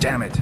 Damn it.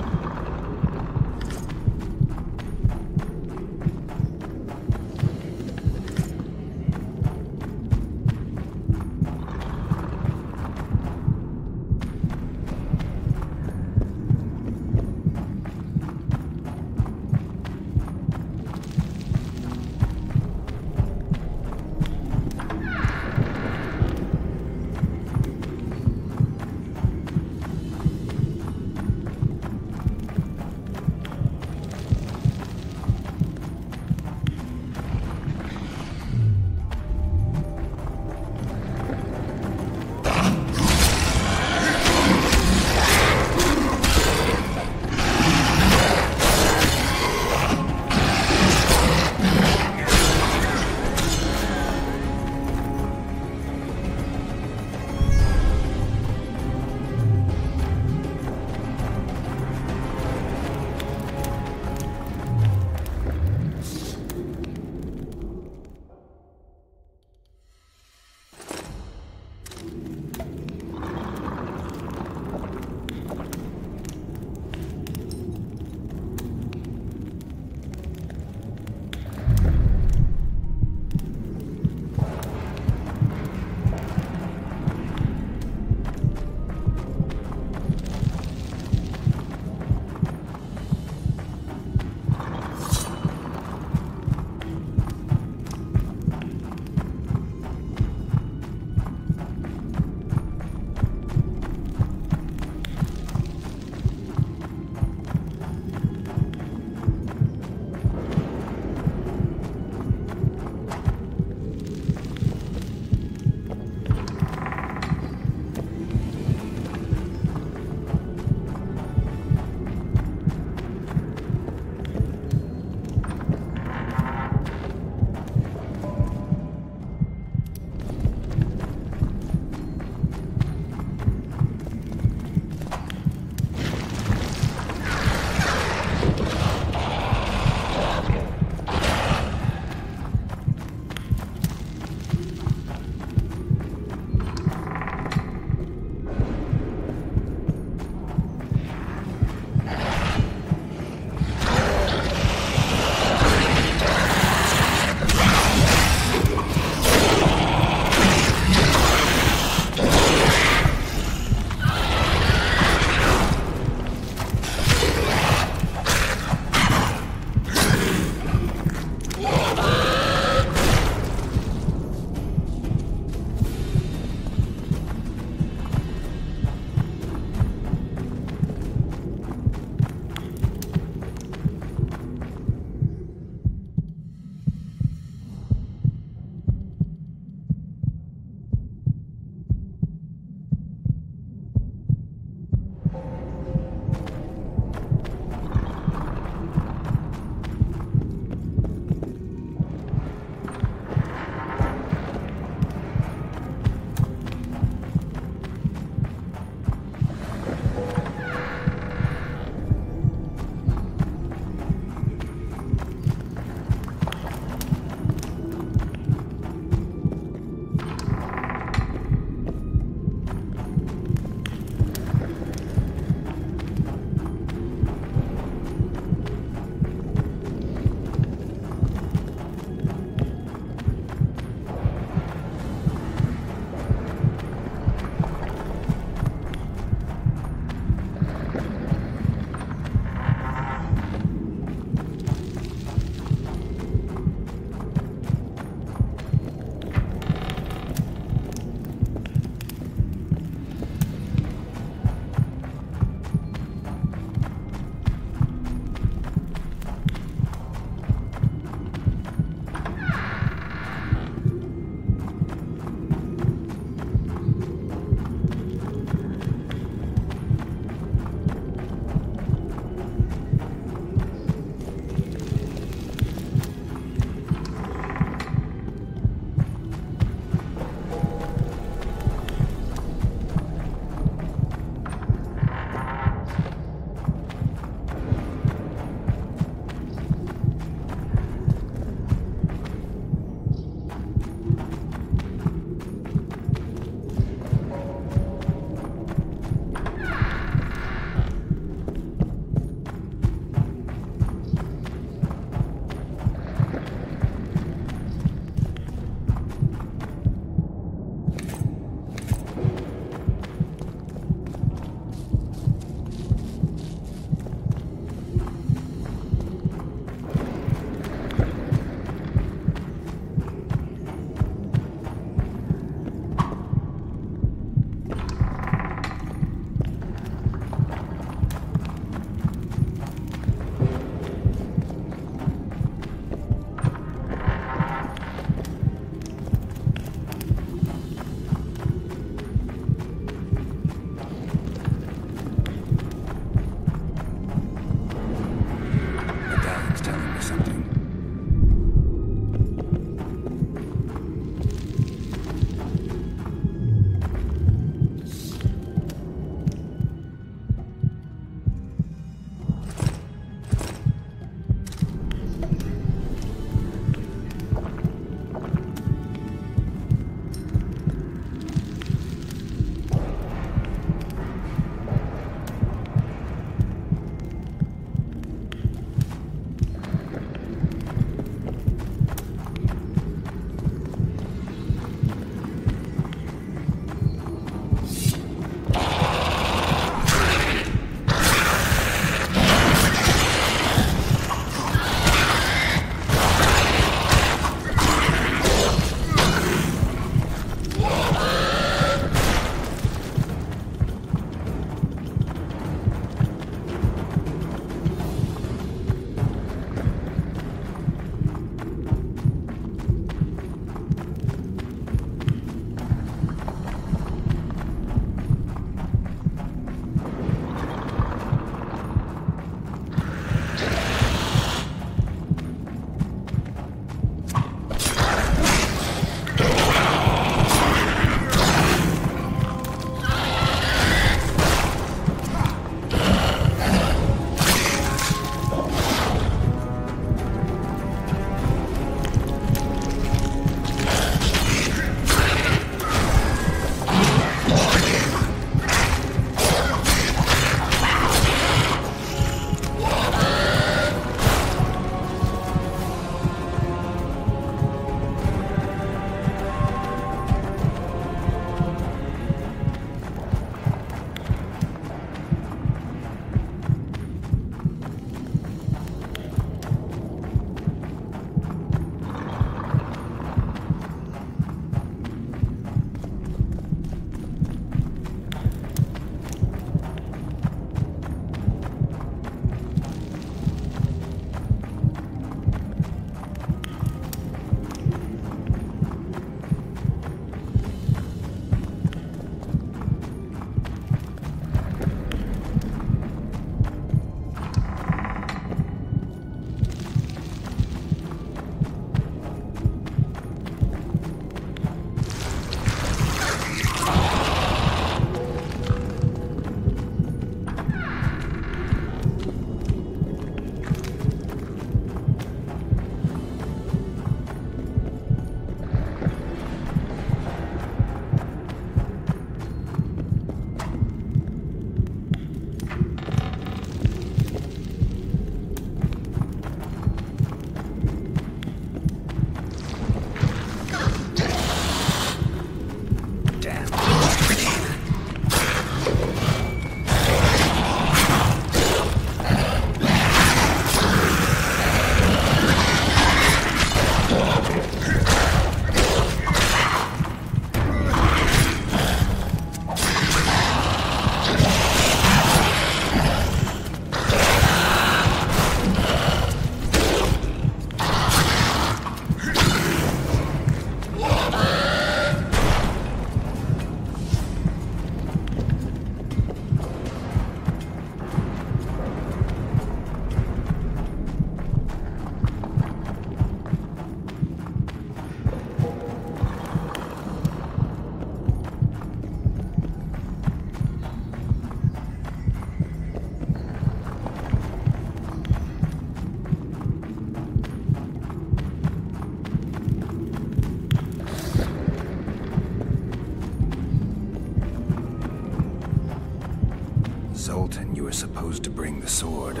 supposed to bring the sword.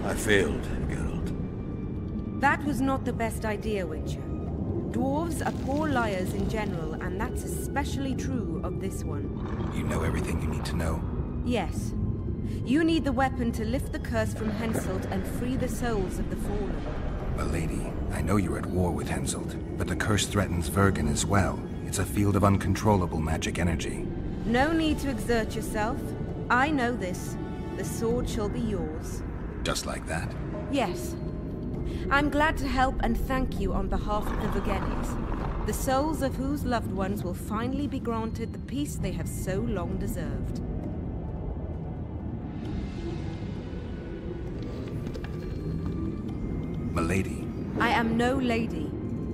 I failed, Geralt. That was not the best idea, Witcher. Dwarves are poor liars in general, and that's especially true of this one. You know everything you need to know? Yes. You need the weapon to lift the curse from Henselt and free the souls of the fallen. Milady, I know you're at war with Henselt, but the curse threatens Vergen as well. It's a field of uncontrollable magic energy. No need to exert yourself. I know this. The sword shall be yours. Just like that? Yes. I'm glad to help and thank you on behalf of the Vergenis, the souls of whose loved ones will finally be granted the peace they have so long deserved. Milady. I am no lady.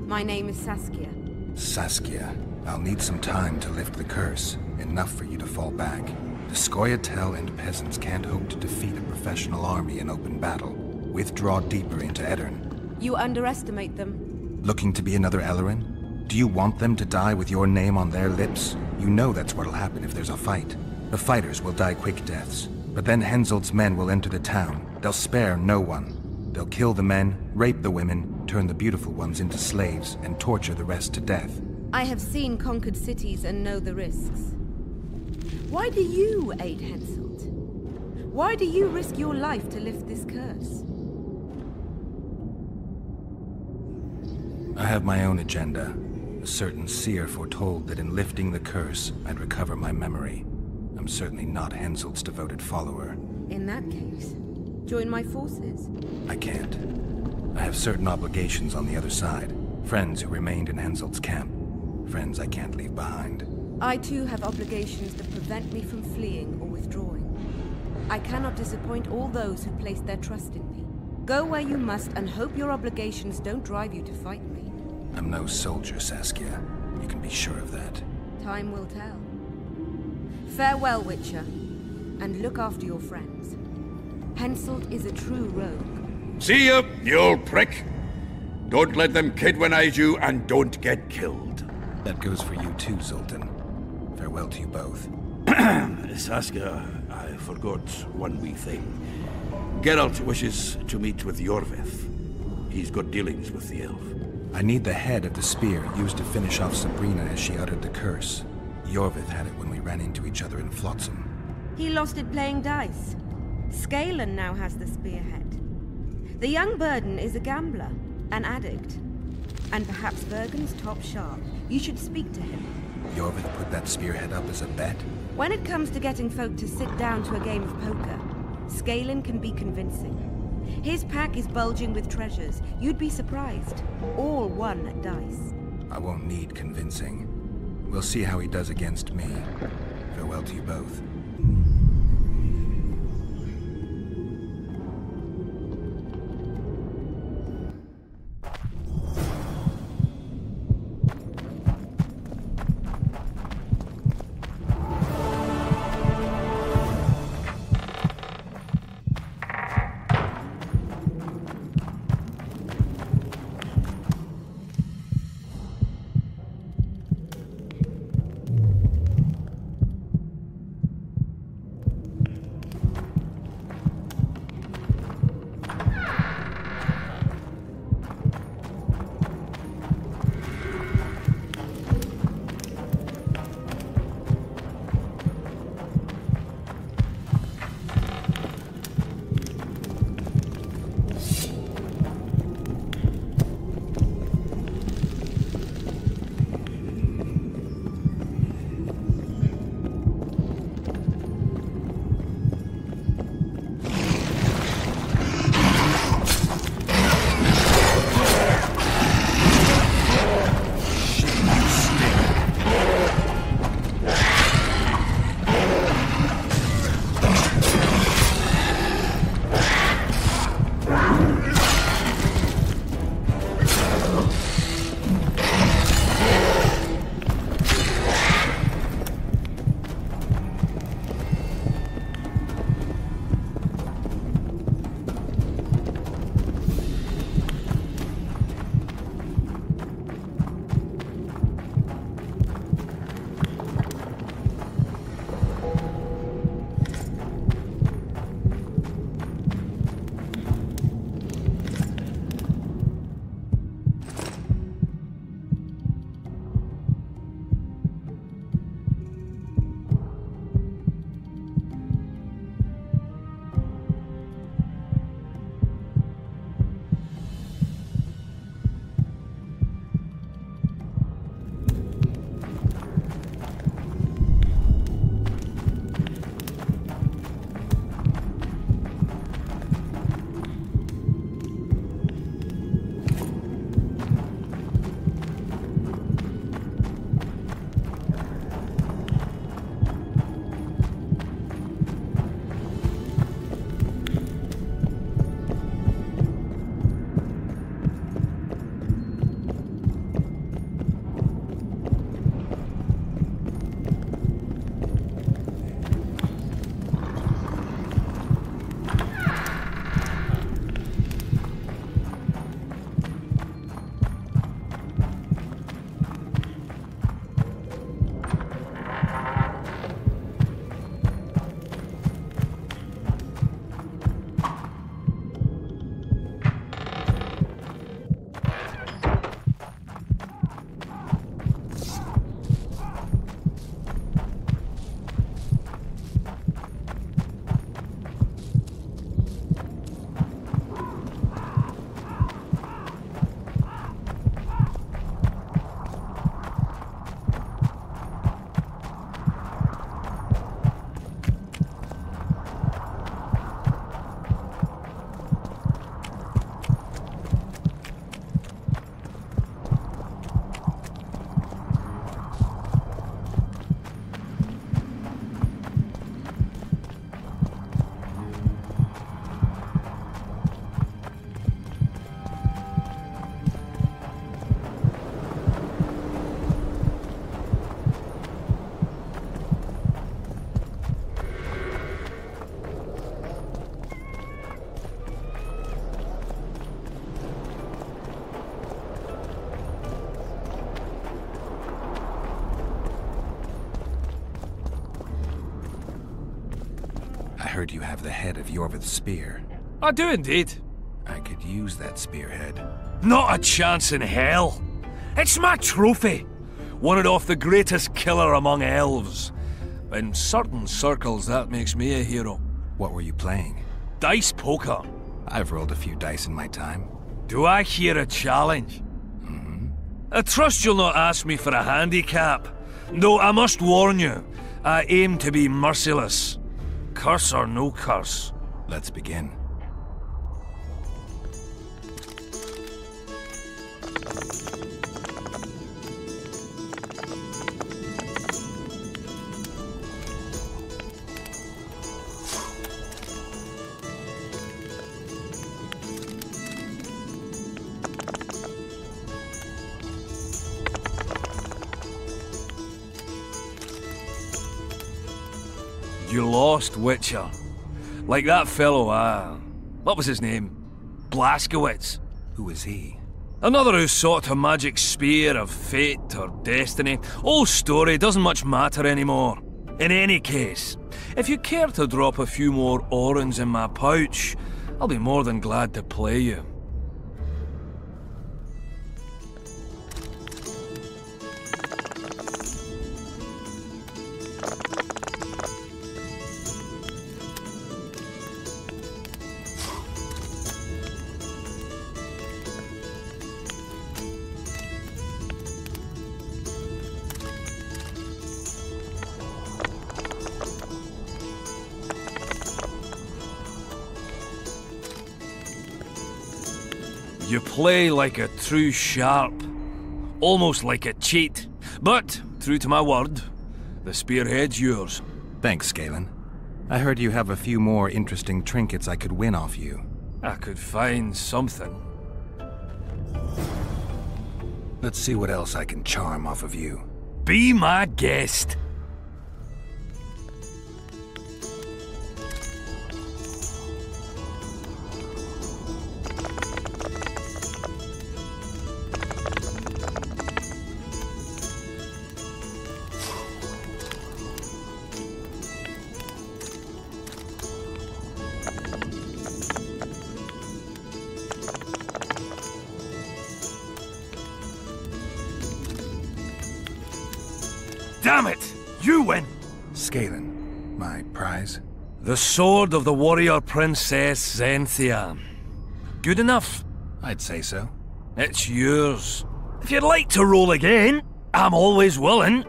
My name is Saskia. Saskia, I'll need some time to lift the curse. Enough for you to fall back. The Scoia'tael and peasants can't hope to defeat a professional army in open battle. Withdraw deeper into Edirn. You underestimate them. Looking to be another Ellerin? Do you want them to die with your name on their lips? You know that's what'll happen if there's a fight. The fighters will die quick deaths. But then Henselt's men will enter the town. They'll spare no one. They'll kill the men, rape the women, turn the beautiful ones into slaves, and torture the rest to death. I have seen conquered cities and know the risks. Why do you aid Henselt? Why do you risk your life to lift this curse? I have my own agenda. A certain seer foretold that in lifting the curse, I'd recover my memory. I'm certainly not Henselt's devoted follower. In that case, join my forces. I can't. I have certain obligations on the other side. Friends who remained in Henselt's camp. Friends I can't leave behind. I too have obligations that prevent me from fleeing or withdrawing. I cannot disappoint all those who place their trust in me. Go where you must and hope your obligations don't drive you to fight me. I'm no soldier, Saskia. You can be sure of that. Time will tell. Farewell, Witcher, and look after your friends. Henselt is a true rogue. See ya, you old prick! Don't let them kidwinize you, and don't get killed. That goes for you too, Zoltan. Farewell to you both. Saskia, I forgot one wee thing. Geralt wishes to meet with Yorvith. He's got dealings with the elf. I need the head of the spear used to finish off Sabrina as she uttered the curse. Yorvith had it when we ran into each other in Flotsam. He lost it playing dice. Skalen now has the spearhead. The young Burden is a gambler, an addict, and perhaps Bergen's top sharp. You should speak to him. Yorvith put that spearhead up as a bet? When it comes to getting folk to sit down to a game of poker, Skalen can be convincing. His pack is bulging with treasures. You'd be surprised. All one dice. I won't need convincing. We'll see how he does against me. Farewell to you both. heard you have the head of Yorvith's spear. I do indeed. I could use that spearhead. Not a chance in hell. It's my trophy. Won it off the greatest killer among elves. In certain circles, that makes me a hero. What were you playing? Dice poker. I've rolled a few dice in my time. Do I hear a challenge? I trust you'll not ask me for a handicap. Though I must warn you, I aim to be merciless. Curse or no curse. Let's begin. You lost, Witcher. Like that fellow, what was his name? Blaskowitz. Who is he? Another who sought a magic spear of fate or destiny. Old story, doesn't much matter anymore. In any case, if you care to drop a few more orens in my pouch, I'll be more than glad to play you. You play like a true sharp, almost like a cheat. But, true to my word, the spearhead's yours. Thanks, Galen. I heard you have a few more interesting trinkets I could win off you. I could find something. Let's see what else I can charm off of you. Be my guest. Damn it! You win! Scalen, my prize? The sword of the warrior princess Zenthia. Good enough? I'd say so. It's yours. If you'd like to roll again, I'm always willing.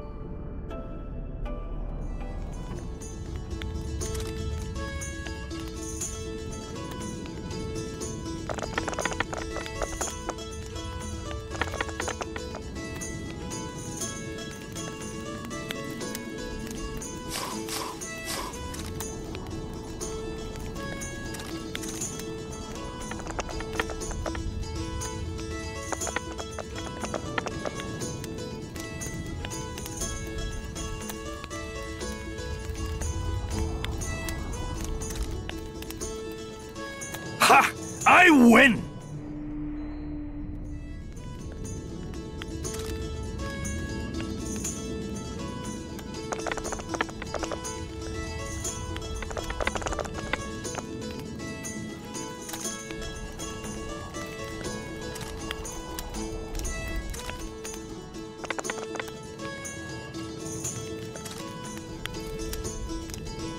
Ha! I win!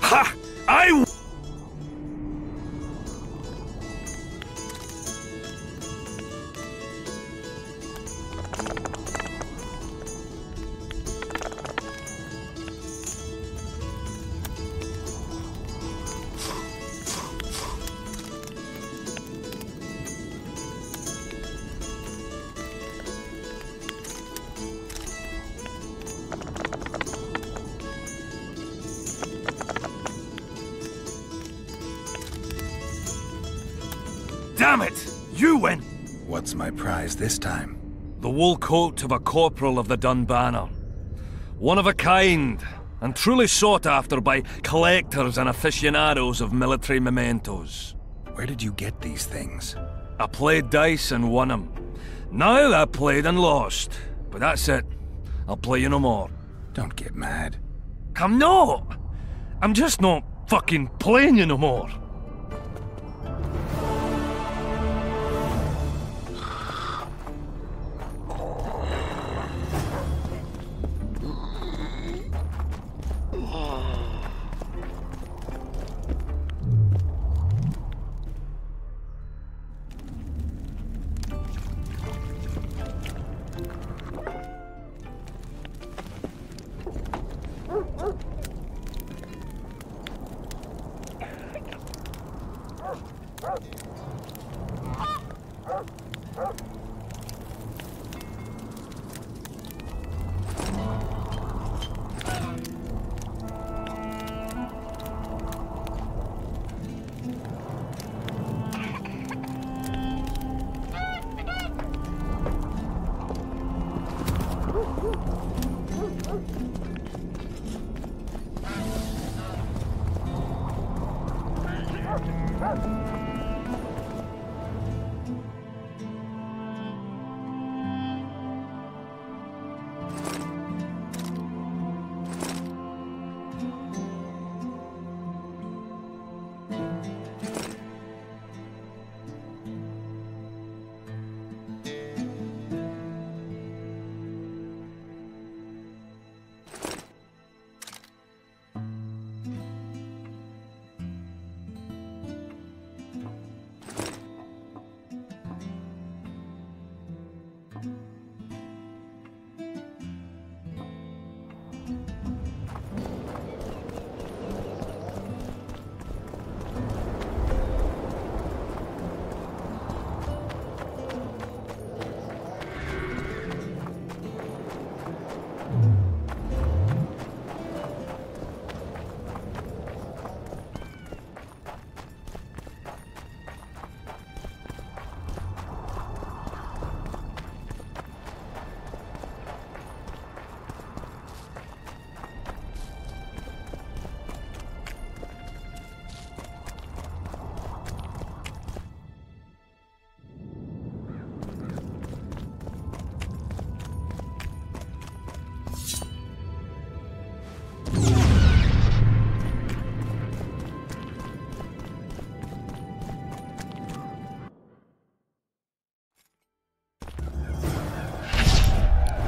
Ha! I win! Damn it! You win! What's my prize this time? The wool coat of a corporal of the Dunbanner. One of a kind, and truly sought after by collectors and aficionados of military mementos. Where did you get these things? I played dice and won them. Now I played and lost. But that's it. I'll play you no more. Don't get mad. I'm not! I'm just not fucking playing you no more.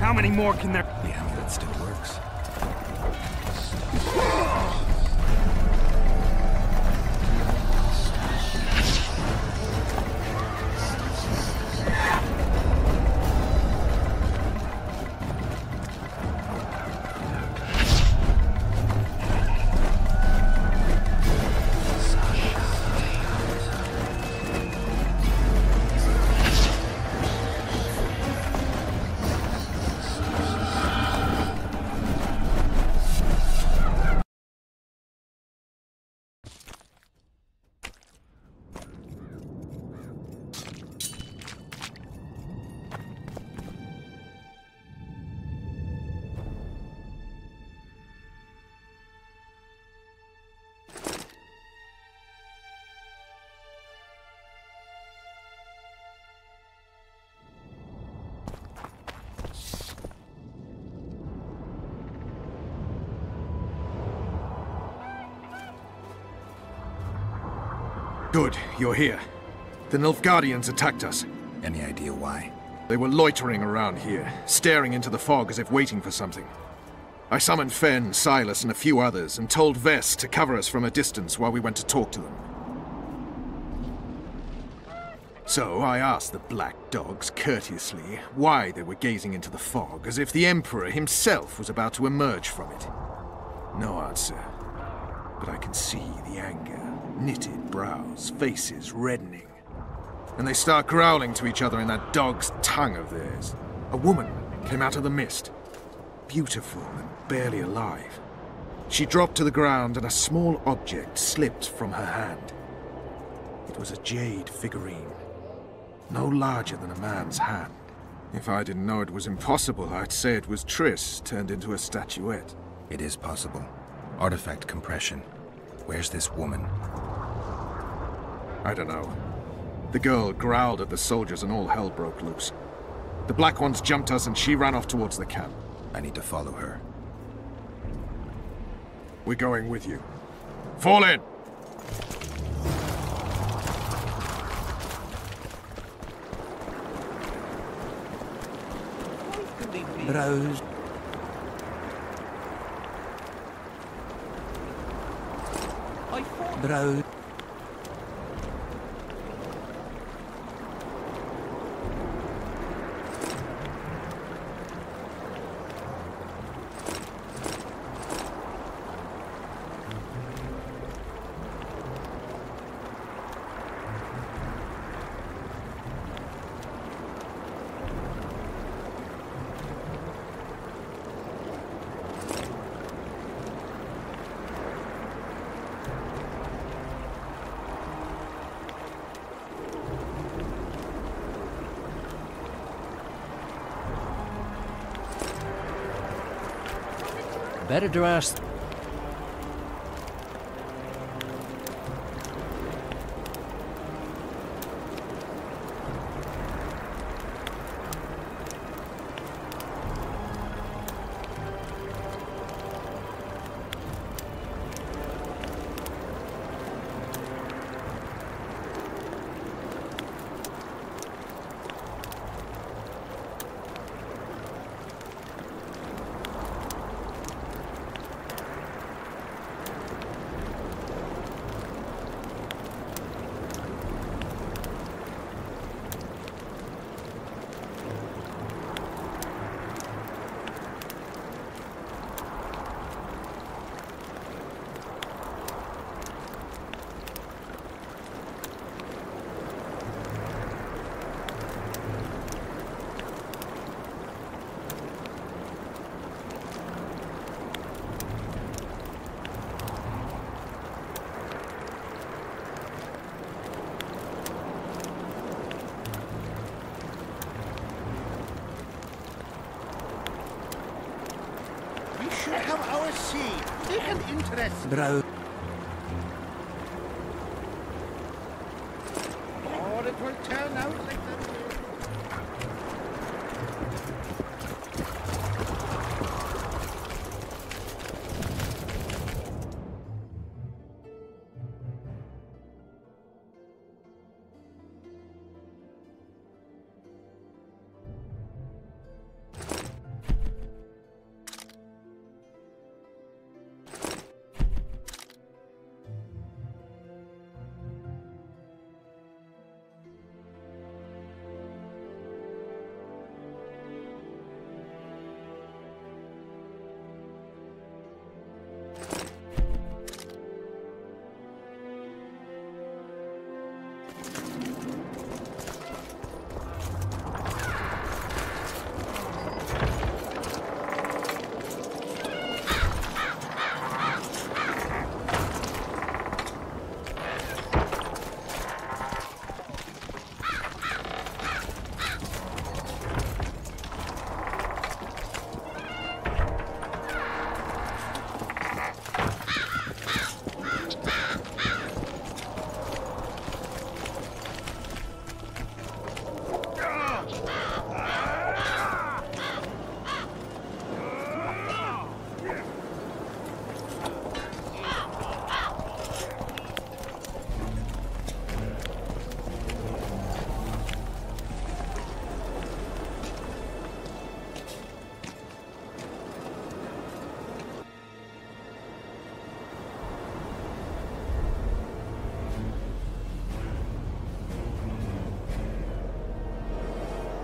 How many more can there... The amulet still works. Good, you're here. The Nilfgaardians attacked us. Any idea why? They were loitering around here, staring into the fog as if waiting for something. I summoned Fen, Silas, and a few others, and told Vess to cover us from a distance while we went to talk to them. So I asked the black dogs courteously why they were gazing into the fog, as if the Emperor himself was about to emerge from it. No answer. But I can see the anger, knitted brows, faces reddening. And they start growling to each other in that dog's tongue of theirs. A woman came out of the mist, beautiful and barely alive. She dropped to the ground and a small object slipped from her hand. It was a jade figurine, no larger than a man's hand. If I didn't know it was impossible, I'd say it was Triss turned into a statuette. It is possible. Artifact compression. Where's this woman? I don't know. The girl growled at the soldiers and all hell broke loose. The black ones jumped us and she ran off towards the camp. I need to follow her. We're going with you. Fall in! Browse. Browse. Better dressed. Browse. Or it will turn out like that.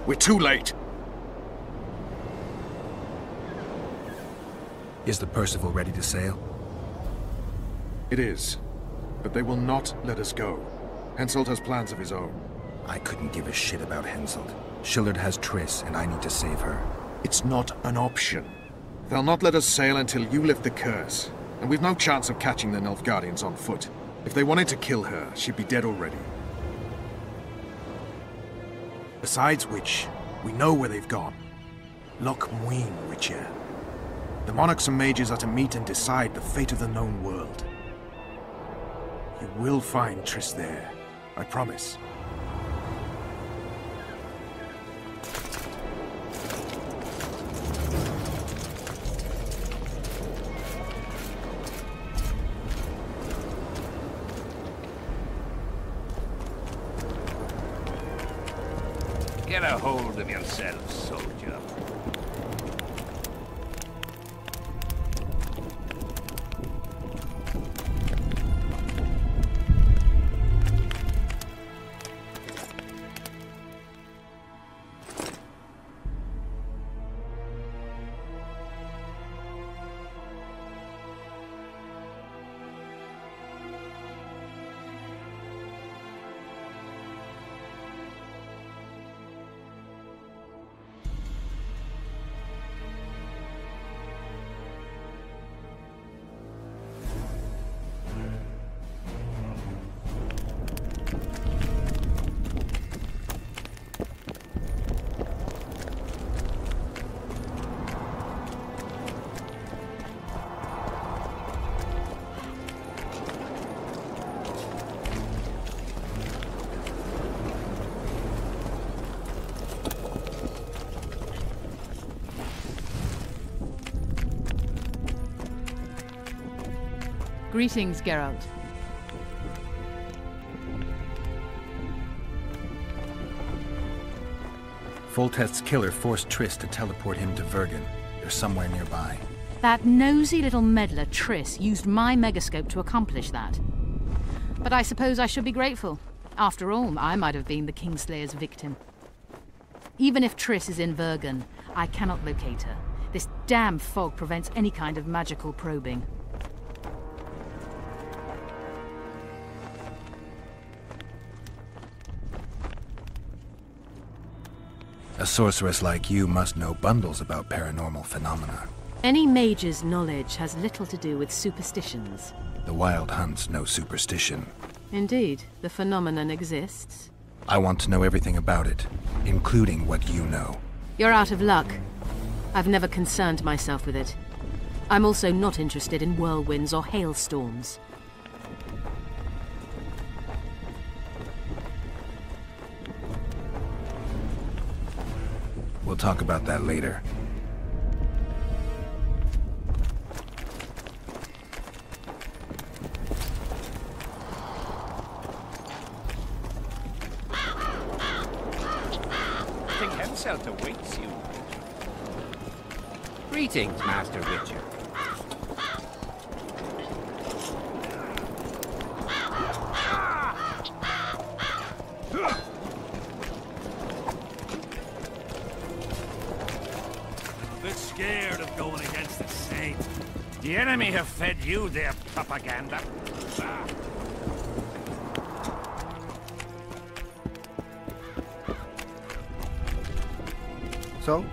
We're too late. Is the Percival ready to sail? It is. But they will not let us go. Henselt has plans of his own. I couldn't give a shit about Henselt. Shillard has Triss, and I need to save her. It's not an option. They'll not let us sail until you lift the curse. And we've no chance of catching the Nilfgaardians on foot. If they wanted to kill her, she'd be dead already. Besides which, we know where they've gone. Loch Muin, Witcher. The monarchs and mages are to meet and decide the fate of the known world. You will find Triss there, I promise. Get a hold of yourself, soldier. Greetings, Geralt. Foltest's killer forced Triss to teleport him to Vergen. They're somewhere nearby. That nosy little meddler, Triss, used my megascope to accomplish that. But I suppose I should be grateful. After all, I might have been the Kingslayer's victim. Even if Triss is in Vergen, I cannot locate her. This damn fog prevents any kind of magical probing. A sorceress like you must know bundles about paranormal phenomena. Any mage's knowledge has little to do with superstitions. The Wild Hunt's no superstition. Indeed, the phenomenon exists. I want to know everything about it, including what you know. You're out of luck. I've never concerned myself with it. I'm also not interested in whirlwinds or hailstorms. We'll talk about that later. Think Henselt awaits you. Greetings, Master Witcher. Scared of going against the Saint. The enemy have fed you their propaganda. So?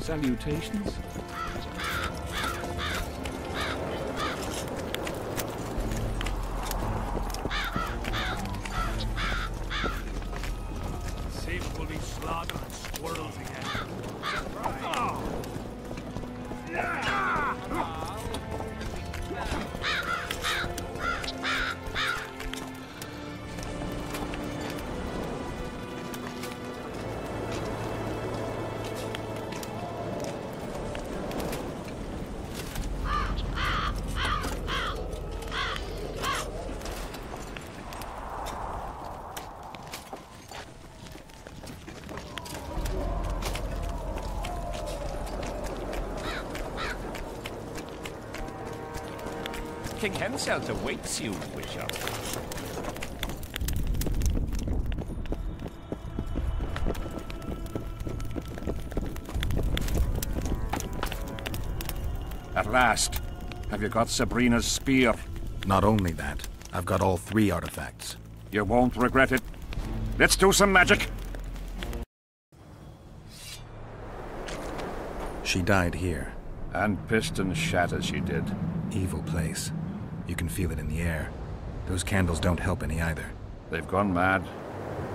Salutations. Safe will be slaughtering squirrels again. King Hensel awaits you, Bishop. At last. Have you got Sabrina's spear? Not only that, I've got all 3 artifacts. You won't regret it. Let's do some magic. She died here. And piston shat as she did. Evil place. You can feel it in the air. Those candles don't help any either. They've gone mad.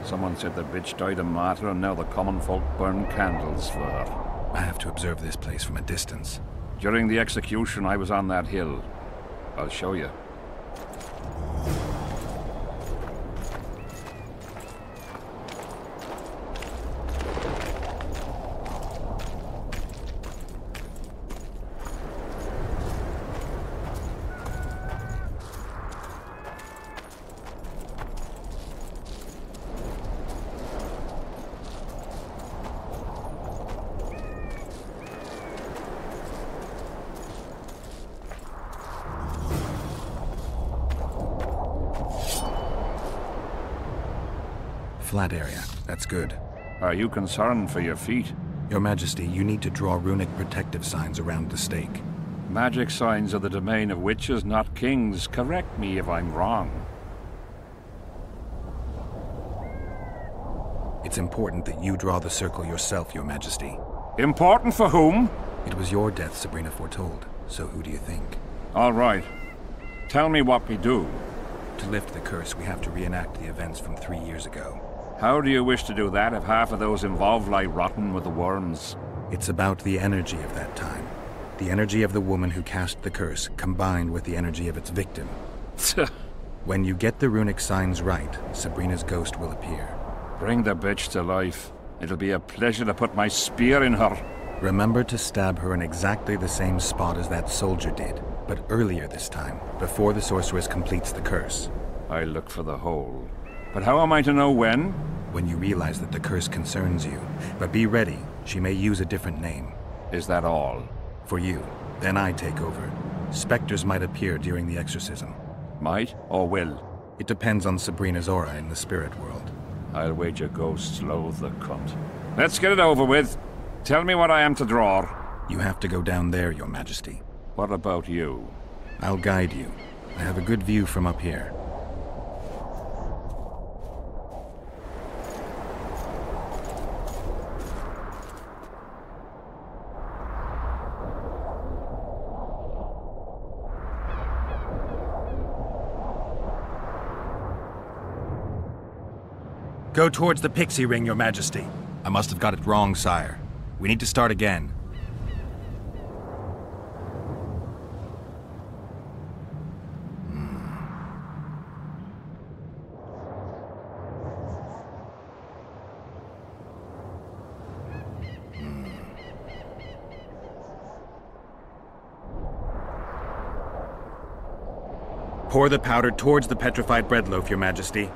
Someone said the bitch died a martyr and now the common folk burn candles for her. I have to observe this place from a distance. During the execution, I was on that hill. I'll show you. Flat area. That's good. Are you concerned for your feet? Your Majesty, you need to draw runic protective signs around the stake. Magic signs are the domain of witches, not kings. Correct me if I'm wrong. It's important that you draw the circle yourself, Your Majesty. Important for whom? It was your death Sabrina foretold, so who do you think? All right. Tell me what we do. To lift the curse, we have to reenact the events from 3 years ago. How do you wish to do that if half of those involved lie rotten with the worms? It's about the energy of that time. The energy of the woman who cast the curse, combined with the energy of its victim. When you get the runic signs right, Sabrina's ghost will appear. Bring the bitch to life. It'll be a pleasure to put my spear in her. Remember to stab her in exactly the same spot as that soldier did, but earlier this time, before the sorceress completes the curse. I look for the hole. But how am I to know when? When you realize that the curse concerns you. But be ready, she may use a different name. Is that all? For you. Then I take over. Spectres might appear during the exorcism. Might or will? It depends on Sabrina's aura in the spirit world. I'll wager ghosts loathe the cunt. Let's get it over with. Tell me what I am to draw. You have to go down there, Your Majesty. What about you? I'll guide you. I have a good view from up here. Go towards the pixie ring, Your Majesty. I must have got it wrong, sire. We need to start again. Pour the powder towards the petrified bread loaf, Your Majesty.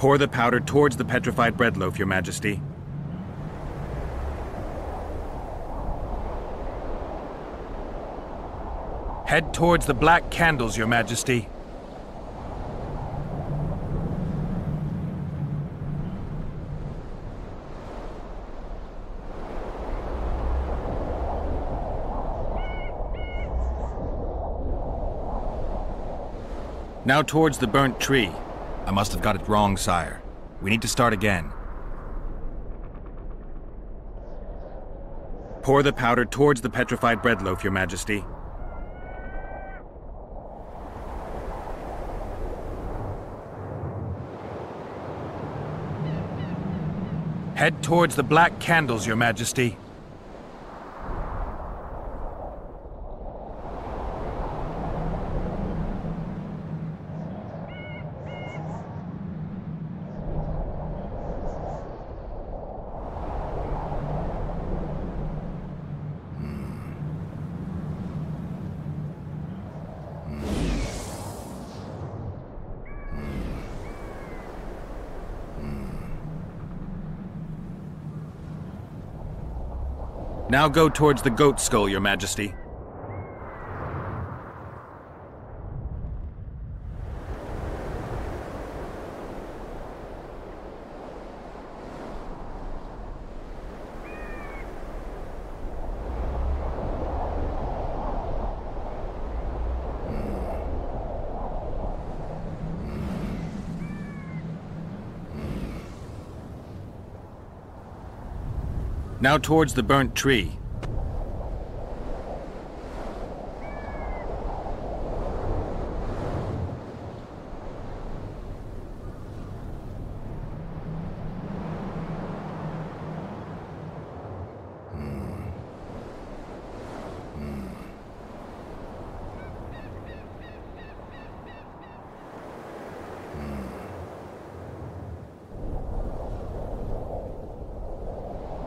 Pour the powder towards the petrified bread loaf, Your Majesty. Head towards the black candles, Your Majesty. Now towards the burnt tree. I must have got it wrong, sire. We need to start again. Pour the powder towards the petrified bread loaf, Your Majesty. Head towards the black candles, Your Majesty. Now go towards the goat skull, Your Majesty. Now towards the burnt tree.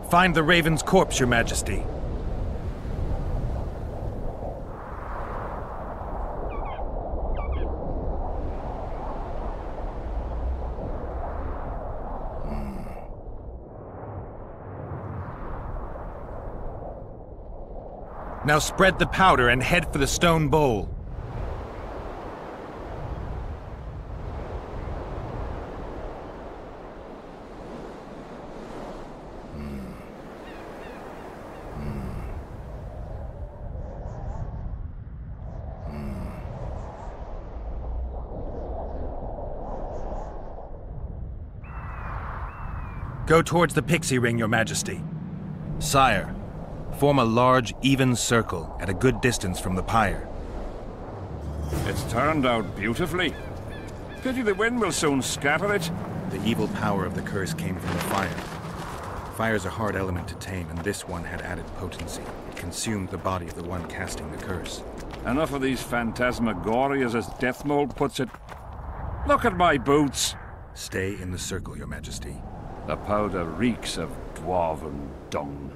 Find the raven's corpse, Your Majesty. Now spread the powder and head for the stone bowl. Go towards the pixie ring, Your Majesty. Sire, form a large, even circle at a good distance from the pyre. It's turned out beautifully. Pity the wind will soon scatter it. The evil power of the curse came from the fire. Fire's a hard element to tame, and this one had added potency. It consumed the body of the one casting the curse. Enough of these phantasmagorias, as Death Mold puts it. Look at my boots. Stay in the circle, Your Majesty. The powder reeks of dwarven dung.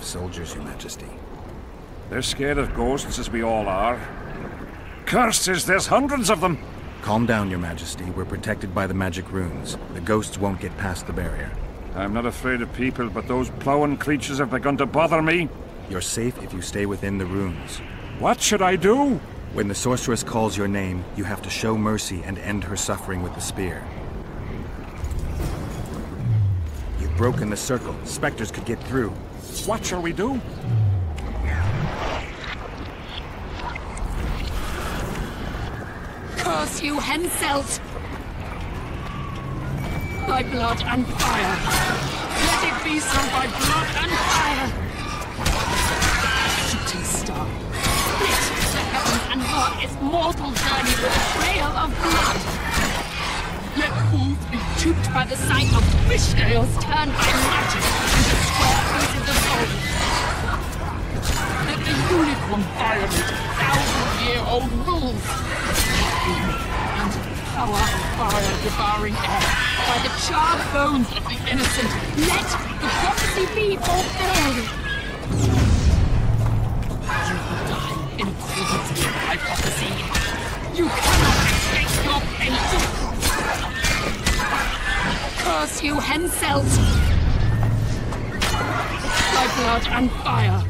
Soldiers, Your Majesty. They're scared of ghosts, as we all are. Cursed is there's hundreds of them! Calm down, Your Majesty. We're protected by the magic runes. The ghosts won't get past the barrier. I'm not afraid of people, but those plowing creatures have begun to bother me. You're safe if you stay within the runes. What should I do? When the sorceress calls your name, you have to show mercy and end her suffering with the spear. You've broken the circle. Spectres could get through. What shall we do? Curse you, Henselt! by blood and fire. Let it be so by blood and fire. Shooting star, split the heavens and mark its mortal journey with a trail of blood. Let fools be duped by the sight of fish scales turned by magic into square pieces of gold. Let the unicorn violate 1,000-year-old rules. And power of fire devouring air by the charred bones of the innocent. Let the prophecy be fulfilled. You will die in accordance with my prophecy. You cannot escape your fate. Curse you, Henselt! By blood and fire.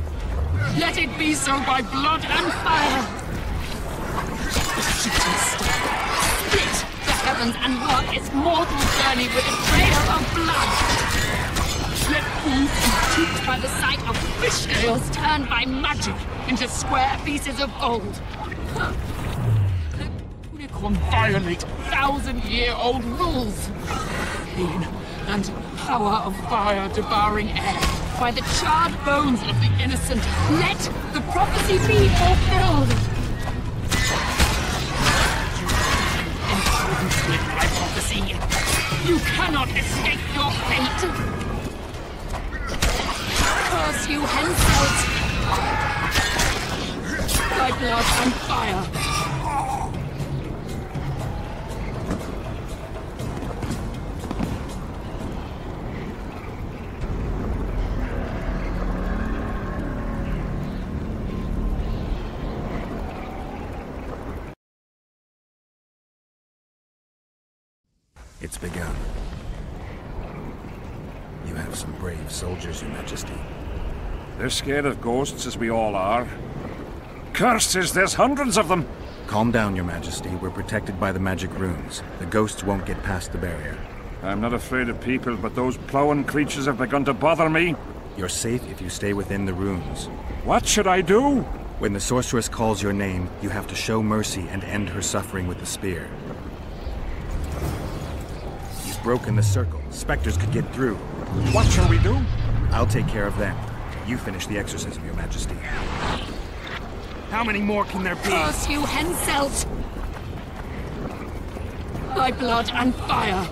Let it be so by blood and fire. The shooting star, split the heavens and mark its mortal journey with a trail of blood. Let fools be duped by the sight of fish scales turned by magic into square pieces of gold. Let the unicorn violate 1,000-year-old rules. Pain and power of fire devouring air by the charred bones of the innocent. Let the prophecy be fulfilled. In accordance with my prophecy, you cannot escape your fate. Curse you, Henselt! By blood and fire. It's begun. You have some brave soldiers, Your Majesty. They're scared of ghosts, as we all are. Curses, there's hundreds of them! Calm down, Your Majesty. We're protected by the magic runes. The ghosts won't get past the barrier. I'm not afraid of people, but those plowing creatures have begun to bother me. You're safe if you stay within the runes. What should I do? When the sorceress calls your name, you have to show mercy and end her suffering with the spear. Broken the circle. Spectres could get through. What shall we do? I'll take care of them. You finish the exorcism, Your Majesty. How many more can there be? Curse you, Henselt! By blood and fire.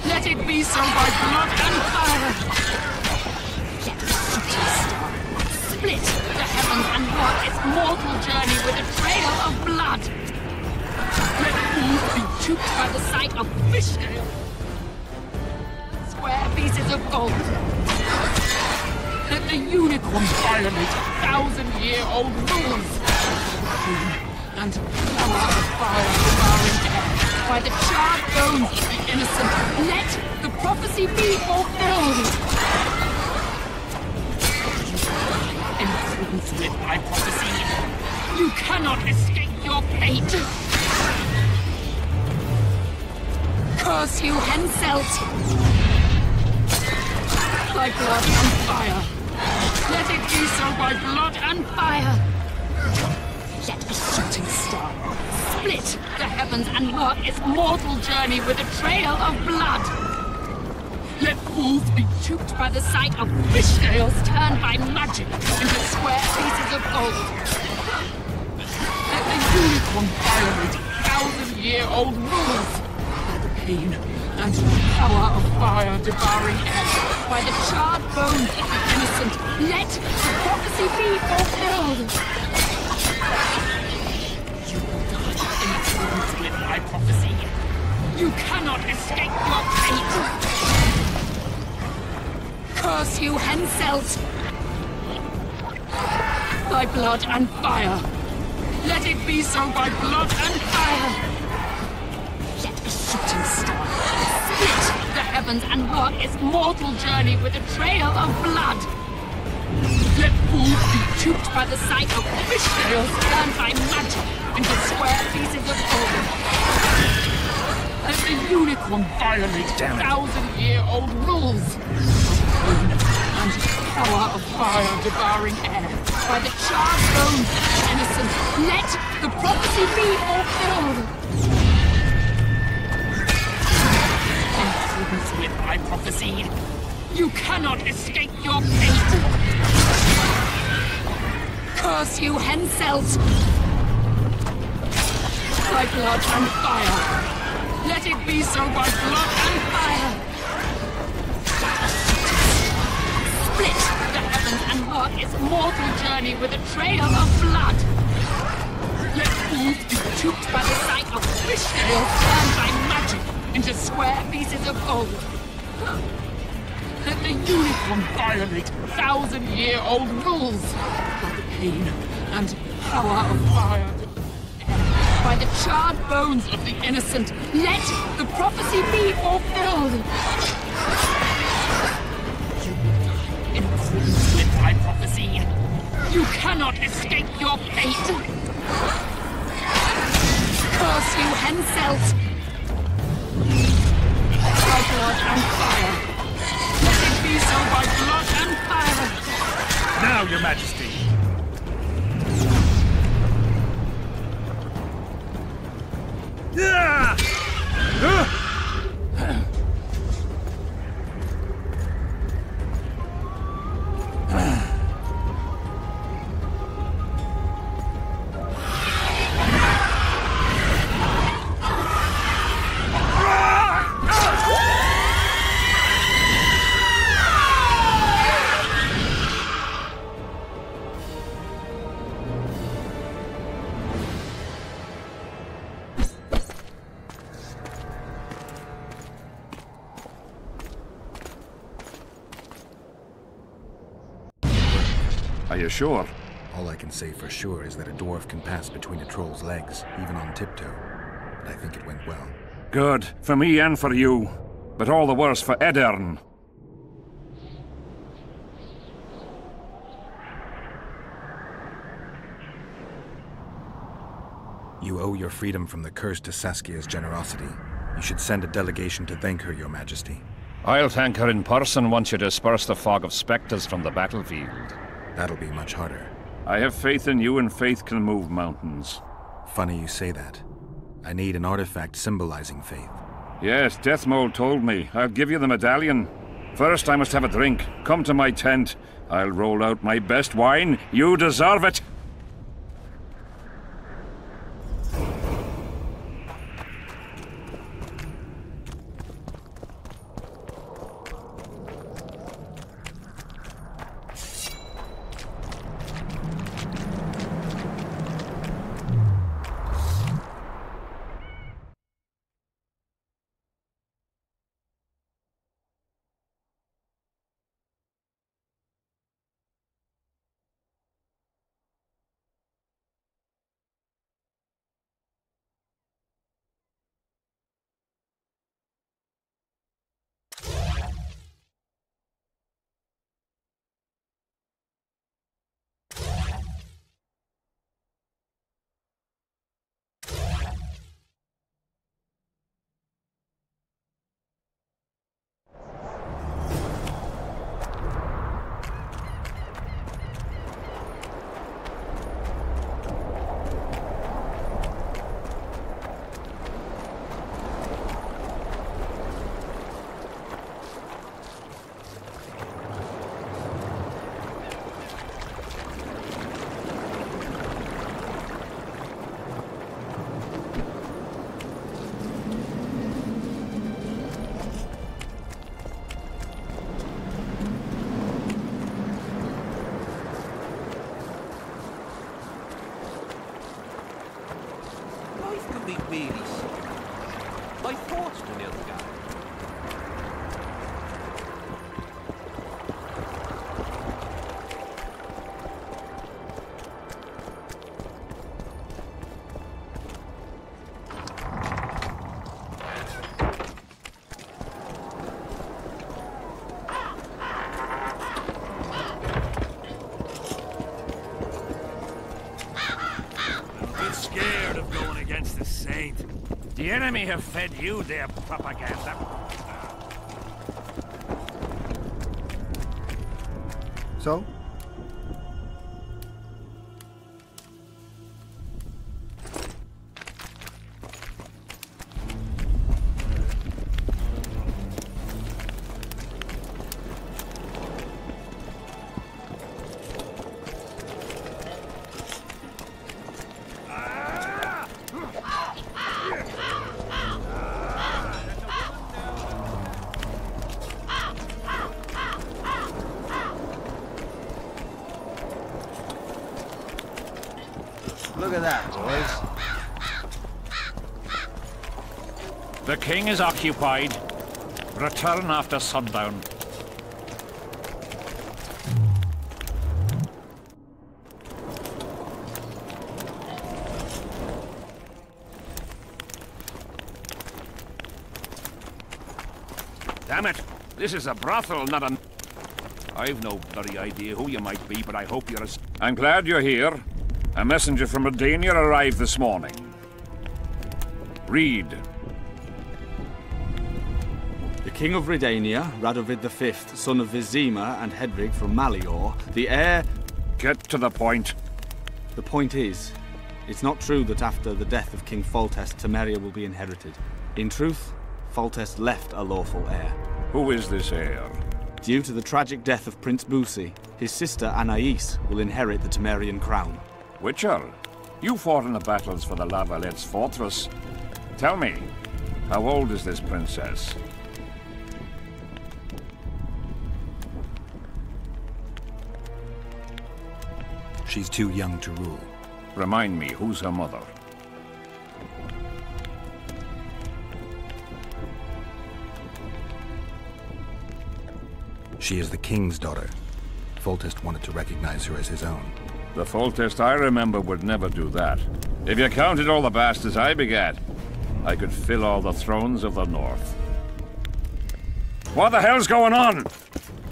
Let it be so by blood and fire. Let the shooting star split the heavens and mark its mortal journey with a trail of blood. Let fools be duped by the sight of fish scales. Square pieces of gold. Let the unicorn violate 1,000-year-old rules. And power of fire devouring air by the charred bones of the innocent. Let the prophecy be fulfilled. In accordance with my prophecy, you cannot escape your fate. Curse you, Henselt! By blood and fire. Let it be so by blood and fire. Let a shooting star split the heavens and mark its mortal journey with a trail of blood. Let fools be duped by the sight of fish scales turned by magic into square pieces of gold. Let the unicorn violate 1,000-year-old rules by the pain and power of fire devouring air by the charred bones of the innocent. Let the prophecy be fulfilled. You will die in accordance with my prophecy. You cannot escape your fate. Curse you, Henselt! By blood and fire. Let it be so by blood and fire. Let a shooting star split the heavens and mark its mortal journey with a trail of blood. Let fools be duped by the sight of fish scales turned by magic into square pieces of gold. Let the unicorn violate 1,000-year-old rules. And power of fire devouring air by the charred bones of the innocent. Let the prophecy be fulfilled. accordance with my prophecy. You cannot escape your fate. Curse you, Henselt! By blood and fire. Let it be so by blood and fire. Split the heavens and mark its mortal journey with a trail of blood. Let fools be duped by the sight of fishtails turned by magic into square pieces of gold. Let the unicorn violate 1,000-year-old rules by the pain and power of fire. By the charred bones of the innocent, let the prophecy be fulfilled. You will die in accordance with my prophecy. You cannot escape your fate. Curse you, Henselt! By blood and fire. Let it be so by blood and fire. Now, Your Majesty. Are you sure? All I can say for sure is that a dwarf can pass between a troll's legs, even on tiptoe. But I think it went well. Good. For me and for you. But all the worse for Edern. You owe your freedom from the curse to Saskia's generosity. You should send a delegation to thank her, Your Majesty. I'll thank her in person once you disperse the fog of spectres from the battlefield. That'll be much harder. I have faith in you, and faith can move mountains. Funny you say that. I need an artifact symbolizing faith. Yes, Deathmole told me. I'll give you the medallion. First, I must have a drink. Come to my tent. I'll roll out my best wine. You deserve it! My thoughts to Nilfgaard. Scared of going against the saint. The enemy have fed you their propaganda. So? Look at that, boys. The king is occupied. Return after sundown. Damn it! This is a brothel, not a... I've no bloody idea who you might be, but I hope you're as... I'm glad you're here. A messenger from Redania arrived this morning. Read. The King of Redania, Radovid V, son of Vizima and Hedvig from Malior, the heir... Get to the point. The point is, it's not true that after the death of King Foltest, Temeria will be inherited. In truth, Foltest left a lawful heir. Who is this heir? Due to the tragic death of Prince Busi, his sister Anais will inherit the Temerian crown. Witcher, you fought in the battles for the Lavalet's fortress. Tell me, how old is this princess? She's too young to rule. Remind me, who's her mother? She is the king's daughter. Foltest wanted to recognize her as his own. The Foltest I remember would never do that. If you counted all the bastards I begat, I could fill all the thrones of the north. What the hell's going on?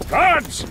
Guards!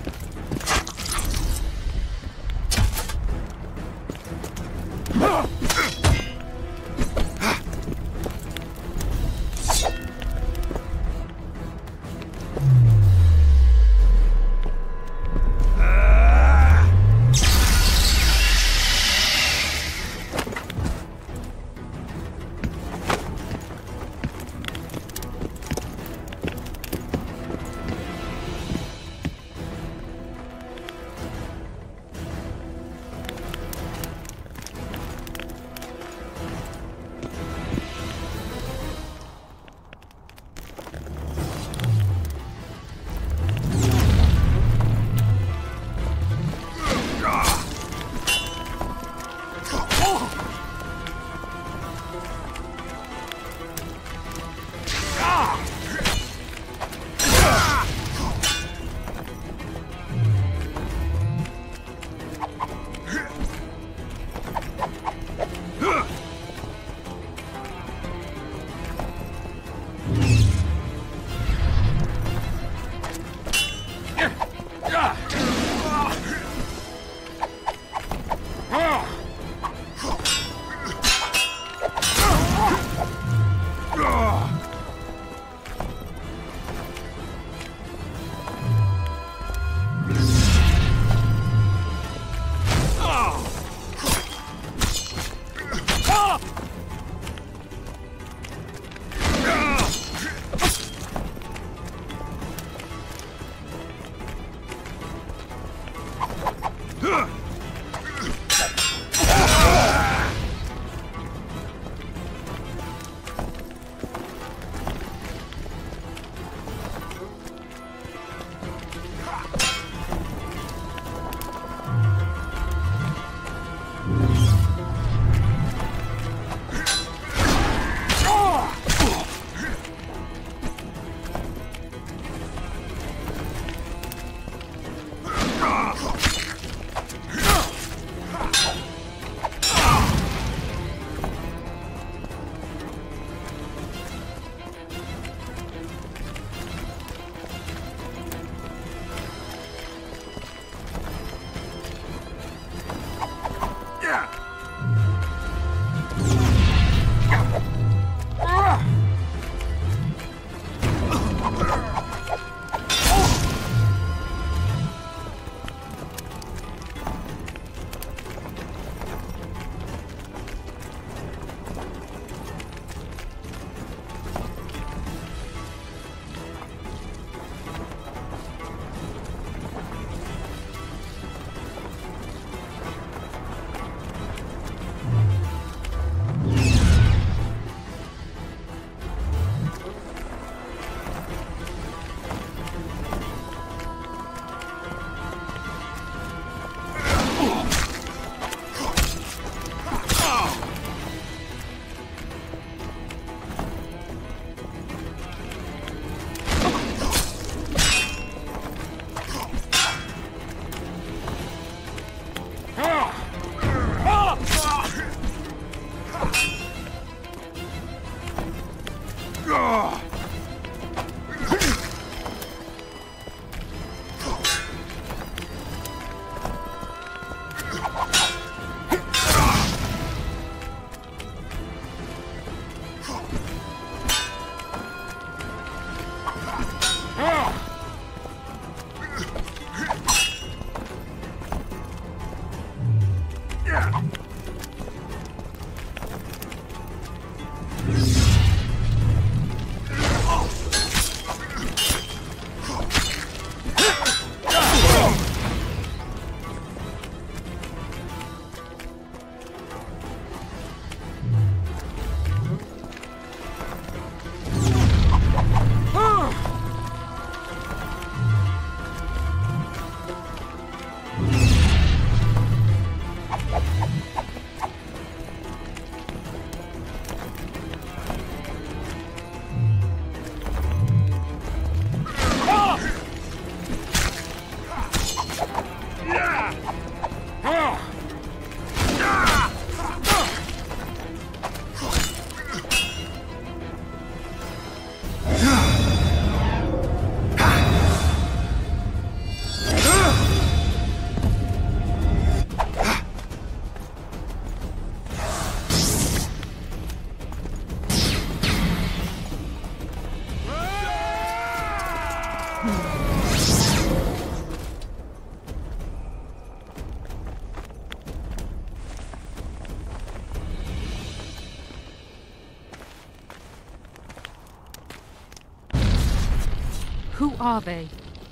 are they?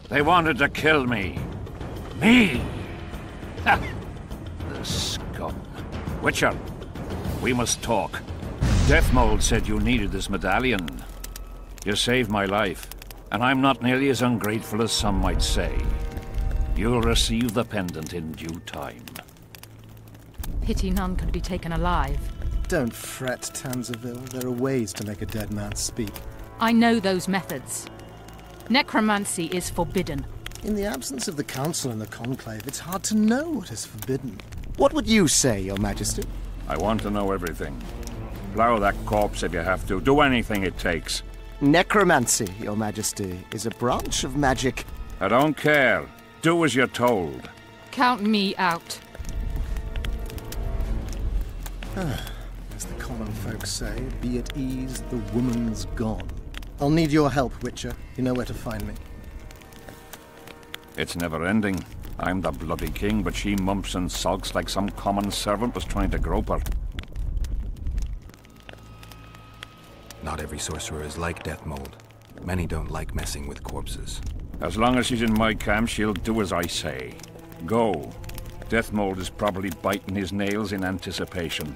They wanted to kill me. Me! Ha! The scum. Witcher, we must talk. Deathmold said you needed this medallion. You saved my life, and I'm not nearly as ungrateful as some might say. You'll receive the pendant in due time. Pity none could be taken alive. Don't fret, Tanzaville. There are ways to make a dead man speak. I know those methods. Necromancy is forbidden. In the absence of the Council and the Conclave, it's hard to know what is forbidden. What would you say, Your Majesty? I want to know everything. Plow that corpse if you have to. Do anything it takes. Necromancy, Your Majesty, is a branch of magic. I don't care. Do as you're told. Count me out. As the common folk say, be at ease, the woman's gone. I'll need your help, Witcher. You know where to find me. It's never ending. I'm the bloody king, but she mumps and sulks like some common servant was trying to grope her. Not every sorcerer is like Deathmold. Many don't like messing with corpses. As long as she's in my camp, she'll do as I say. Go. Deathmold is probably biting his nails in anticipation.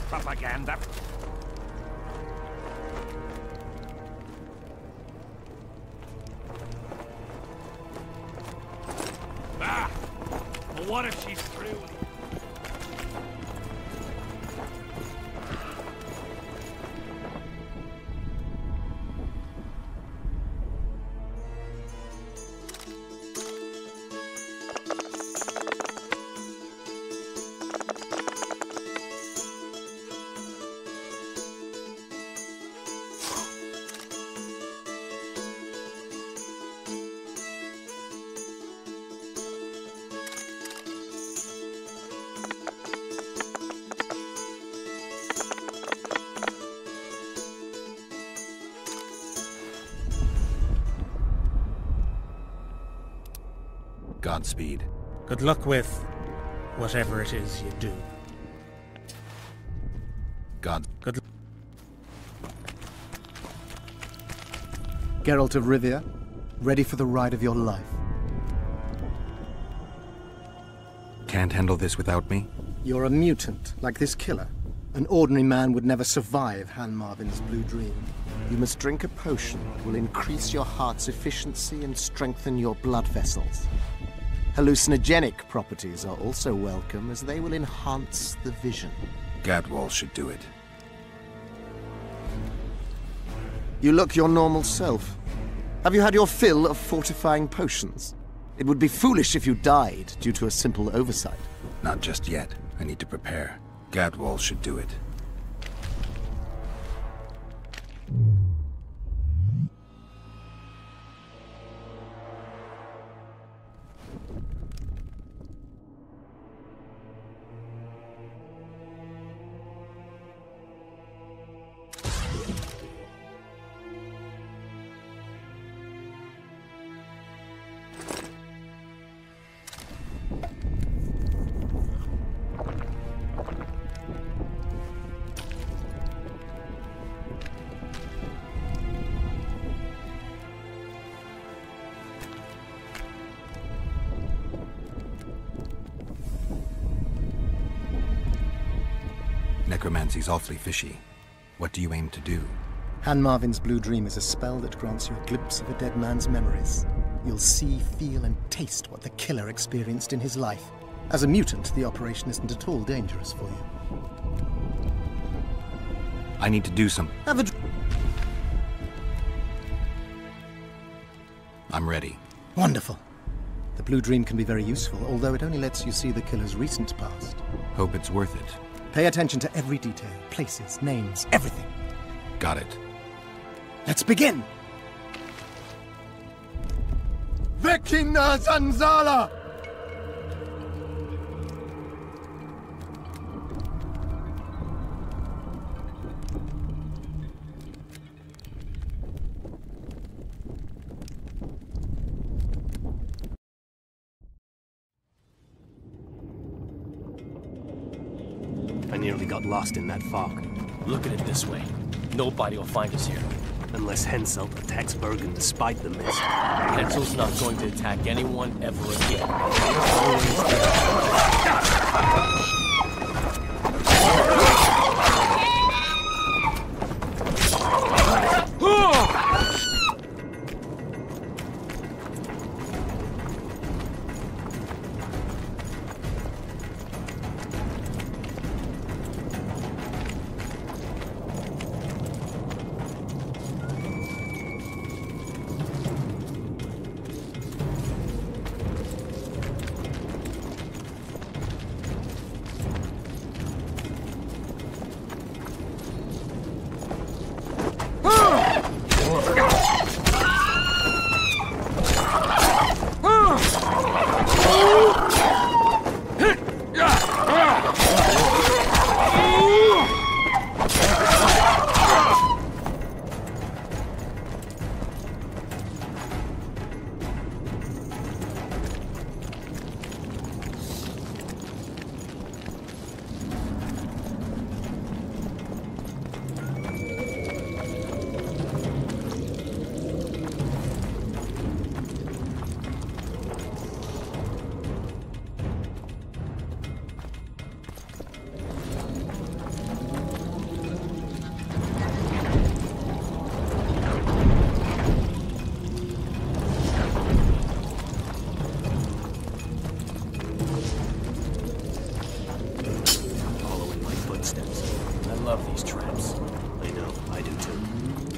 Propaganda. Ah! Well, what if she's through? Godspeed. Good luck with whatever it is you do. Good. Geralt of Rivia, ready for the ride of your life. Can't handle this without me? You're a mutant, like this killer. An ordinary man would never survive Han Marvin's blue dream. You must drink a potion that will increase your heart's efficiency and strengthen your blood vessels. Hallucinogenic properties are also welcome, as they will enhance the vision. Gadwall should do it. You look your normal self. Have you had your fill of fortifying potions? It would be foolish if you died due to a simple oversight. Not just yet. I need to prepare. Gadwall should do it. Necromancy's awfully fishy. What do you aim to do? Han Marvin's blue dream is a spell that grants you a glimpse of a dead man's memories. You'll see, feel, and taste what the killer experienced in his life. As a mutant, the operation isn't at all dangerous for you. I need to do some... I'm ready. Wonderful. The blue dream can be very useful, although it only lets you see the killer's recent past. Hope it's worth it. Pay attention to every detail, places, names, everything. Got it. Let's begin! Vekina Zanzala! I nearly got lost in that fog. Look at it this way. Nobody will find us here. Unless Henselt attacks Bergen despite the mist. Henselt's not going to attack anyone ever again.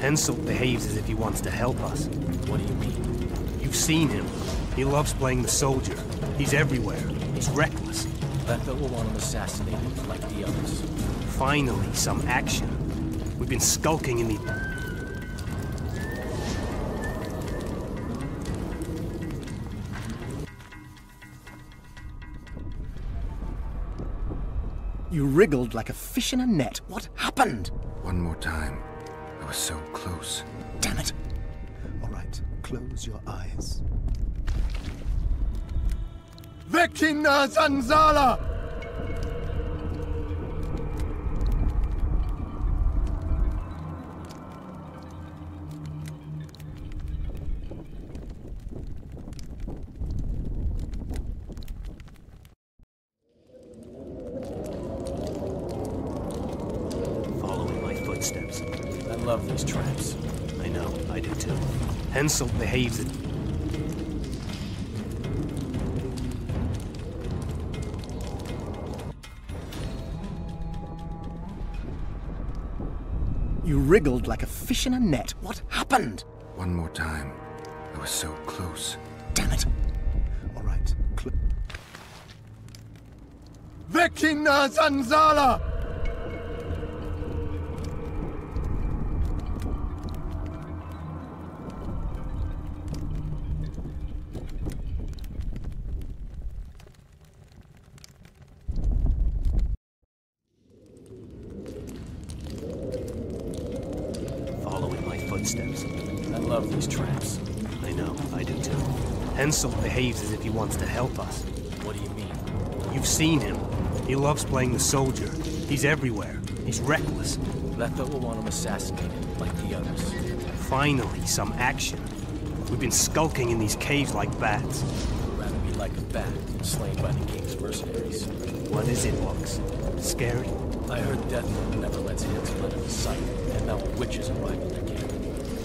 Henselt behaves as if he wants to help us. What do you mean? You've seen him. He loves playing the soldier. He's everywhere. He's reckless. Letha will want him assassinated like the others. Finally, some action. We've been skulking in the... You wriggled like a fish in a net. What happened? One more time. I was so close. Damn it. All right, close your eyes. Vekina Zanzala! I love these traps. I know, I do too. Henselt behaves it. You wriggled like a fish in a net. What happened? One more time. I was so close. Damn it. All right, Vekina Zanzala! I love these traps. I know, I do too. Henselt behaves as if he wants to help us. What do you mean? You've seen him. He loves playing the soldier. He's everywhere. He's reckless. Letha will want him assassinated like the others. Finally, some action. We've been skulking in these caves like bats. I'd rather be like a bat than slain by the king's mercenaries. What is it, Lux? Scared? I heard Death never lets Henselt out of his sight, and now witches are arriving again.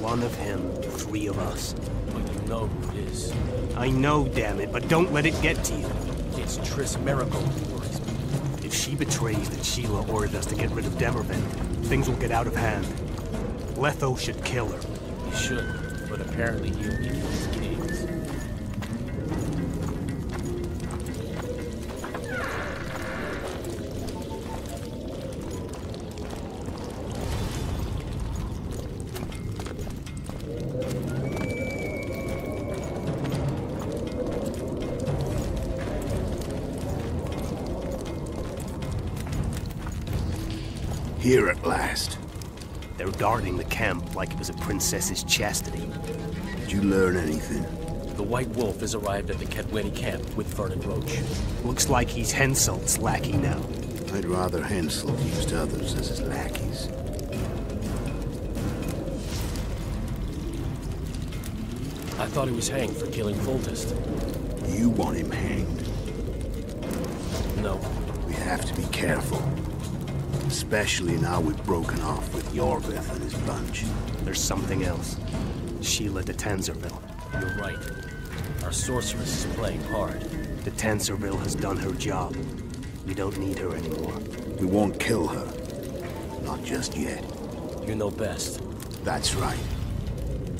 One of him, 3 of us. But you know who it is. I know, damn it, but don't let it get to you. It's Triss Miracle who worries me. If she betrays that Sheila ordered us to get rid of Demerven, things will get out of hand. Letho should kill her. He should, but apparently you need these caves. Here at last. They're guarding the camp like it was a princess's chastity. Did you learn anything? The White Wolf has arrived at the Takodye camp with Vernon Roach. Looks like he's Henselt's lackey now. I'd rather Henselt used others as his lackeys. I thought he was hanged for killing Foltest. You want him hanged? No. We have to be careful. Especially now we've broken off with Yorvith and his bunch. There's something else. Sheila de Tanserville. You're right. Our sorceress is playing hard. De Tanserville has done her job. We don't need her anymore. We won't kill her. Not just yet. You know best. That's right.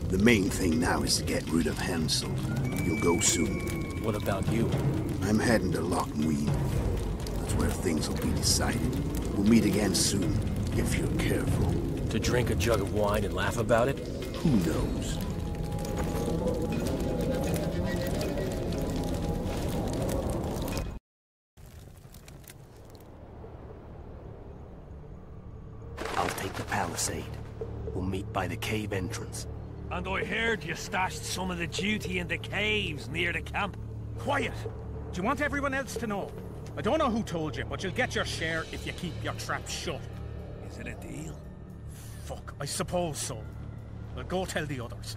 The main thing now is to get rid of Henselt. You'll go soon. What about you? I'm heading to Lochmween. That's where things will be decided. We'll meet again soon, if you're careful. To drink a jug of wine and laugh about it? Who knows? I'll take the palisade. We'll meet by the cave entrance. And I heard you stashed some of the duty in the caves near the camp. Quiet! Do you want everyone else to know? I don't know who told you, but you'll get your share if you keep your trap shut. Is it a deal? Fuck, I suppose so. Well, go tell the others.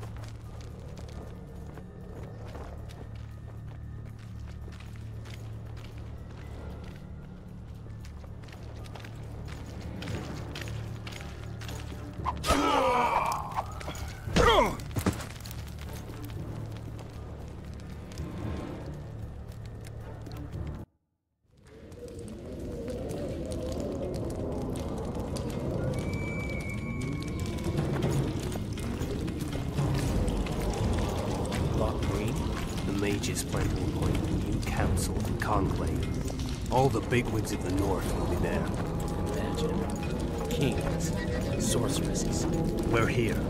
Mages plan to appoint a new council and conclave. All the bigwigs of the north will be there. Imagine. Kings, sorceresses. We're here.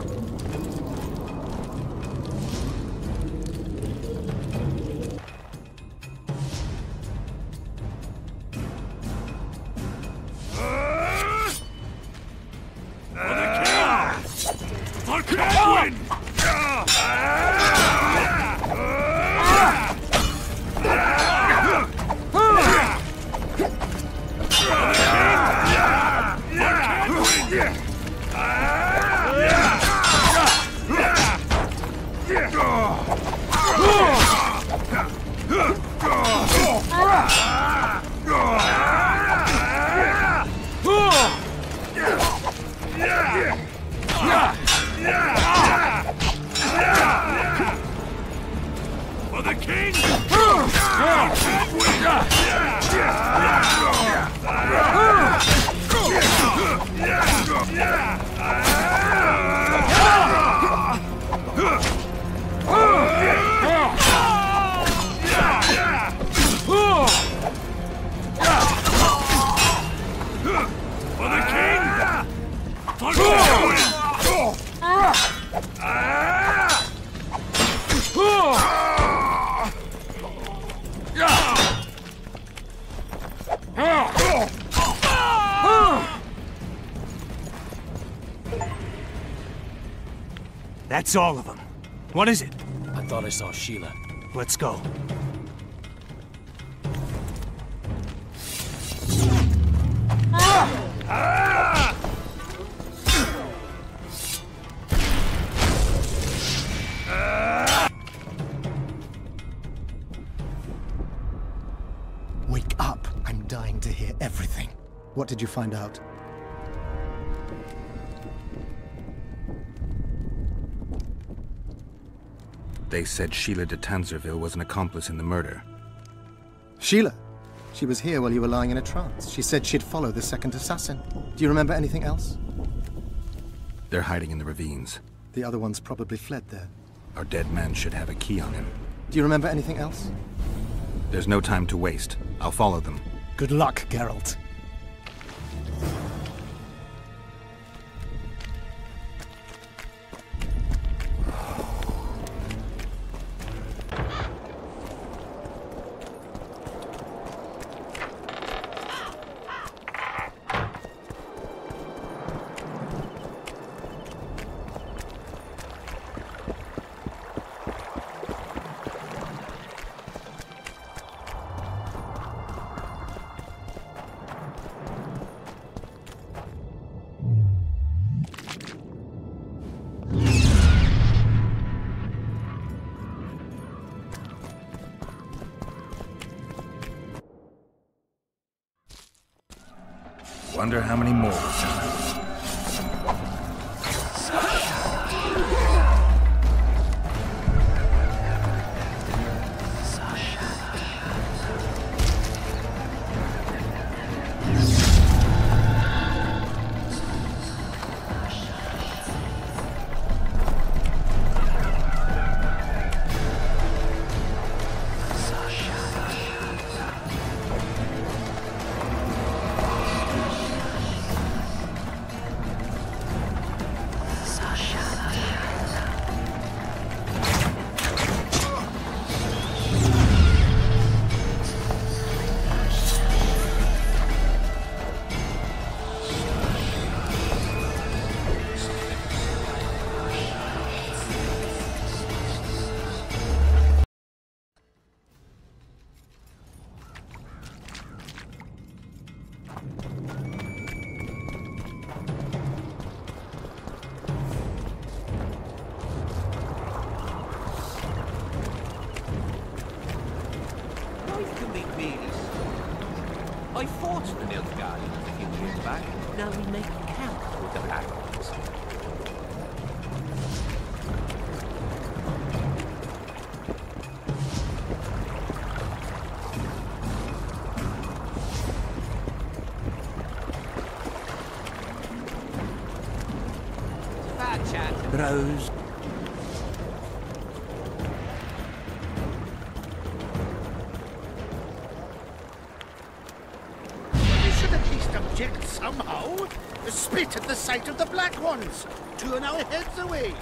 That's all of them. What is it? I thought I saw Sheila. Let's go. Wake up. I'm dying to hear everything. What did you find out? They said Sheila de Tanserville was an accomplice in the murder. Sheila? She was here while you were lying in a trance. She said she'd follow the second assassin. Do you remember anything else? They're hiding in the ravines. The other ones probably fled there. Our dead man should have a key on him. Do you remember anything else? There's no time to waste. I'll follow them. Good luck, Geralt. Wonder how many more will come out. I fought the Nilfgaardians a few years back. Now we make camp with the Black Ones. Bad chat. Bros. Somehow, spit at the sight of the Black Ones. Turn our heads away.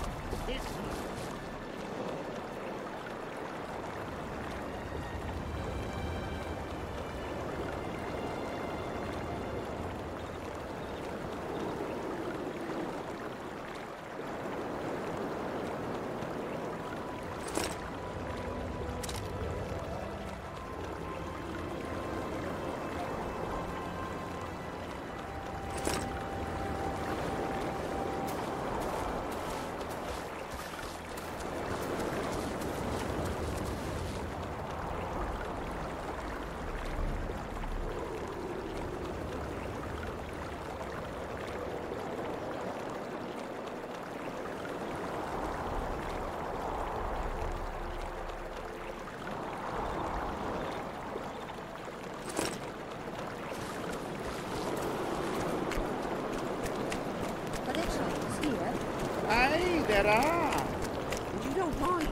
Aye, there are. And you don't mind.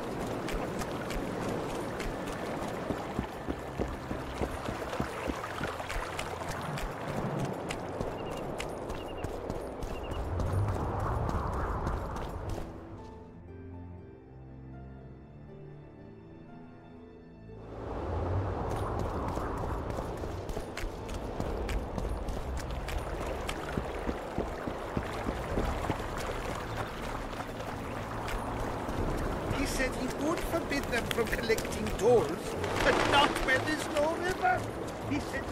Said he would forbid them from collecting tolls, but not where there's no river. He said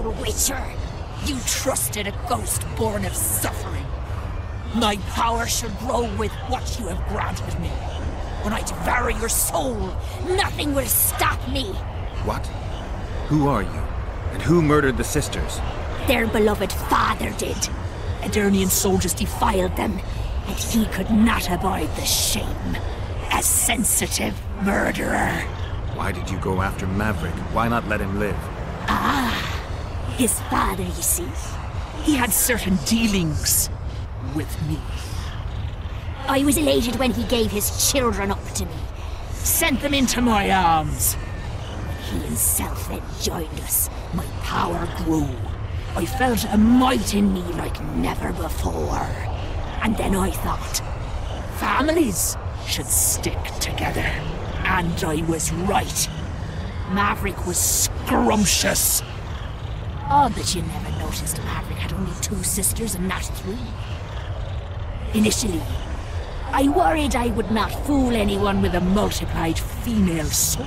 fool witcher! You trusted a ghost born of suffering. My power shall grow with what you have granted me. When I devour your soul, nothing will stop me. What? Who are you? And who murdered the sisters? Their beloved father did. Adernian soldiers defiled them, and he could not abide the shame. A sensitive murderer. Why did you go after Maverick? Why not let him live? Ah, his father, you see. He had certain dealings with me. I was elated when he gave his children up to me, sent them into my arms. When he himself then joined us, my power grew. I felt a might in me like never before. And then I thought, families should stick together. And I was right. Maverick was scrumptious. Odd that you never noticed Maverick had only 2 sisters and not 3. Initially, I worried I would not fool anyone with a multiplied female soul.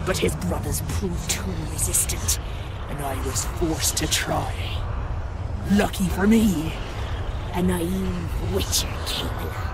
But his brothers proved too resistant, and I was forced to try. Lucky for me, a naive witcher came along.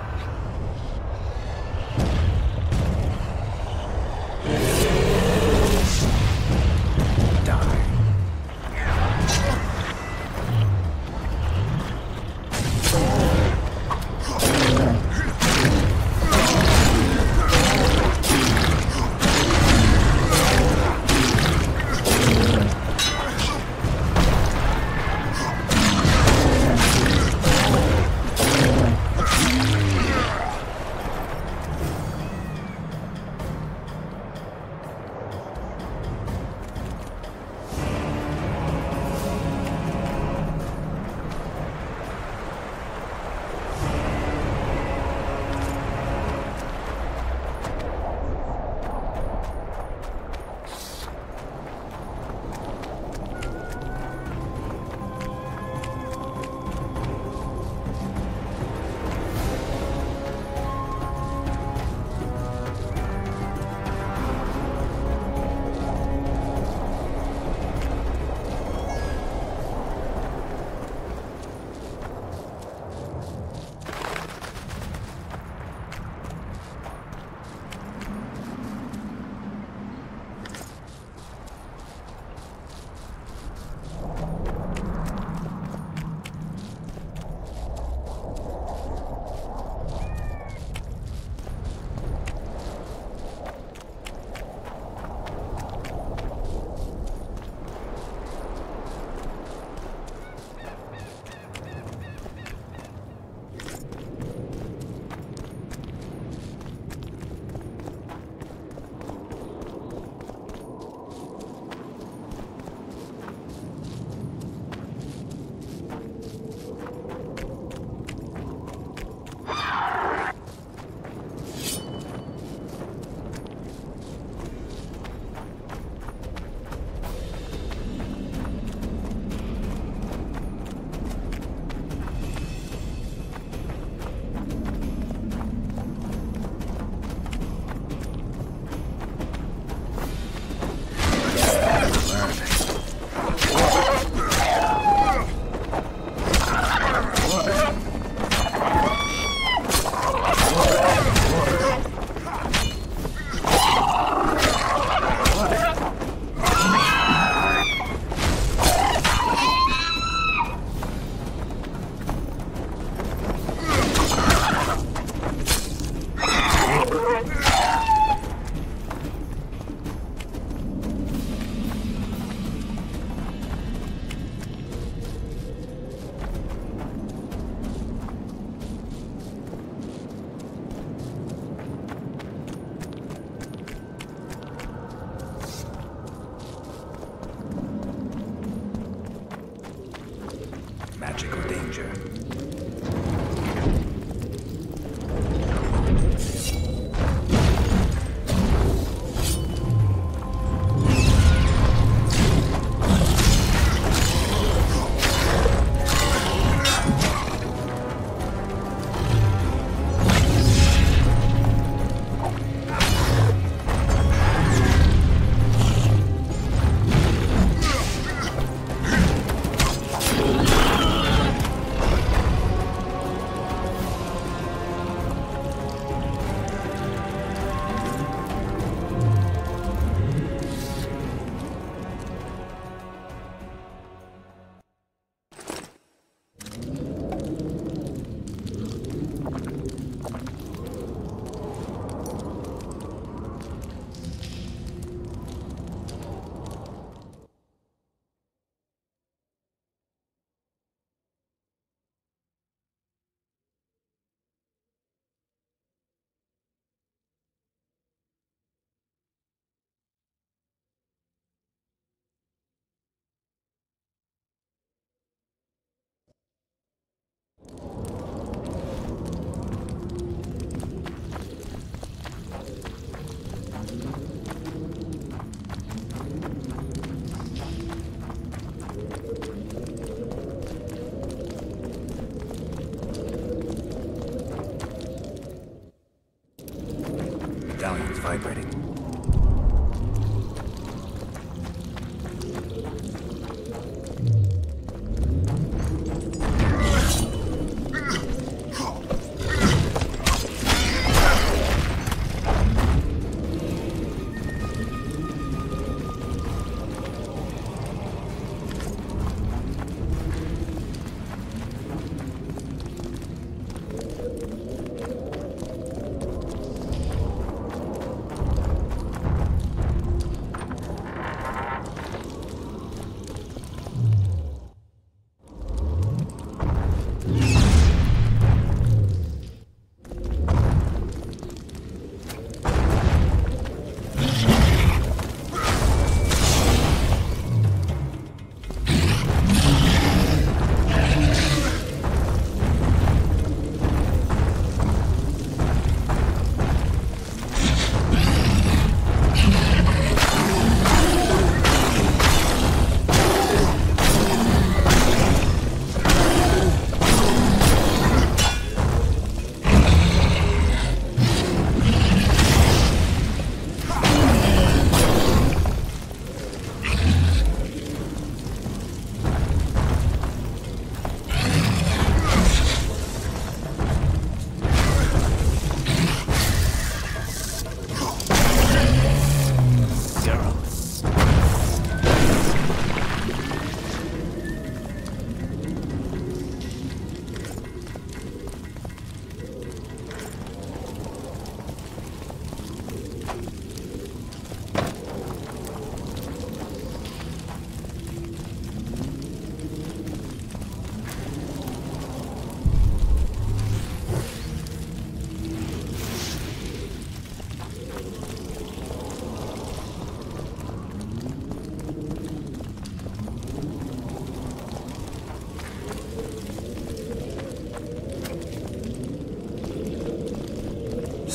vibrating.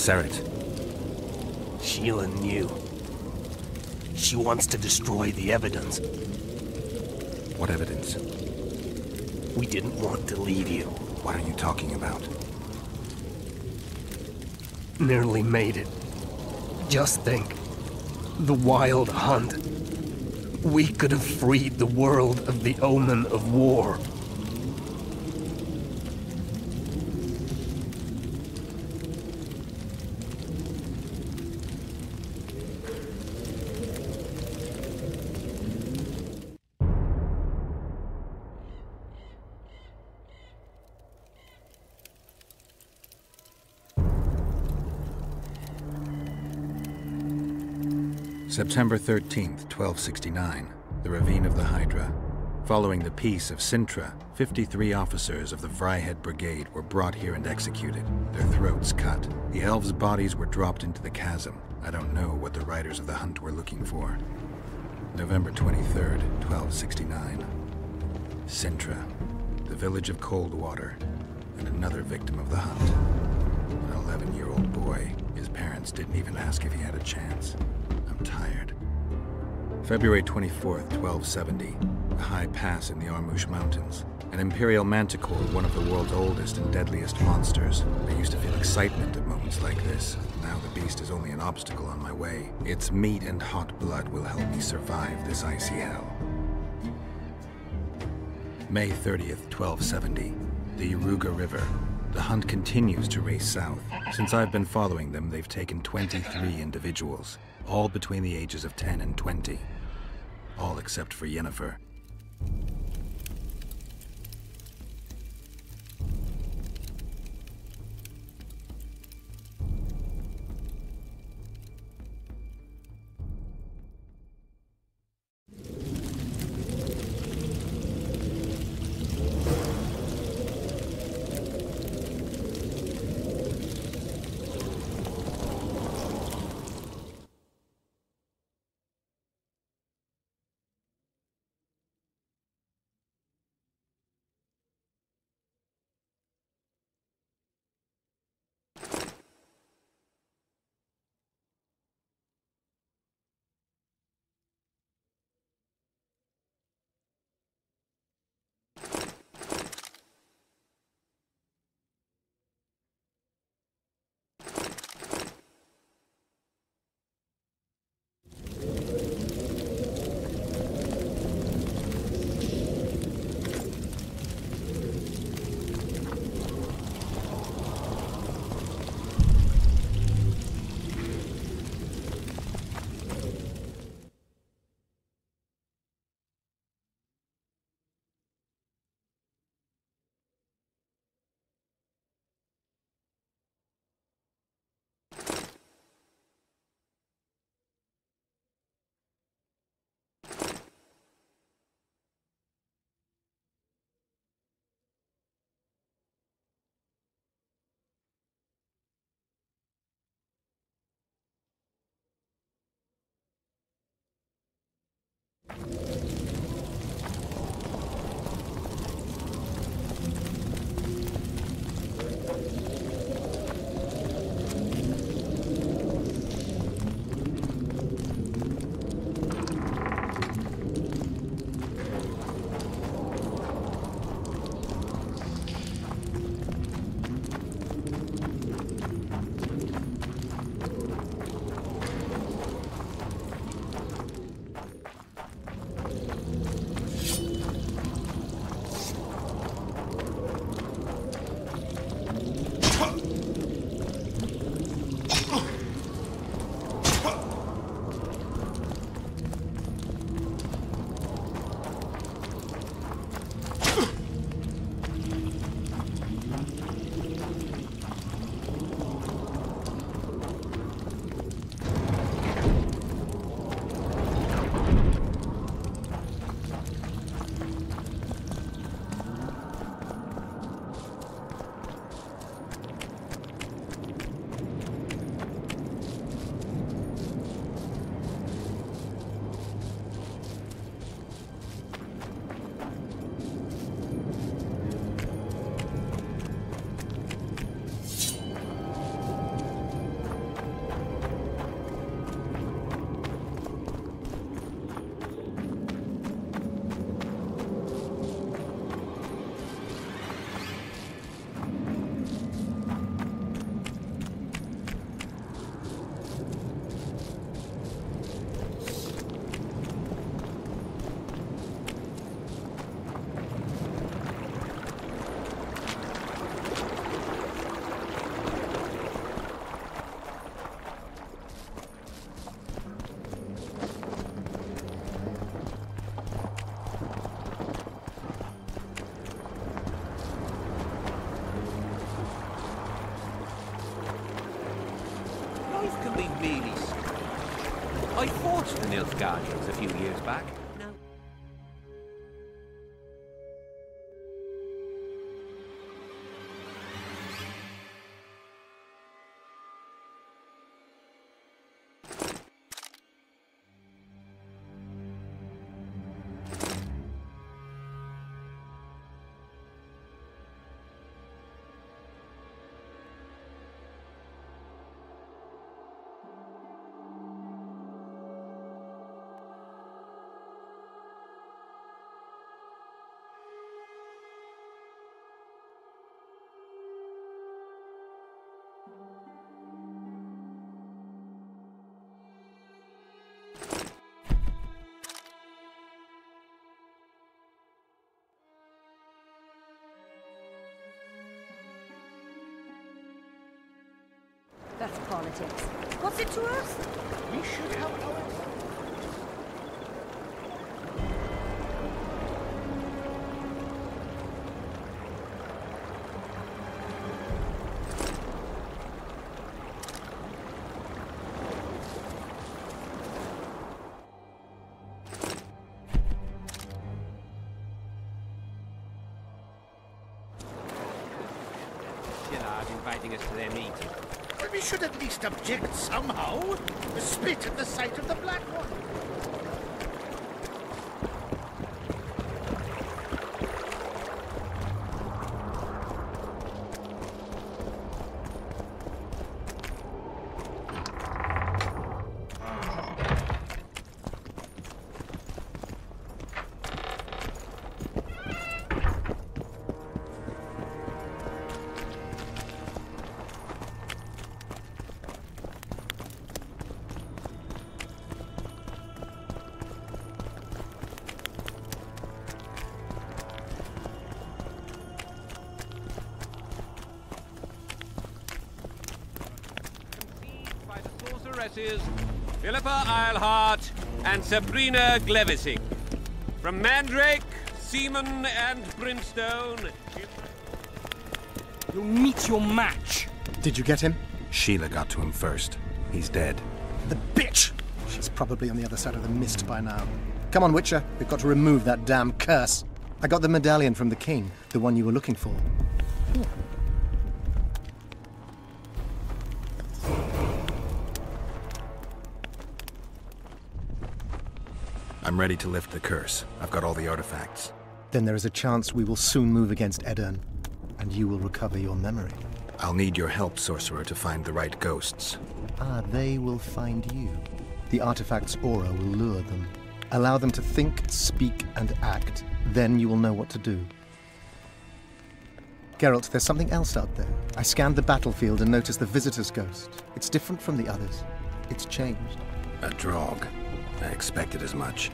Seret. Sheila knew. She wants to destroy the evidence. What evidence? We didn't want to leave you. What are you talking about? Nearly made it. Just think. The wild hunt. We could have freed the world of the omen of war. September 13th, 1269, the Ravine of the Hydra. Following the Peace of Sintra, 53 officers of the Vryhead Brigade were brought here and executed, their throats cut. The elves' bodies were dropped into the chasm. I don't know what the riders of the hunt were looking for. November 23rd, 1269. Sintra, the village of Coldwater, and another victim of the hunt. An 11-year-old boy. His parents didn't even ask if he had a chance. I'm tired. February 24th, 1270. A high pass in the Armouche Mountains. An imperial manticore, one of the world's oldest and deadliest monsters. I used to feel excitement at moments like this. Now the beast is only an obstacle on my way. Its meat and hot blood will help me survive this icy hell. May 30th, 1270. The Yaruga River. The hunt continues to race south. Since I've been following them, they've taken 23 individuals, all between the ages of 10 and 20. All except for Yennefer. I fought the Nilfgaardians a few years back. Now, That's politics. What's it to us? We should help ours. Shillard inviting us to their meeting. Well, we should at least object somehow. Spit at the sight of the Black One. Philippa Eilhart and Sabrina Glevising. From Mandrake, Seaman and Brimstone. You'll meet your match. Did you get him? Sheila got to him first. He's dead. The bitch! She's probably on the other side of the mist by now. Come on, Witcher. We've got to remove that damn curse. I got the medallion from the king, the one you were looking for. I'm ready to lift the curse. I've got all the artifacts. Then there is a chance we will soon move against Edirn, and you will recover your memory. I'll need your help, sorcerer, to find the right ghosts. Ah, they will find you. The artifact's aura will lure them. Allow them to think, speak, and act. Then you will know what to do. Geralt, there's something else out there. I scanned the battlefield and noticed the visitor's ghost. It's different from the others. It's changed. A drog. I expected as much.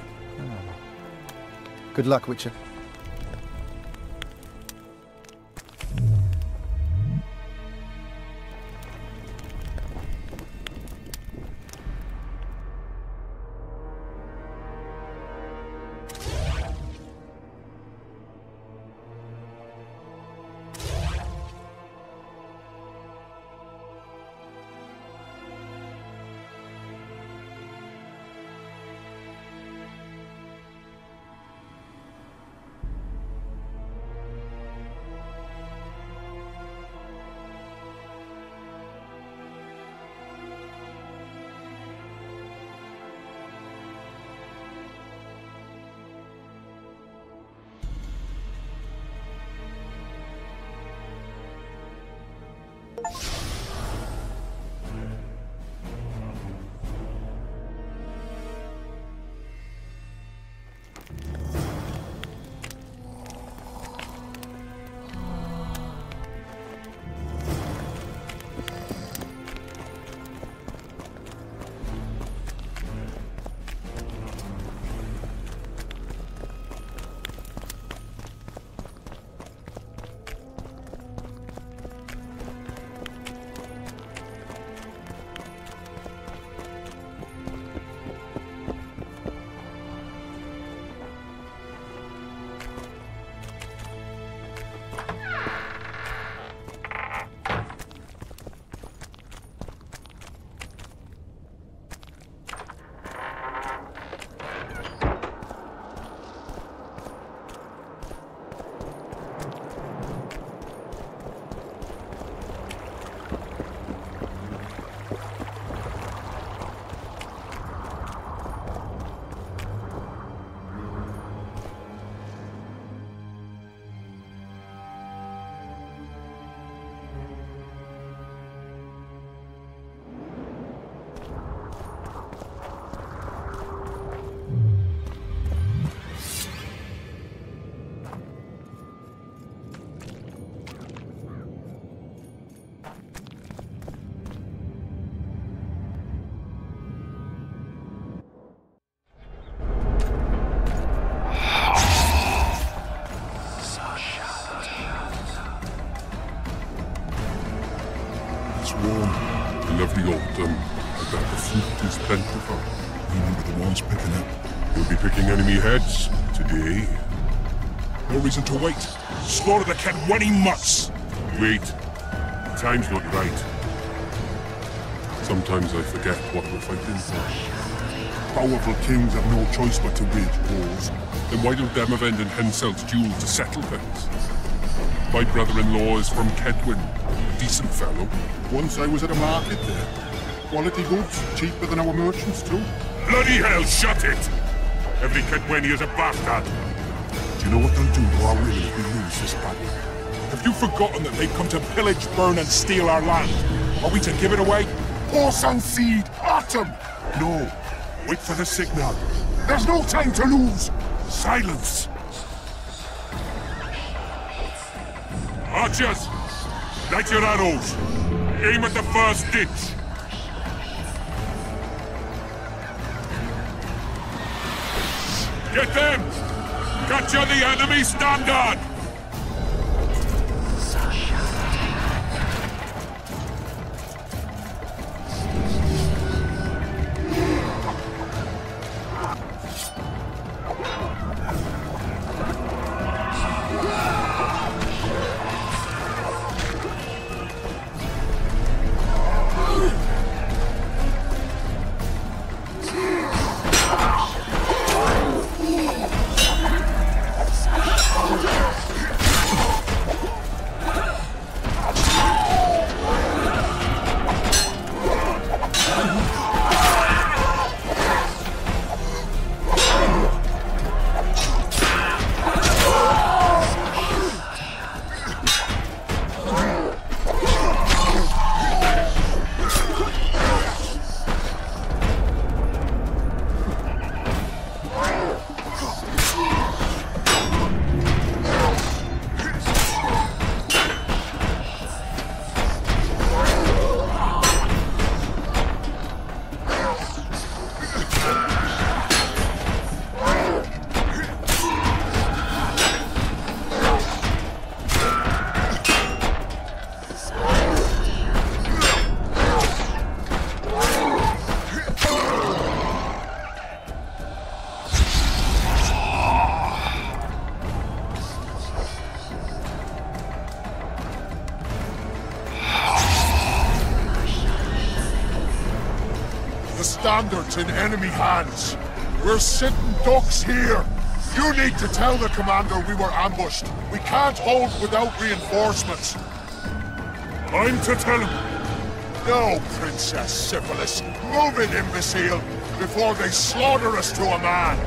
Good luck, Witcher. is warm. A lovely autumn. I bet the fruit is plentiful. We were the ones picking it. We'll be picking enemy heads today. No reason to wait. Slaughter the cat when he must. Wait. Time's not right. Sometimes I forget what we're fighting for. Powerful kings have no choice but to wage wars. Then why don't them avenge Henselt's duel to settle things? My brother-in-law is from Kedwin, a decent fellow. Once I was at a market there. Quality goods, cheaper than our merchants too. Bloody hell, shut it! Every Kedwini is a bastard. Do you know what they'll do to our women if we lose this battle? Have you forgotten that they've come to pillage, burn and steal our land? Are we to give it away? Horse and seed, autumn! No, wait for the signal. There's no time to lose! Silence! Archers! Light your arrows! Aim at the first ditch! Get them! Capture the enemy standard! Standards in enemy hands. We're sitting ducks here. You need to tell the commander we were ambushed. We can't hold without reinforcements. I'm to tell him. No, Princess Syphilis. Move it, imbecile, before they slaughter us to a man.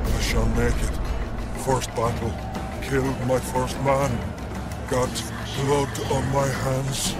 I shall make it. First battle. Killed my first man. Got blood on my hands.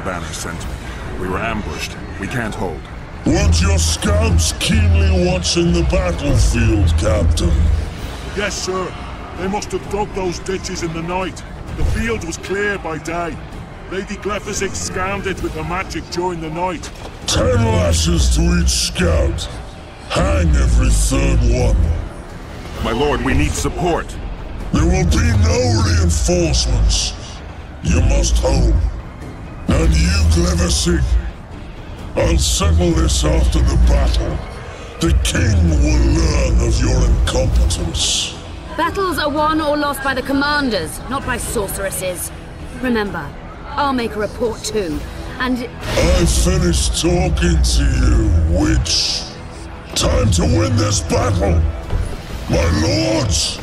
Banner sent me. We were ambushed. We can't hold. Weren't your scouts keenly watching the battlefield, Captain? Yes, sir. They must have dug those ditches in the night. The field was clear by day. Lady Glephisic scanned it with her magic during the night. 10 lashes to each scout. Hang every third one. My lord, we need support. There will be no reinforcements. You must hold. And you, Glephisic, I'll settle this after the battle. The king will learn of your incompetence. Battles are won or lost by the commanders, not by sorceresses. Remember, I'll make a report too, and... I finished talking to you, witch. Time to win this battle. My lords,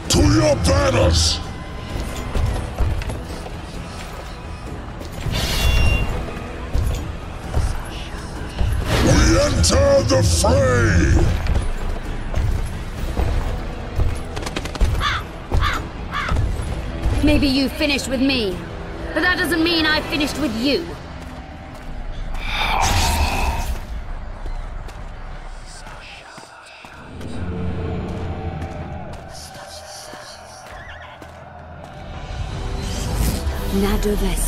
to your banners! We enter the fray! Maybe you finished with me, but that doesn't mean I finished with you. Nadam.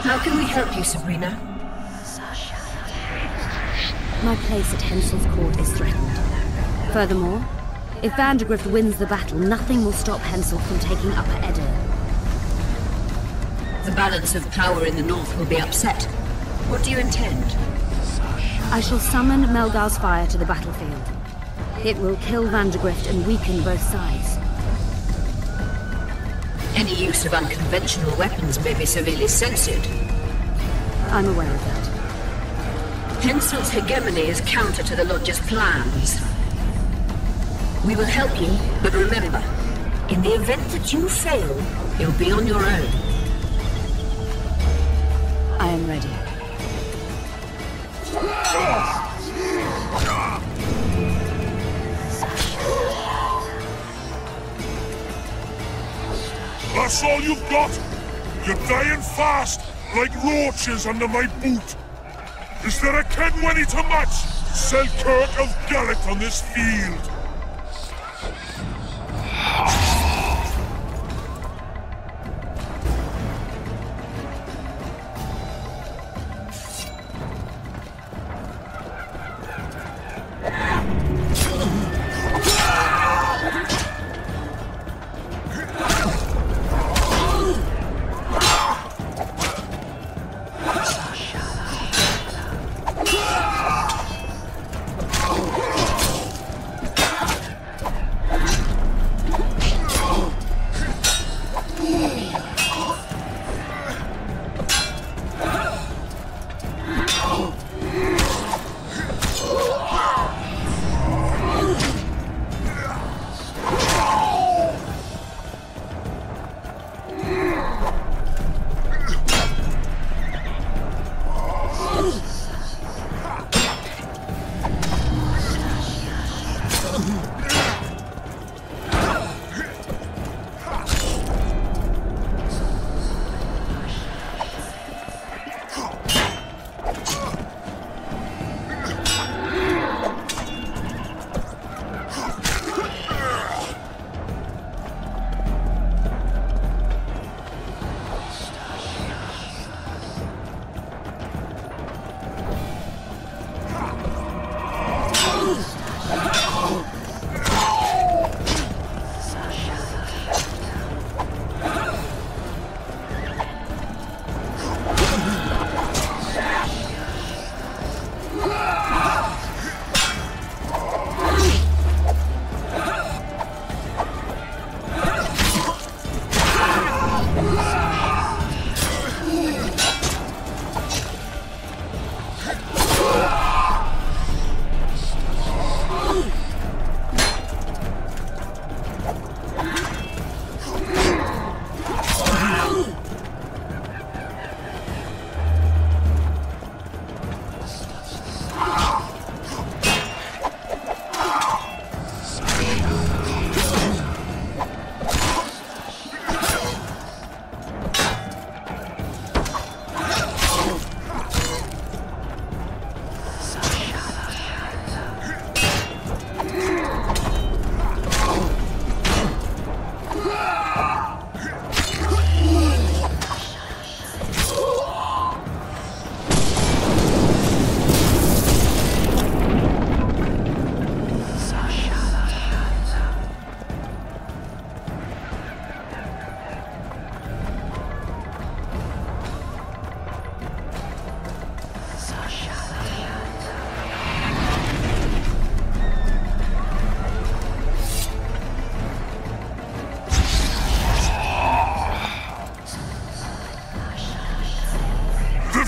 How can we help you, Sabrina? My place at Hensel's court is threatened. Furthermore, if Vandegrift wins the battle, nothing will stop Hensel from taking Upper Edda. The balance of power in the north will be upset. What do you intend? I shall summon Melgar's fire to the battlefield. It will kill Vandegrift and weaken both sides. Any use of unconventional weapons may be severely censored. I'm aware of that. Hensel's hegemony is counter to the Lodge's plans. We will help you, but remember, in the event that you fail, you'll be on your own. I am ready. That's all you've got? You're dying fast, like roaches under my boot. Is there a Kenwenny to match Selkirk of Gallic on this field?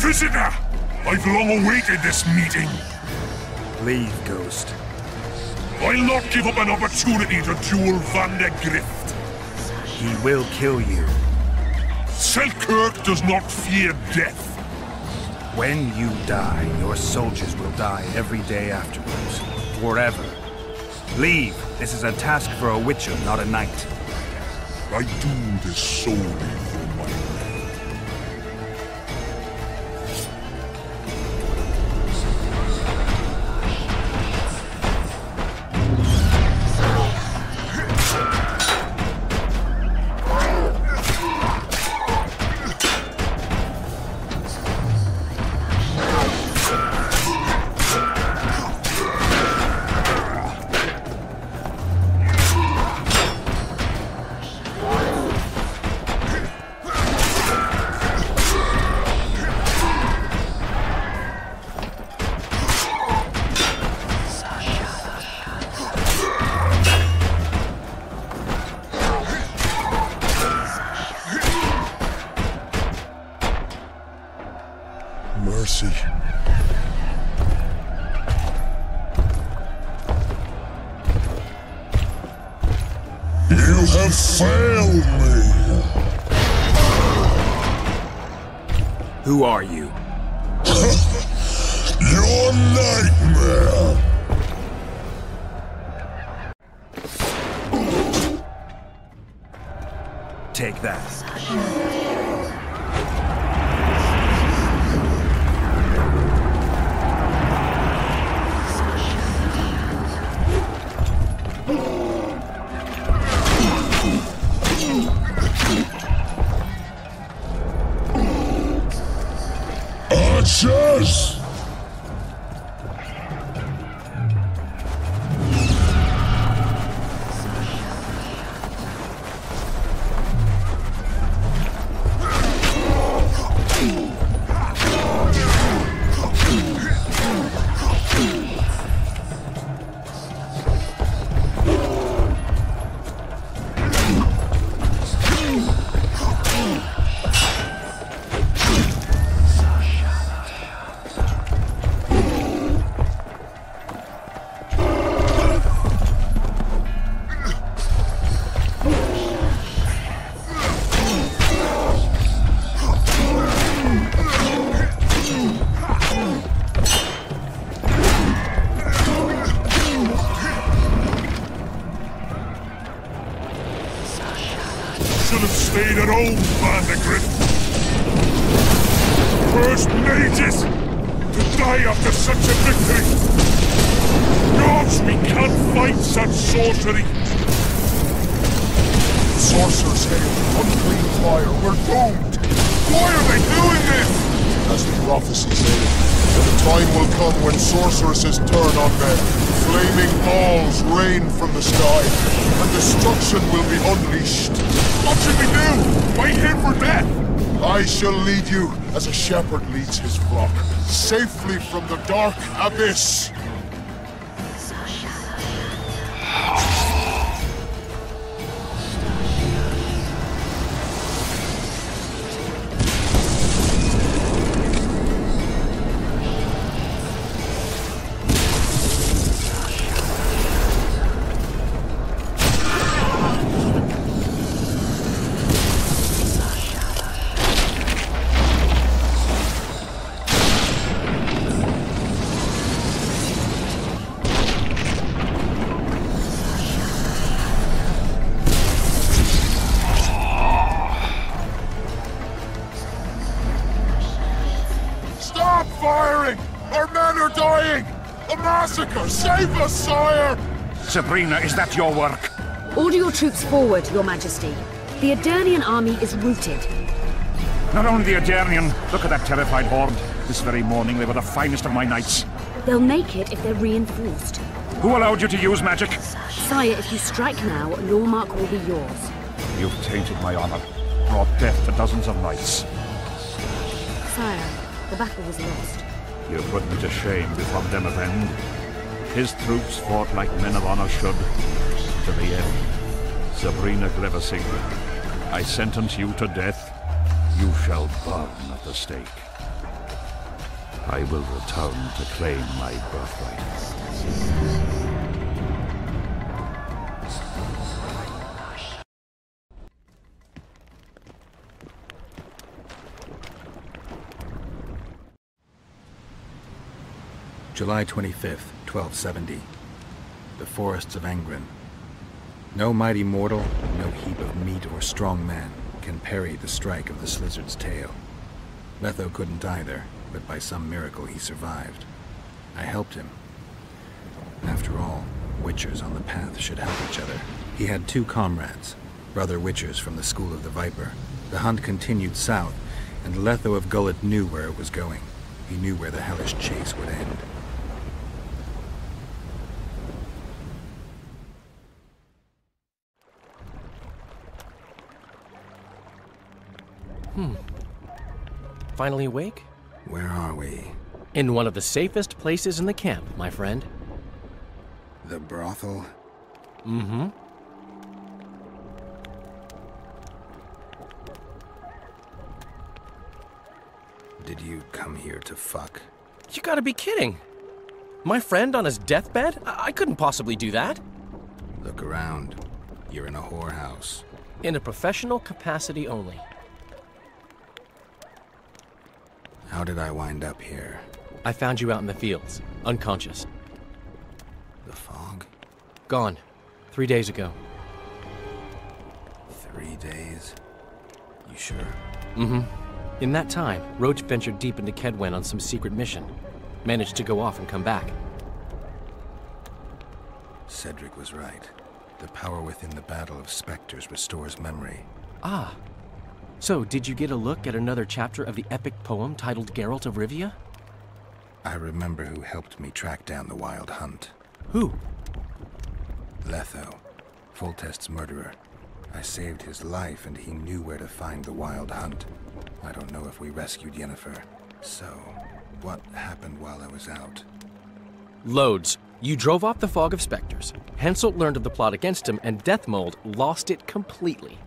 Visitor! I've long awaited this meeting. Leave, Ghost. I'll not give up an opportunity to duel Van der Grift. He will kill you. Selkirk does not fear death. When you die, your soldiers will die every day afterwards. Forever. Leave. This is a task for a witcher, not a knight. I do this solely for my men. Mercy. You have failed me. Who are you? Your nightmare. Take that. Archers! Should have stayed at home, Van der Grift. First mages to die after such a victory. Gods, we can't fight such sorcery. Sorcerers hail, unclean fire, we're doomed. Why are they doing this? As the prophecy said, the time will come when sorceresses turn on men. Flaming balls rain from the sky, and destruction will be unleashed. What should we do? Wait here for death? I shall lead you as a shepherd leads his flock, safely from the dark abyss. Firing! Our men are dying! A massacre! Save us, sire! Sabrina, is that your work? Order your troops forward, Your Majesty. The Adernian army is routed. Not only the Adernian, look at that terrified horde. This very morning they were the finest of my knights. They'll make it if they're reinforced. Who allowed you to use magic? Sire, if you strike now, Lawmark will be yours. You've tainted my honor, brought death to dozens of knights. Sire, the battle was lost. You put me to shame before them of end. His troops fought like men of honor should, to the end. Sabrina Glevising, I sentence you to death. You shall burn at the stake. I will return to claim my birthright. July 25th, 1270. The forests of Angren. No mighty mortal, no heap of meat or strong man can parry the strike of the Slizzard's tail. Letho couldn't either, but by some miracle he survived. I helped him. After all, Witchers on the path should help each other. He had two comrades, brother Witchers from the School of the Viper. The hunt continued south, and Letho of Gullet knew where it was going. He knew where the hellish chase would end. Finally awake? Where are we? In one of the safest places in the camp, my friend. The brothel? Mm-hmm. Did you come here to fuck? You gotta be kidding. My friend on his deathbed? I couldn't possibly do that. Look around. You're in a whorehouse. In a professional capacity only. How did I wind up here? I found you out in the fields, unconscious. The fog? Gone. 3 days ago. 3 days? You sure? Mm-hmm. In that time, Roach ventured deep into Kedwen on some secret mission. Managed to go off and come back. Cedric was right. The power within the Battle of Spectres restores memory. Ah. So, did you get a look at another chapter of the epic poem titled Geralt of Rivia? I remember who helped me track down the Wild Hunt. Who? Letho, Foltest's murderer. I saved his life and he knew where to find the Wild Hunt. I don't know if we rescued Yennefer. So, what happened while I was out? Loads. You drove off the Fog of Spectres. Henselt learned of the plot against him, and Deathmold lost it completely.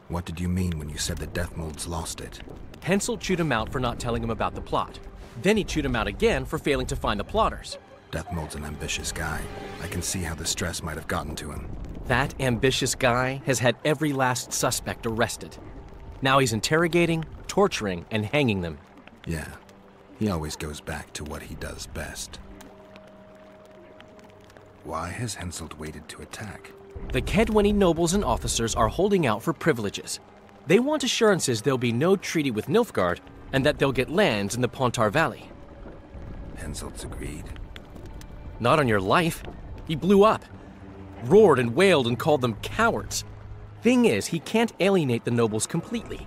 What did you mean when you said that Deathmold's lost it? Henselt chewed him out for not telling him about the plot. Then he chewed him out again for failing to find the plotters. Deathmold's an ambitious guy. I can see how the stress might have gotten to him. That ambitious guy has had every last suspect arrested. Now he's interrogating, torturing, and hanging them. Yeah. He always goes back to what he does best. Why has Henselt waited to attack? The Kedweni nobles and officers are holding out for privileges. They want assurances there'll be no treaty with Nilfgaard, and that they'll get lands in the Pontar Valley. Henselt's agreed. Not on your life. He blew up. Roared and wailed and called them cowards. Thing is, he can't alienate the nobles completely.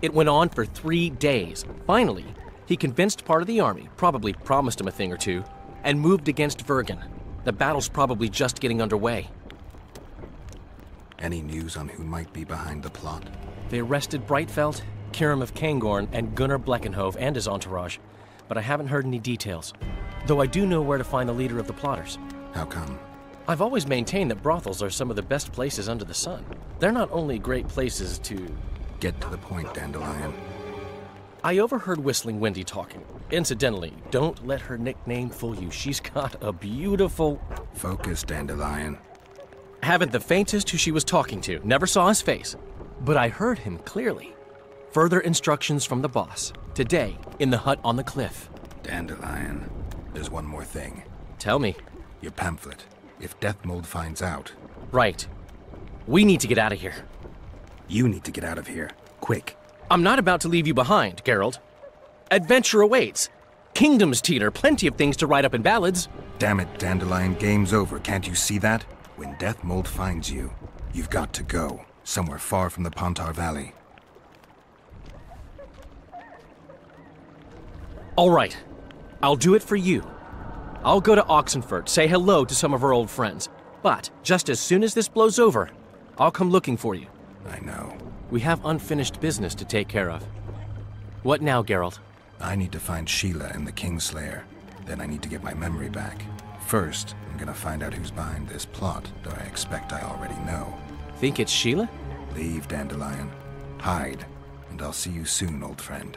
It went on for 3 days. Finally, he convinced part of the army, probably promised him a thing or two, and moved against Vergen. The battle's probably just getting underway. Any news on who might be behind the plot? They arrested Breitfeld, Kirim of Kangorn, and Gunnar Bleckenhove and his entourage, but I haven't heard any details. Though I do know where to find the leader of the plotters. How come? I've always maintained that brothels are some of the best places under the sun. They're not only great places to... Get to the point, Dandelion. I overheard Whistling Wendy talking. Incidentally, don't let her nickname fool you. She's got a beautiful... Focus, Dandelion. Haven't the faintest who she was talking to. Never saw his face. But I heard him clearly. Further instructions from the boss. Today, in the hut on the cliff. Dandelion, there's one more thing. Tell me. Your pamphlet. If Deathmold finds out... Right. We need to get out of here. You need to get out of here. Quick. I'm not about to leave you behind, Geralt. Adventure awaits. Kingdoms teeter, plenty of things to write up in ballads. Damn it, Dandelion, game's over. Can't you see that? When Deathmold finds you, you've got to go. Somewhere far from the Pontar Valley. All right. I'll do it for you. I'll go to Oxenfurt, say hello to some of our old friends. But just as soon as this blows over, I'll come looking for you. I know. We have unfinished business to take care of. What now, Geralt? I need to find Sheila and the Kingslayer. Then I need to get my memory back. First, I'm gonna find out who's behind this plot, though I expect I already know. Think it's Sheila? Leave, Dandelion. Hide. And and I'll see you soon, old friend.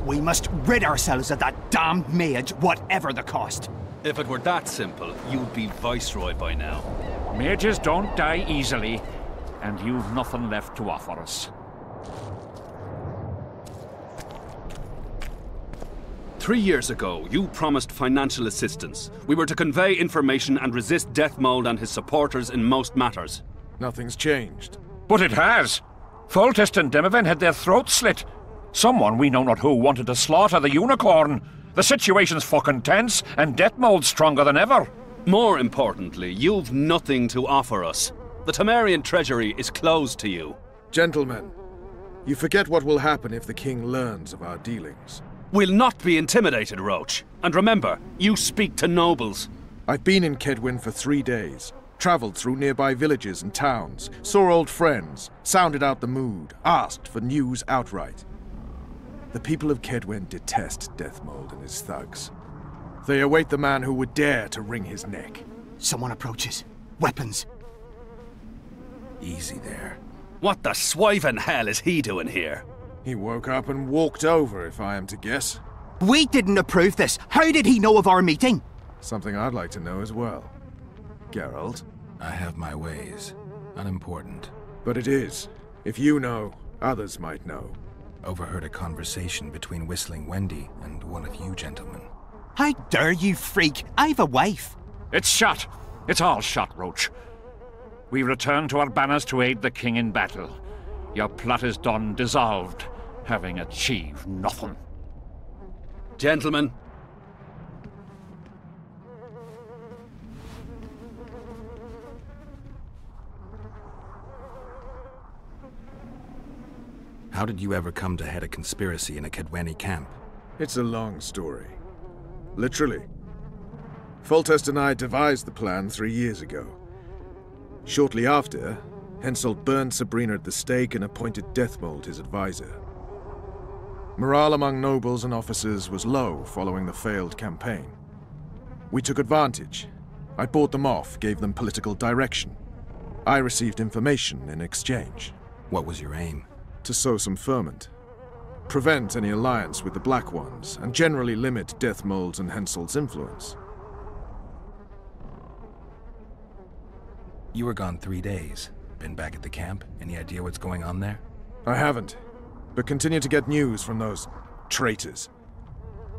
We must rid ourselves of that damned mage, whatever the cost. If it were that simple, you'd be Viceroy by now. Mages don't die easily, and you've nothing left to offer us. 3 years ago, you promised financial assistance. We were to convey information and resist Deathmold and his supporters in most matters. Nothing's changed. But it has. Foltest and Demoven had their throats slit. Someone, we know not who, wanted to slaughter the unicorn. The situation's fucking tense, and Deathmold's stronger than ever. More importantly, you've nothing to offer us. The Temerian treasury is closed to you. Gentlemen, you forget what will happen if the king learns of our dealings. We'll not be intimidated, Roach. And remember, you speak to nobles. I've been in Kedwin for 3 days. Travelled through nearby villages and towns, saw old friends, sounded out the mood, asked for news outright. The people of Kedwin detest Deathmold and his thugs. They await the man who would dare to wring his neck. Someone approaches. Weapons. Easy there. What the swiven hell is he doing here? He woke up and walked over, if I am to guess. We didn't approve this. How did he know of our meeting? Something I'd like to know as well. Geralt? I have my ways. Unimportant. But it is. If you know, others might know. Overheard a conversation between Whistling Wendy and one of you gentlemen. How dare you, freak? I've a wife. It's shot. It's all shot, Roach. We return to our banners to aid the king in battle. Your plot is done, dissolved, having achieved nothing. Gentlemen. How did you ever come to head a conspiracy in a Kedweni camp? It's a long story. Literally. Foltest and I devised the plan 3 years ago. Shortly after, Henselt burned Sabrina at the stake and appointed Deathmold his advisor. Morale among nobles and officers was low following the failed campaign. We took advantage. I bought them off, gave them political direction. I received information in exchange. What was your aim? To sow some ferment. Prevent any alliance with the Black Ones, and generally limit Deathmold's and Henselt's influence. You were gone 3 days. Been back at the camp? Any idea what's going on there? I haven't, but continue to get news from those traitors.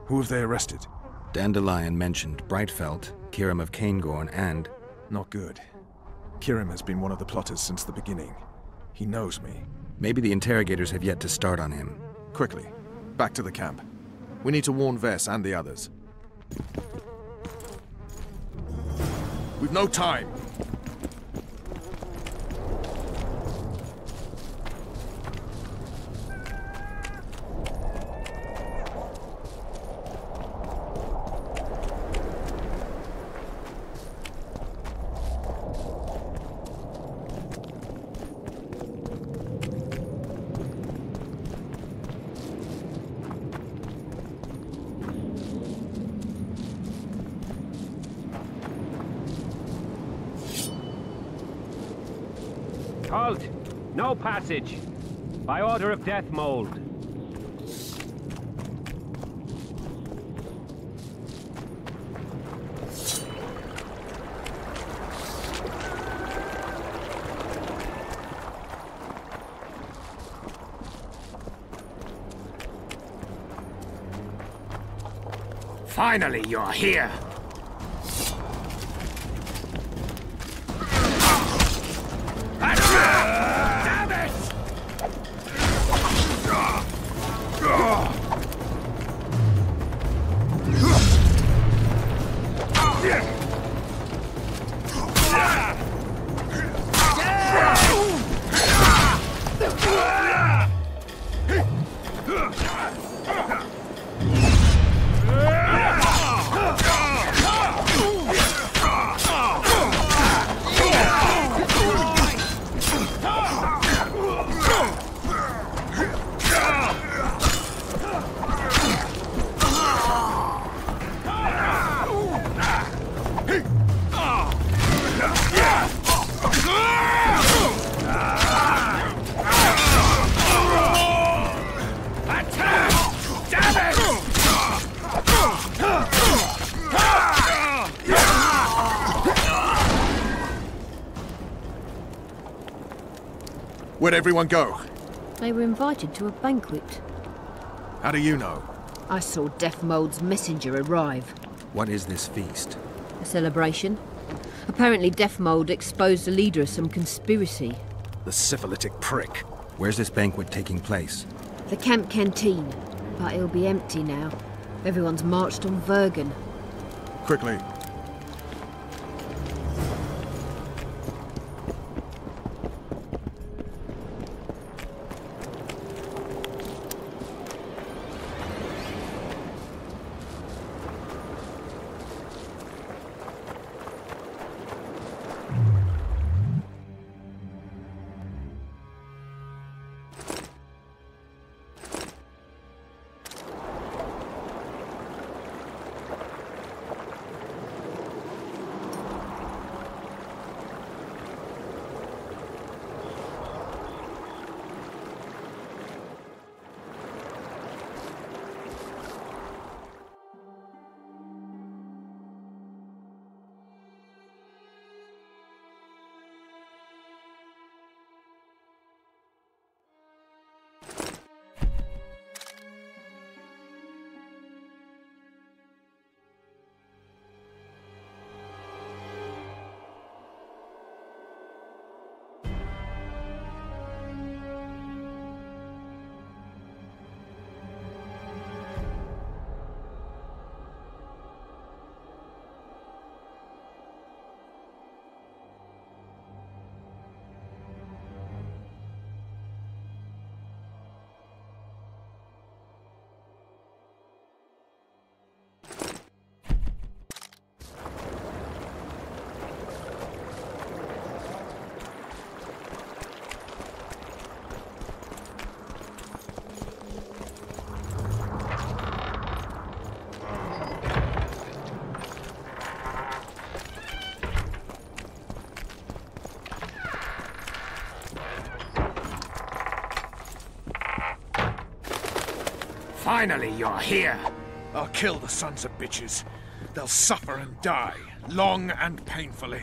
Who have they arrested? Dandelion mentioned Brightfelt, Kirim of Caingorn, and... Not good. Kirim has been one of the plotters since the beginning. He knows me. Maybe the interrogators have yet to start on him. Quickly, back to the camp. We need to warn Vess and the others. We've no time! Halt! No passage! By order of Deathmold. Finally, you're here. Damn it! Where'd everyone go? They were invited to a banquet. How do you know? I saw Death Mold's messenger arrive. What is this feast? A celebration. Apparently Death Mold exposed the leader of some conspiracy. The syphilitic prick. Where's this banquet taking place? The camp canteen. But it'll be empty now. Everyone's marched on Vergen. Quickly. Finally, you're here. I'll kill the sons of bitches. They'll suffer and die, long and painfully.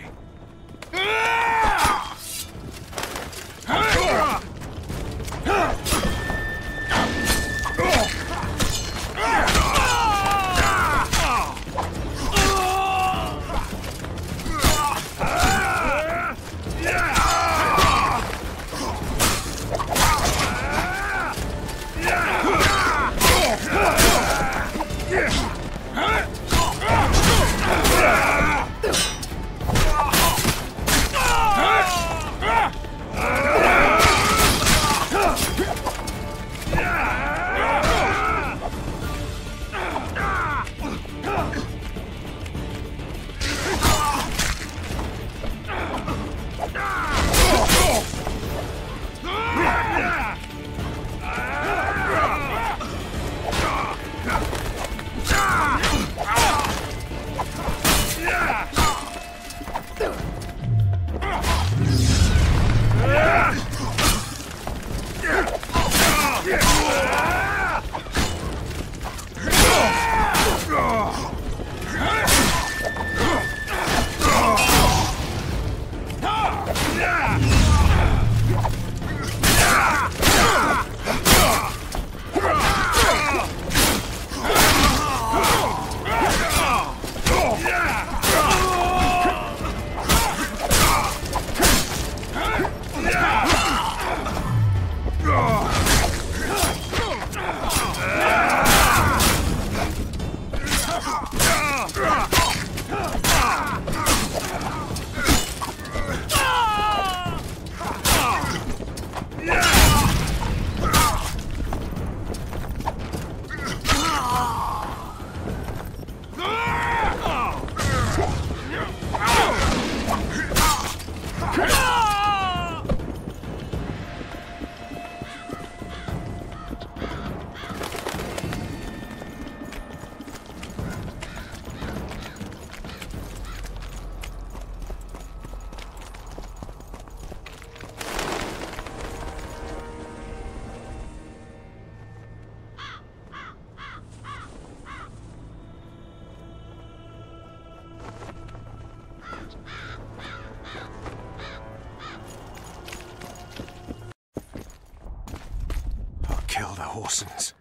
Kill the Horsens.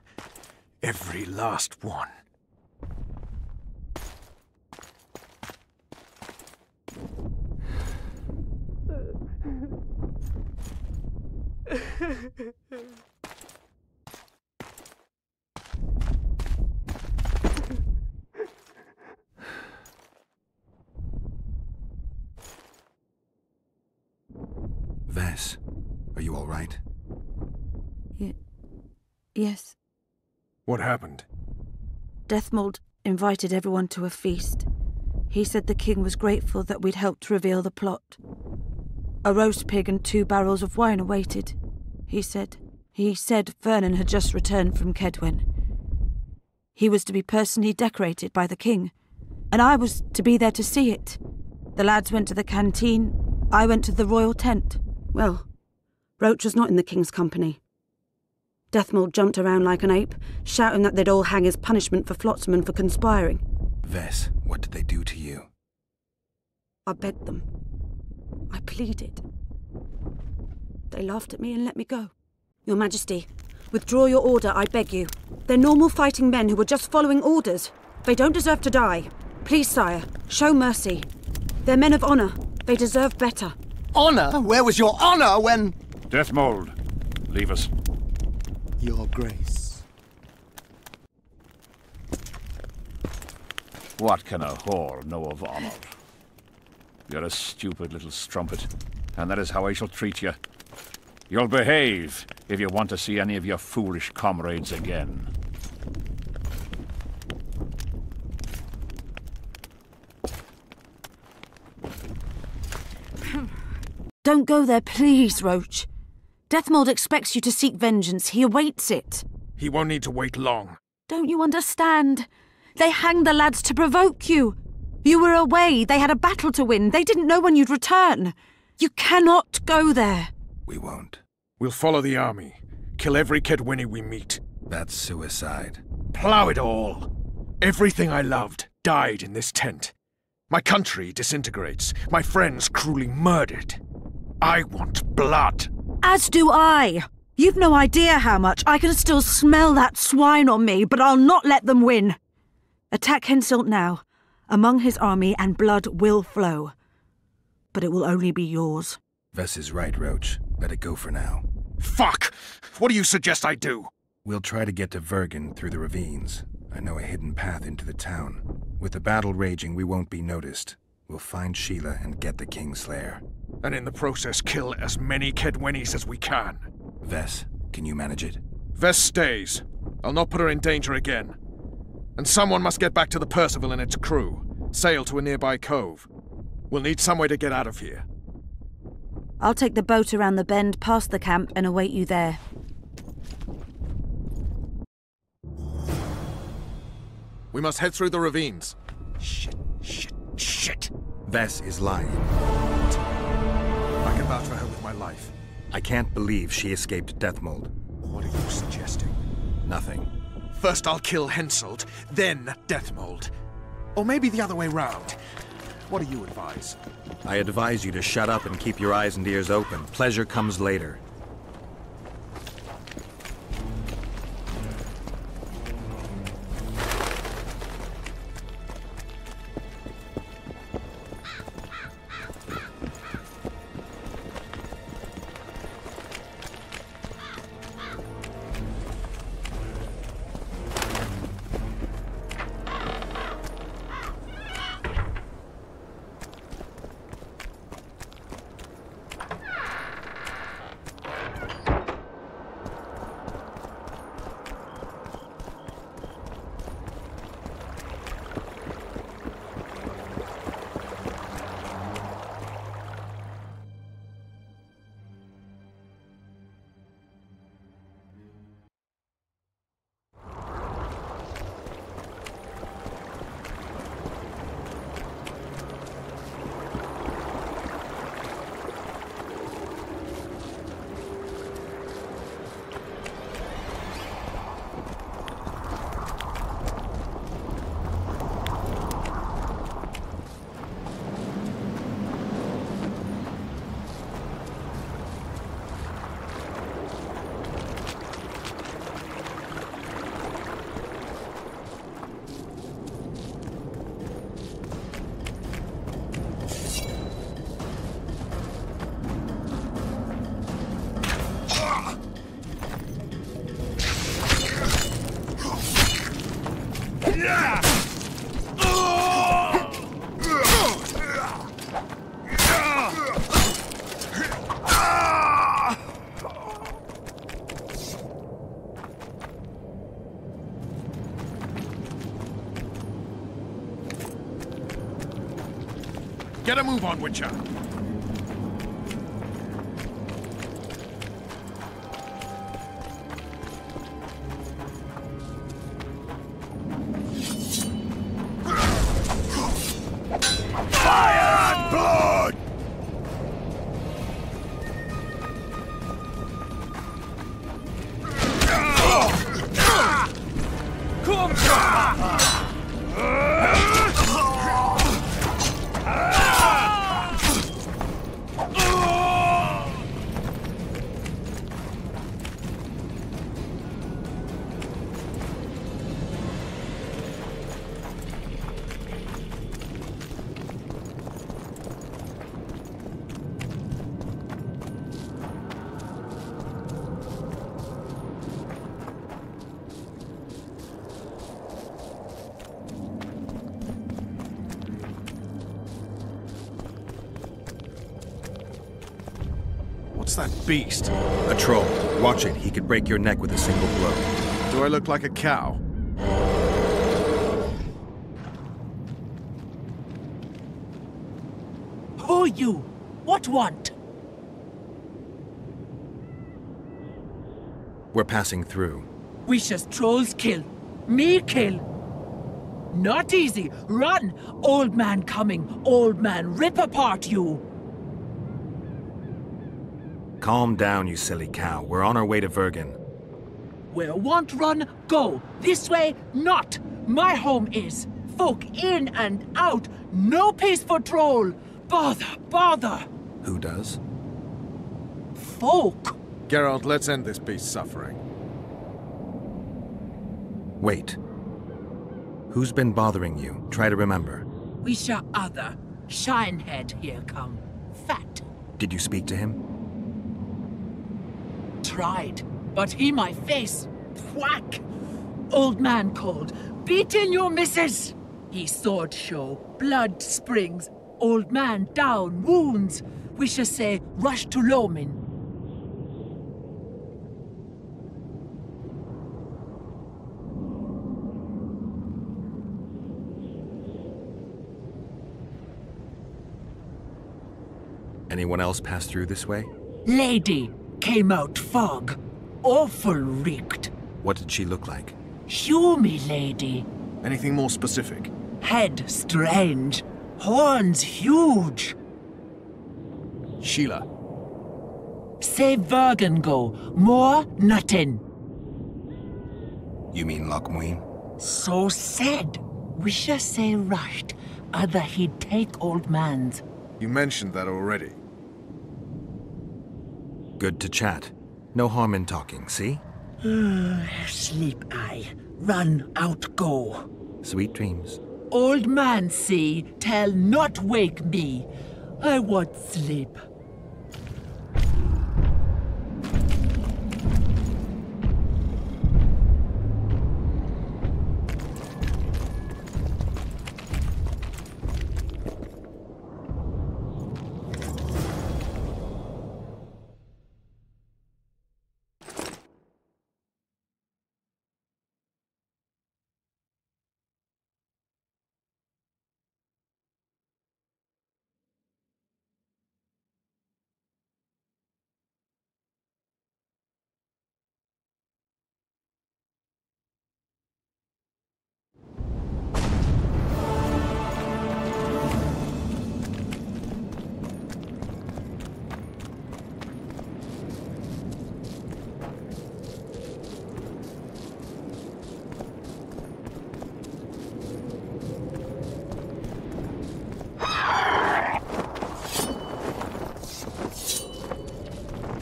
Every last one. Ves, are you all right? Yes. What happened? Deathmold invited everyone to a feast. He said the king was grateful that we'd helped reveal the plot. A roast pig and 2 barrels of wine awaited, he said. He said Vernon had just returned from Kedwen. He was to be personally decorated by the king, and I was to be there to see it. The lads went to the canteen, I went to the royal tent. Well, Roach was not in the king's company. Deathmold jumped around like an ape, shouting that they'd all hang as punishment for Flotsam for conspiring. Ves, what did they do to you? I begged them. I pleaded. They laughed at me and let me go. Your Majesty, withdraw your order, I beg you. They're normal fighting men who were just following orders. They don't deserve to die. Please, sire, show mercy. They're men of honour. They deserve better. Honour? Where was your honour when... Deathmold, leave us. Your Grace. What can a whore know of honour? You're a stupid little strumpet, and that is how I shall treat you. You'll behave if you want to see any of your foolish comrades again. Don't go there, please, Roach. Deathmold expects you to seek vengeance. He awaits it. He won't need to wait long. Don't you understand? They hanged the lads to provoke you. You were away. They had a battle to win. They didn't know when you'd return. You cannot go there. We won't. We'll follow the army. Kill every Kedwini we meet. That's suicide. Plough it all. Everything I loved died in this tent. My country disintegrates. My friends cruelly murdered. I want blood. As do I. You've no idea how much. I can still smell that swine on me, but I'll not let them win. Attack Henselt now, among his army, and blood will flow. But it will only be yours. Ves is right, Roach. Let it go for now. Fuck! What do you suggest I do? We'll try to get to Vergen through the ravines. I know a hidden path into the town. With the battle raging, we won't be noticed. We'll find Sheila and get the Kingslayer. And in the process, kill as many Kedwenis as we can. Ves, can you manage it? Ves stays. I'll not put her in danger again. And someone must get back to the Percival and its crew. Sail to a nearby cove. We'll need some way to get out of here. I'll take the boat around the bend past the camp and await you there. We must head through the ravines. Shit. Ves is lying. I can vouch for her with my life. I can't believe she escaped Deathmold. What are you suggesting? Nothing. First I'll kill Henselt, then Deathmold. Or maybe the other way round. What do you advise? I advise you to shut up and keep your eyes and ears open. Pleasure comes later. Get a move on, Witcher. Fire and blood! What's that beast? A troll. Watch it. He could break your neck with a single blow. Do I look like a cow? Who you? What want? We're passing through. Wishes trolls kill. Me kill. Not easy. Run! Old man coming. Old man rip apart you. Calm down, you silly cow. We're on our way to Vergen. Where want run, go. This way, not. My home is. Folk in and out. No peace for troll. Bother, bother. Who does? Folk. Geralt, let's end this beast's suffering. Wait. Who's been bothering you? Try to remember. We shall other. Shinehead here come. Fat. Did you speak to him? Tried, but he my face. Whack. Old man called. Beat in your missus. He sword show. Blood springs. Old man down. Wounds. We shall say rush to Lomin. Anyone else pass through this way? Lady came out fog. Awful reeked. What did she look like? Humy lady. Anything more specific? Head strange. Horns huge. Sheila. Say Vergen go. More nothing. You mean Lochmuin? So said. We shall say rushed. Other he'd take old man's. You mentioned that already. Good to chat. No harm in talking, see? Sleep I. Run out go. Sweet dreams. Old man see, tell not wake me. I want sleep.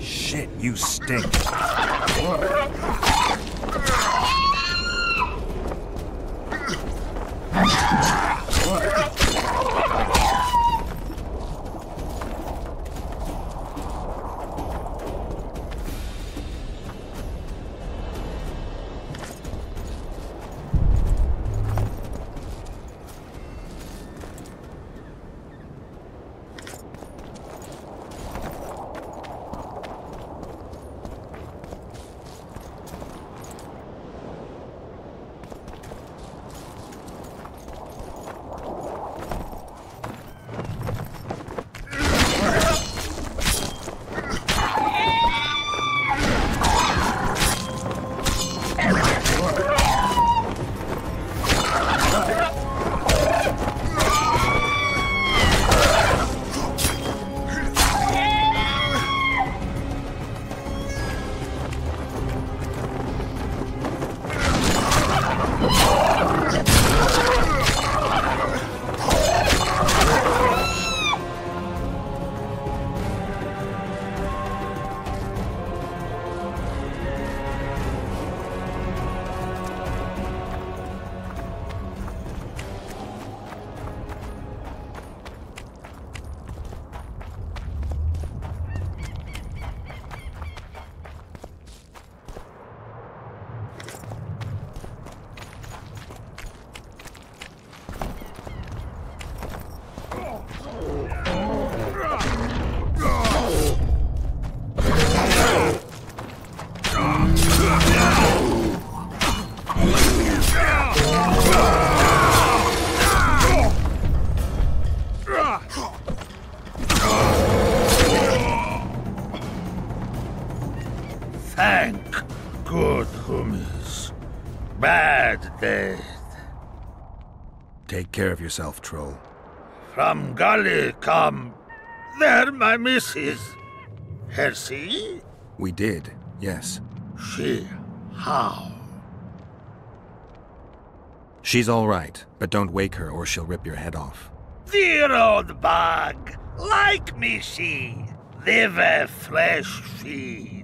Shit, you stink. Thank good homies. Bad dead. Take care of yourself, troll. From gully come. There my missus. Hersey? We did, yes. She how? She's all right, but don't wake her or she'll rip your head off. Dear old bug. Like me she. Liver flesh feed.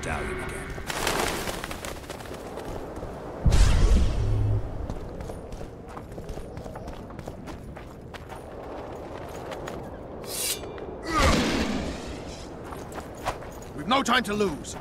medallion again. We've no time to lose.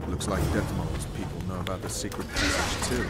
Looks like Deathmold's people know about the secret passage too.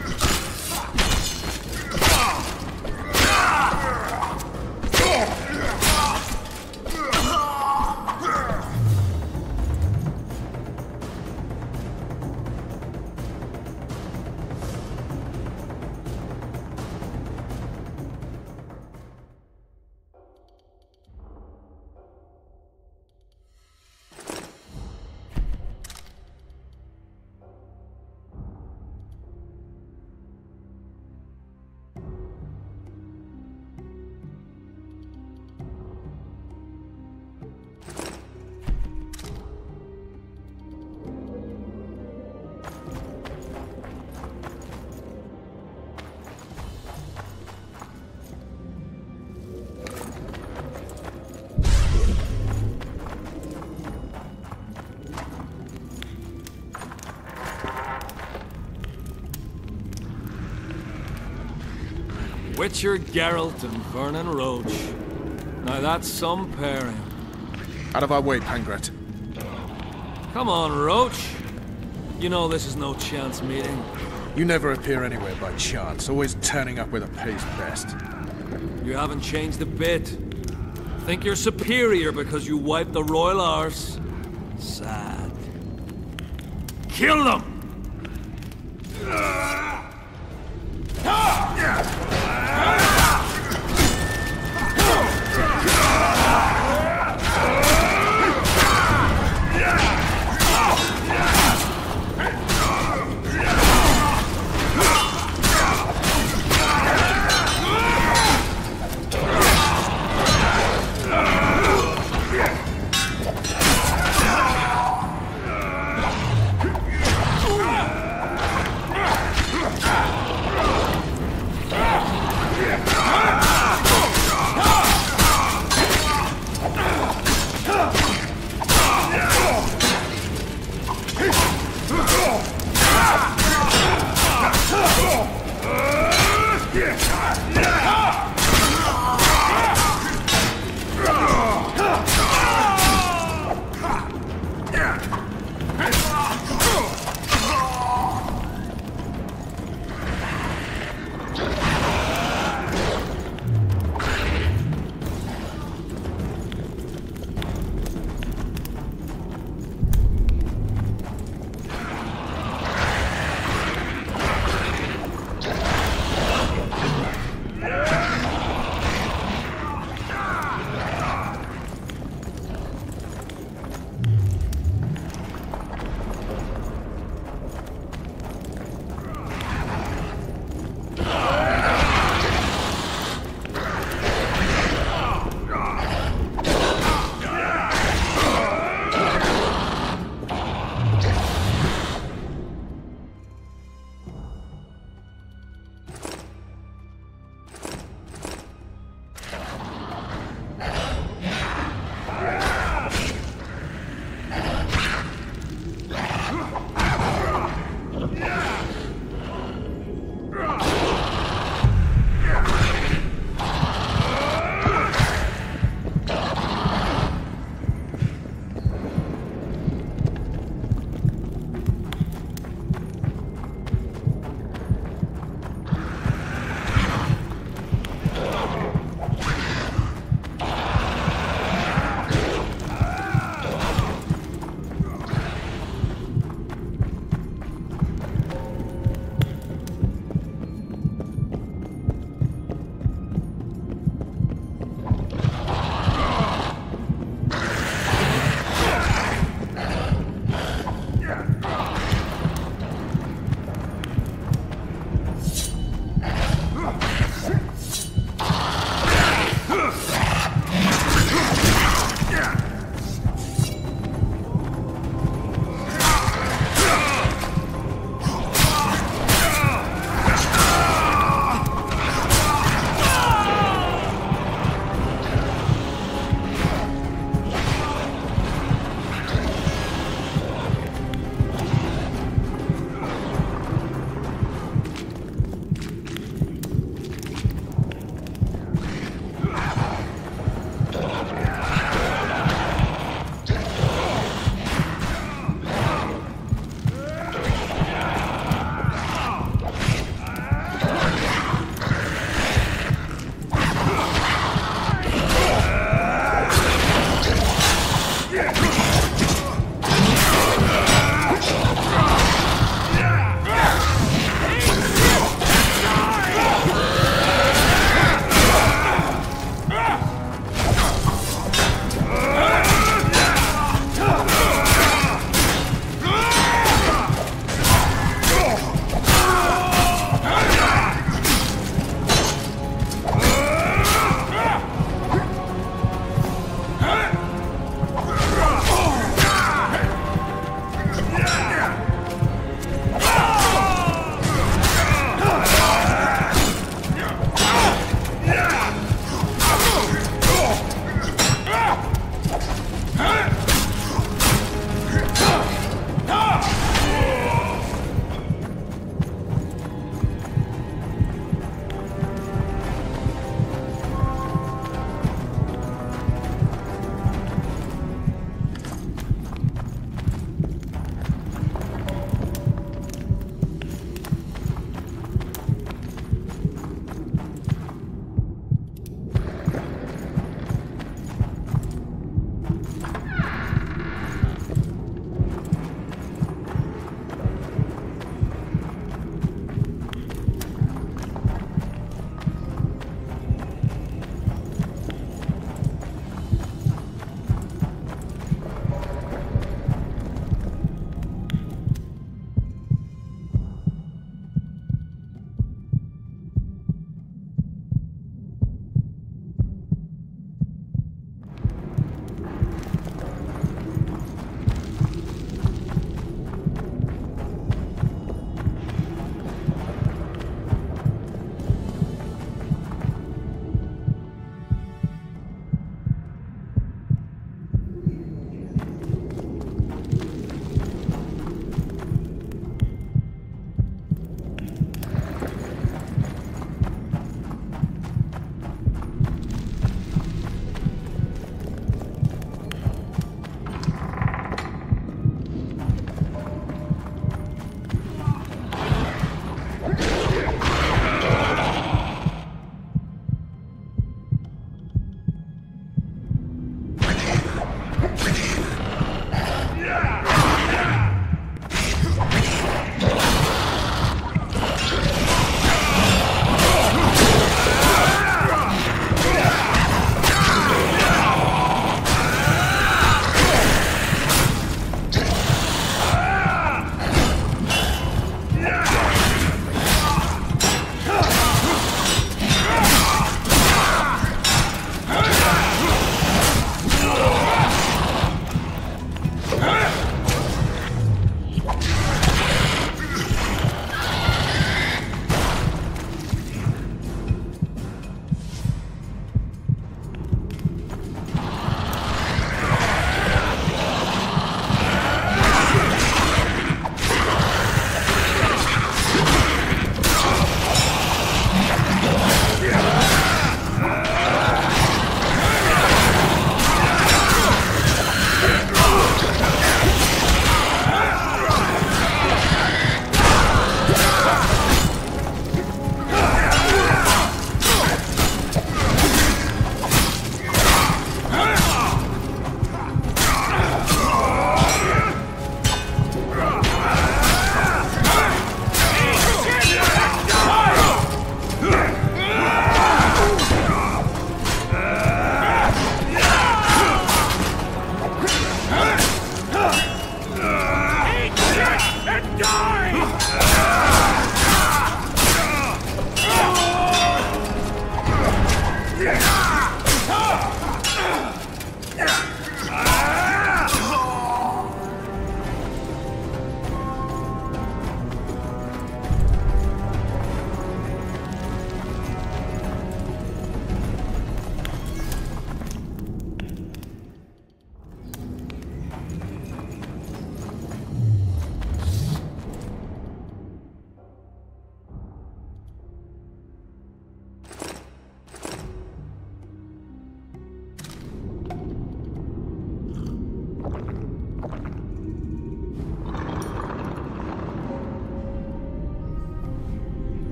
Witcher Geralt and Vernon Roach. Now that's some pairing. Out of our way, Pangret. Come on, Roach. You know this is no chance meeting. You never appear anywhere by chance, always turning up where the pay's best. You haven't changed a bit. Think you're superior because you wiped the royal arse? Sad. Kill them!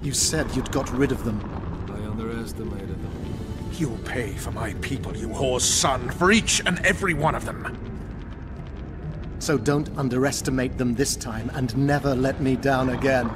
You said you'd got rid of them. I underestimated them. You'll pay for my people, you whore's son, for each and every one of them. So don't underestimate them this time, and never let me down again.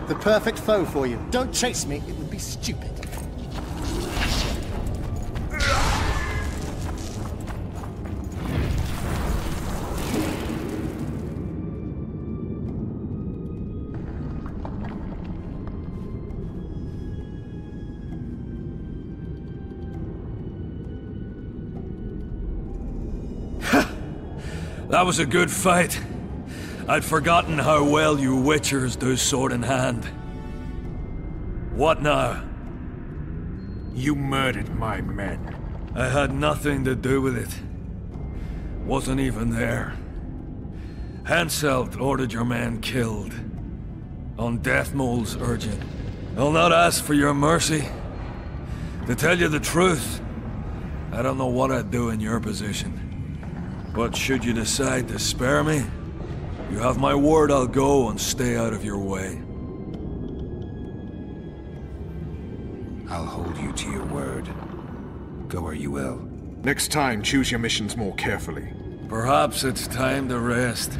The perfect foe for you. Don't chase me, it would be stupid. That was a good fight. I'd forgotten how well you witchers do sword in hand. What now? You murdered my men. I had nothing to do with it. Wasn't even there. Henselt ordered your men killed. On Deathmold's urging. I'll not ask for your mercy. To tell you the truth, I don't know what I'd do in your position. But should you decide to spare me, you have my word I'll go and stay out of your way. I'll hold you to your word. Go where you will. Next time, choose your missions more carefully. Perhaps it's time to rest.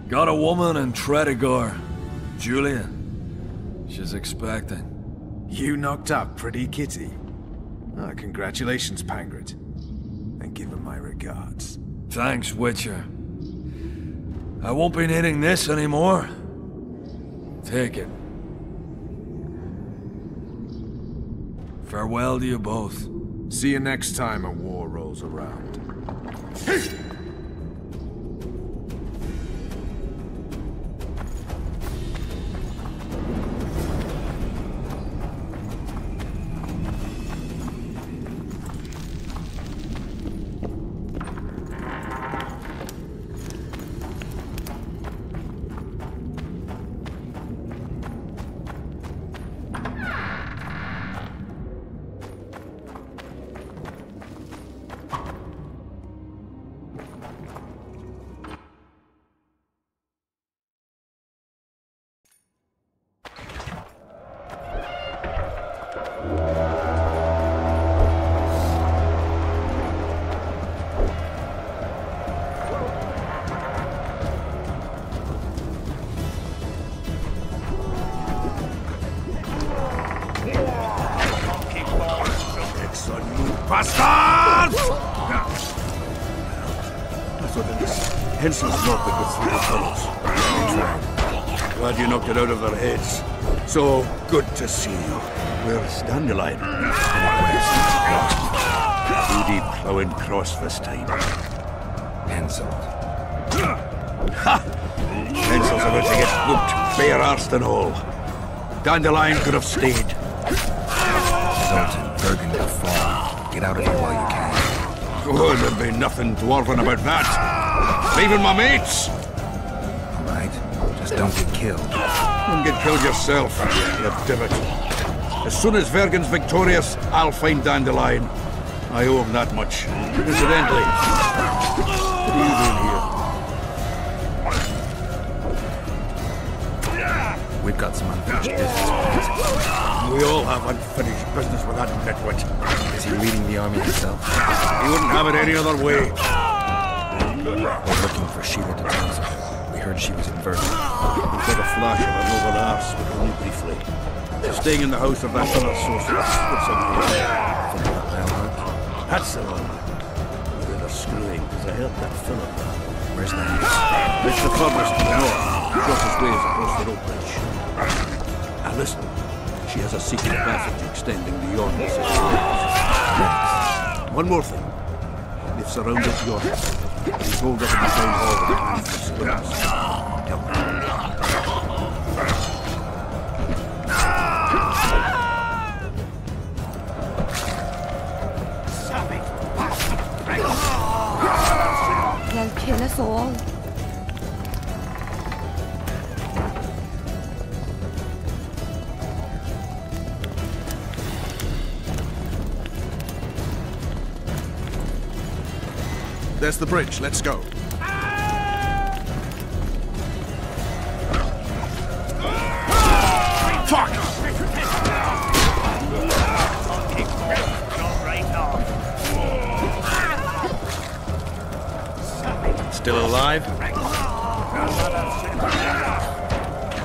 Got a woman in Tredigor, Julia. She's expecting. You knocked up pretty kitty. Ah, congratulations, Pangret. And give her my regards. Thanks, Witcher. I won't be needing this anymore. Take it. Farewell to you both. See you next time a war rolls around. Bastards! So then this Hensel's not the good through the tunnels. Glad you knocked it out of their heads. So good to see you. Where's Dandelion? Duty plowing cross this time. Hensel. Ha! Hensel's about to get whooped, bare-arsed and all. Dandelion could have stayed. Zoltan, Bergen will fall. Get out of here while you can. Oh, there'll be nothing dwarven about that. Leaving my mates! All right. Just don't get killed. Don't get killed yourself, you divot. As soon as Vergen's victorious, I'll find Dandelion. I owe him that much. Incidentally, what are you doing here? We've got some unfinished business. We all have unfinished business with that nitwit. Is he leading the army himself? He wouldn't have it any other way. We're looking for Sheila de Taza. We heard she was inverted. We got a flash of her noble arse, but only briefly. She's staying in the house of that other sorceress. That's the one. We were screwing, because I heard that Philip. Where's that? It's the farthest to the north. Shortest way is across the rope bridge. Now listen. She has a secret passage extending beyond the city walls. One more thing. They've surrounded York. They told us in the town hall that time for swimmers. Help me. They'll kill us all. There's the bridge. Let's go. Fuck! Still alive?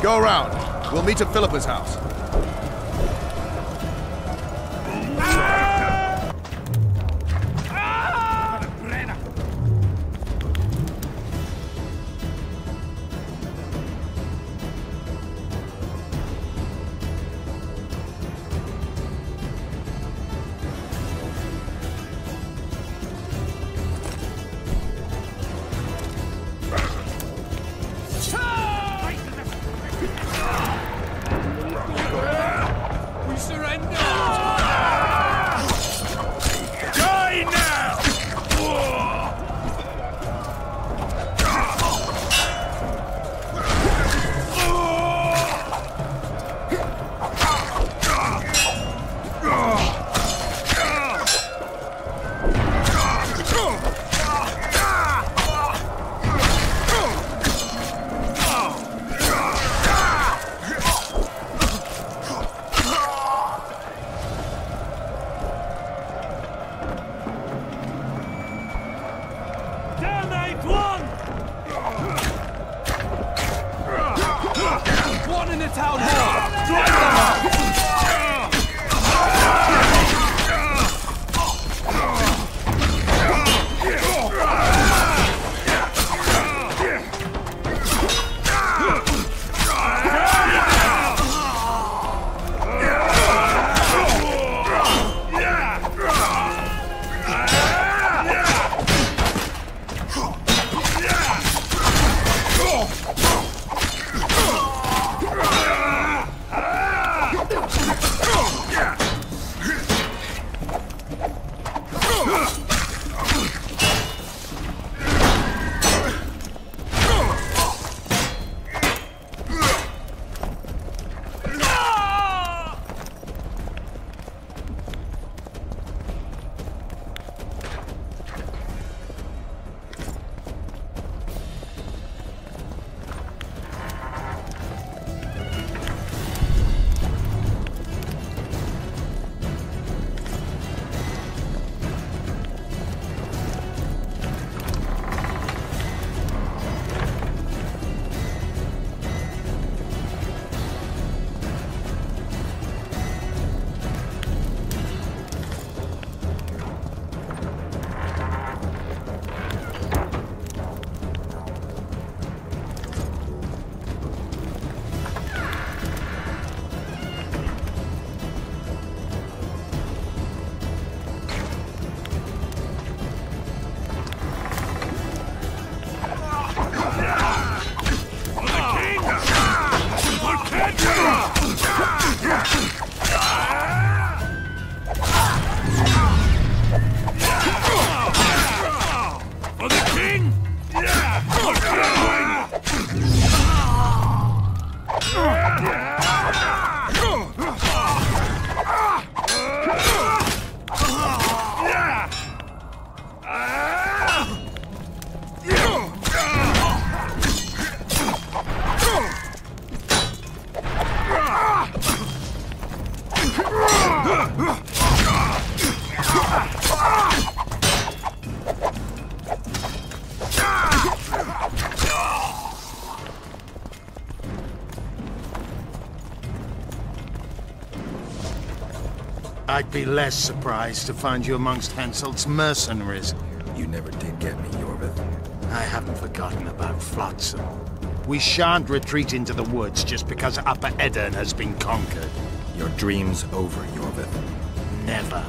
Go around. We'll meet at Philippa's house. I'd be less surprised to find you amongst Henselt's mercenaries. You never did get me, Yorvith. I haven't forgotten about Flotsam. We shan't retreat into the woods just because Upper Eddern has been conquered. Your dream's over, Yorvith. Never.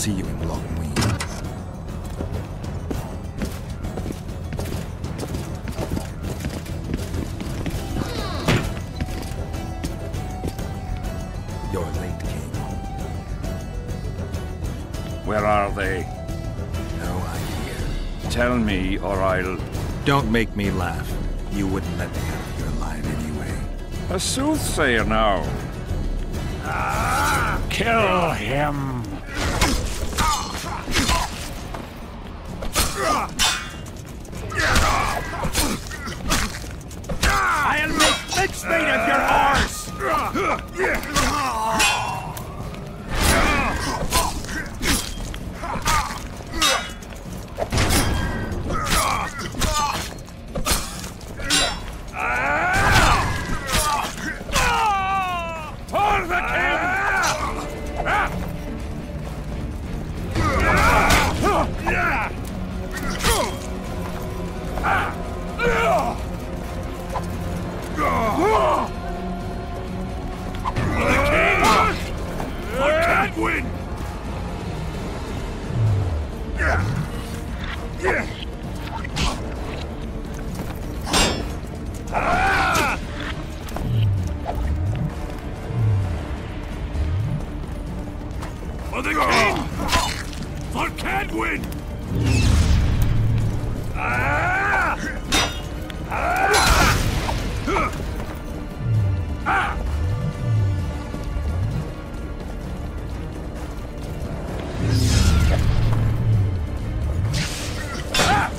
see you in Longwy. You're late, King. Where are they? No idea. Tell me, or I'll... Don't make me laugh. You wouldn't let me out of here alive anyway. A soothsayer now. Kill him! I'll make mincemeat of your horse! For the king! I can't win! For the king! For can't win!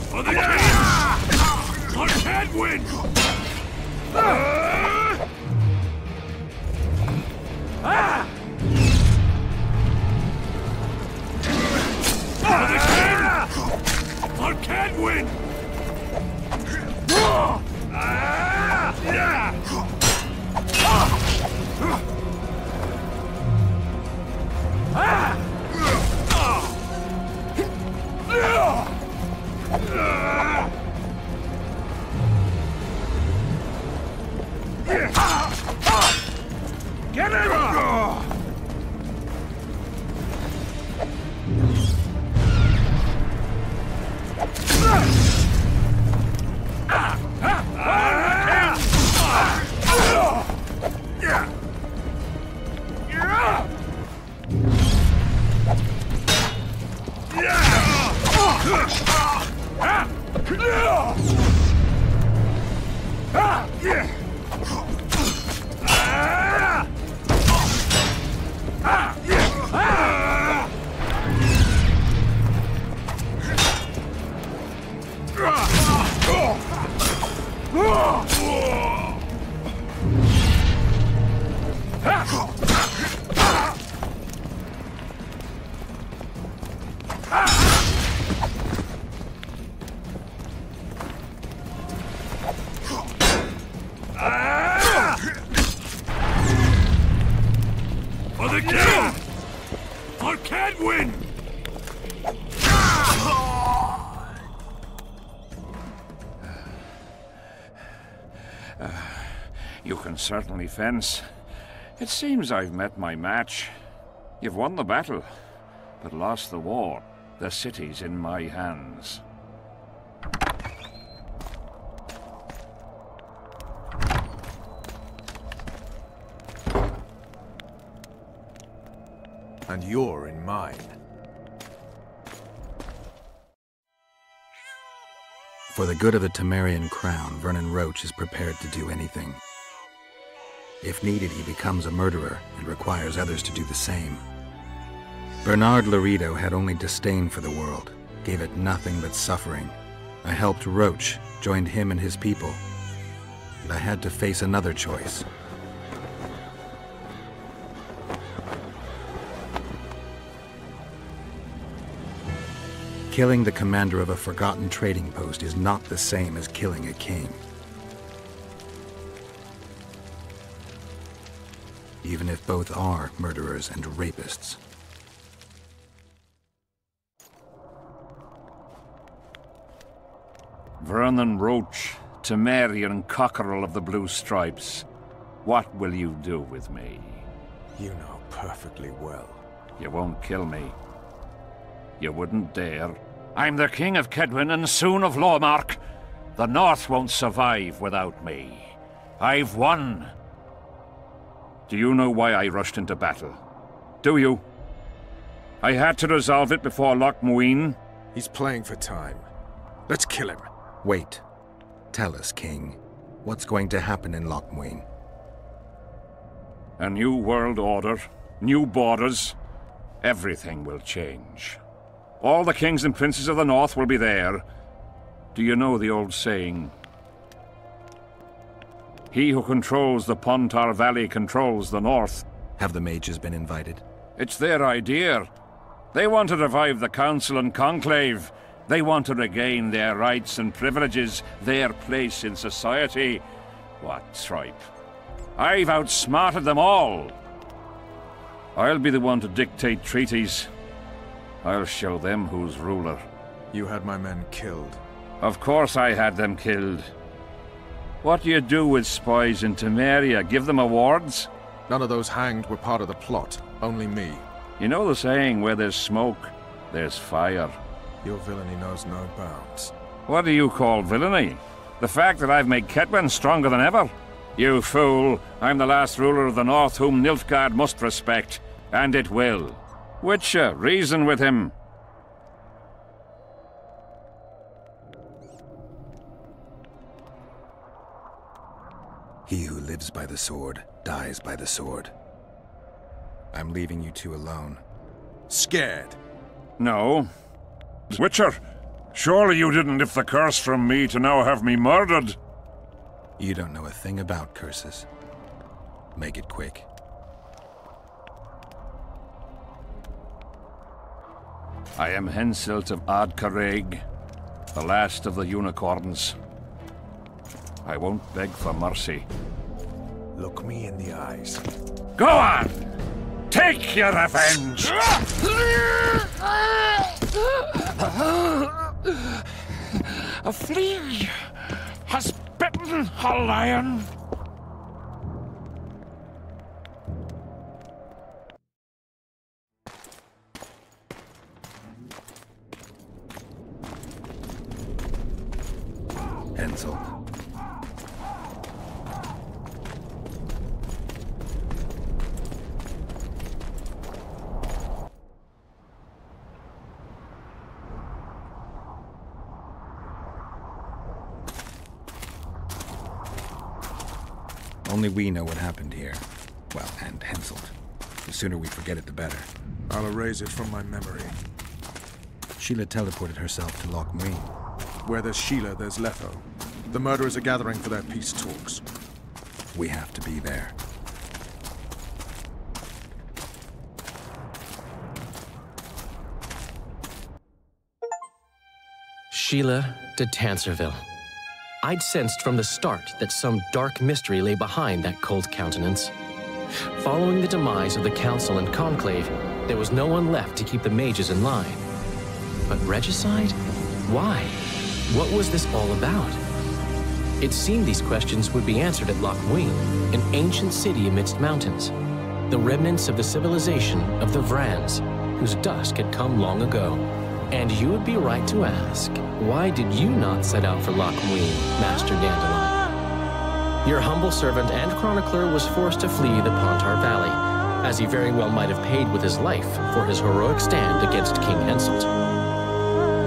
For the king! For can't win! For the king! For can't win! Get him! For the king! For can't win! You can certainly fence. It seems I've met my match. You've won the battle, but lost the war. The city's in my hands. And you're in mine. For the good of the Temerian crown, Vernon Roche is prepared to do anything. If needed, he becomes a murderer and requires others to do the same. Bernard Laredo had only disdain for the world, gave it nothing but suffering. I helped Roche, joined him and his people, and I had to face another choice. Killing the commander of a forgotten trading post is not the same as killing a king. Even if both are murderers and rapists. Vernon Roche, Temerian cockerel of the Blue Stripes. What will you do with me? You know perfectly well. You won't kill me. You wouldn't dare. I'm the King of Kedwin and soon of Lawmark. The North won't survive without me. I've won. Do you know why I rushed into battle? Do you? I had to resolve it before Loch Muin. He's playing for time. Let's kill him. Wait. Tell us, King. What's going to happen in Loch Muin? A new world order, new borders. Everything will change. All the kings and princes of the North will be there. Do you know the old saying? He who controls the Pontar Valley controls the North. Have the mages been invited? It's their idea. They want to revive the Council and Conclave. They want to regain their rights and privileges, their place in society. What tripe. I've outsmarted them all. I'll be the one to dictate treaties. I'll show them who's ruler. You had my men killed. Of course I had them killed. What do you do with spies in Temeria? Give them awards? None of those hanged were part of the plot. Only me. You know the saying, where there's smoke, there's fire. Your villainy knows no bounds. What do you call villainy? The fact that I've made Kedwen stronger than ever? You fool! I'm the last ruler of the North whom Nilfgaard must respect. And it will. Witcher, reason with him. He who lives by the sword, dies by the sword. I'm leaving you two alone. Scared? No. Witcher, surely you didn't lift the curse from me to now have me murdered? You don't know a thing about curses. Make it quick. I am Henselt of Ardcarreg, the last of the unicorns. I won't beg for mercy. Look me in the eyes. Go on! Take your revenge! A flea has bitten a lion. Henselt. Only we know what happened here. Well, and Henselt. The sooner we forget it, the better. I'll erase it from my memory. Sheila teleported herself to Loch Muin. Where there's Sheila, there's Letho. The murderers are gathering for their peace talks. We have to be there. Sheila de Tanserville. I'd sensed from the start that some dark mystery lay behind that cold countenance. Following the demise of the Council and Conclave, there was no one left to keep the mages in line. But regicide? Why? What was this all about? It seemed these questions would be answered at Loch Muin, an ancient city amidst mountains, the remnants of the civilization of the Vrans, whose dusk had come long ago. And you would be right to ask, why did you not set out for Loch Muin, Master Dandelion? Your humble servant and chronicler was forced to flee the Pontar Valley, as he very well might have paid with his life for his heroic stand against King Henselt.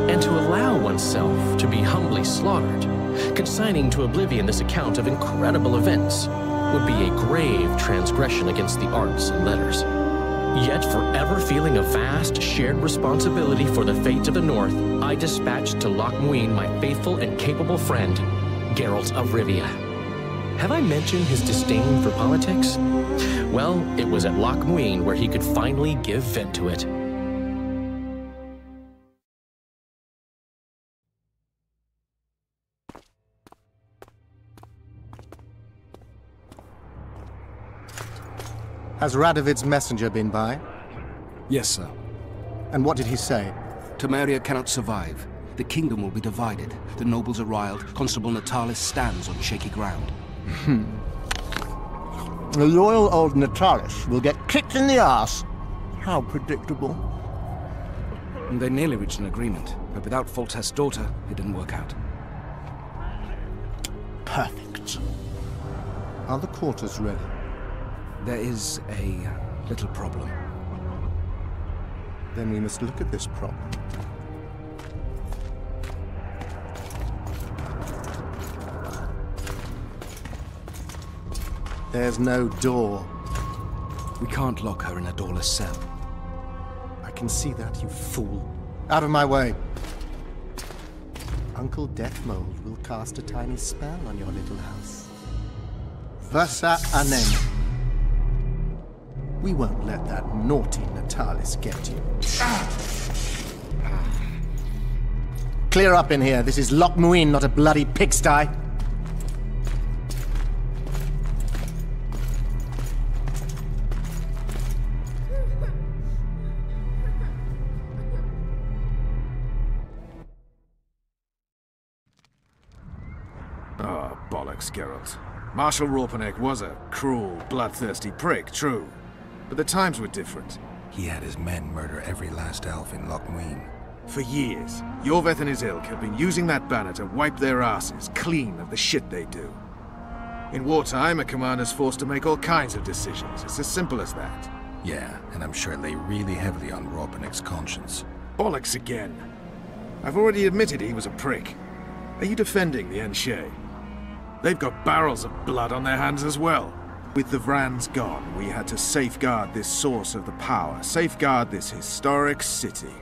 And to allow oneself to be humbly slaughtered, consigning to oblivion this account of incredible events, would be a grave transgression against the arts and letters. Yet, forever feeling a vast, shared responsibility for the fate of the North, I dispatched to Loch Muin my faithful and capable friend, Geralt of Rivia. Have I mentioned his disdain for politics? Well, it was at Loch Muin where he could finally give vent to it. Has Radovid's messenger been by? Yes, sir. And what did he say? Temeria cannot survive. The kingdom will be divided. The nobles are riled. Constable Natalis stands on shaky ground. The loyal old Natalis will get kicked in the arse. How predictable. And they nearly reached an agreement, but without Foltest's daughter, it didn't work out. Perfect. Are the quarters ready? There is a little problem. Then we must look at this problem. There's no door. We can't lock her in a doorless cell. I can see that, you fool. Out of my way. Uncle Deathmold will cast a tiny spell on your little house. Versa anem. We won't let that naughty Natalis get you. Clear up in here. This is Loch Muin, not a bloody pigsty. Oh, bollocks, Geralt. Marshal Raupenek was a cruel, bloodthirsty prick, true. But the times were different. He had his men murder every last elf in Loch Muin. For years, Yorveth and his ilk have been using that banner to wipe their asses clean of the shit they do. In wartime, a commander's forced to make all kinds of decisions. It's as simple as that. Yeah, and I'm sure it lay really heavily on Raupenek's conscience. Bollocks again. I've already admitted he was a prick. Are you defending the Enshe? They've got barrels of blood on their hands as well. With the Vrans gone, we had to safeguard this source of the power, safeguard this historic city.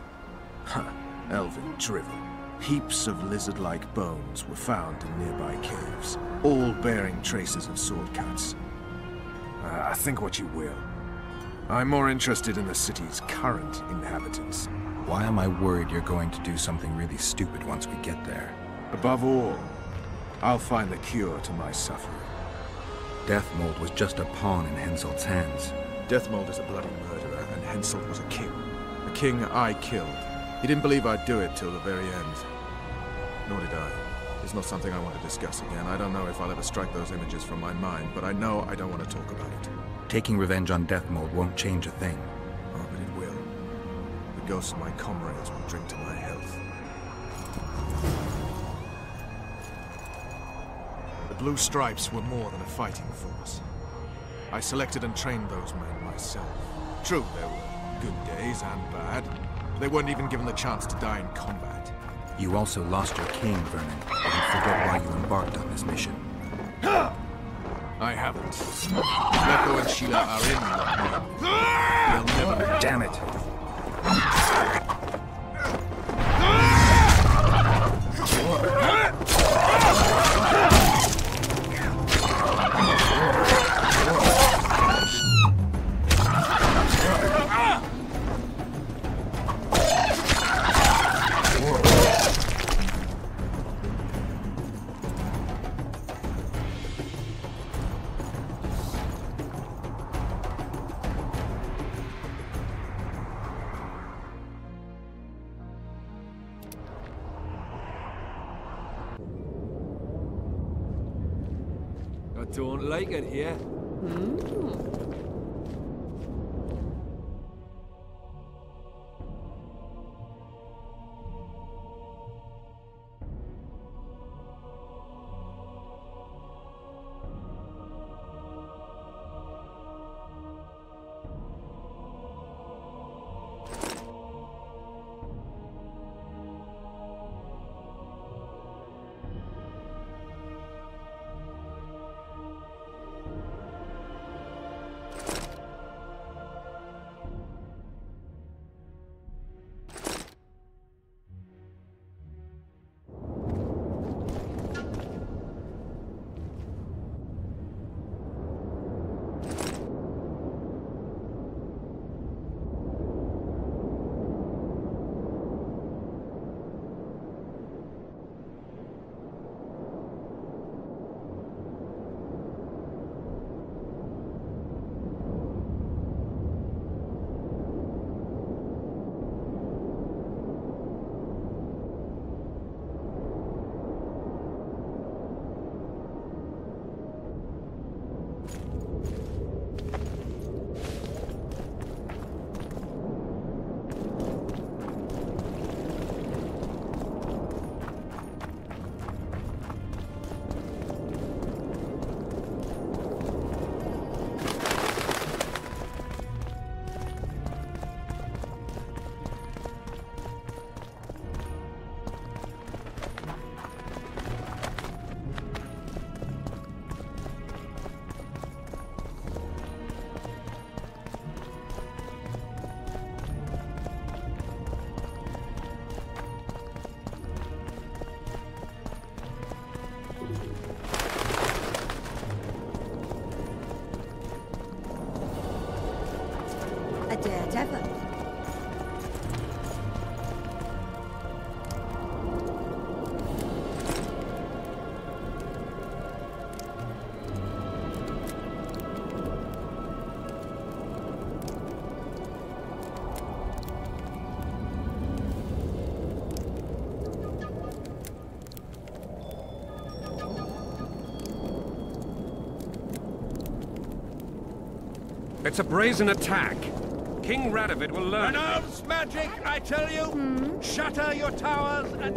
Huh, elven drivel. Heaps of lizard-like bones were found in nearby caves, all bearing traces of sword cuts. Think what you will. I'm more interested in the city's current inhabitants. Why am I worried you're going to do something really stupid once we get there? Above all, I'll find the cure to my suffering. Deathmold was just a pawn in Henselt's hands. Deathmold is a bloody murderer, and Henselt was a king. A king I killed. He didn't believe I'd do it till the very end. Nor did I. It's not something I want to discuss again. I don't know if I'll ever strike those images from my mind, but I know I don't want to talk about it. Taking revenge on Deathmold won't change a thing. Oh, but it will. The ghosts of my comrades will drink to my health. The Blue Stripes were more than a fighting force. I selected and trained those men myself. True, there were good days and bad. They weren't even given the chance to die in combat. You also lost your king, Vernon. Don't forget why you embarked on this mission. I haven't. Leppo and Sheila are in Loch Muin. They'll never... Damn it! I don't like it here. It's a brazen attack. King Radovid will learn. Announce magic, I tell you! Shatter your towers and...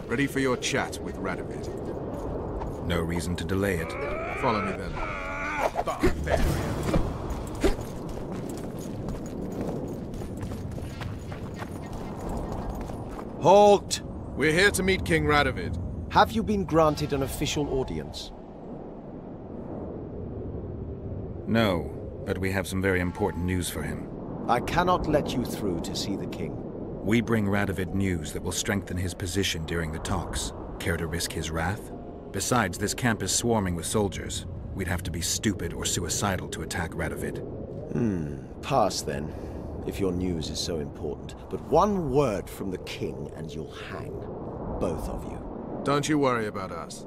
Ready for your chat with Radovid. No reason to delay it. Follow me then. Halt! We're here to meet King Radovid. Have you been granted an official audience? No, but we have some very important news for him. I cannot let you through to see the king. We bring Radovid news that will strengthen his position during the talks. Care to risk his wrath? Besides, this camp is swarming with soldiers. We'd have to be stupid or suicidal to attack Radovid. Pass then, if your news is so important. But one word from the king and you'll hang. Both of you. Don't you worry about us.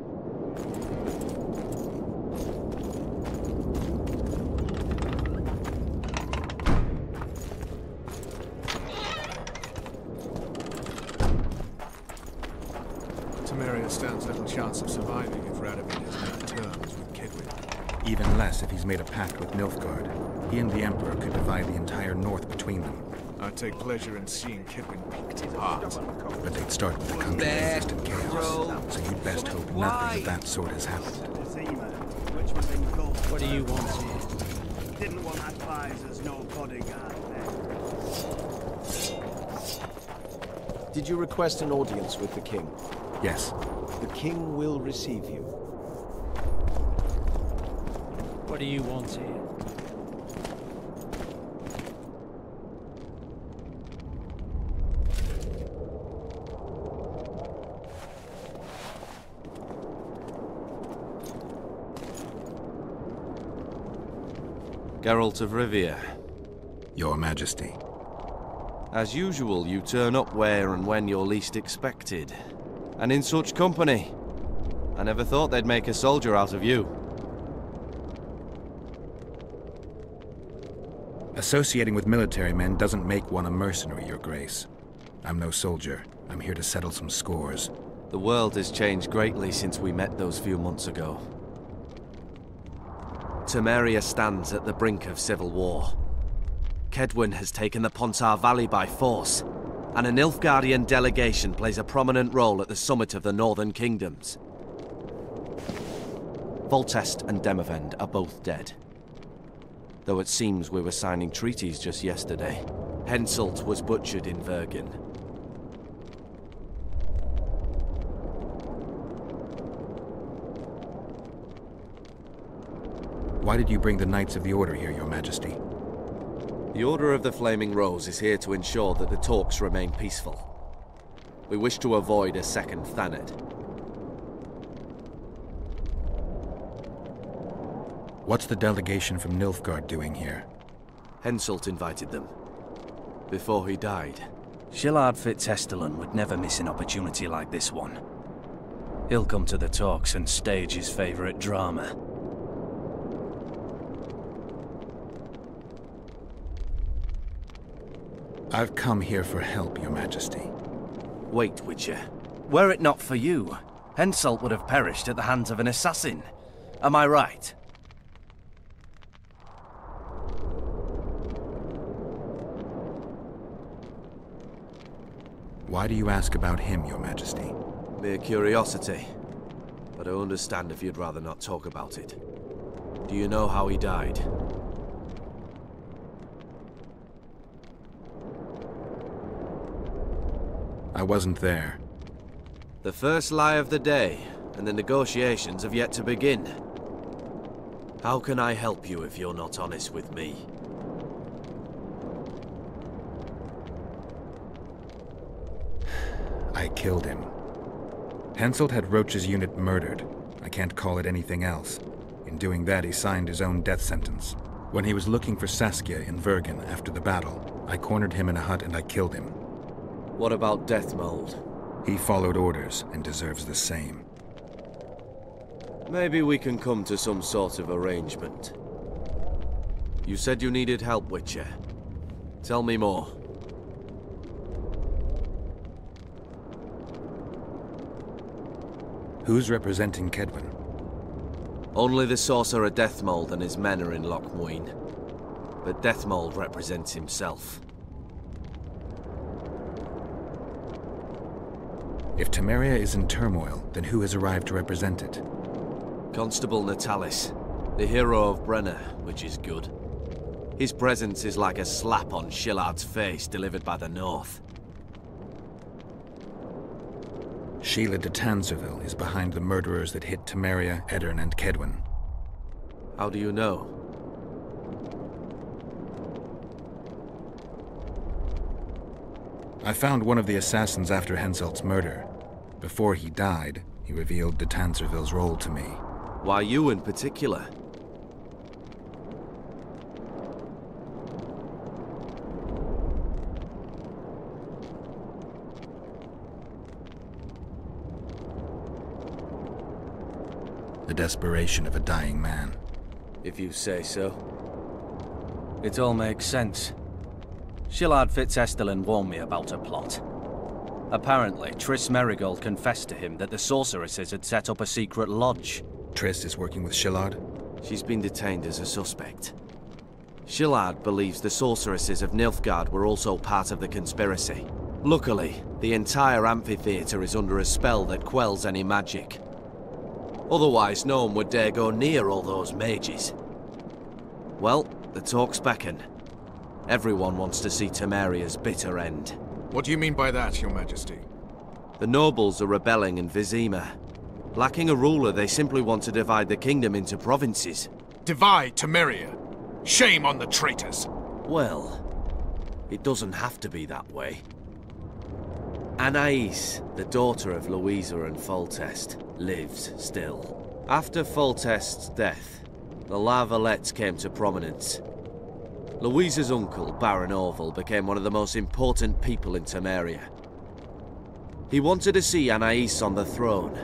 Temeria stands little chance of surviving if Radovid has made terms with Kedwin. Even less if he's made a pact with Nilfgaard. He and the Emperor could divide the entire north between them. I'd take pleasure in seeing Kedwin pick his heart. But they'd start with the country based in chaos. So you'd best hope nothing of that sort has happened. What do you want here? Didn't want advisors, no bodyguard there. Did you request an audience with the king? Yes. The king will receive you. What do you want here? Geralt of Rivia. Your Majesty. As usual, you turn up where and when you're least expected. And in such company. I never thought they'd make a soldier out of you. Associating with military men doesn't make one a mercenary, Your Grace. I'm no soldier. I'm here to settle some scores. The world has changed greatly since we met those few months ago. Temeria stands at the brink of civil war. Kedwin has taken the Pontar Valley by force, and a Nilfgaardian delegation plays a prominent role at the summit of the Northern Kingdoms. Voltest and Demavend are both dead. Though it seems we were signing treaties just yesterday. Henselt was butchered in Vergen. Why did you bring the Knights of the Order here, Your Majesty? The Order of the Flaming Rose is here to ensure that the talks remain peaceful. We wish to avoid a second Thanet. What's the delegation from Nilfgaard doing here? Henselt invited them. Before he died. Shillard Fitzhestelin would never miss an opportunity like this one. He'll come to the talks and stage his favorite drama. I've come here for help, Your Majesty. Wait, Witcher. Were it not for you, Henselt would have perished at the hands of an assassin. Am I right? Why do you ask about him, Your Majesty? Mere curiosity. But I understand if you'd rather not talk about it. Do you know how he died? I wasn't there. The first lie of the day, and the negotiations have yet to begin. How can I help you if you're not honest with me? I killed him. Henselt had Roach's unit murdered. I can't call it anything else. In doing that, he signed his own death sentence. When he was looking for Saskia in Vergen after the battle, I cornered him in a hut and I killed him. What about Deathmold? He followed orders and deserves the same. Maybe we can come to some sort of arrangement. You said you needed help, Witcher. Tell me more. Who's representing Kedwin? Only the sorcerer Deathmold and his men are in Lochmuin. But Deathmold represents himself. If Temeria is in turmoil, then who has arrived to represent it? Constable Natalis, the hero of Brenner, which is good. His presence is like a slap on Shillard's face delivered by the North. Sheila de Tanzerville is behind the murderers that hit Temeria, Edirn, and Kedwen. How do you know? I found one of the assassins after Henselt's murder. Before he died, he revealed de Tanzerville's role to me. Why you in particular? The desperation of a dying man. If you say so. It all makes sense. Shillard Fitzestelin warned me about a plot. Apparently, Triss Merigold confessed to him that the sorceresses had set up a secret lodge. Triss is working with Shillard? She's been detained as a suspect. Shillard believes the sorceresses of Nilfgaard were also part of the conspiracy. Luckily, the entire amphitheater is under a spell that quells any magic. Otherwise, no one would dare go near all those mages. Well, the talks beckon. Everyone wants to see Temeria's bitter end. What do you mean by that, Your Majesty? The nobles are rebelling in Vizima. Lacking a ruler, they simply want to divide the kingdom into provinces. Divide Temeria? Shame on the traitors! Well, it doesn't have to be that way. Anais, the daughter of Louisa and Foltest, lives still. After Foltest's death, the La Valettes came to prominence. Louisa's uncle, Baron Orville, became one of the most important people in Temeria. He wanted to see Anais on the throne,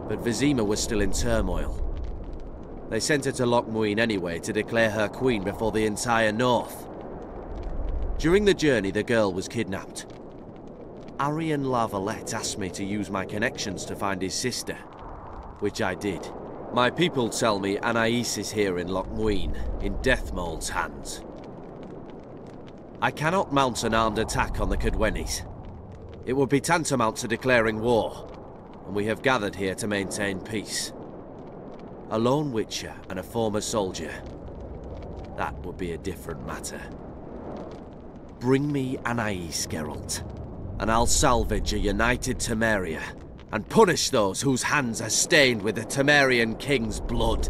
but Vizima was still in turmoil. They sent her to Lochmuin anyway to declare her queen before the entire north. During the journey, the girl was kidnapped. Arian La Valette asked me to use my connections to find his sister, which I did. My people tell me Anais is here in Lochmuin, in Deathmold's hands. I cannot mount an armed attack on the Kedwenis. It would be tantamount to declaring war, and we have gathered here to maintain peace. A lone witcher and a former soldier, that would be a different matter. Bring me Anais, Geralt, and I'll salvage a united Temeria, and punish those whose hands are stained with the Temerian king's blood.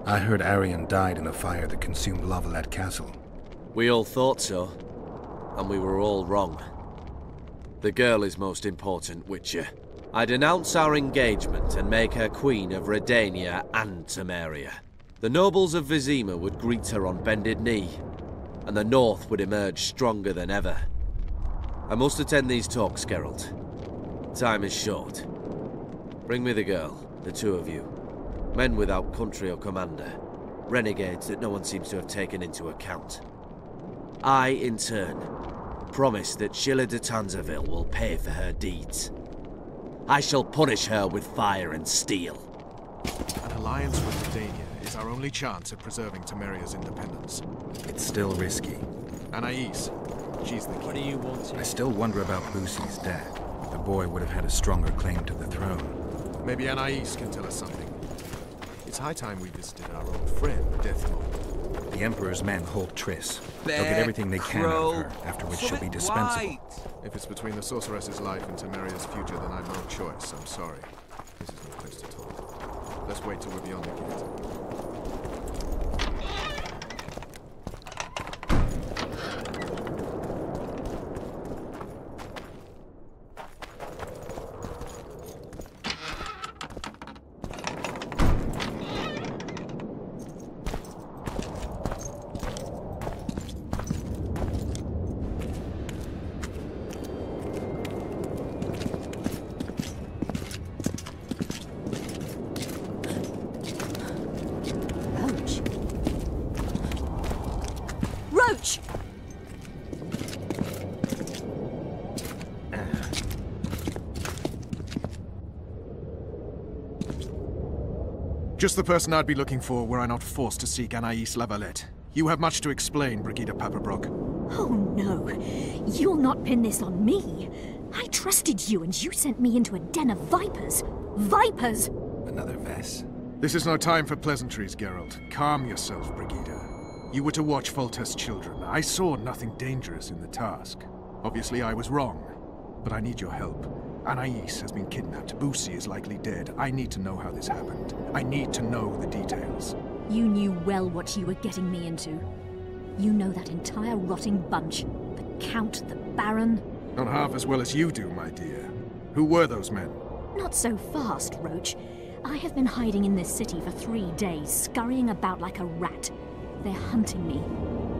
I heard Arian died in a fire that consumed La Valette Castle. We all thought so, and we were all wrong. The girl is most important, Witcher. I denounce our engagement and make her queen of Redania and Temeria. The nobles of Vizima would greet her on bended knee, and the north would emerge stronger than ever. I must attend these talks, Geralt. Time is short. Bring me the girl, the two of you. Men without country or commander. Renegades that no one seems to have taken into account. I, in turn, promise that Sheila de Tanzerville will pay for her deeds. I shall punish her with fire and steel. An alliance with Redania is our only chance at preserving Temeria's independence. It's still risky. Anais, she's the key. What do you want? I still wonder about Lucy's death. The boy would have had a stronger claim to the throne. Maybe Anais can tell us something. It's high time we visited our old friend, Deathmold. The Emperor's men hold Triss. They'll get everything they can out of her, after which she'll be dispensable. If it's between the sorceress's life and Temeria's future, then I've no choice. I'm sorry. This is no place to talk. Let's wait till we're beyond the gate. Just the person I'd be looking for were I not forced to seek Anais Lavalette. You have much to explain, Brigida Papperbrock. Oh no, you'll not pin this on me. I trusted you and you sent me into a den of vipers. Vipers! Another Vess. This is no time for pleasantries, Geralt. Calm yourself, Brigida. You were to watch Foltest's children. I saw nothing dangerous in the task. Obviously I was wrong, but I need your help. Anais has been kidnapped. Boosie is likely dead. I need to know how this happened. I need to know the details. You knew well what you were getting me into. You know that entire rotting bunch. The Count, the Baron. Not half as well as you do, my dear. Who were those men? Not so fast, Roach. I have been hiding in this city for 3 days, scurrying about like a rat. They're hunting me.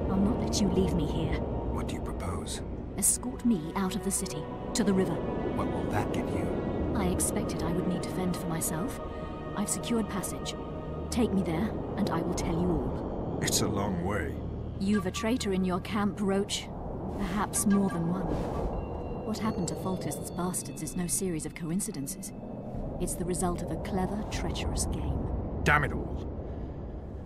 I'll not let you leave me here. What do you propose? Escort me out of the city, to the river. What will that get you? I expected I would need to fend for myself. I've secured passage. Take me there, and I will tell you all. It's a long way. You've a traitor in your camp, Roach. Perhaps more than one. What happened to Foltest's bastards is no series of coincidences. It's the result of a clever, treacherous game. Damn it all.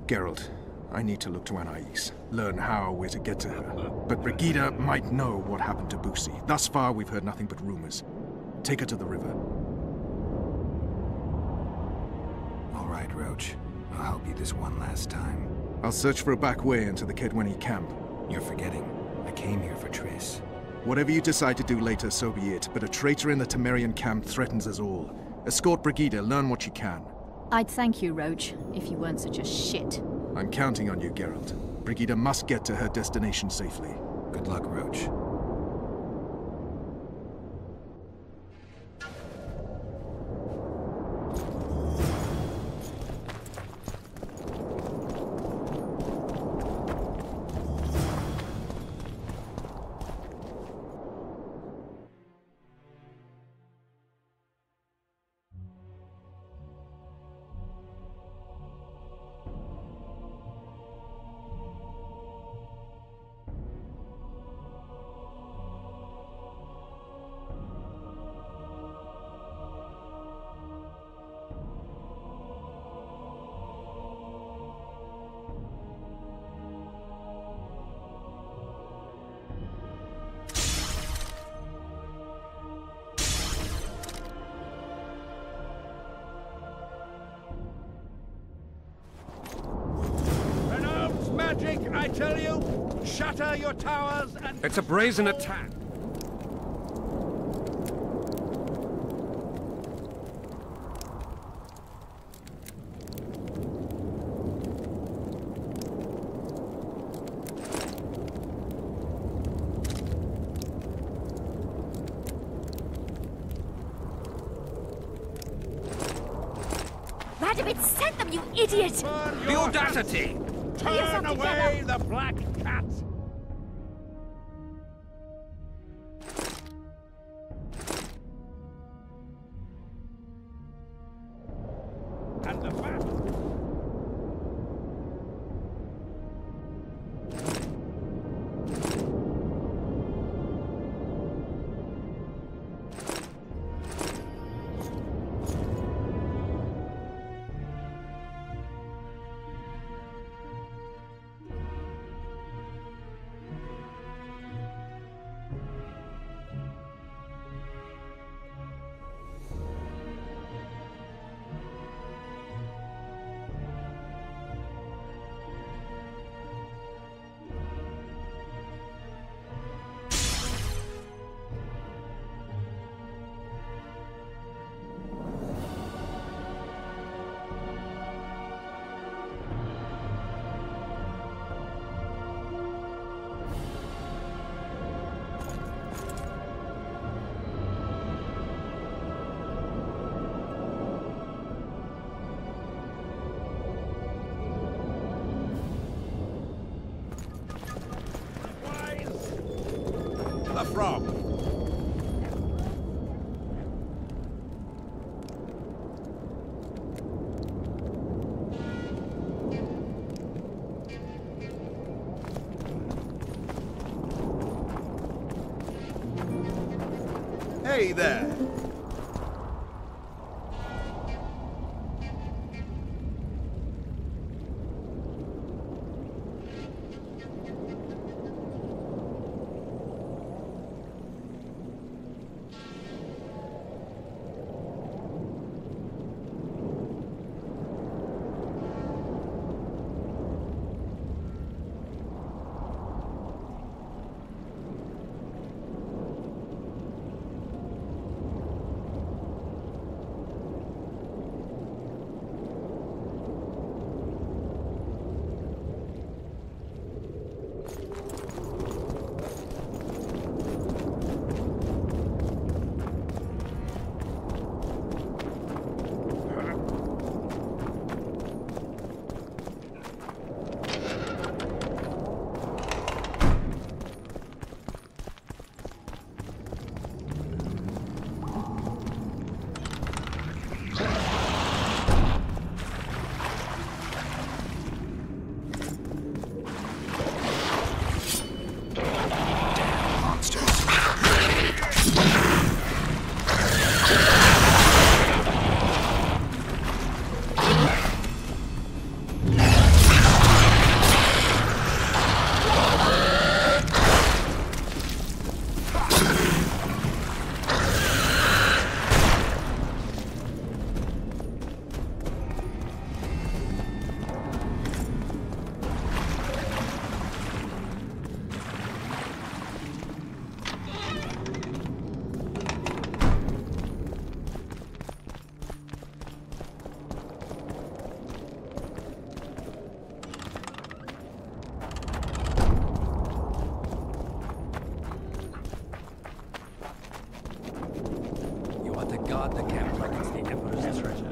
Geralt, I need to look to Anais, learn how we're to get to her. But Brigida might know what happened to Boosie. Thus far, we've heard nothing but rumors. Take her to the river. All right, Roach. I'll help you this one last time. I'll search for a back way into the Kedweni camp. You're forgetting. I came here for Triss. Whatever you decide to do later, so be it. But a traitor in the Temerian camp threatens us all. Escort Brigida, learn what you can. I'd thank you, Roach, if you weren't such a shit. I'm counting on you, Geralt. Brigida must get to her destination safely. Good luck, Roach. I tell you, shatter your towers and... It's a brazen attack. Radovich sent them, you idiot! The audacity! Turn away the black cat! And the bat! The frog. Hey there. guard the camp like it's the Emperor's treasure.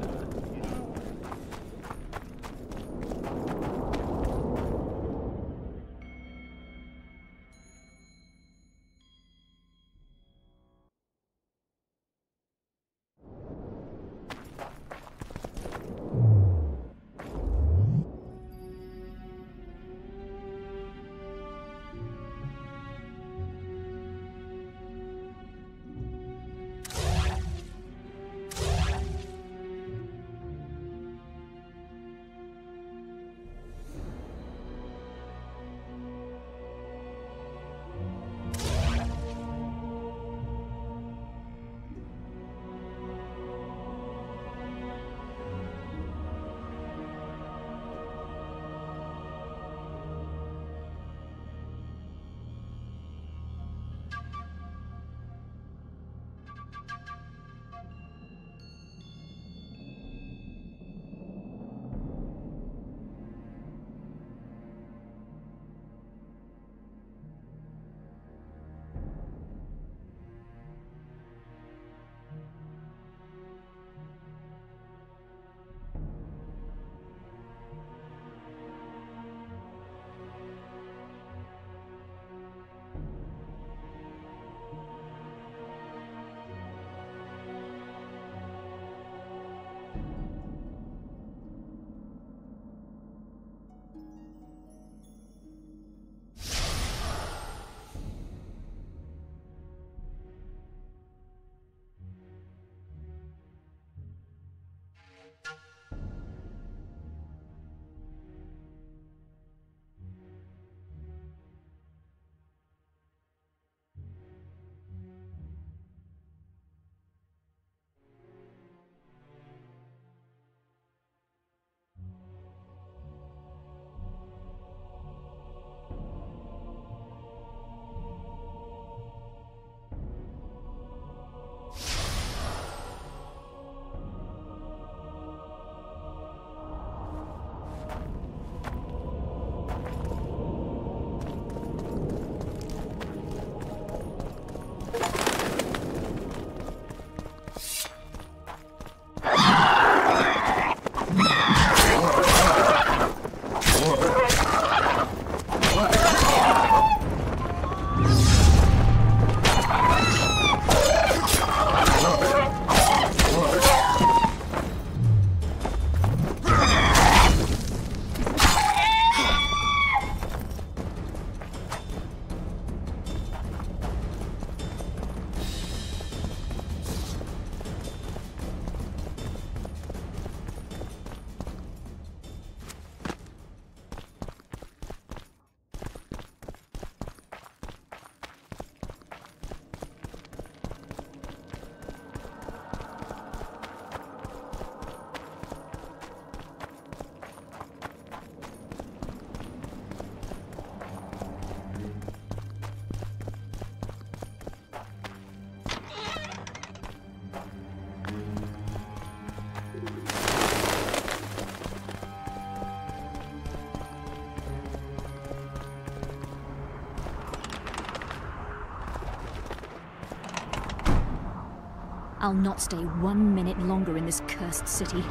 I'll not stay 1 minute longer in this cursed city.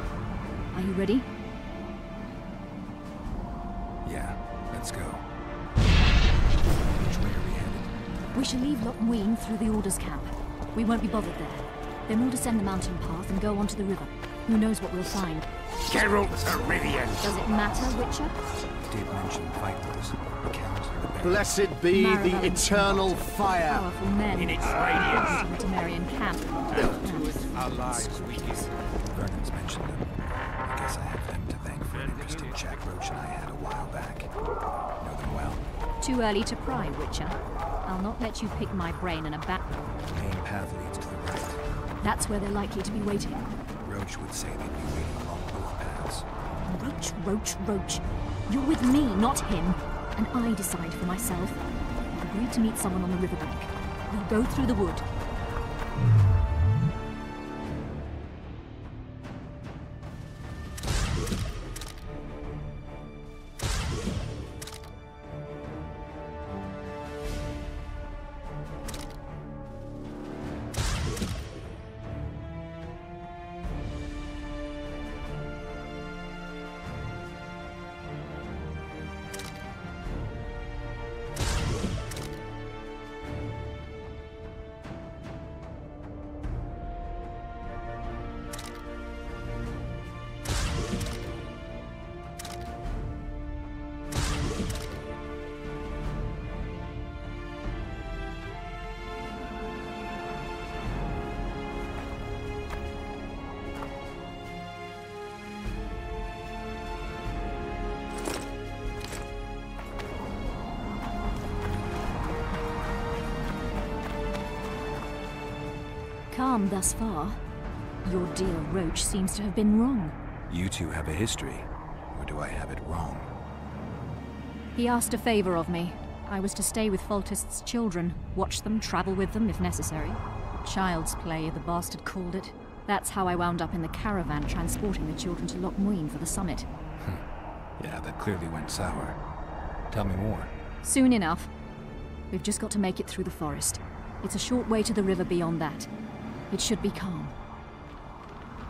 Are you ready? Yeah, let's go. Which way are we headed? We shall leave Loch Ween through the Order's camp. We won't be bothered there. Then we'll descend the mountain path and go onto the river. Who knows what we'll find? Geralt Iridian! Does it matter, Witcher? Did mention fighters. The cows are the bears. Blessed be the eternal fire! Powerful men. In its radiance. The Temerian camp. Our lives weakest. Vernon's mentioned them. I guess I have them to thank for an interesting chat Roach and I had a while back. Know them well. Too early to pry, Witcher. I'll not let you pick my brain in a bat. The main path leads to the right. That's where they're likely to be waiting. Roach would say they'd be waiting along both paths. Roach. You're with me, not him. And I decide for myself. I've agreed to meet someone on the riverbank. We'll go through the wood. calm thus far. Your dear Roach seems to have been wrong. You two have a history, or do I have it wrong? He asked a favor of me. I was to stay with Foltest's children, watch them, travel with them if necessary. Child's play, the bastard called it. That's how I wound up in the caravan transporting the children to Loch Muin for the summit. Yeah, that clearly went sour. Tell me more. Soon enough. We've just got to make it through the forest. It's a short way to the river beyond that. It should be calm.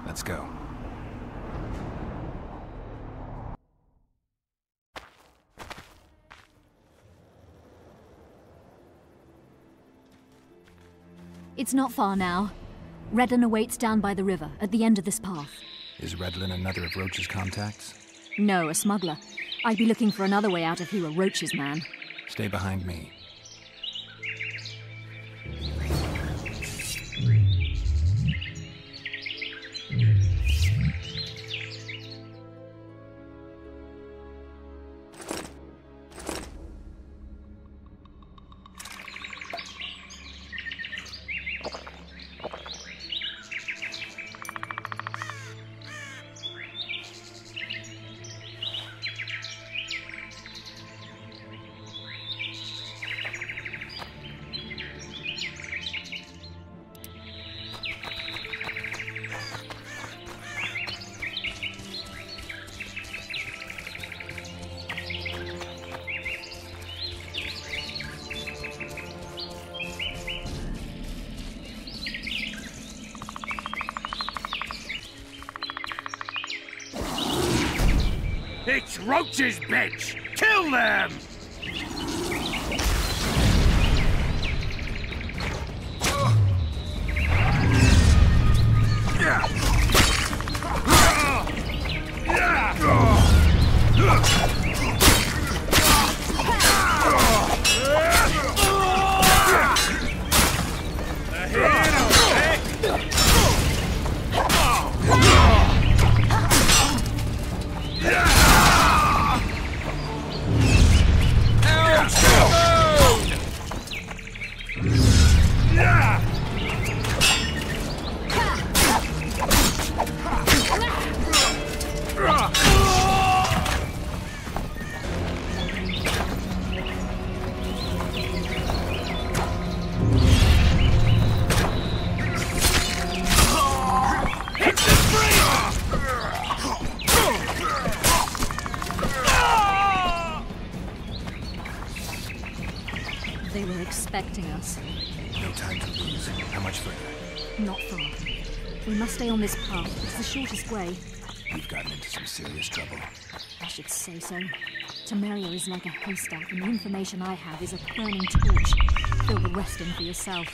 Let's go. It's not far now. Redlin awaits down by the river, at the end of this path. Is Redlin another of Roach's contacts? No, a smuggler. I'd be looking for another way out if he were Roach's man. Stay behind me. It's Roach's bench! Kill them! They were expecting us. No time to lose. How much further? Not far. We must stay on this path. It's the shortest way. We've gotten into some serious trouble. I should say so. Temeria is like a haystack, and the information I have is a burning torch. Fill the rest in for yourself.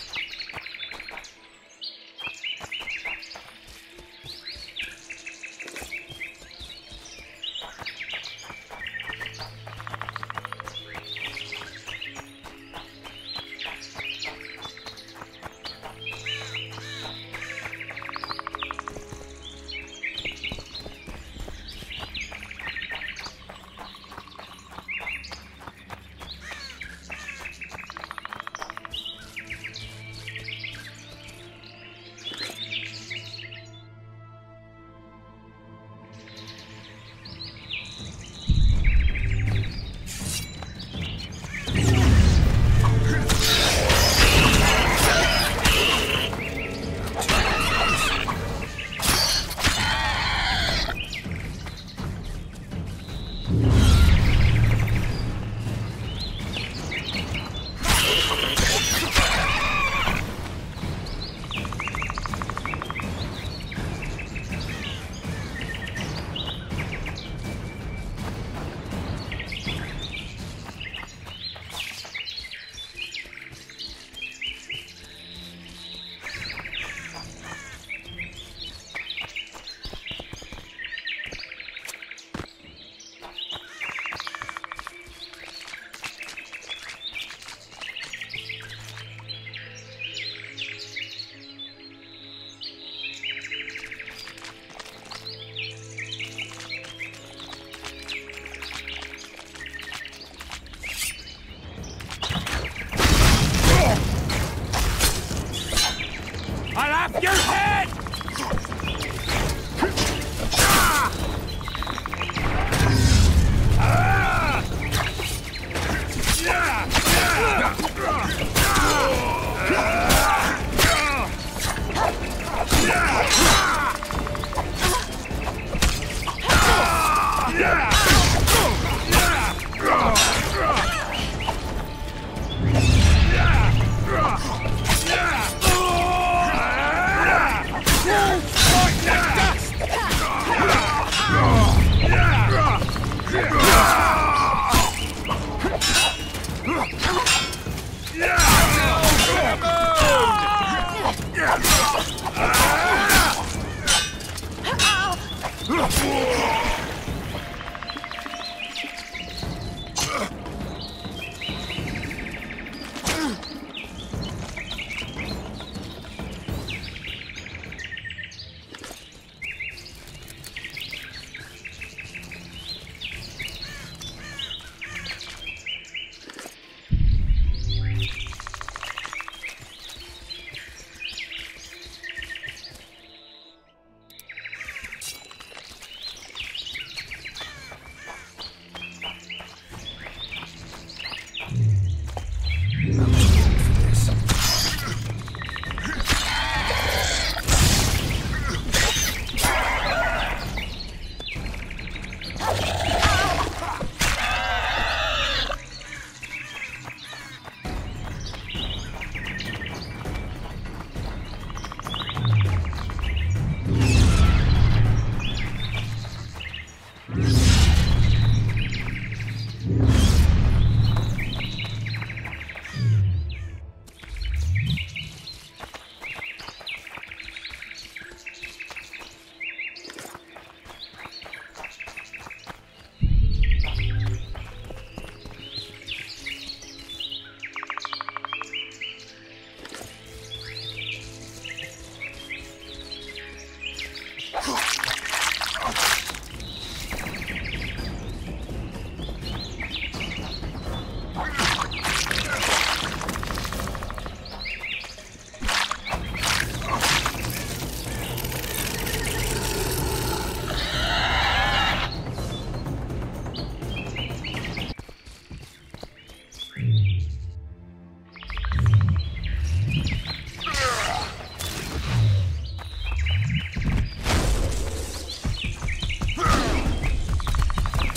off your head!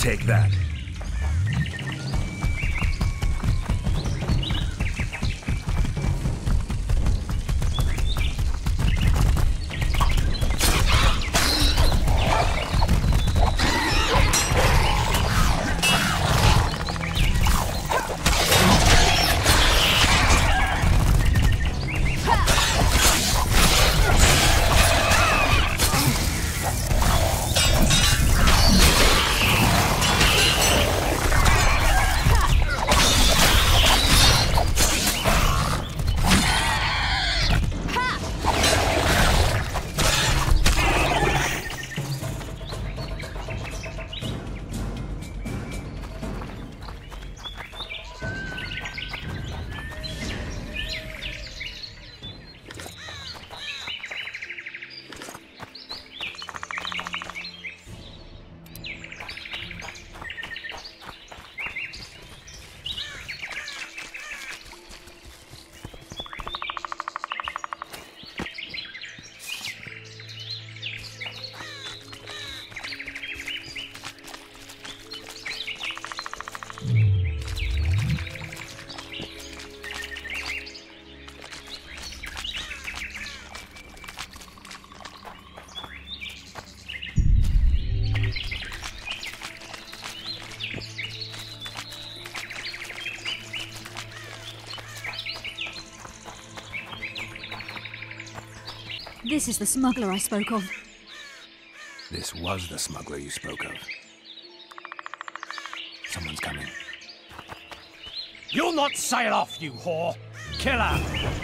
Take that. This is the smuggler I spoke of. This was the smuggler you spoke of. Someone's coming. You'll not sail off, you whore! Kill her!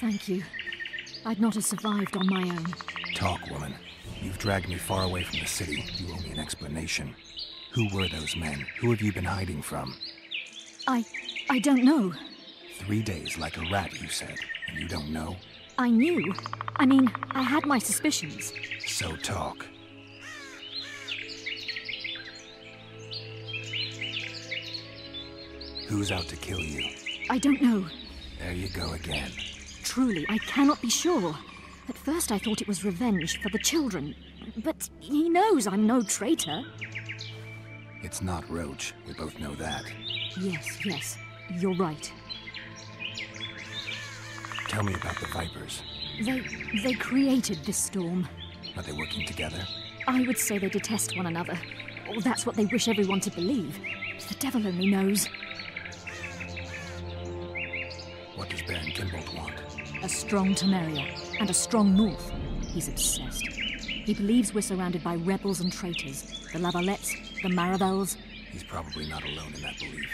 Thank you. I'd not have survived on my own. Talk, woman. You've dragged me far away from the city. You owe me an explanation. Who were those men? Who have you been hiding from? I don't know. 3 days like a rat, you said, and you don't know? I knew. I mean, I had my suspicions. So talk. Who's out to kill you? I don't know. There you go again. Truly, I cannot be sure. At first I thought it was revenge for the children. But he knows I'm no traitor. It's not Roach. We both know that. Yes. You're right. Tell me about the Vipers. They created this storm. Are they working together? I would say they detest one another. Or that's what they wish everyone to believe. But the devil only knows. What does Baron Kimbold want? A strong Temeria and a strong North. He's obsessed. He believes we're surrounded by rebels and traitors. The Lavalettes, the Maravels. He's probably not alone in that belief.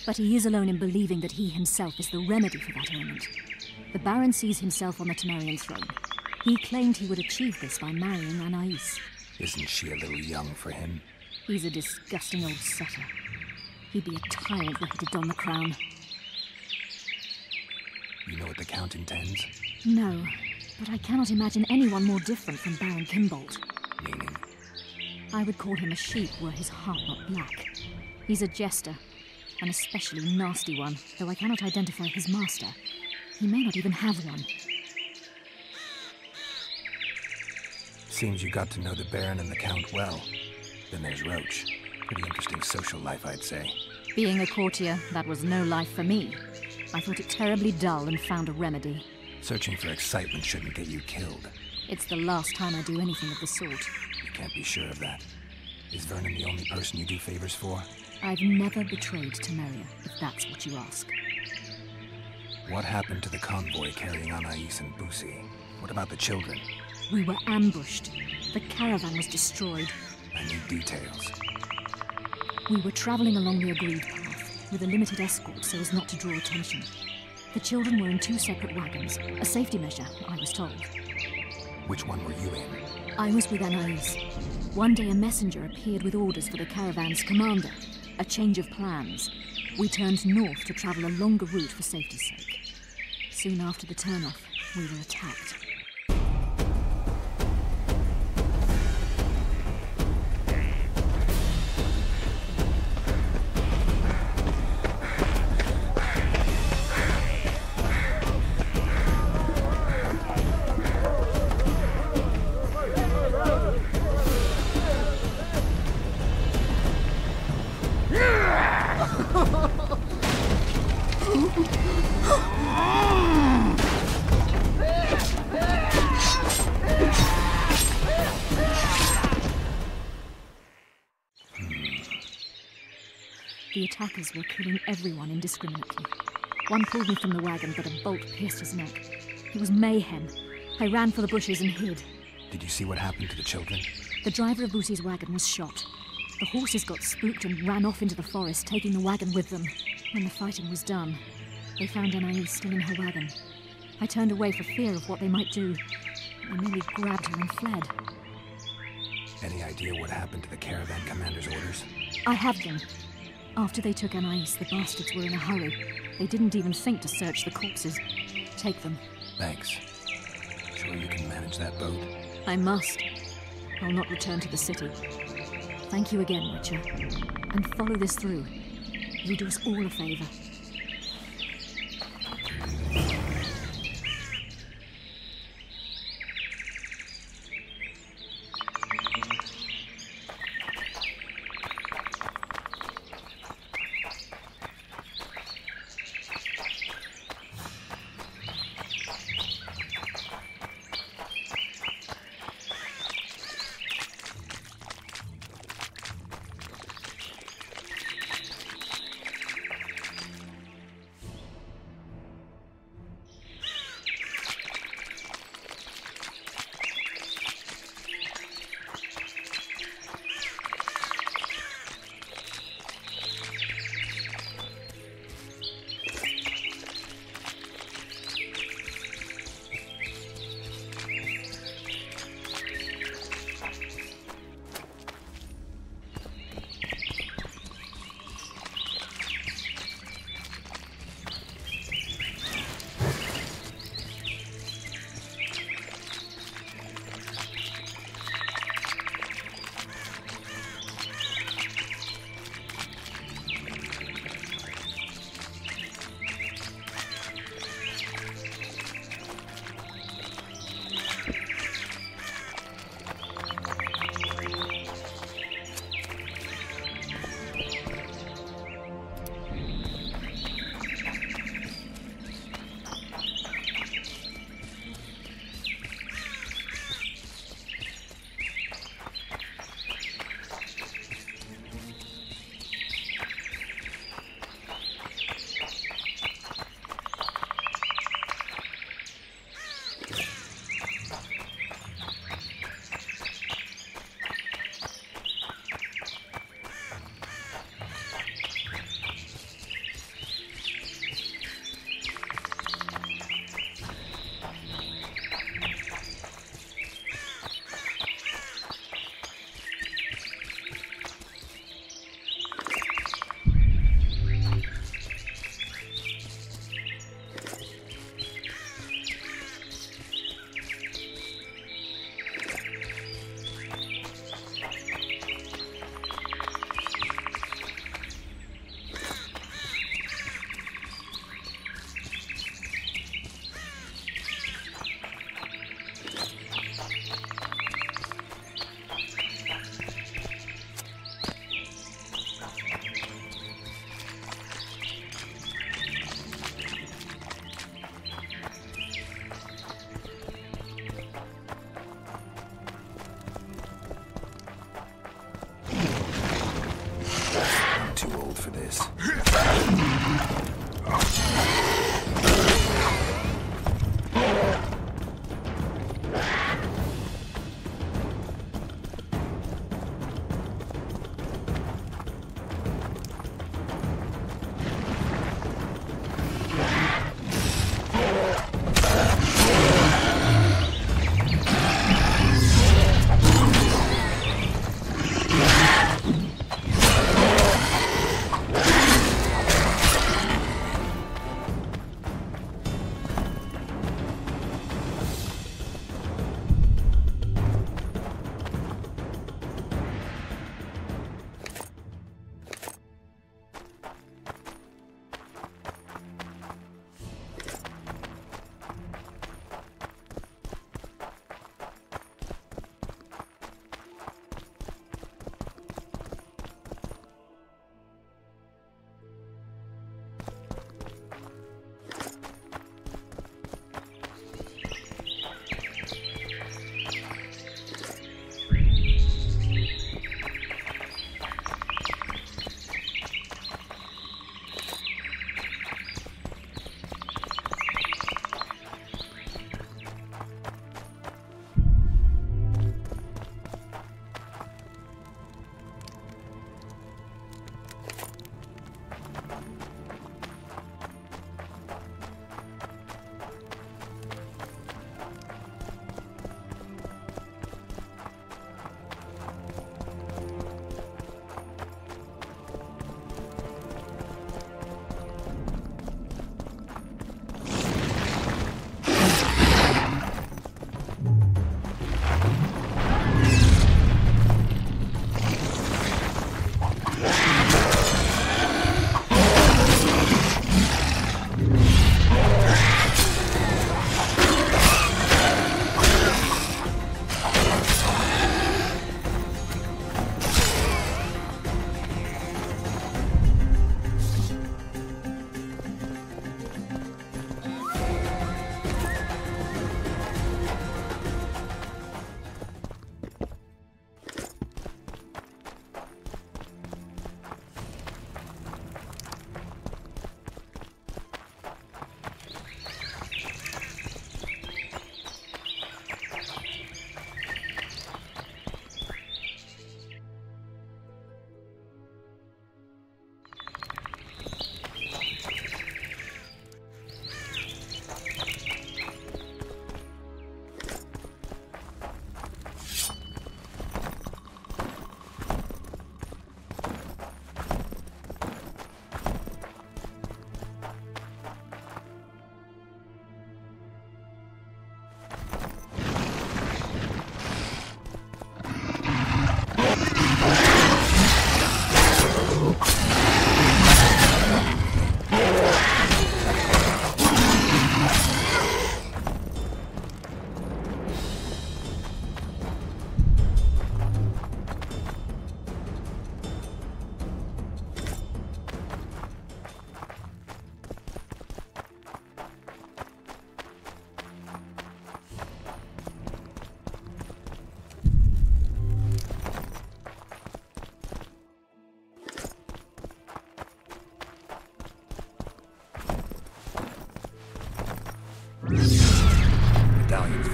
But he is alone in believing that he himself is the remedy for that ailment. The Baron sees himself on the Temerian throne. He claimed he would achieve this by marrying Anais. Isn't she a little young for him? He's a disgusting old setter. He'd be a tyrant were he to don the crown. You know what the Count intends? No, but I cannot imagine anyone more different from Baron Kimbold. Meaning? I would call him a sheep were his heart not black. He's a jester, an especially nasty one, though I cannot identify his master. He may not even have one. Seems you got to know the Baron and the Count well. Then there's Roach. Pretty interesting social life, I'd say. Being a courtier, that was no life for me. I thought it terribly dull and found a remedy. Searching for excitement shouldn't get you killed. It's the last time I do anything of the sort. You can't be sure of that. Is Vernon the only person you do favors for? I've never betrayed Temeria, if that's what you ask. What happened to the convoy carrying Anais and Busi? What about the children? We were ambushed. The caravan was destroyed. I need details. We were traveling along the agreed path, with a limited escort so as not to draw attention. The children were in 2 separate wagons, a safety measure, I was told. Which one were you in? I was with Anais. One day a messenger appeared with orders for the caravan's commander, a change of plans. We turned north to travel a longer route for safety's sake. Soon after the turnoff, we were attacked. The attackers were killing everyone indiscriminately. One pulled me from the wagon, but a bolt pierced his neck. It was mayhem. I ran for the bushes and hid. Did you see what happened to the children? The driver of Busi's wagon was shot. The horses got spooked and ran off into the forest, taking the wagon with them. When the fighting was done, they found Anais still in her wagon. I turned away for fear of what they might do. I merely grabbed her and fled. Any idea what happened to the caravan commander's orders? I have them. After they took Anais, the bastards were in a hurry. They didn't even think to search the corpses. Take them. Thanks. Sure you can manage that boat? I must. I'll not return to the city. Thank you again, Witcher. And follow this through. You'll do us all a favor.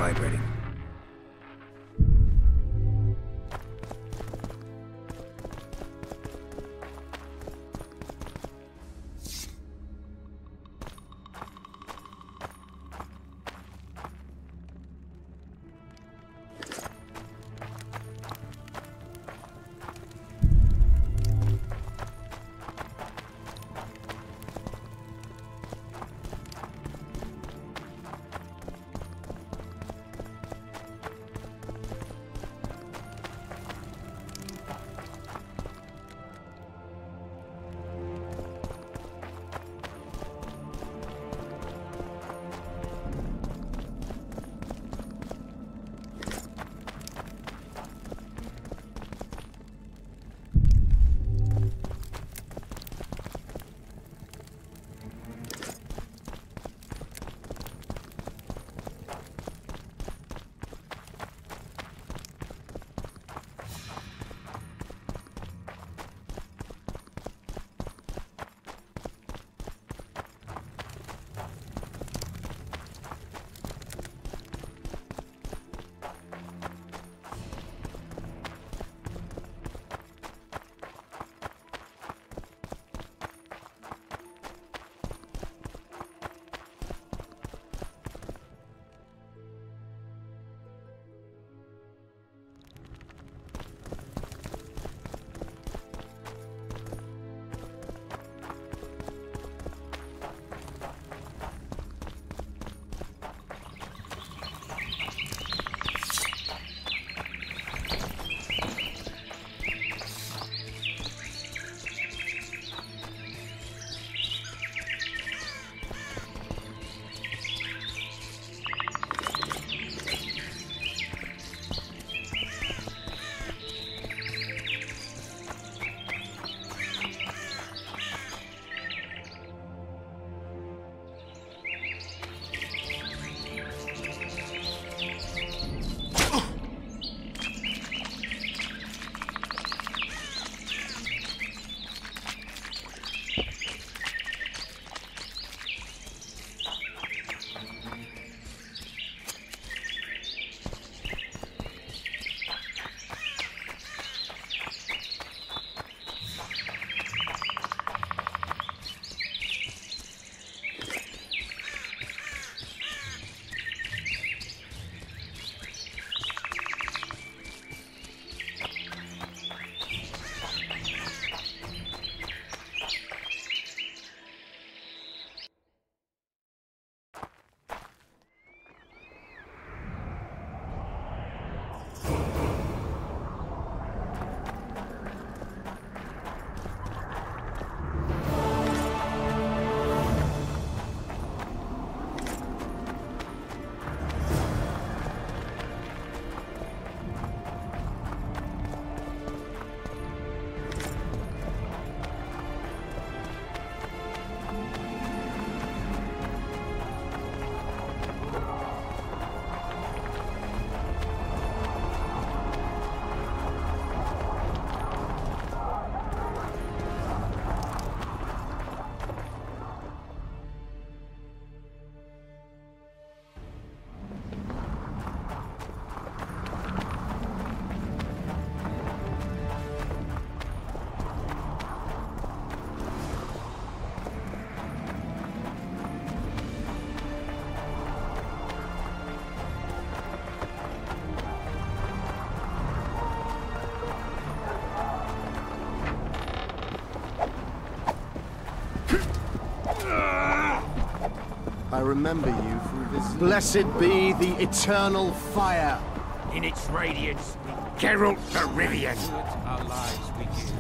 vibrating. I remember you from this. Blessed be the eternal fire. In its radiance, Geralt the Rivian. Our lives begin.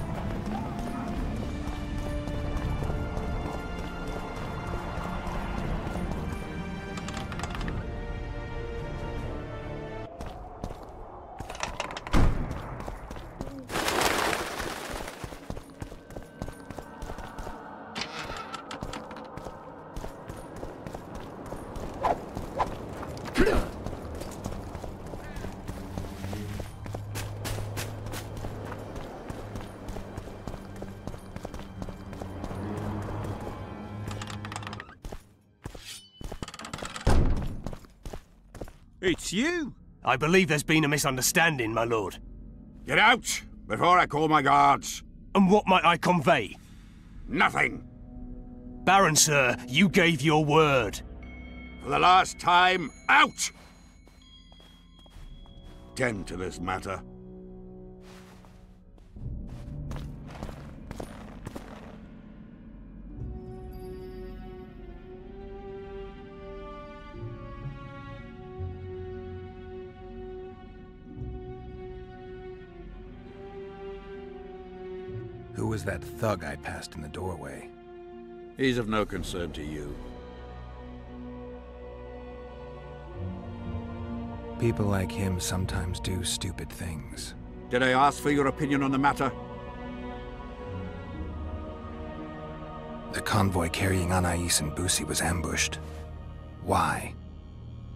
It's you! I believe there's been a misunderstanding, my lord. Get out, before I call my guards. And what might I convey? Nothing. Baron, sir, you gave your word. For the last time, out! Tend to this matter. Who was that thug I passed in the doorway? He's of no concern to you. People like him sometimes do stupid things. Did I ask for your opinion on the matter? The convoy carrying Anais and Busi was ambushed. Why?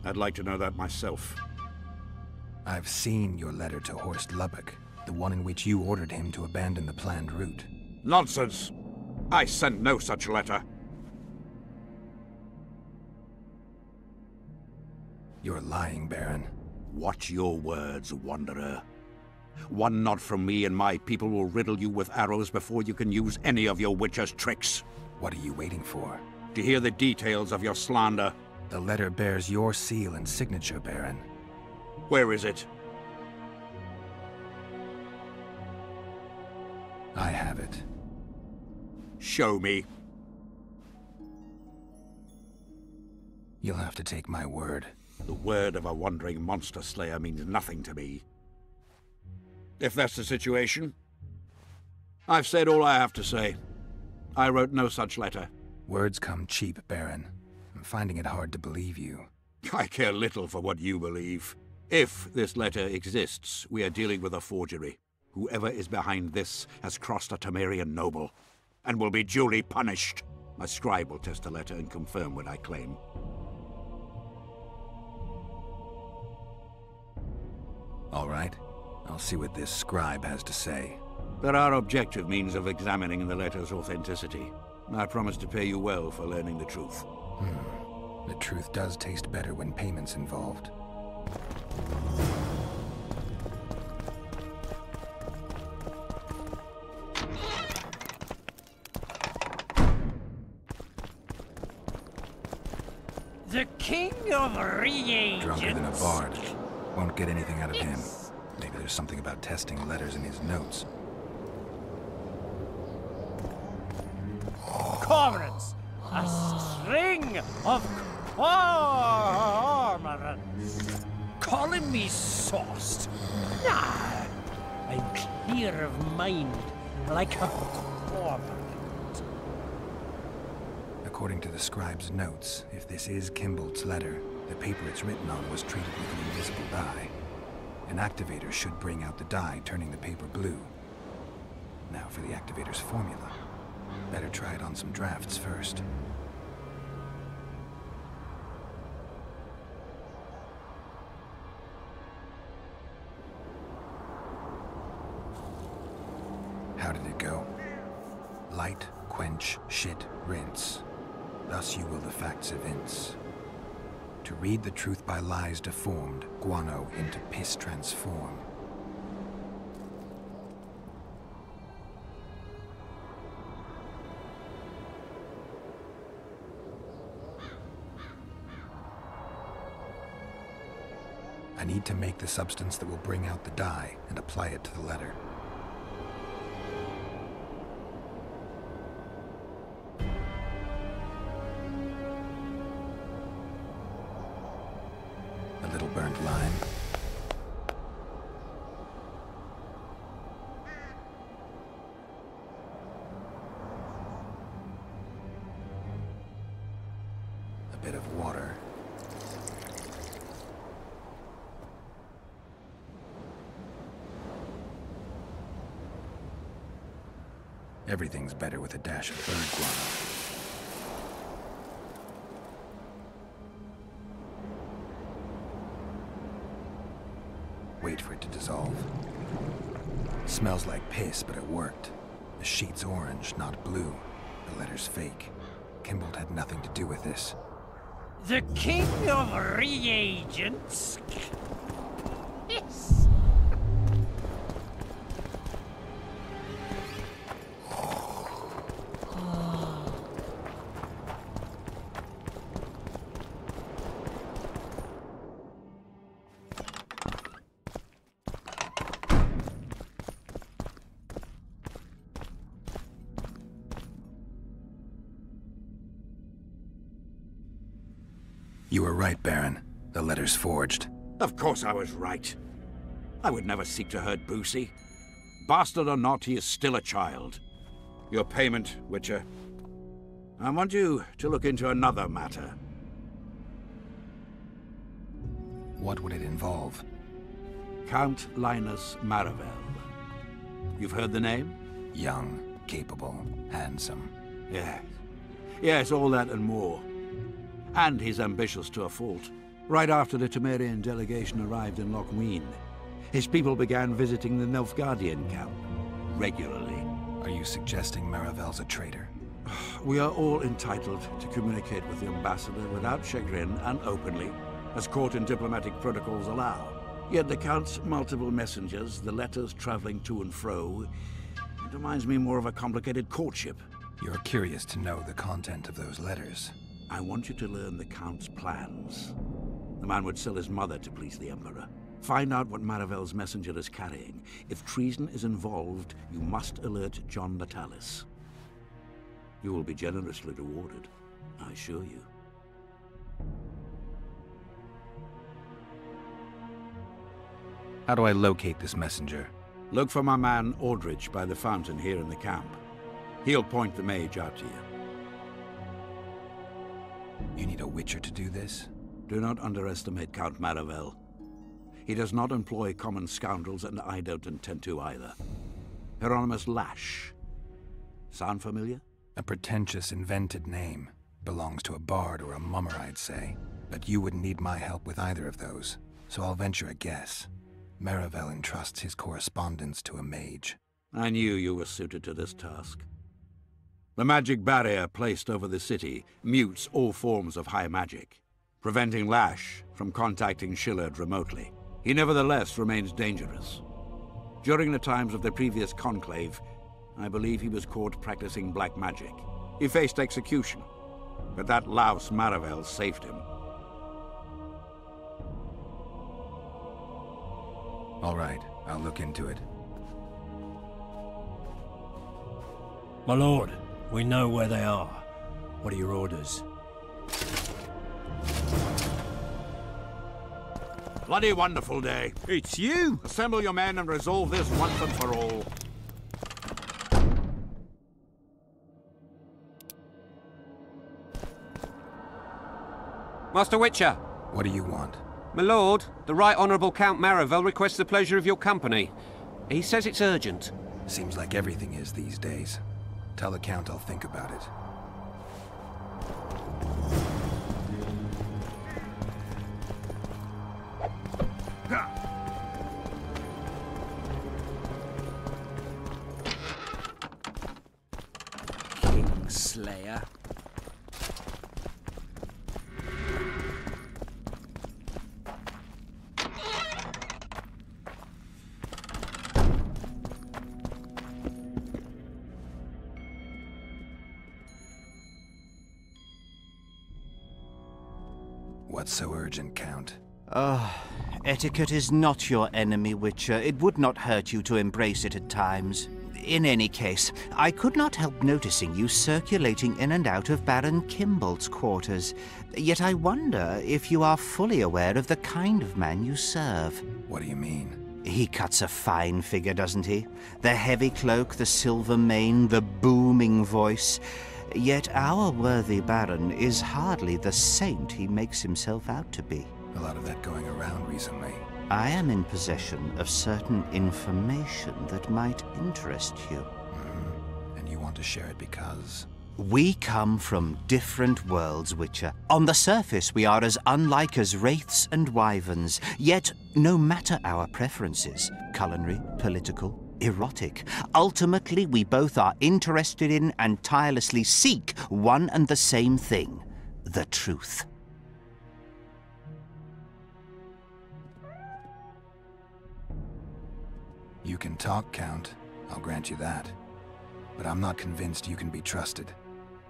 I'd like to know that myself. I've seen your letter to Horst Lubbock, the one in which you ordered him to abandon the planned route. Nonsense! I sent no such letter. You're lying, Baron. Watch your words, Wanderer. One nod from me and my people will riddle you with arrows before you can use any of your witcher's tricks. What are you waiting for? To hear the details of your slander. The letter bears your seal and signature, Baron. Where is it? I have it. Show me. You'll have to take my word. The word of a wandering monster slayer means nothing to me. If that's the situation, I've said all I have to say. I wrote no such letter. Words come cheap, Baron. I'm finding it hard to believe you. I care little for what you believe. If this letter exists, we are dealing with a forgery. Whoever is behind this has crossed a Temerian noble, and will be duly punished. My scribe will test the letter and confirm what I claim. All right. I'll see what this scribe has to say. There are objective means of examining the letter's authenticity. I promise to pay you well for learning the truth. The truth does taste better when payment's involved. The King of Reagents. Drunker than a bard. Won't get anything out of him. Maybe there's something about testing letters in his notes. Cormorants, a string of cormorants. Calling me sauced? Nah, I'm clear of mind, like a cormorant. According to the scribe's notes, if this is Kimbold's letter, the paper it's written on was treated with an invisible dye. An activator should bring out the dye, turning the paper blue. Now for the activator's formula. Better try it on some drafts first. How did it go? Light, quench, shit, rinse. Thus you will the facts evince. To read the truth by lies deformed, guano into piss transform. I need to make the substance that will bring out the dye and apply it to the letter. A little burnt lime. A bit of water. Everything's better with a dash of bird guano. Wait for it to dissolve. Smells like piss, but it worked. The sheet's orange, not blue. The letter's fake. Kimbold had nothing to do with this. The king of reagents? Yes. You were right, Baron. The letter's forged. Of course I was right. I would never seek to hurt Boosie. Bastard or not, he is still a child. Your payment, Witcher. I want you to look into another matter. What would it involve? Count Linus Maravel. You've heard the name? Young, capable, handsome. Yes. Yes, all that and more. And he's ambitious to a fault. Right after the Temerian delegation arrived in Lochween, his people began visiting the Nilfgaardian camp regularly. Are you suggesting Maravel's a traitor? We are all entitled to communicate with the ambassador without chagrin and openly, as court and diplomatic protocols allow. Yet the Count's multiple messengers, the letters traveling to and fro, it reminds me more of a complicated courtship. You're curious to know the content of those letters. I want you to learn the Count's plans. The man would sell his mother to please the Emperor. Find out what Maravel's messenger is carrying. If treason is involved, you must alert John Natalis. You will be generously rewarded, I assure you. How do I locate this messenger? Look for my man Aldrich by the fountain here in the camp. He'll point the mage out to you. You need a Witcher to do this? Do not underestimate Count Maravel. He does not employ common scoundrels, and I don't intend to either. Hieronymus Lash. Sound familiar? A pretentious, invented name. Belongs to a bard or a mummer, I'd say. But you wouldn't need my help with either of those, so I'll venture a guess. Maravel entrusts his correspondence to a mage. I knew you were suited to this task. The magic barrier placed over the city mutes all forms of high magic, preventing Lash from contacting Shillard remotely. He nevertheless remains dangerous. During the times of the previous conclave, I believe he was caught practicing black magic. He faced execution, but that louse Maravel saved him. All right, I'll look into it. My lord, we know where they are. What are your orders? Bloody wonderful day. It's you! Assemble your men and resolve this once and for all. Master Witcher! What do you want? My lord, the Right Honourable Count Maravel requests the pleasure of your company. He says it's urgent. Seems like everything is these days. Tell the Count I'll think about it. Slayer. What's so urgent, Count? Etiquette is not your enemy, Witcher. It would not hurt you to embrace it at times. In any case, I could not help noticing you circulating in and out of Baron Kimbolt's quarters. Yet I wonder if you are fully aware of the kind of man you serve. What do you mean? He cuts a fine figure, doesn't he? The heavy cloak, the silver mane, the booming voice. Yet our worthy Baron is hardly the saint he makes himself out to be. A lot of that going around recently. I am in possession of certain information that might interest you. And you want to share it because? We come from different worlds, Witcher. On the surface, we are as unlike as wraiths and wyverns. Yet, no matter our preferences, culinary, political, erotic, ultimately we both are interested in and tirelessly seek one and the same thing: the truth. You can talk, Count. I'll grant you that. But I'm not convinced you can be trusted.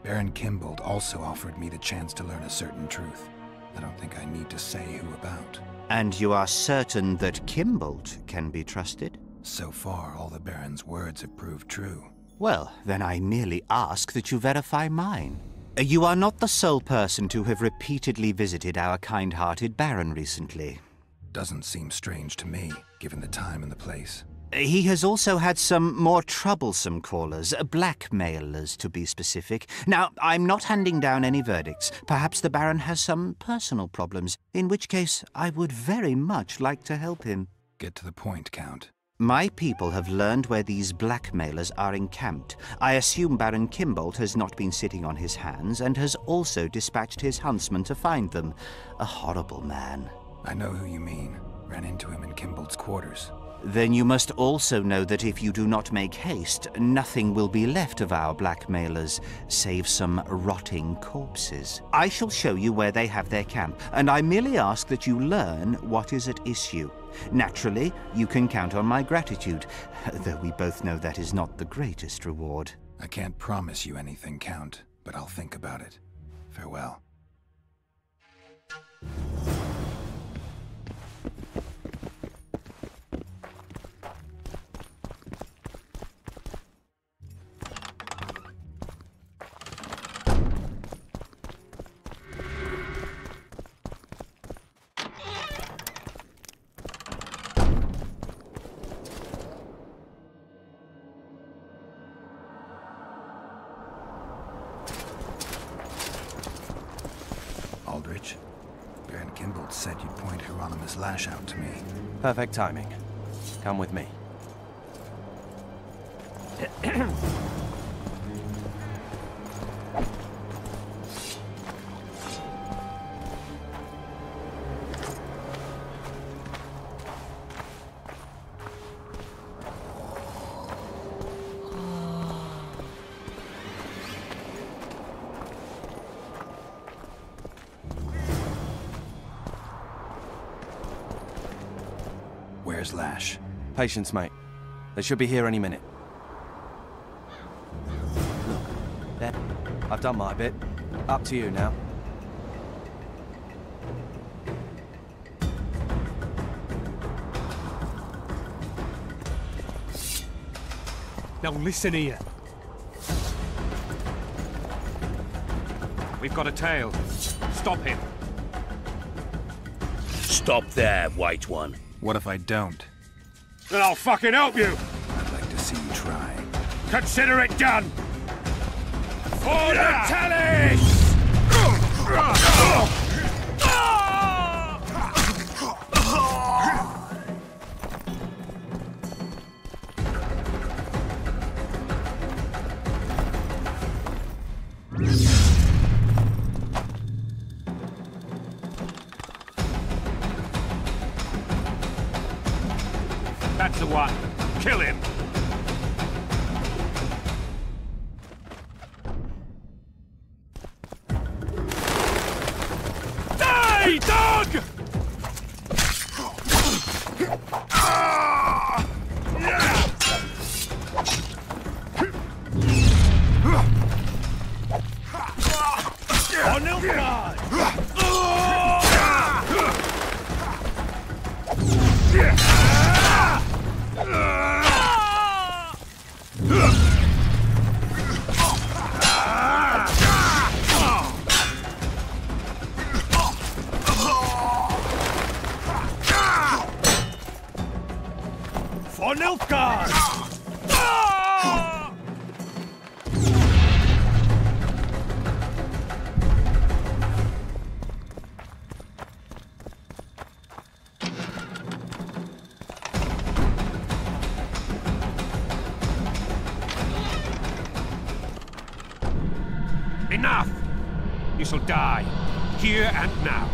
Baron Kimbold also offered me the chance to learn a certain truth. I don't think I need to say who about. And you are certain that Kimbold can be trusted? So far, all the Baron's words have proved true. Well, then I merely ask that you verify mine. You are not the sole person to have repeatedly visited our kind-hearted Baron recently. Doesn't seem strange to me, given the time and the place. He has also had some more troublesome callers, blackmailers to be specific. Now, I'm not handing down any verdicts. Perhaps the Baron has some personal problems, in which case I would very much like to help him. Get to the point, Count. My people have learned where these blackmailers are encamped. I assume Baron Kimbold has not been sitting on his hands and has also dispatched his huntsman to find them. A horrible man. I know who you mean. Ran into him in Kimbold's quarters. Then you must also know that if you do not make haste, nothing will be left of our blackmailers, save some rotting corpses. I shall show you where they have their camp, and I merely ask that you learn what is at issue. Naturally, you can count on my gratitude, though we both know that is not the greatest reward. I can't promise you anything, Count, but I'll think about it. Farewell. Baron Kimbold said you'd point Hieronymus Lash out to me. Perfect timing. Come with me. Where's Lash? Patience, mate. They should be here any minute. Look, there. I've done my bit. Up to you now. Now listen here. We've got a tail. Stop him. Stop there, White One. What if I don't? Then I'll fucking help you! I'd like to see you try. Consider it done! For the tally! That's the one. Kill him. Die, dog! On Ilfgard! For Nilfgaard! Enough! You shall die, here and now.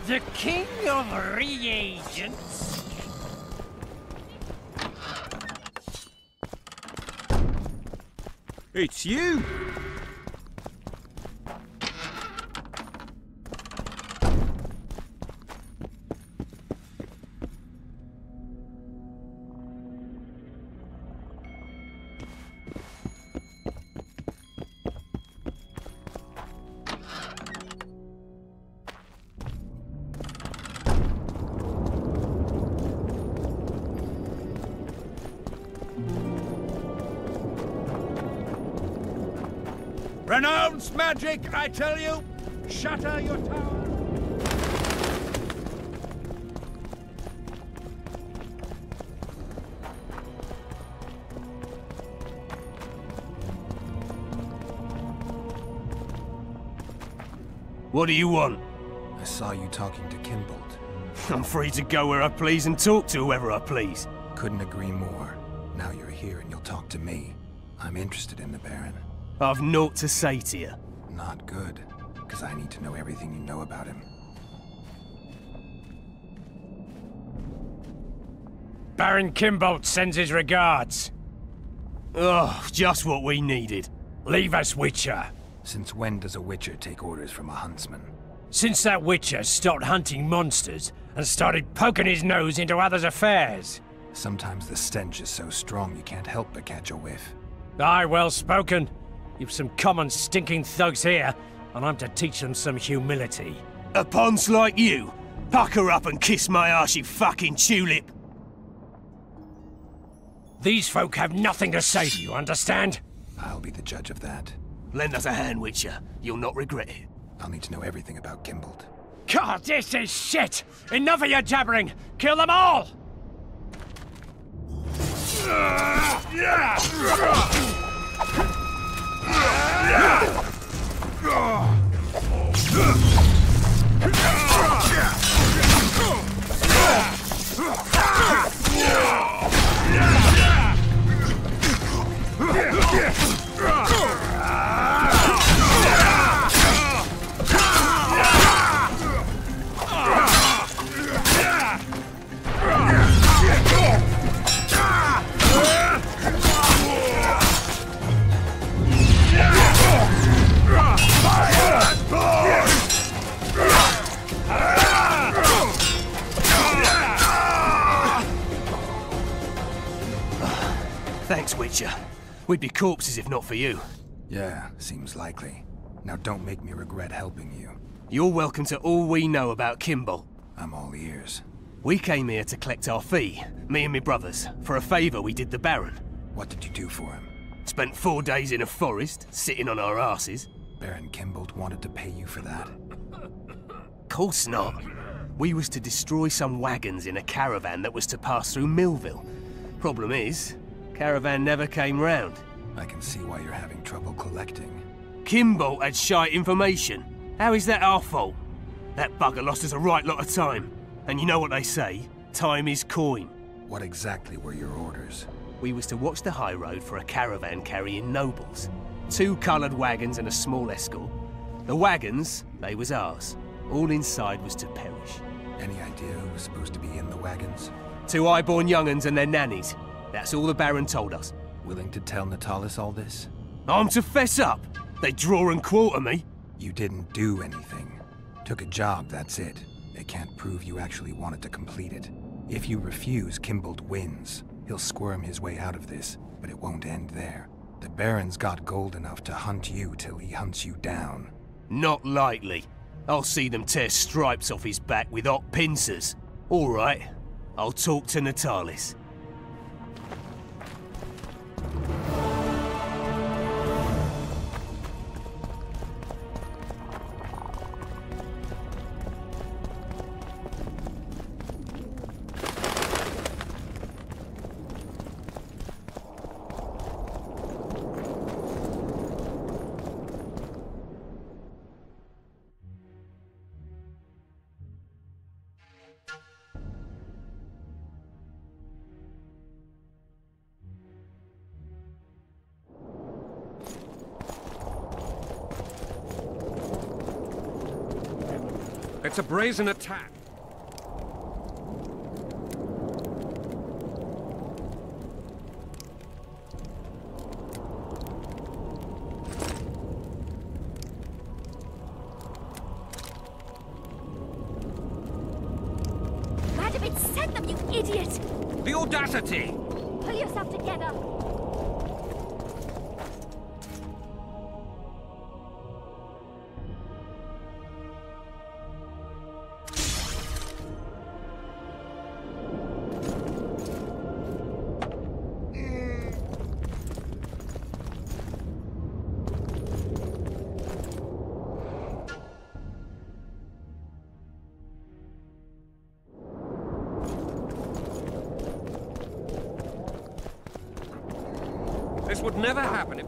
The king of reagents. It's you! Renounce magic, I tell you! Shatter your tower! What do you want? I saw you talking to Kimbold. I'm free to go where I please and talk to whoever I please. Couldn't agree more. Now you're here and you'll talk to me. I'm interested in the Baron. I've naught to say to you. Not good, because I need to know everything you know about him. Baron Kimbold sends his regards. Oh, just what we needed. Leave us, Witcher. Since when does a Witcher take orders from a huntsman? Since that Witcher stopped hunting monsters and started poking his nose into others' affairs. Sometimes the stench is so strong you can't help but catch a whiff. Aye, well spoken. You've some common stinking thugs here, and I'm to teach them some humility. A ponce like you? Pucker up and kiss my arse, you fucking tulip! These folk have nothing to say to you, understand? I'll be the judge of that. Lend us a hand, Witcher. You'll not regret it. I'll need to know everything about Kimbold. God, this is shit! Enough of your jabbering! Kill them all! Thanks, Witcher. We'd be corpses if not for you. Yeah, seems likely. Now don't make me regret helping you. You're welcome to all we know about Kimbold. I'm all ears. We came here to collect our fee, me and my brothers, for a favour we did the Baron. What did you do for him? Spent 4 days in a forest, sitting on our asses. Baron Kimbold wanted to pay you for that? Course not. We was to destroy some wagons in a caravan that was to pass through Millville. Problem is, caravan never came round. I can see why you're having trouble collecting. Kimbold had shite information. How is that our fault? That bugger lost us a right lot of time. And you know what they say, time is coin. What exactly were your orders? We was to watch the high road for a caravan carrying nobles. 2 coloured wagons and a small escort. The wagons, they was ours. All inside was to perish. Any idea who was supposed to be in the wagons? 2 high-born young'uns and their nannies. That's all the Baron told us. Willing to tell Natalis all this? I'm to fess up. They draw and quarter me. You didn't do anything. Took a job, that's it. They can't prove you actually wanted to complete it. If you refuse, Kimbold wins. He'll squirm his way out of this, but it won't end there. The Baron's got gold enough to hunt you till he hunts you down. Not likely. I'll see them tear stripes off his back with hot pincers. All right, I'll talk to Natalis. It's a brazen attack. Radovich sent them, you idiot! The audacity! Pull yourself together! This would never happen if...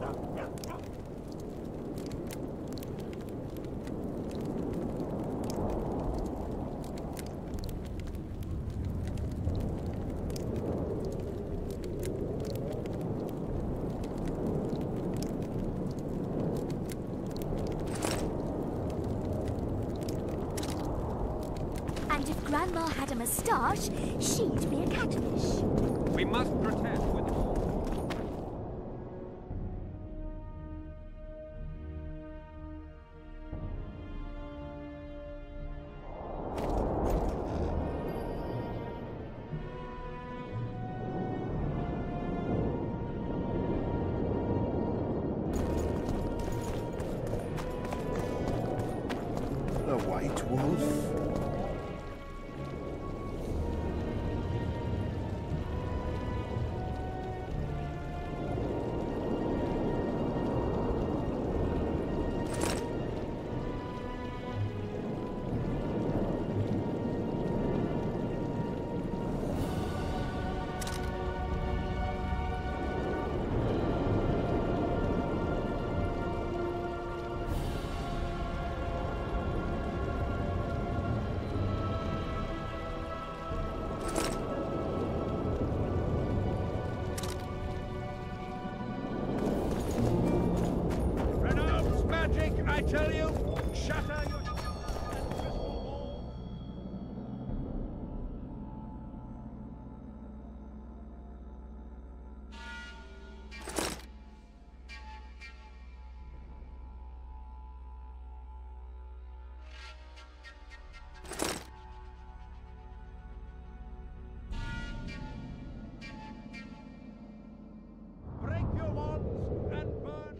And if Grandma had a moustache, she'd be a catfish. We must protest with... The White Wolf? I tell you, shatter your... Break your wands and burn...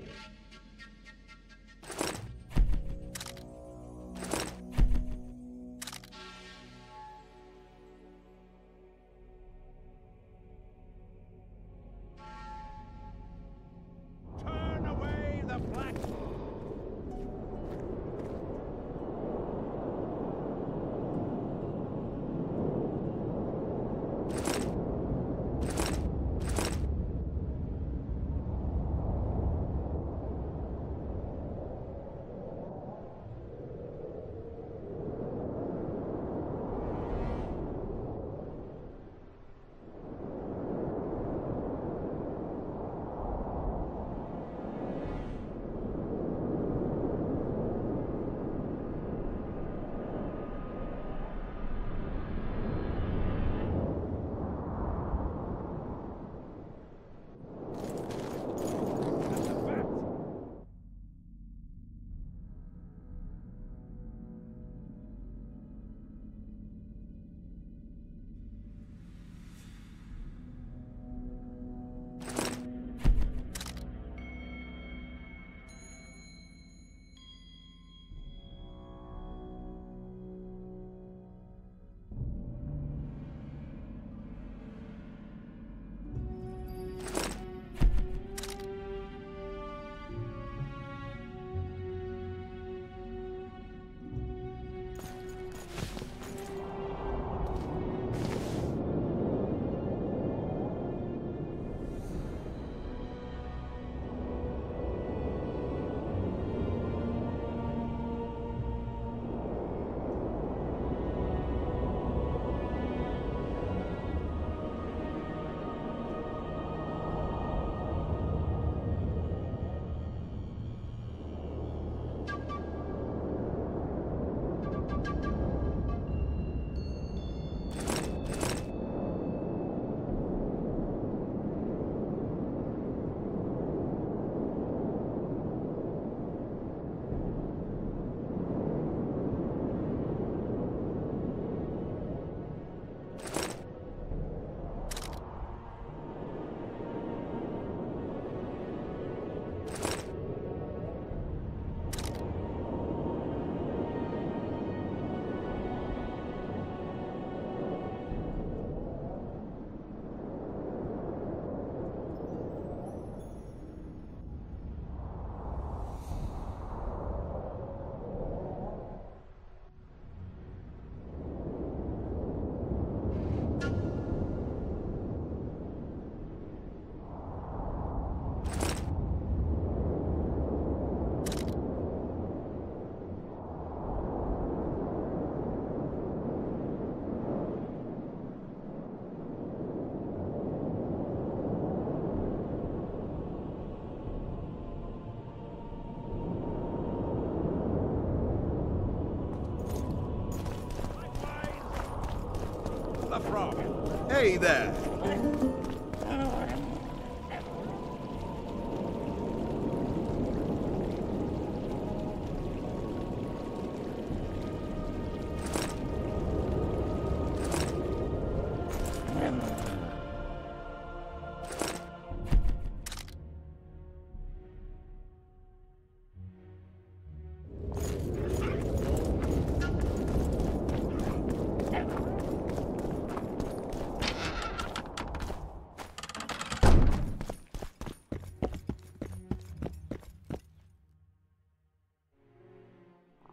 Hey there!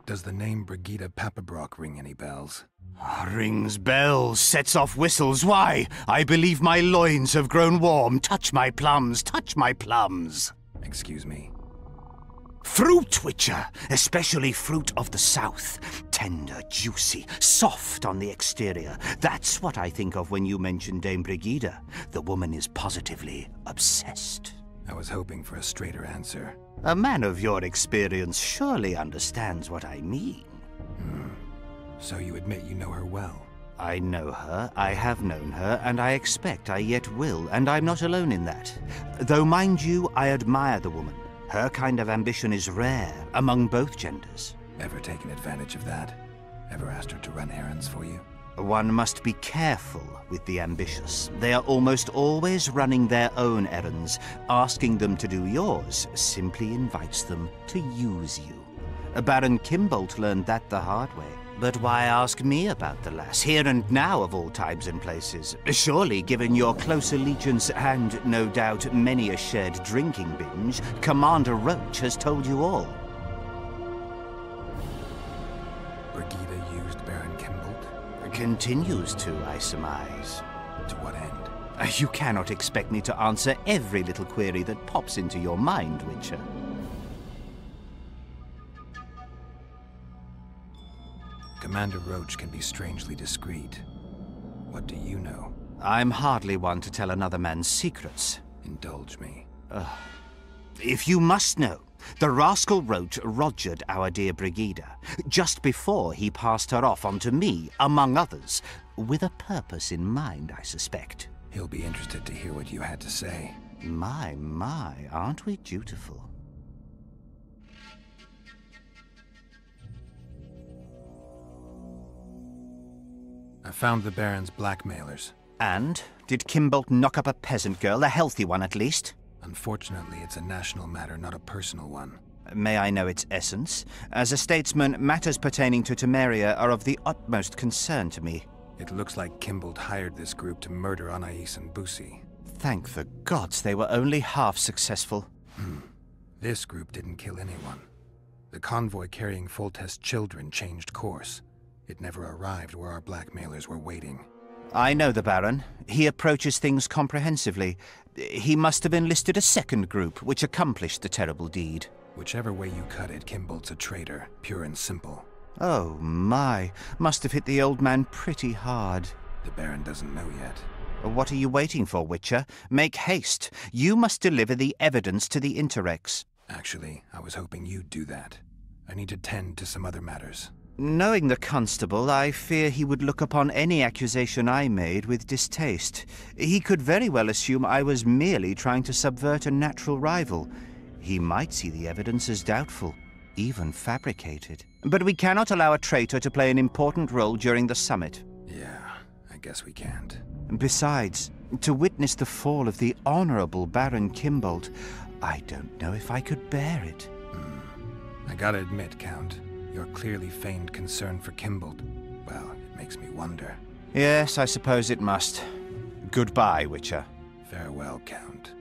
Does the name Brigida Papabrock ring any bells? Rings bells, sets off whistles. Why? I believe my loins have grown warm. Touch my plums, touch my plums. Excuse me. Fruit Witcher, especially fruit of the south. Tender, juicy, soft on the exterior. That's what I think of when you mention Dame Brigida. The woman is positively obsessed. I was hoping for a straighter answer. A man of your experience surely understands what I mean. So you admit you know her well? I know her, I have known her, and I expect I yet will, and I'm not alone in that. Though, mind you, I admire the woman. Her kind of ambition is rare among both genders. Ever taken advantage of that? Ever asked her to run errands for you? One must be careful with the ambitious. They are almost always running their own errands. Asking them to do yours simply invites them to use you. Baron Kimbolt learned that the hard way. But why ask me about the lass, here and now of all times and places? Surely, given your close allegiance and, no doubt, many a shared drinking binge, Commander Roach has told you all. Brigida used Baron Kimbolt? Continues to, I surmise. To what end? You cannot expect me to answer every little query that pops into your mind, Witcher. Commander Roach can be strangely discreet. What do you know? I'm hardly one to tell another man's secrets. Indulge me. If you must know, the rascal Roach rogered our dear Brigida, just before he passed her off onto me, among others, with a purpose in mind, I suspect. He'll be interested to hear what you had to say. My, aren't we dutiful? I found the Baron's blackmailers. And? Did Kimbolt knock up a peasant girl, a healthy one at least? Unfortunately, it's a national matter, not a personal one. May I know its essence? As a statesman, matters pertaining to Temeria are of the utmost concern to me. It looks like Kimbolt hired this group to murder Anais and Busi. Thank the gods they were only half successful. This group didn't kill anyone. The convoy carrying Foltest's children changed course. It never arrived where our blackmailers were waiting. I know the Baron. He approaches things comprehensively. He must have enlisted a second group, which accomplished the terrible deed. Whichever way you cut it, Kimbolt's a traitor, pure and simple. Oh my, must have hit the old man pretty hard. The Baron doesn't know yet. What are you waiting for, Witcher? Make haste. You must deliver the evidence to the Interrex. Actually, I was hoping you'd do that. I need to tend to some other matters. Knowing the constable, I fear he would look upon any accusation I made with distaste. He could very well assume I was merely trying to subvert a natural rival. He might see the evidence as doubtful, even fabricated. But we cannot allow a traitor to play an important role during the summit. Yeah, I guess we can't. Besides, to witness the fall of the honorable Baron Kimbolt, I don't know if I could bear it. I gotta admit, Count, your clearly feigned concern for Kimbolt, well, it makes me wonder. Yes, I suppose it must. Goodbye, Witcher. Farewell, Count.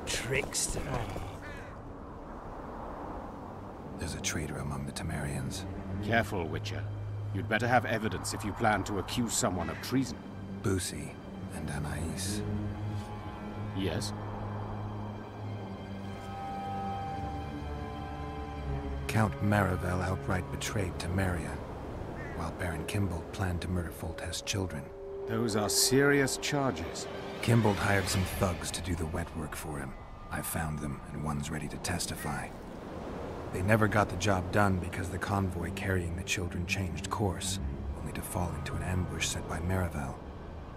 Trickster. There's a traitor among the Temerians. Careful, Witcher. You'd better have evidence if you plan to accuse someone of treason. Busi and Anais. Yes? Count Maravel outright betrayed Temeria, while Baron Kimbold planned to murder Foltest's children. Those are serious charges. Kimbold hired some thugs to do the wet work for him. I found them, and one's ready to testify. They never got the job done because the convoy carrying the children changed course, only to fall into an ambush set by Maravel.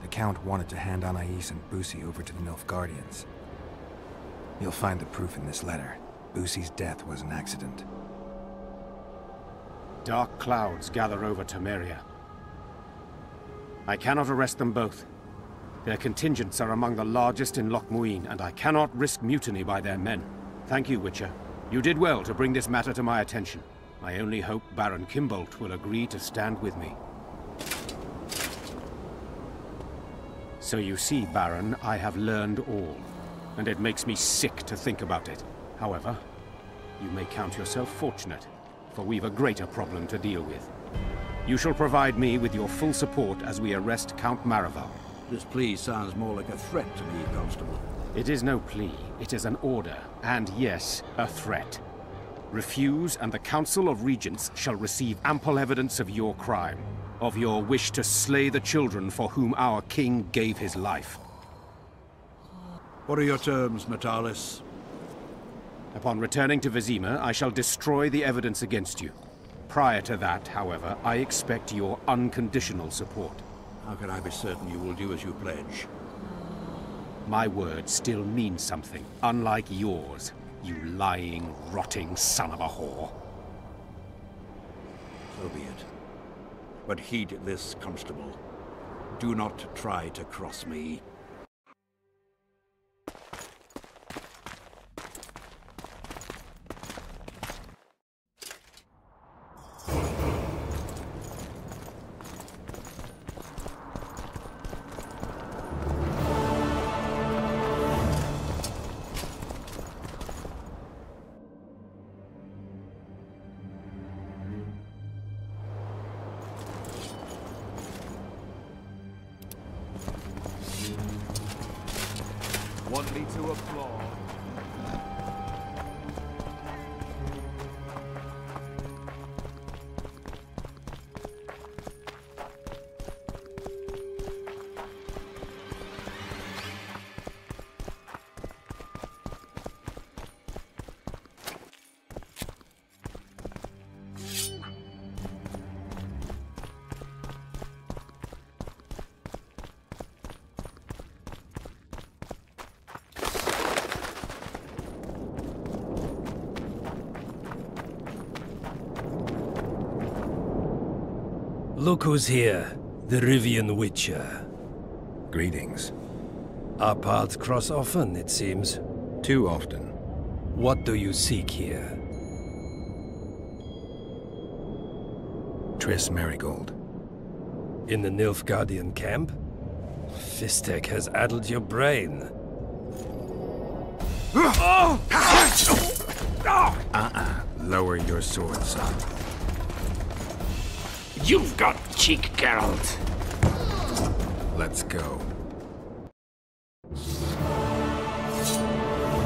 The Count wanted to hand Anais and Busi over to the Nilfgaardians. You'll find the proof in this letter. Busi's death was an accident. Dark clouds gather over Temeria. I cannot arrest them both. Their contingents are among the largest in Loch Muin, and I cannot risk mutiny by their men. Thank you, Witcher. You did well to bring this matter to my attention. I only hope Baron Kimbold will agree to stand with me. So you see, Baron, I have learned all, and it makes me sick to think about it. However, you may count yourself fortunate, for we've a greater problem to deal with. You shall provide me with your full support as we arrest Count Maravel. This plea sounds more like a threat to me, Constable. It is no plea, it is an order, and yes, a threat. Refuse, and the Council of Regents shall receive ample evidence of your crime, of your wish to slay the children for whom our king gave his life. What are your terms, Natalis? Upon returning to Vizima, I shall destroy the evidence against you. Prior to that, however, I expect your unconditional support. How can I be certain you will do as you pledge? My word still means something, unlike yours, you lying, rotting son of a whore. So be it. But heed this, Constable. Do not try to cross me. Want me to applaud? Look who's here, the Rivian Witcher. Greetings. Our paths cross often, it seems. Too often. What do you seek here? Triss Merigold. In the Nilfgaardian camp? Fistek has addled your brain. Lower your sword, son. You've got cheek, Geralt. Let's go.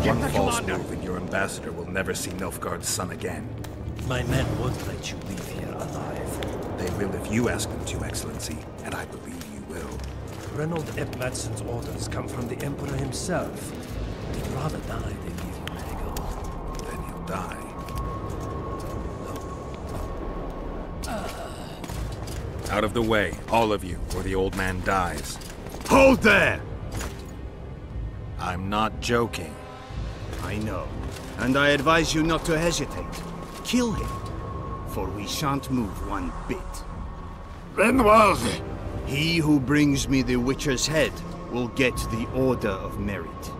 Get One false move and your ambassador will never see Nilfgaard's son again. My men won't let you leave here alive. They will if you ask them to, Excellency, and I believe you will. Reynold Ep Madsen's orders come from the Emperor himself. He'd rather die than leave you, Merigold. Then he'll die. Out of the way, all of you, or the old man dies. Hold there! I'm not joking. I know, and I advise you not to hesitate. Kill him, for we shan't move one bit. Renwald! He who brings me the Witcher's head will get the Order of Merit.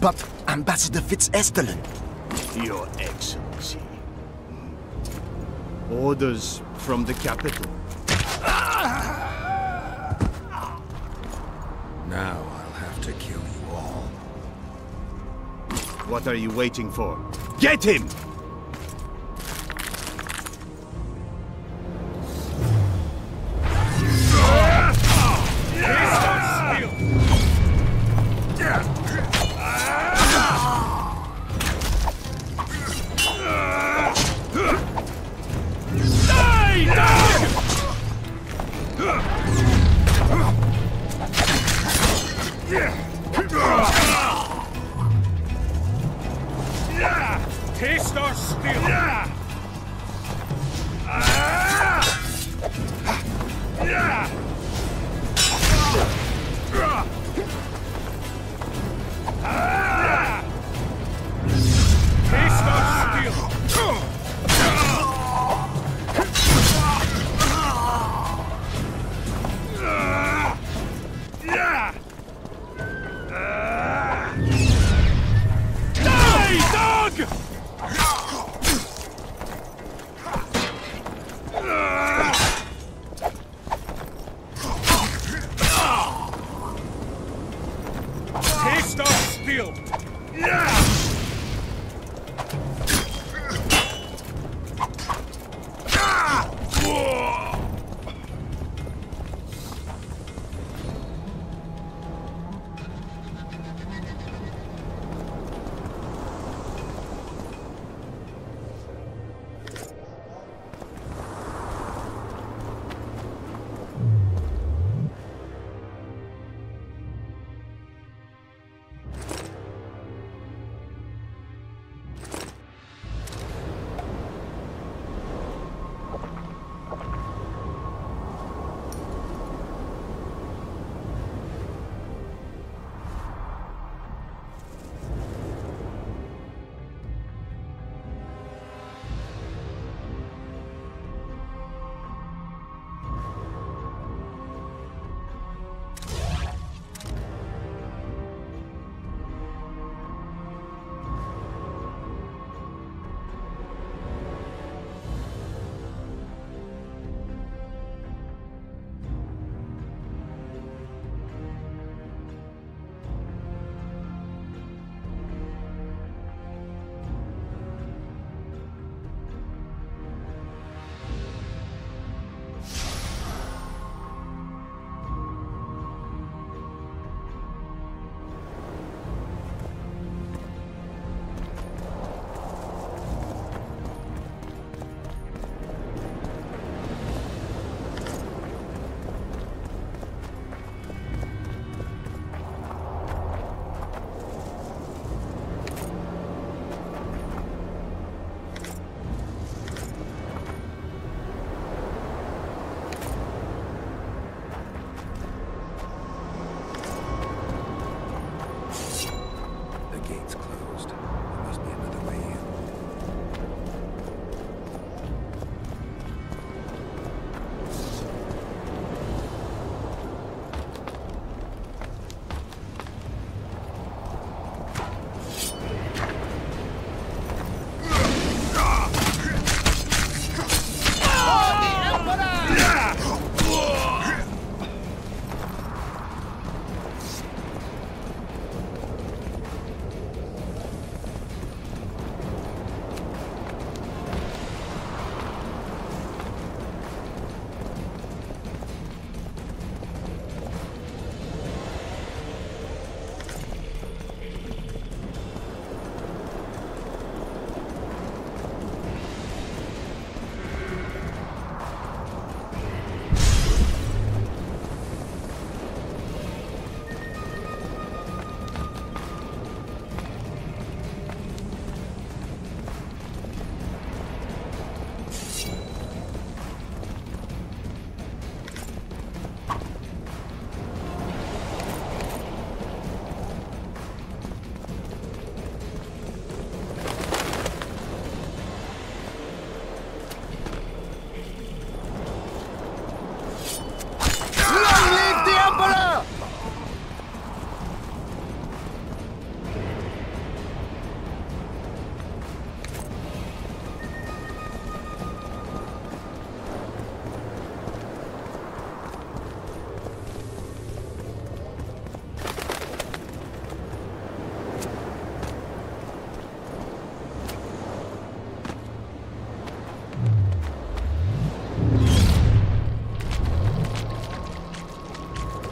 But Ambassador Fitz-Estellen... Your Excellency. Orders from the capital. Now I'll have to kill you all. What are you waiting for? Get him! Taste our steel! Taste our steel! Die, dog! Taste our steel!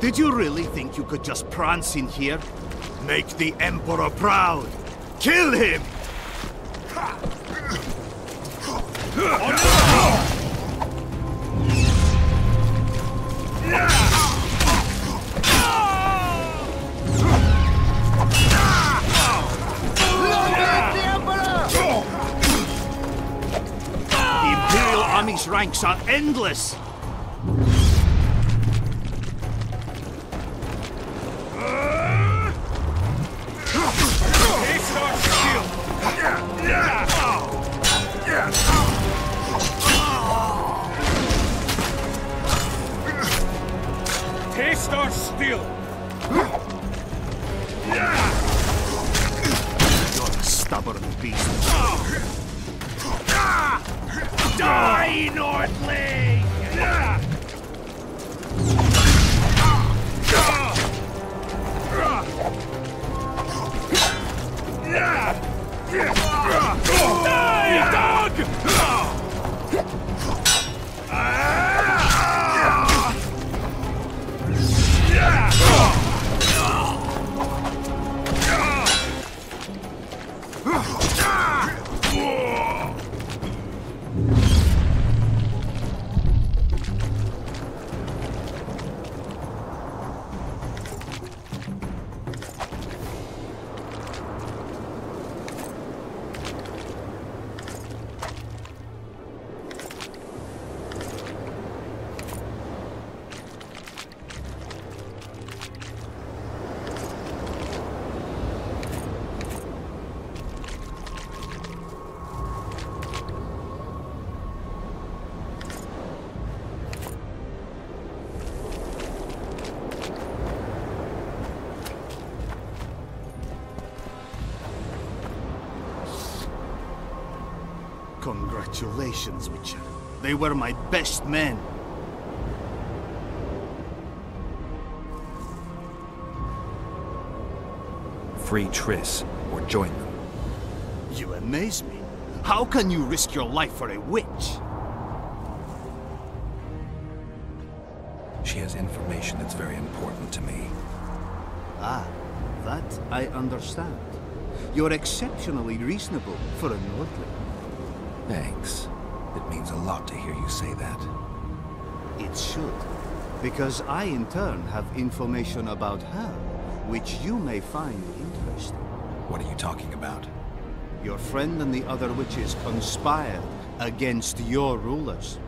Did you really think you could just prance in here? Make the Emperor proud! Kill him! Long live the Emperor! enemy's ranks are endless! Taste our steel! You're a stubborn beast. Die, Northling! Die, dog! Congratulations, Witcher. They were my best men. Free Triss, or join them. You amaze me. How can you risk your life for a witch? She has information that's very important to me. Ah, that I understand. You're exceptionally reasonable for a Nordling. Thanks. It means a lot to hear you say that. It should. Because I, in turn, have information about her, which you may find interesting. What are you talking about? Your friend and the other witches conspired against your rulers.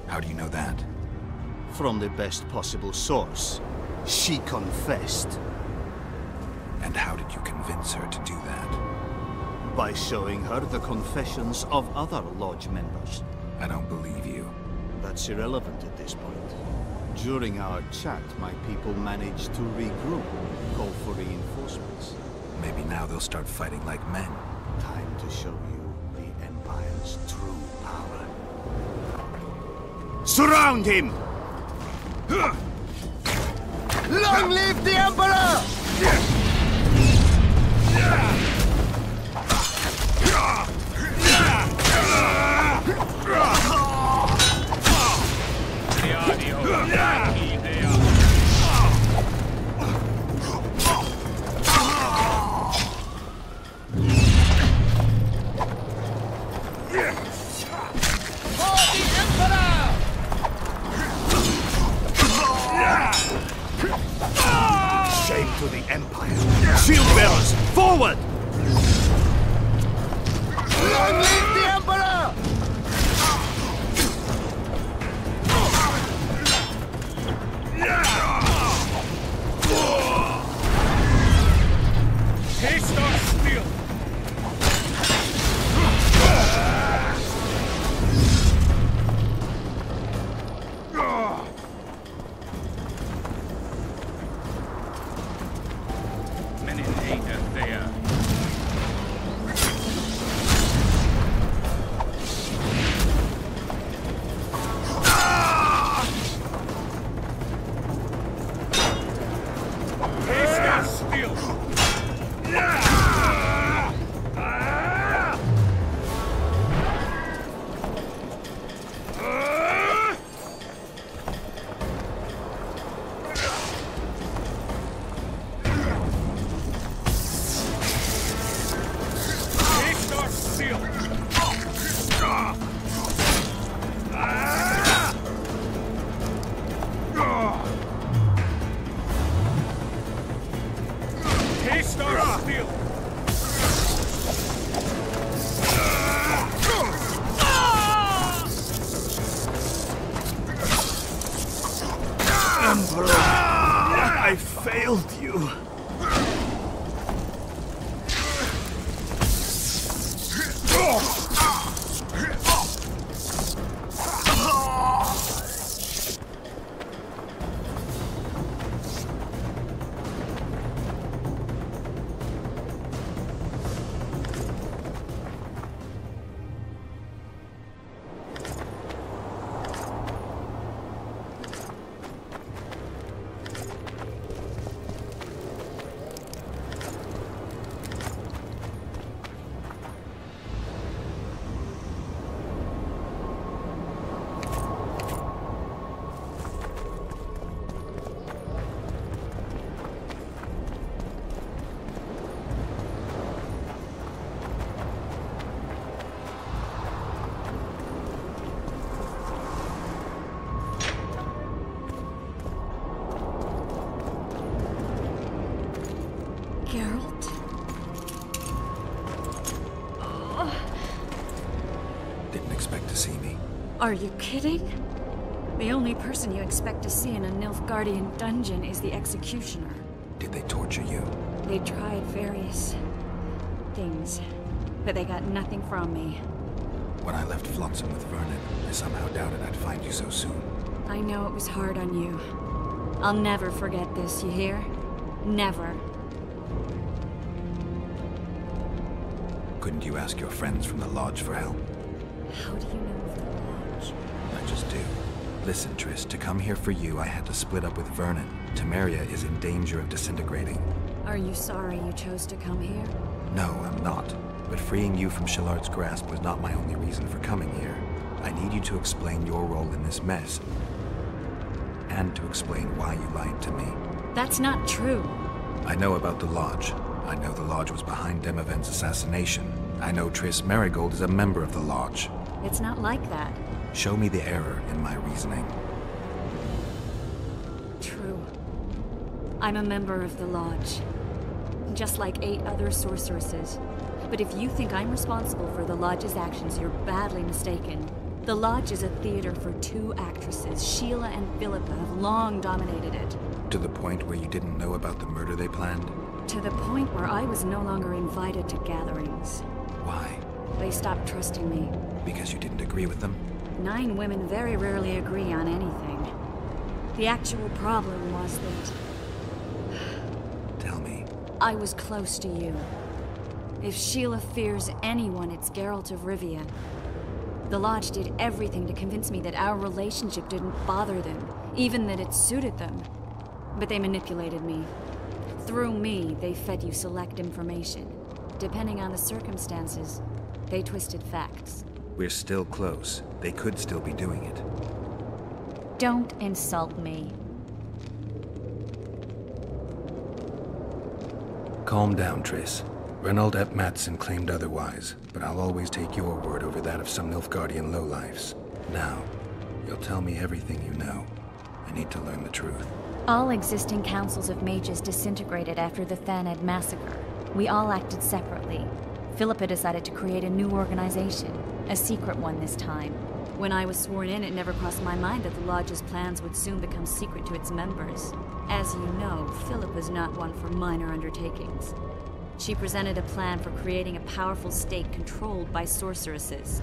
How do you know that? From the best possible source. She confessed. And how did you convince her to do that? By showing her the confessions of other Lodge members. I don't believe you. That's irrelevant at this point. During our chat, my people managed to regroup, call for reinforcements. Maybe now they'll start fighting like men. Time to show you the Empire's true power. Surround him! Long live the Emperor! Shame to the Empire! Shield bearers, forward! Long live the Emperor! Taste our steel! Many haters there. Taste our steel! Taste our steel! Start still! Emperor, I failed you. Are you kidding? The only person you expect to see in a Nilfgaardian dungeon is the executioner. Did they torture you? They tried various things, but they got nothing from me. When I left Flotsam with Vernon, I somehow doubted I'd find you so soon. I know it was hard on you. I'll never forget this, you hear? Never. Couldn't you ask your friends from the Lodge for help? How do you know of the Lodge? I just do. Listen, Triss, to come here for you, I had to split up with Vernon. Temeria is in danger of disintegrating. Are you sorry you chose to come here? No, I'm not. But freeing you from Shallard's grasp was not my only reason for coming here. I need you to explain your role in this mess. And to explain why you lied to me. That's not true. I know about the Lodge. I know the Lodge was behind Demavend's assassination. I know Triss Merigold is a member of the Lodge. It's not like that. Show me the error in my reasoning. True. I'm a member of the Lodge. Just like 8 other sorceresses. But if you think I'm responsible for the Lodge's actions, you're badly mistaken. The Lodge is a theater for 2 actresses. Sheila and Philippa have long dominated it. To the point where you didn't know about the murder they planned? To the point where I was no longer invited to gatherings. Why? They stopped trusting me. Because you didn't agree with them? 9 women very rarely agree on anything. The actual problem was that... Tell me. I was close to you. If Sheila fears anyone, it's Geralt of Rivia. The Lodge did everything to convince me that our relationship didn't bother them, even that it suited them. But they manipulated me. Through me, they fed you select information. Depending on the circumstances, they twisted facts. We're still close. They could still be doing it. Don't insult me. Calm down, Triss. Reynold ep Matson claimed otherwise, but I'll always take your word over that of some Nilfgaardian lowlifes. Now, you'll tell me everything you know. I need to learn the truth. All existing councils of mages disintegrated after the Thaned massacre. We all acted separately. Philippa decided to create a new organization, a secret one this time. When I was sworn in, it never crossed my mind that the Lodge's plans would soon become secret to its members. As you know, Philippa's not one for minor undertakings. She presented a plan for creating a powerful state controlled by sorceresses.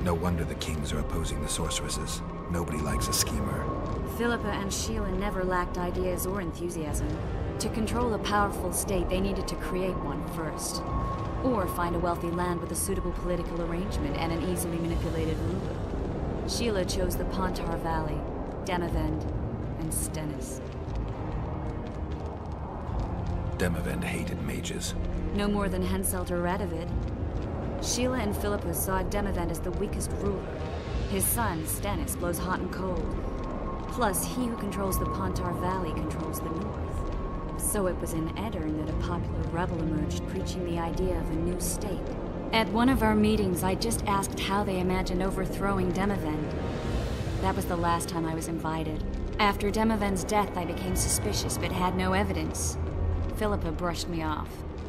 No wonder the kings are opposing the sorceresses. Nobody likes a schemer. Philippa and Sheila never lacked ideas or enthusiasm. To control a powerful state, they needed to create one first. Or find a wealthy land with a suitable political arrangement and an easily manipulated ruler. Sheila chose the Pontar Valley, Demavend, and Stennis. Demavend hated mages. No more than Henselt or Radovid. Sheila and Philippa saw Demavend as the weakest ruler. His son, Stennis, blows hot and cold. Plus, he who controls the Pontar Valley controls the north. So it was in Edirn that a popular rebel emerged preaching the idea of a new state. At one of our meetings, I just asked how they imagined overthrowing Demavend. That was the last time I was invited. After Demoven's death, I became suspicious, but had no evidence. Philippa brushed me off.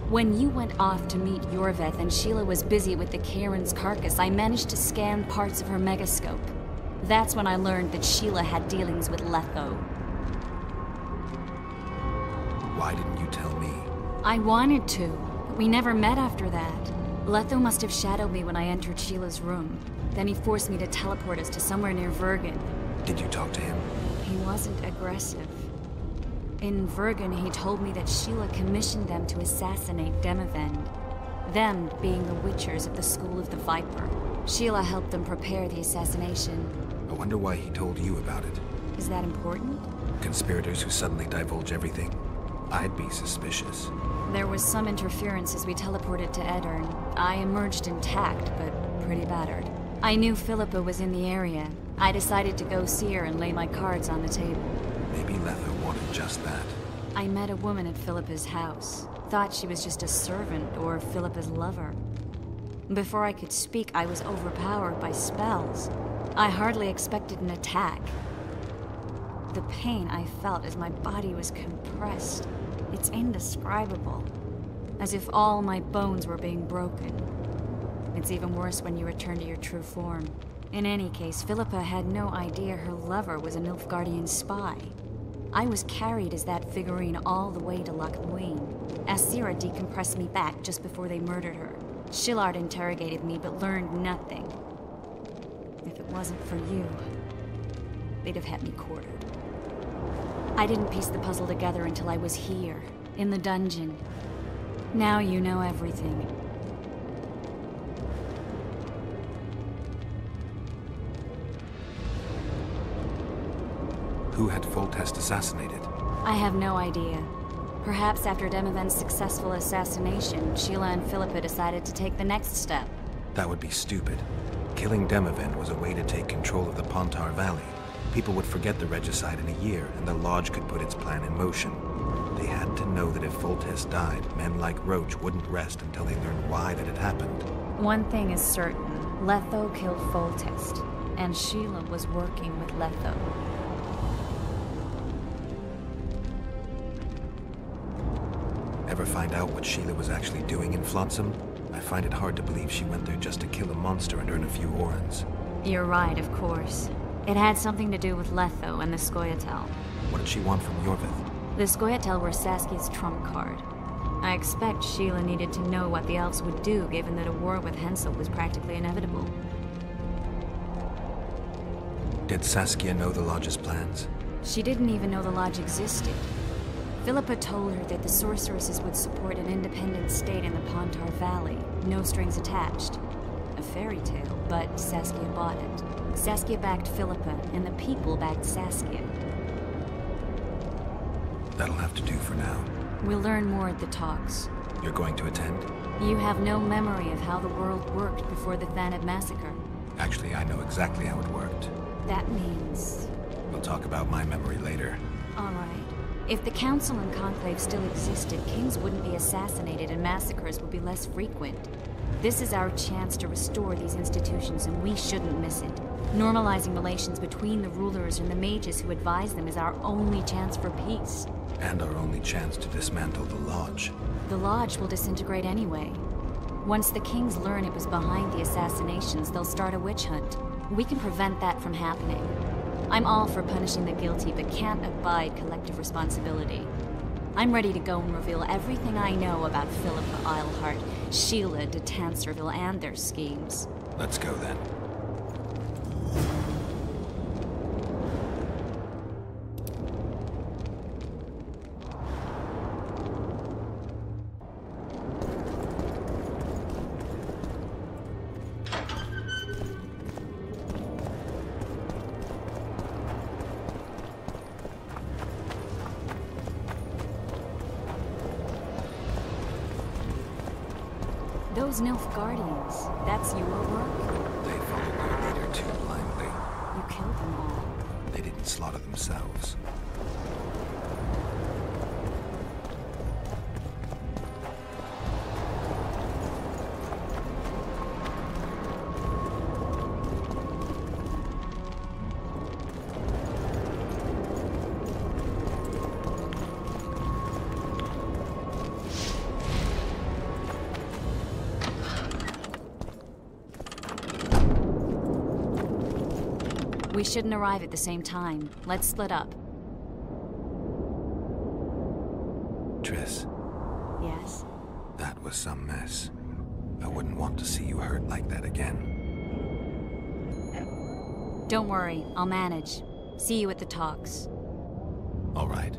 When you went off to meet Yorveth and Sheila was busy with the Kieran's carcass, I managed to scan parts of her megascope. That's when I learned that Sheila had dealings with Letho. Why didn't you tell me? I wanted to, but we never met after that. Letho must have shadowed me when I entered Sheila's room. Then he forced me to teleport us to somewhere near Vergen. Did you talk to him? He wasn't aggressive. In Vergen, he told me that Sheila commissioned them to assassinate Demoven. Them being the Witchers of the School of the Viper. Sheila helped them prepare the assassination. I wonder why he told you about it. Is that important? Conspirators who suddenly divulge everything. I'd be suspicious. There was some interference as we teleported to Edirn. I emerged intact, but pretty battered. I knew Philippa was in the area. I decided to go see her and lay my cards on the table. Maybe Letho wanted just that. I met a woman at Philippa's house. Thought she was just a servant or Philippa's lover. Before I could speak, I was overpowered by spells. I hardly expected an attack. The pain I felt as my body was compressed. It's indescribable. As if all my bones were being broken. It's even worse when you return to your true form. In any case, Philippa had no idea her lover was a Nilfgaardian spy. I was carried as that figurine all the way to Lochmuin. Asira decompressed me back just before they murdered her. Shillard interrogated me but learned nothing. If it wasn't for you, they'd have had me quartered. I didn't piece the puzzle together until I was here, in the dungeon. Now you know everything. Who had Foltest assassinated? I have no idea. Perhaps after Demoven's successful assassination, Sheila and Philippa decided to take the next step. That would be stupid. Killing Demoven was a way to take control of the Pontar Valley. People would forget the regicide in a year, and the Lodge could put its plan in motion. They had to know that if Foltest died, men like Roach wouldn't rest until they learned why that had happened. One thing is certain. Letho killed Foltest, and Sheila was working with Letho. Ever find out what Sheila was actually doing in Flotsam? I find it hard to believe she went there just to kill a monster and earn a few orans. You're right, of course. It had something to do with Letho and the Scoia'tael. What did she want from Yorveth? The Scoia'tael were Saskia's trump card. I expect Sheila needed to know what the elves would do, given that a war with Hensel was practically inevitable. Did Saskia know the Lodge's plans? She didn't even know the Lodge existed. Philippa told her that the sorceresses would support an independent state in the Pontar Valley, no strings attached. A fairy tale, but Saskia bought it. Saskia backed Philippa, and the people backed Saskia. That'll have to do for now. We'll learn more at the talks. You're going to attend? You have no memory of how the world worked before the Thanad massacre. Actually, I know exactly how it worked. That means... We'll talk about my memory later. All right. If the Council and Conclave still existed, kings wouldn't be assassinated and massacres would be less frequent. This is our chance to restore these institutions, and we shouldn't miss it. Normalizing relations between the rulers and the mages who advise them is our only chance for peace. And our only chance to dismantle the Lodge. The Lodge will disintegrate anyway. Once the kings learn it was behind the assassinations, they'll start a witch hunt. We can prevent that from happening. I'm all for punishing the guilty, but can't abide collective responsibility. I'm ready to go and reveal everything I know about Philippa Eilhart, Sheila de Tanserville, and their schemes. Let's go then. Those Nilfgaardians, that's your work? They followed their leader too blindly. You killed them all. They didn't slaughter themselves. We shouldn't arrive at the same time. Let's split up. Triss. Yes? That was some mess. I wouldn't want to see you hurt like that again. Don't worry, I'll manage. See you at the talks. All right.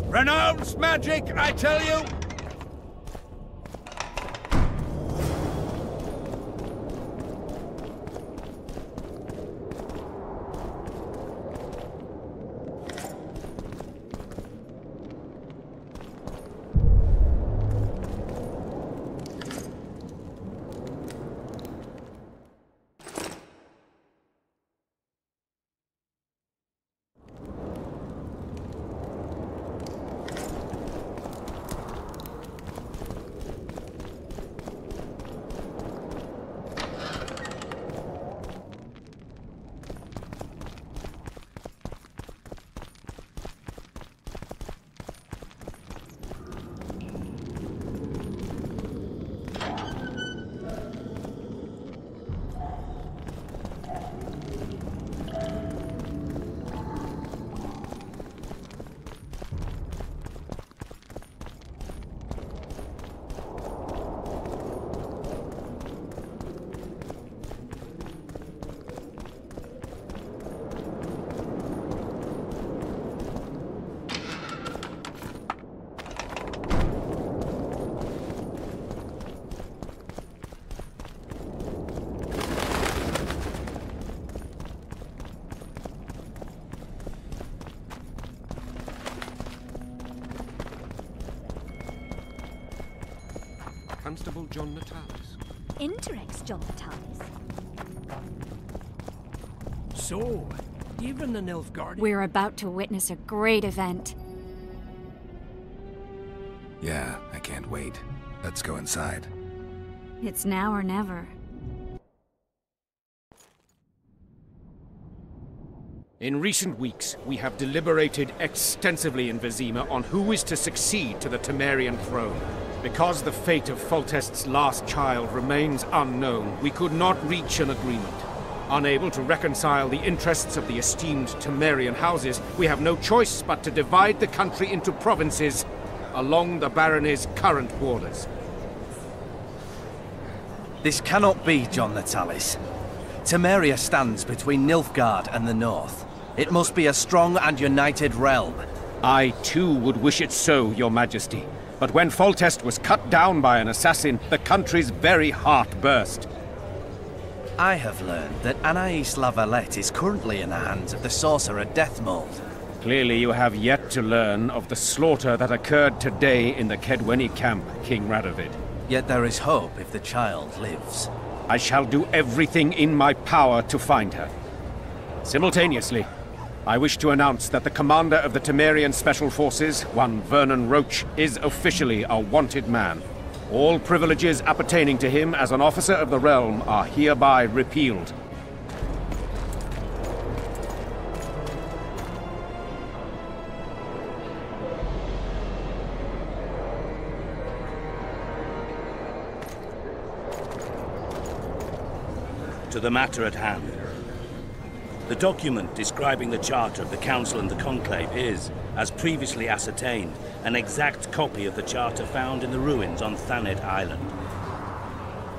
Renounce magic, I tell you! Constable John Natalis. Interex John Natalis. So, even the Nilfgaardians... We're about to witness a great event. Yeah, I can't wait. Let's go inside. It's now or never. In recent weeks, we have deliberated extensively in Vizima on who is to succeed to the Temerian throne. Because the fate of Foltest's last child remains unknown, we could not reach an agreement. Unable to reconcile the interests of the esteemed Temerian houses, we have no choice but to divide the country into provinces along the barony's current borders. This cannot be, John Natalis. Temeria stands between Nilfgaard and the north. It must be a strong and united realm. I, too, would wish it so, Your Majesty. But when Foltest was cut down by an assassin, the country's very heart burst. I have learned that Anais La Valette is currently in the hands of the sorcerer Deathmold. Clearly you have yet to learn of the slaughter that occurred today in the Kedweni camp, King Radovid. Yet there is hope if the child lives. I shall do everything in my power to find her. Simultaneously, I wish to announce that the commander of the Temerian Special Forces, one Vernon Roach, is officially a wanted man. All privileges appertaining to him as an officer of the realm are hereby repealed. To the matter at hand. The document describing the charter of the Council and the Conclave is, as previously ascertained, an exact copy of the charter found in the ruins on Thanet Island.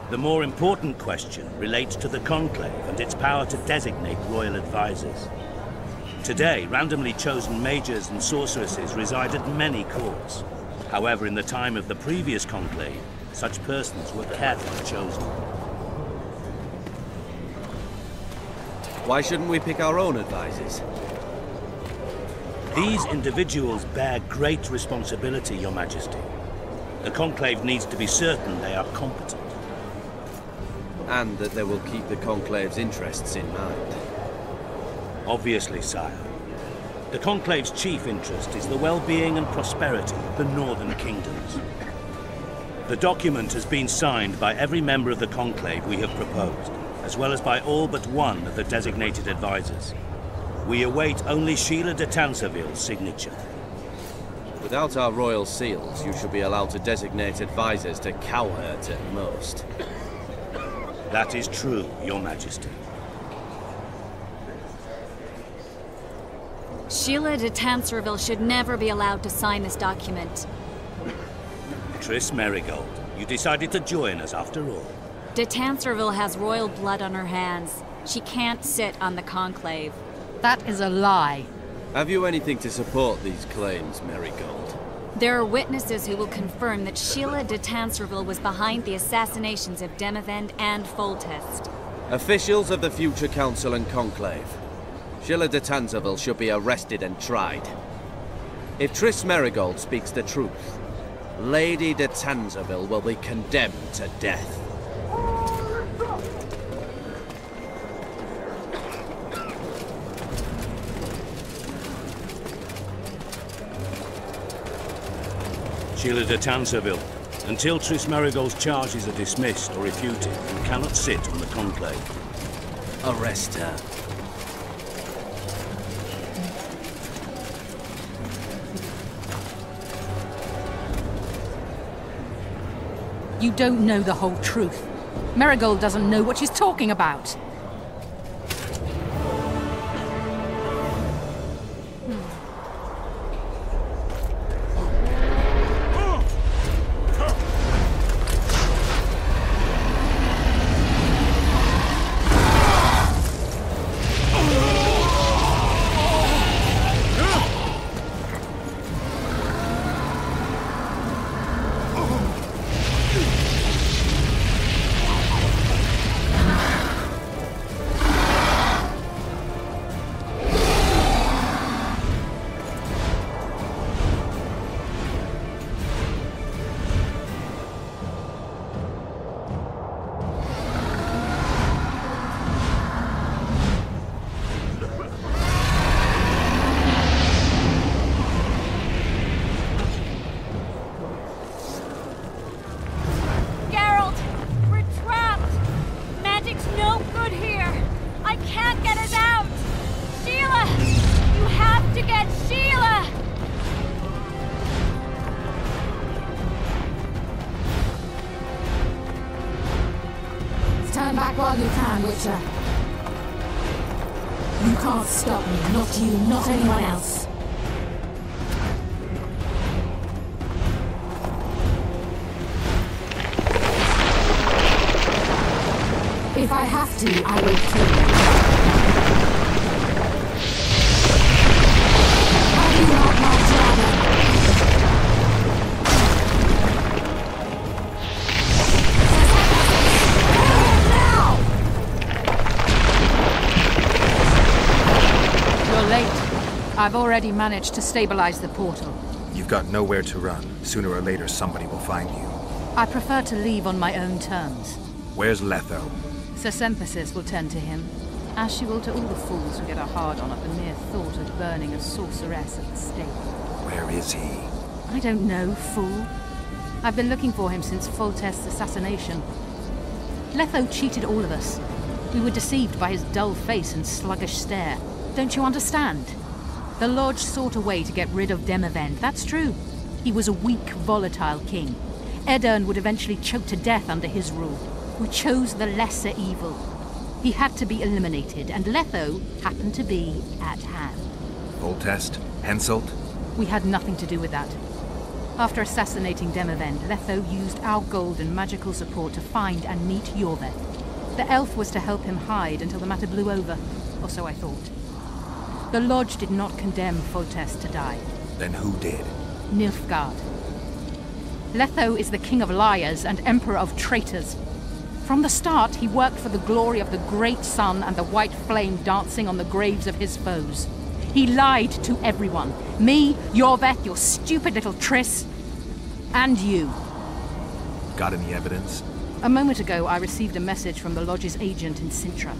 The more important question relates to the Conclave and its power to designate royal advisors. Today, randomly chosen mages and sorceresses reside at many courts. However, in the time of the previous Conclave, such persons were carefully chosen. Why shouldn't we pick our own advisors? These individuals bear great responsibility, Your Majesty. The Conclave needs to be certain they are competent. And that they will keep the Conclave's interests in mind. Obviously, sire. The Conclave's chief interest is the well-being and prosperity of the northern kingdoms. The document has been signed by every member of the Conclave we have proposed, as well as by all but one of the designated advisors. We await only Sheila de Tanserville's signature. Without our royal seals, you should be allowed to designate advisors to cowherds at most. That is true, Your Majesty. Sheila de Tanserville should never be allowed to sign this document. Triss Merigold, you decided to join us after all. De Tanserville has royal blood on her hands. She can't sit on the Conclave. That is a lie. Have you anything to support these claims, Merigold? There are witnesses who will confirm that Sheila de Tanserville was behind the assassinations of Demavend and Foltest. Officials of the future Council and Conclave. Sheila de Tanserville should be arrested and tried. If Triss Merigold speaks the truth, Lady de Tanserville will be condemned to death. Sheila de Tanserville, until Triss Merigold's charges are dismissed or refuted, you cannot sit on the Conclave. Arrest her. You don't know the whole truth. Merigold doesn't know what she's talking about. Stand back while you can, Witcher. You can't stop me, not you, not anyone else. If I have to, I will kill you. Have you not my dragon? You're late. I've already managed to stabilize the portal. You've got nowhere to run. Sooner or later, somebody will find you. I prefer to leave on my own terms. Where's Letho? Sir Sympathis will tend to him, as she will to all the fools who get a hard-on at the mere thought of burning a sorceress at the stake. Where is he? I don't know, fool. I've been looking for him since Foltest's assassination. Letho cheated all of us. We were deceived by his dull face and sluggish stare. Don't you understand? The Lodge sought a way to get rid of Demavend, that's true. He was a weak, volatile king. Edirn would eventually choke to death under his rule. We chose the lesser evil. He had to be eliminated, and Letho happened to be at hand. Foltest? Henselt? We had nothing to do with that. After assassinating Demavend, Letho used our gold and magical support to find and meet Yorveth. The elf was to help him hide until the matter blew over, or so I thought. The Lodge did not condemn Foltest to die. Then who did? Nilfgaard. Letho is the king of liars and emperor of traitors. From the start, he worked for the glory of the great sun and the white flame dancing on the graves of his foes. He lied to everyone. Me, Yorveth, your stupid little Triss, and you. Got any evidence? A moment ago, I received a message from the Lodge's agent in Sintra.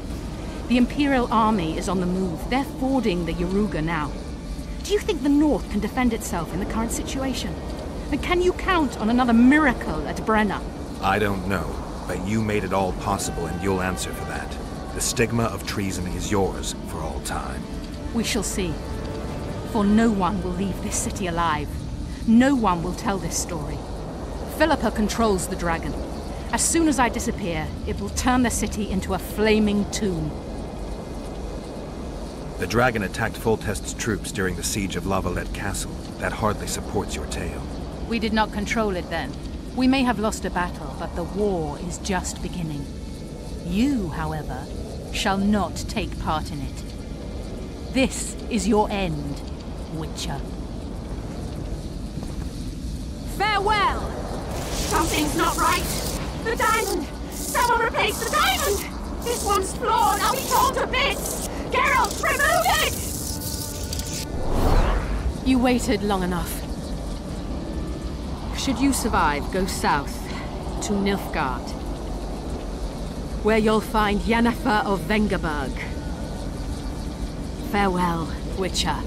The Imperial Army is on the move. They're fording the Yaruga now. Do you think the North can defend itself in the current situation? And can you count on another miracle at Brenna? I don't know, but you made it all possible and you'll answer for that. The stigma of treason is yours for all time. We shall see. For no one will leave this city alive. No one will tell this story. Philippa controls the dragon. As soon as I disappear, it will turn the city into a flaming tomb. The dragon attacked Foltest's troops during the siege of Lavalette Castle. That hardly supports your tale. We did not control it then. We may have lost a battle, but the war is just beginning. You, however, shall not take part in it. This is your end, Witcher. Farewell! Something's not right! The diamond! Someone replace the diamond! This one's flawed! I'll be torn to bits! Geralt, remove it! You waited long enough. Should you survive, go south to Nilfgaard, where you'll find Yennefer of Vengerberg. Farewell, Witcher.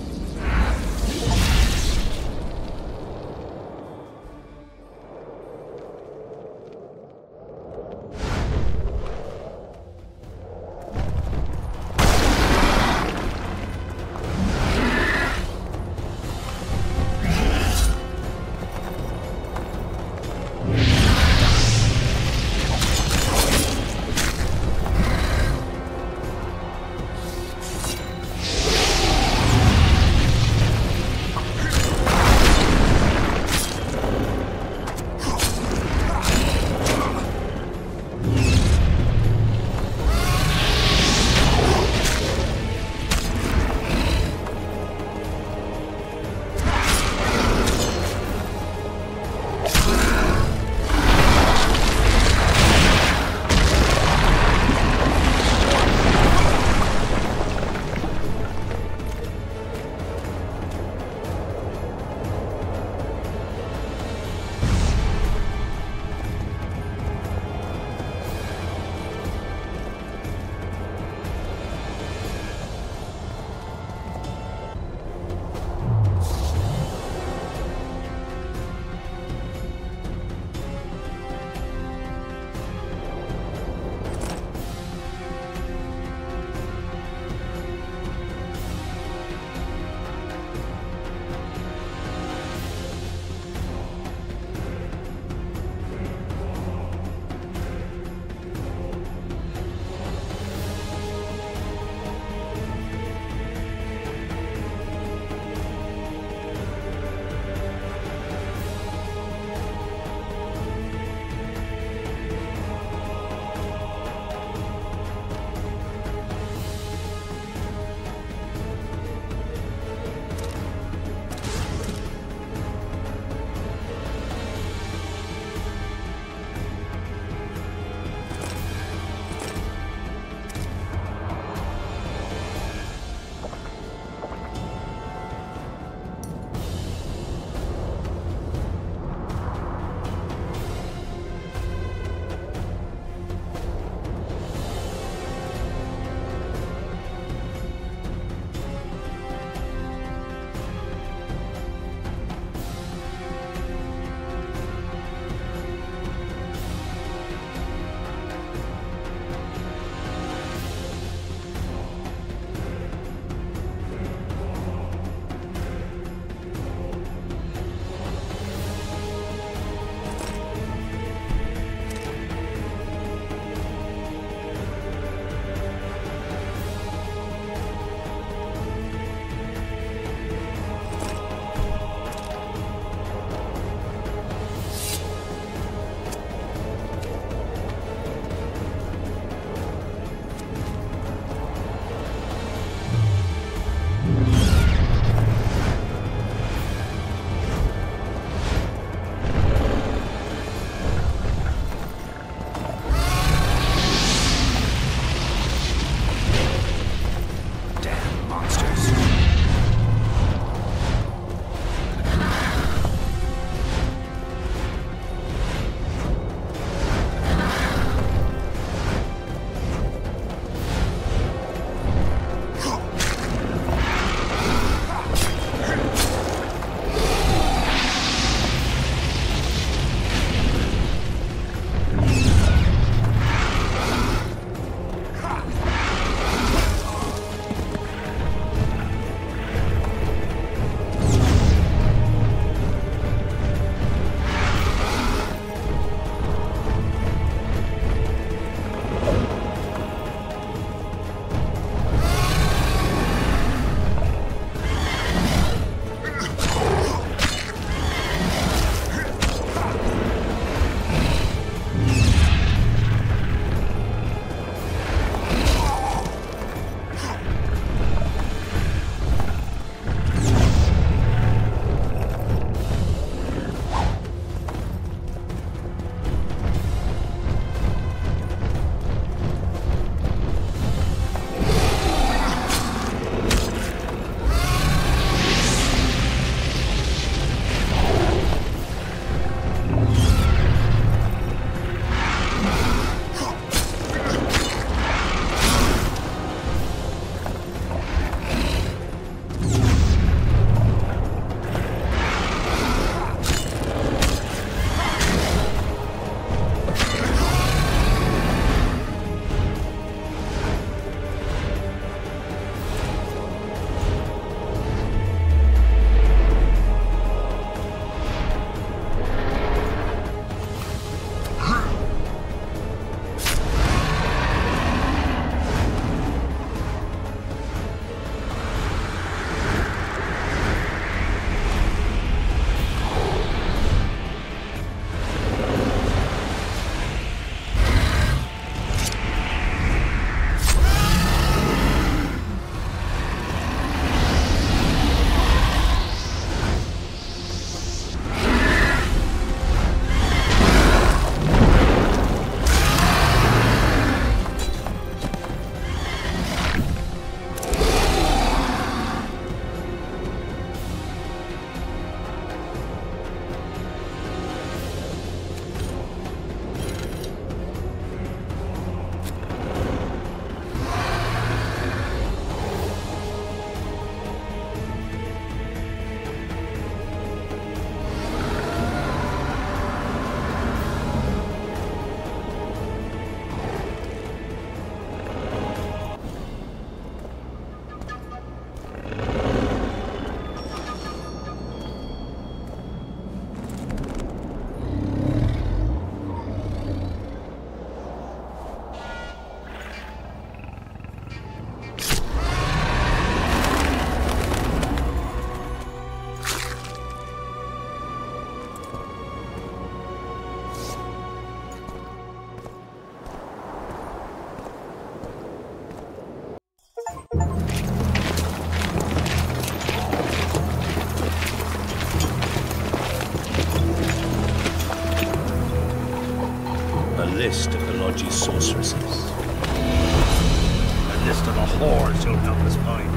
whores you'll help us find.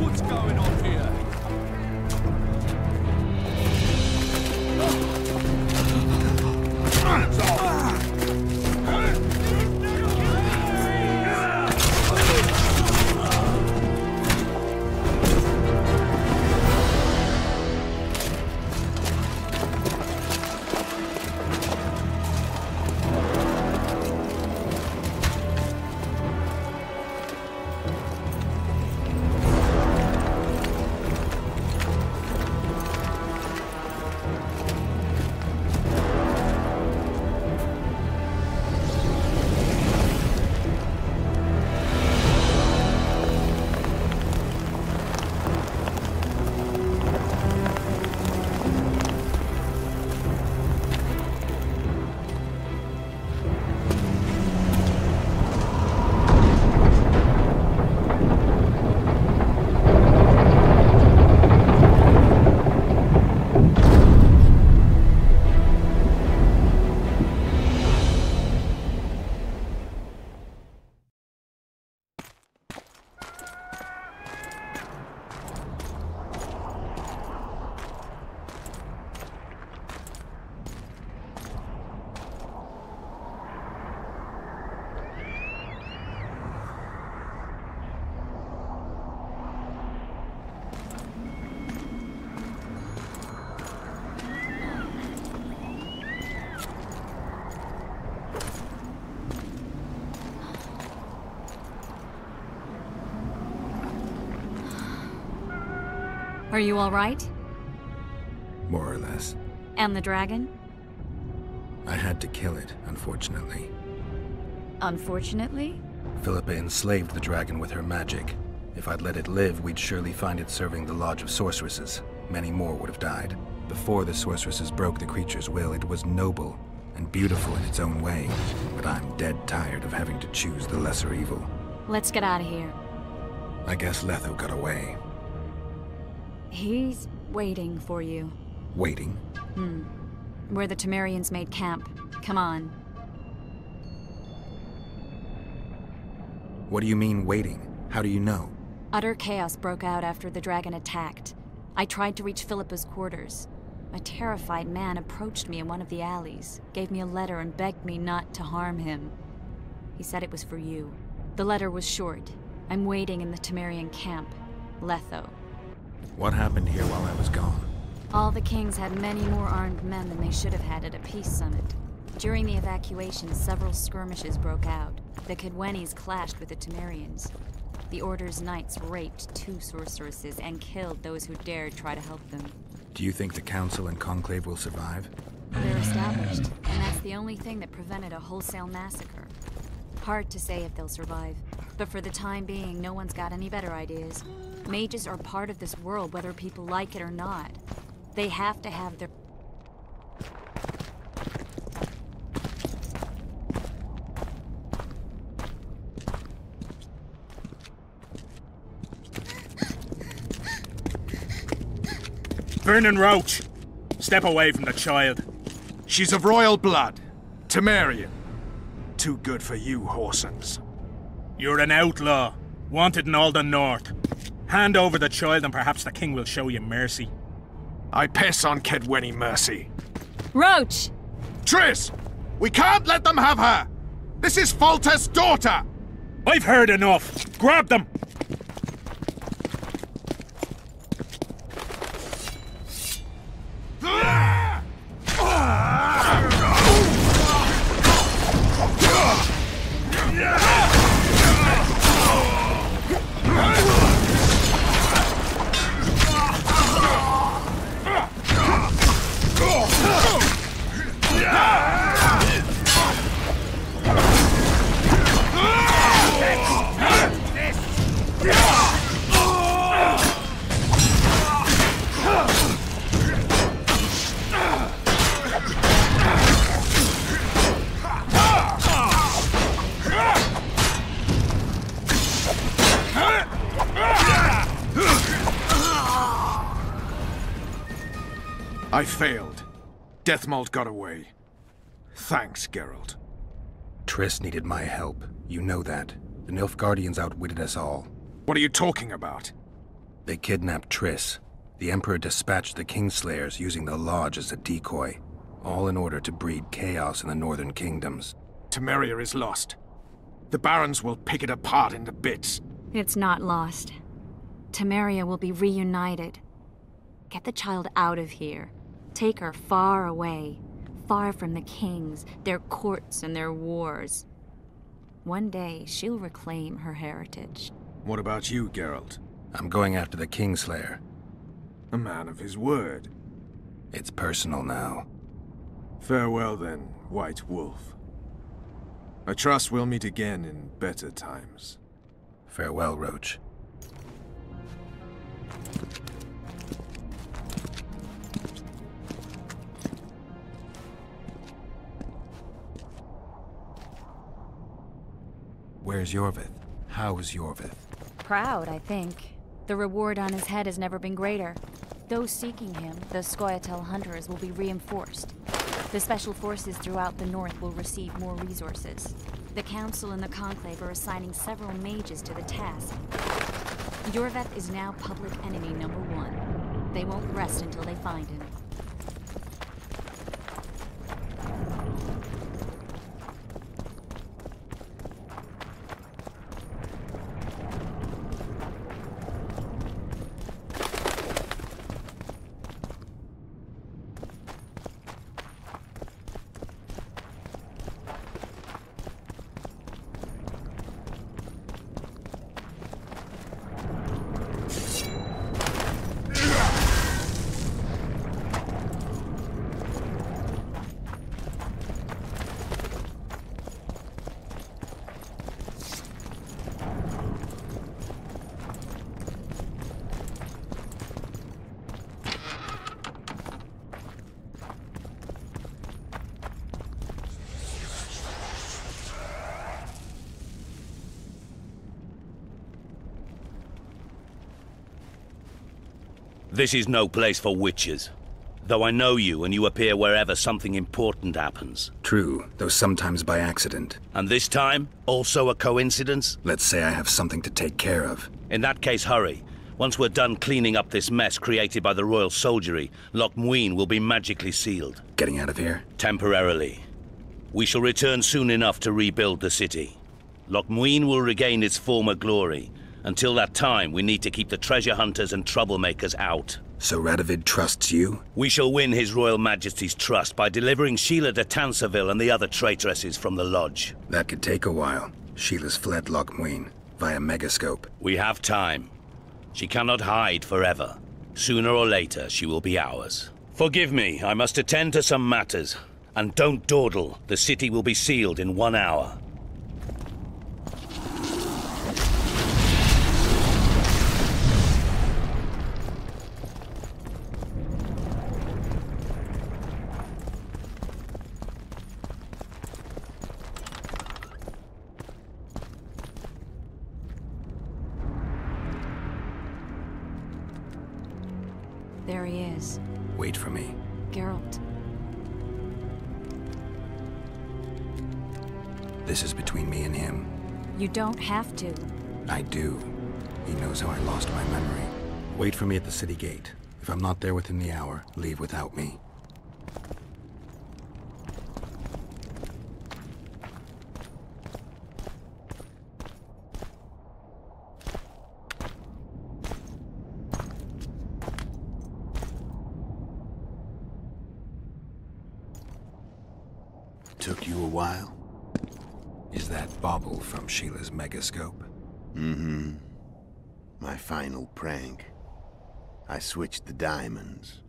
What's going on here? Hands off! Are you all right? More or less. And the dragon? I had to kill it, unfortunately. Unfortunately? Philippa enslaved the dragon with her magic. If I'd let it live, we'd surely find it serving the Lodge of Sorceresses. Many more would have died. Before the sorceresses broke the creature's will, it was noble and beautiful in its own way. But I'm dead tired of having to choose the lesser evil. Let's get out of here. I guess Letho got away. He's waiting for you. Waiting? Where the Temerians made camp. Come on. What do you mean, waiting? How do you know? Utter chaos broke out after the dragon attacked. I tried to reach Philippa's quarters. A terrified man approached me in one of the alleys, gave me a letter and begged me not to harm him. He said it was for you. The letter was short. I'm waiting in the Temerian camp. Letho. What happened here while I was gone? All the kings had many more armed men than they should have had at a peace summit. During the evacuation, several skirmishes broke out. The Kedwenis clashed with the Temerians. The Order's knights raped 2 sorceresses and killed those who dared try to help them. Do you think the Council and Conclave will survive? They're established, and that's the only thing that prevented a wholesale massacre. Hard to say if they'll survive, but for the time being, no one's got any better ideas. Mages are part of this world, whether people like it or not. They have to have their... Vernon Roach, step away from the child. She's of royal blood. Temerian. Too good for you, Horsens. You're an outlaw, wanted in all the north. Hand over the child and perhaps the king will show you mercy. I piss on Kedweni mercy. Roach! Triss! We can't let them have her! This is Foltest's daughter! I've heard enough! Grab them! I failed. Deathmold got away. Thanks, Geralt. Triss needed my help. You know that. The Nilfgaardians outwitted us all. What are you talking about? They kidnapped Triss. The Emperor dispatched the Kingslayers using the Lodge as a decoy, all in order to breed chaos in the northern kingdoms. Temeria is lost. The Barons will pick it apart into bits. It's not lost. Temeria will be reunited. Get the child out of here. Take her far away. Far from the kings, their courts, and their wars. One day, she'll reclaim her heritage. What about you, Geralt? I'm going after the Kingslayer. A man of his word. It's personal now. Farewell then, White Wolf. I trust we'll meet again in better times. Farewell, Roach. Where's Yorvith? How's Yorvith? Proud, I think. The reward on his head has never been greater. Those seeking him, the Scoia'tael hunters, will be reinforced. The special forces throughout the north will receive more resources. The Council and the Conclave are assigning several mages to the task. Yorvith is now public enemy #1. They won't rest until they find him. This is no place for witches. Though I know you and you appear wherever something important happens. True, though sometimes by accident. And this time, also a coincidence? Let's say I have something to take care of. In that case, hurry. Once we're done cleaning up this mess created by the royal soldiery, Loch Muin will be magically sealed. Getting out of here? Temporarily. We shall return soon enough to rebuild the city. Loch Muin will regain its former glory. Until that time, we need to keep the treasure hunters and troublemakers out. So Radovid trusts you? We shall win His Royal Majesty's trust by delivering Sheila de Tansarville and the other traitresses from the Lodge. That could take a while. Sheila's fled Loch Muin via Megascope. We have time. She cannot hide forever. Sooner or later, she will be ours. Forgive me, I must attend to some matters. And don't dawdle. The city will be sealed in 1 hour. There he is. Wait for me. Geralt. This is between me and him. You don't have to. I do. He knows how I lost my memory. Wait for me at the city gate. If I'm not there within the hour, leave without me. Took you a while? Is that bauble from Sheila's Megascope? Mm-hmm. My final prank. I switched the diamonds.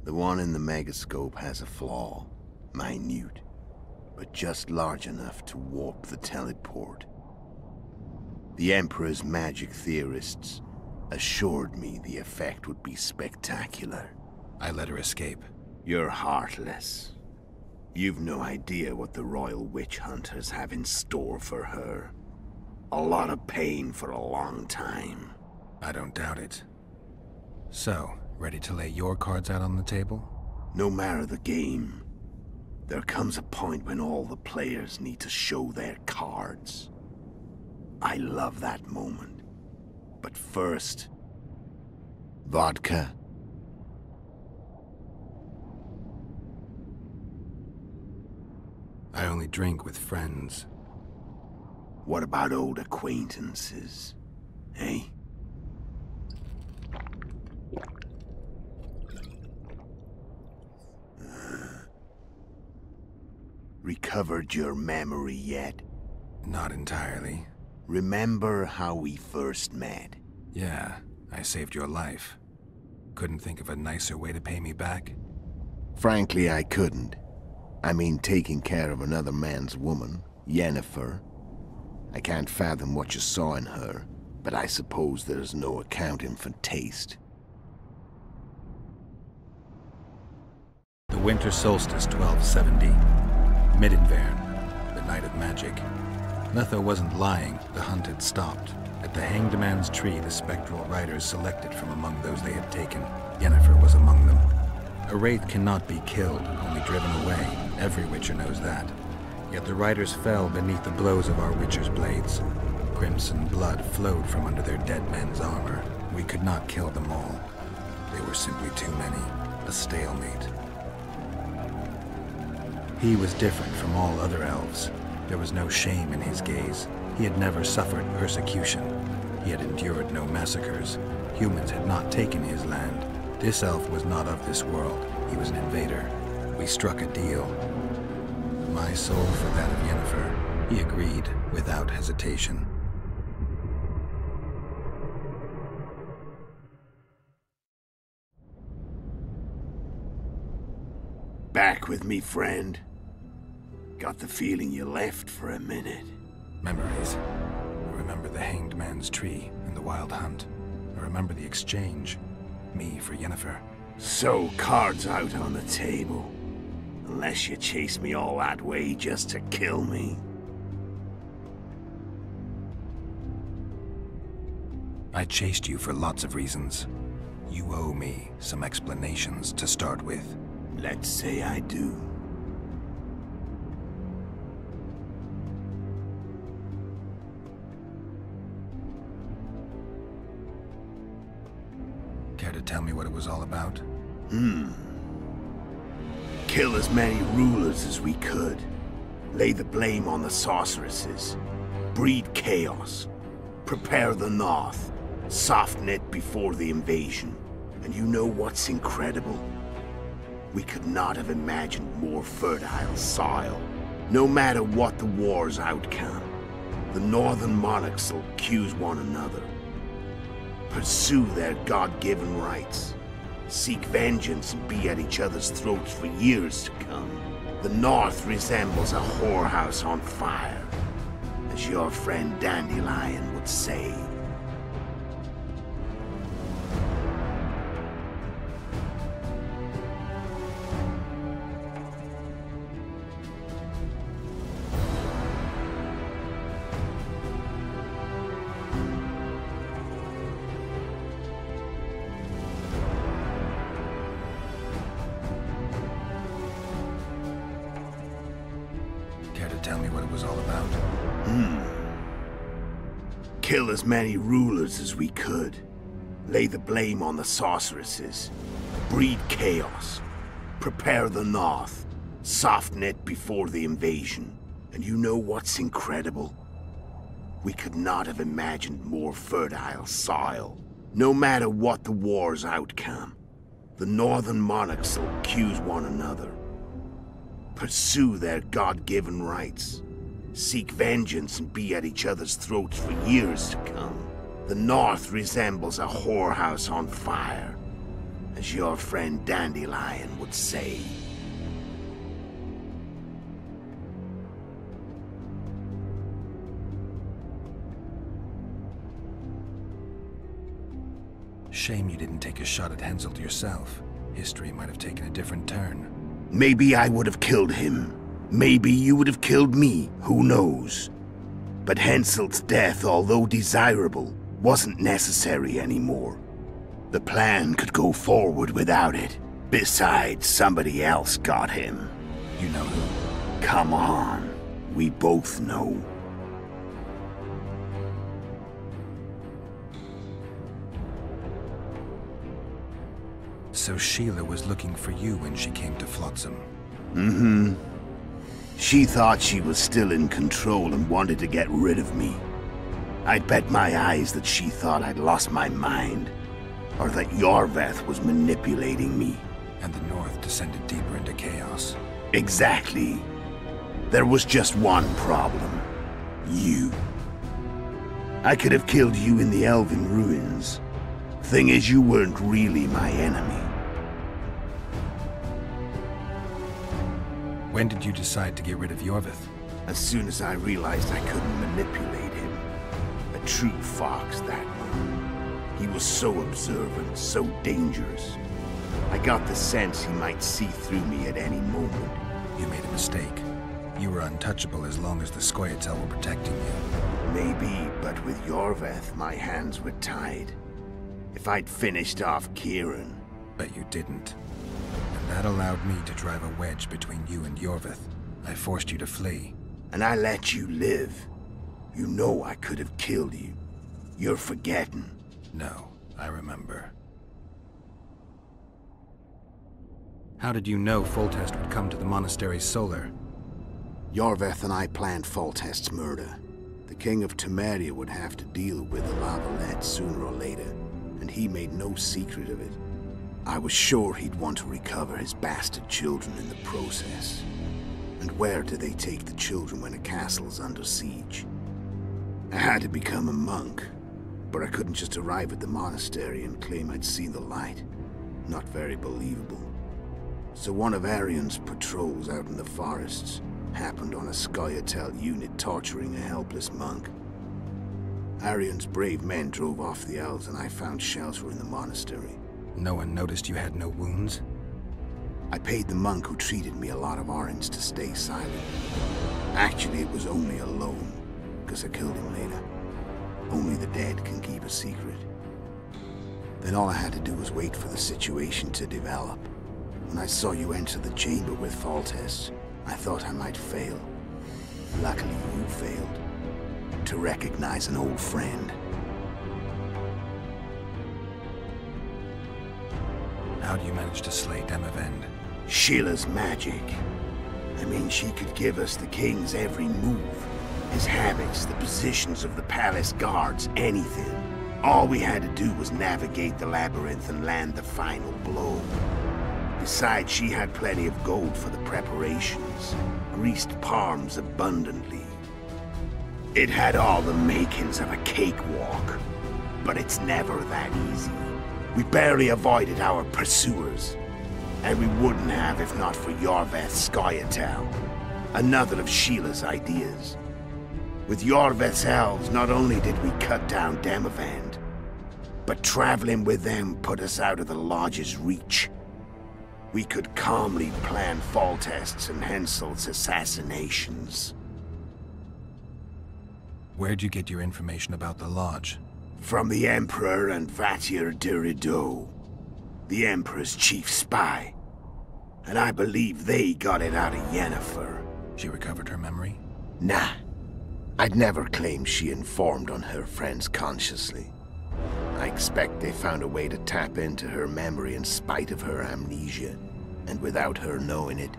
The one in the Megascope has a flaw. Minute. But just large enough to warp the teleport. The Emperor's magic theorists assured me the effect would be spectacular. I let her escape. You're heartless. You've no idea what the Royal Witch Hunters have in store for her. A lot of pain for a long time. I don't doubt it. So, ready to lay your cards out on the table? No matter the game, There comes a point when all the players need to show their cards. I love that moment. But first... vodka. I only drink with friends. What about old acquaintances? Eh? Recovered your memory yet? Not entirely. Remember how we first met? Yeah, I saved your life. Couldn't think of a nicer way to pay me back? Frankly, I couldn't. I mean, taking care of another man's woman, Yennefer. I can't fathom what you saw in her, but I suppose there's no accounting for taste. The winter solstice 1270. Midinvern, the night of magic. Letho wasn't lying, the hunt had stopped. At the Hanged Man's Tree, the spectral riders selected from among those they had taken. Yennefer was among them. A wraith cannot be killed, only driven away. Every witcher knows that. Yet the riders fell beneath the blows of our witcher's blades. Crimson blood flowed from under their dead men's armor. We could not kill them all. They were simply too many. A stalemate. He was different from all other elves. There was no shame in his gaze. He had never suffered persecution. He had endured no massacres. Humans had not taken his land. This elf was not of this world. He was an invader. We struck a deal. My soul for that of Yennefer. He agreed without hesitation. Back with me, friend. Got the feeling you left for a minute. Memories. I remember the Hanged Man's Tree and the Wild Hunt. I remember the exchange. Me for Yennefer. So, cards out on the table. Unless you chase me all that way just to kill me. I chased you for lots of reasons. You owe me some explanations to start with. Let's say I do. Care to tell me what it was all about? Kill as many rulers as we could. Lay the blame on the sorceresses. Breed chaos. Prepare the North. Soften it before the invasion. And you know what's incredible? We could not have imagined more fertile soil. No matter what the war's outcome, the northern monarchs will accuse one another. Pursue their God-given rights. Seek vengeance and be at each other's throats for years to come. The North resembles a whorehouse on fire, as your friend Dandelion would say. Tell me what it was all about. Kill as many rulers as we could. Lay the blame on the sorceresses. Breed chaos. Prepare the North. Soften it before the invasion. And you know what's incredible? We could not have imagined more fertile soil. No matter what the war's outcome, the northern monarchs will accuse one another. Pursue their God-given rights. Seek vengeance and be at each other's throats for years to come. The North resembles a whorehouse on fire, as your friend Dandelion would say. Shame you didn't take a shot at Henselt yourself. History might have taken a different turn. Maybe I would have killed him. Maybe you would have killed me, who knows? But Henselt's death, although desirable, wasn't necessary anymore. The plan could go forward without it. Besides, somebody else got him. You know who? Come on. We both know. So Sheila was looking for you when she came to Flotsam. Mm-hmm. She thought she was still in control and wanted to get rid of me. I'd bet my eyes that she thought I'd lost my mind, or that Yorveth was manipulating me. And the North descended deeper into chaos. Exactly. There was just one problem. You. I could have killed you in the Elven ruins. Thing is, you weren't really my enemy. When did you decide to get rid of Yorveth? As soon as I realized I couldn't manipulate him. A true fox, that one. He was so observant, so dangerous. I got the sense he might see through me at any moment. You made a mistake. You were untouchable as long as the Scoia'tael were protecting you. Maybe, but with Yorveth, my hands were tied. If I'd finished off Kieran... But you didn't. And that allowed me to drive a wedge between you and Yorveth. I forced you to flee. And I let you live. You know I could have killed you. You're forgetting. No, I remember. How did you know Foltest would come to the monastery's solar? Yorveth and I planned Foltest's murder. The King of Temeria would have to deal with the Lavalette sooner or later, and he made no secret of it. I was sure he'd want to recover his bastard children in the process. And where do they take the children when a castle's under siege? I had to become a monk, but I couldn't just arrive at the monastery and claim I'd seen the light. Not very believable. So one of Arian's patrols out in the forests happened on a Scoia'tael unit torturing a helpless monk. Arian's brave men drove off the elves and I found shelter in the monastery. No one noticed you had no wounds? I paid the monk who treated me a lot of orange to stay silent. Actually, it was only a loan, because I killed him later. Only the dead can keep a secret. Then all I had to do was wait for the situation to develop. When I saw you enter the chamber with Foltest, I thought I might fail. Luckily, you failed. To recognize an old friend. How do you manage to slay Demavend? Sheila's magic. I mean, she could give us the king's every move. His habits, the positions of the palace guards, anything. All we had to do was navigate the labyrinth and land the final blow. Besides, she had plenty of gold for the preparations. Greased palms abundantly. It had all the makings of a cakewalk. But it's never that easy. We barely avoided our pursuers. And we wouldn't have if not for Yorveth's Scoia'tael. Another of Sheila's ideas. With Yorveth's elves, not only did we cut down Demavend, but traveling with them put us out of the Lodge's reach. We could calmly plan Foltest's and Hensel's assassinations. Where'd you get your information about the Lodge? From the Emperor and Vatier de Rideau, the Emperor's chief spy. And I believe they got it out of Yennefer. She recovered her memory? Nah. I'd never claim she informed on her friends consciously. I expect they found a way to tap into her memory in spite of her amnesia, and without her knowing it.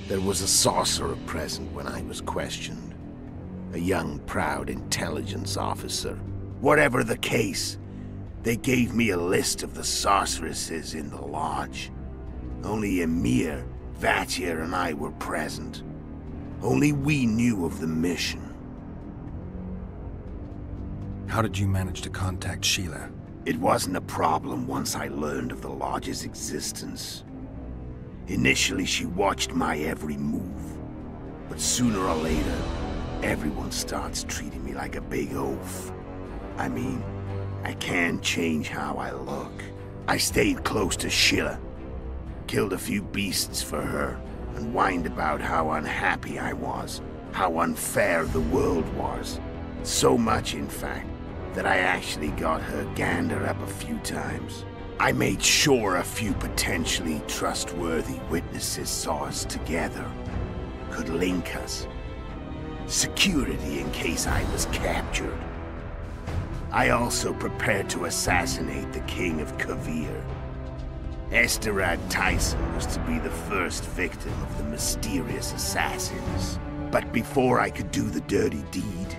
There was a sorcerer present when I was questioned. A young, proud intelligence officer. Whatever the case, they gave me a list of the sorceresses in the Lodge. Only Emir, Vatier, and I were present. Only we knew of the mission. How did you manage to contact Sheila? It wasn't a problem once I learned of the Lodge's existence. Initially, she watched my every move. But sooner or later, everyone starts treating me like a big oaf. I mean, I can't change how I look. I stayed close to Sheila. Killed a few beasts for her, and whined about how unhappy I was, how unfair the world was. So much, in fact, that I actually got her gander up a few times. I made sure a few potentially trustworthy witnesses saw us together, could link us. Security in case I was captured. I also prepared to assassinate the King of Kavir. Esterad Tyson was to be the first victim of the mysterious assassins. But before I could do the dirty deed,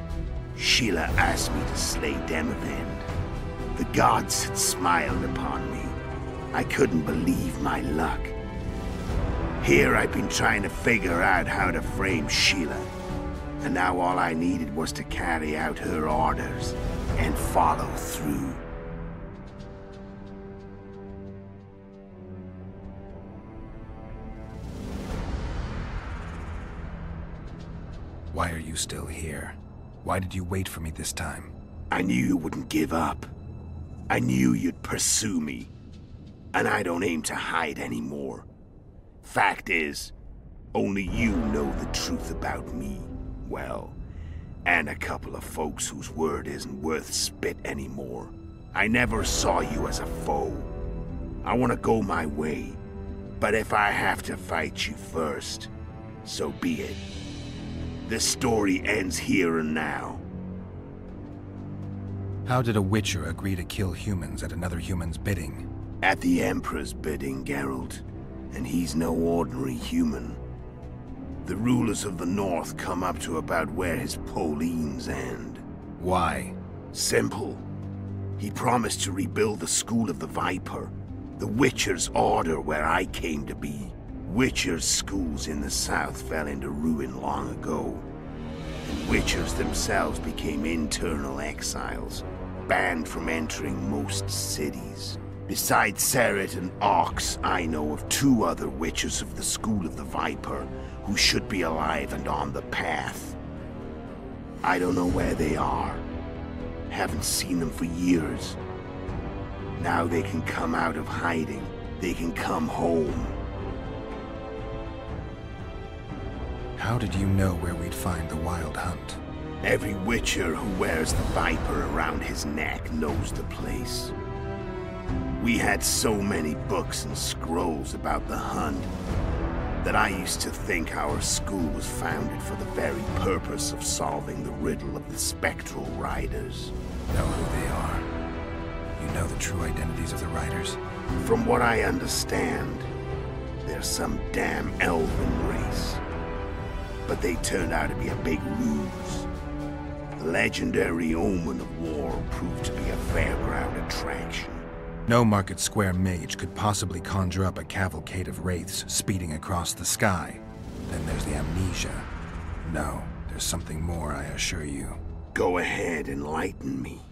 Sheila asked me to slay Demavend. The gods had smiled upon me. I couldn't believe my luck. Here I've been trying to figure out how to frame Sheila. And now all I needed was to carry out her orders and follow through. Why are you still here? Why did you wait for me this time? I knew you wouldn't give up. I knew you'd pursue me. And I don't aim to hide anymore. Fact is, only you know the truth about me. Well, and a couple of folks whose word isn't worth spit anymore. I never saw you as a foe. I want to go my way. But if I have to fight you first, so be it. This story ends here and now. How did a Witcher agree to kill humans at another human's bidding? At the Emperor's bidding, Geralt. And he's no ordinary human. The rulers of the North come up to about where his Pauline's end. Why? Simple. He promised to rebuild the School of the Viper, the Witcher's order where I came to be. Witcher's schools in the south fell into ruin long ago. And Witchers themselves became internal exiles, banned from entering most cities. Besides Seret and Ox, I know of 2 other Witchers of the School of the Viper who should be alive and on the path. I don't know where they are. Haven't seen them for years. Now they can come out of hiding. They can come home. How did you know where we'd find the Wild Hunt? Every Witcher who wears the Viper around his neck knows the place. We had so many books and scrolls about the hunt that I used to think our school was founded for the very purpose of solving the riddle of the spectral riders. Know who they are? You know the true identities of the riders? From what I understand, they're some damn elven race. But they turned out to be a big ruse. The legendary Omen of War proved to be a fairground attraction. No Market Square mage could possibly conjure up a cavalcade of wraiths speeding across the sky. Then there's the amnesia. No, there's something more, I assure you. Go ahead, enlighten me.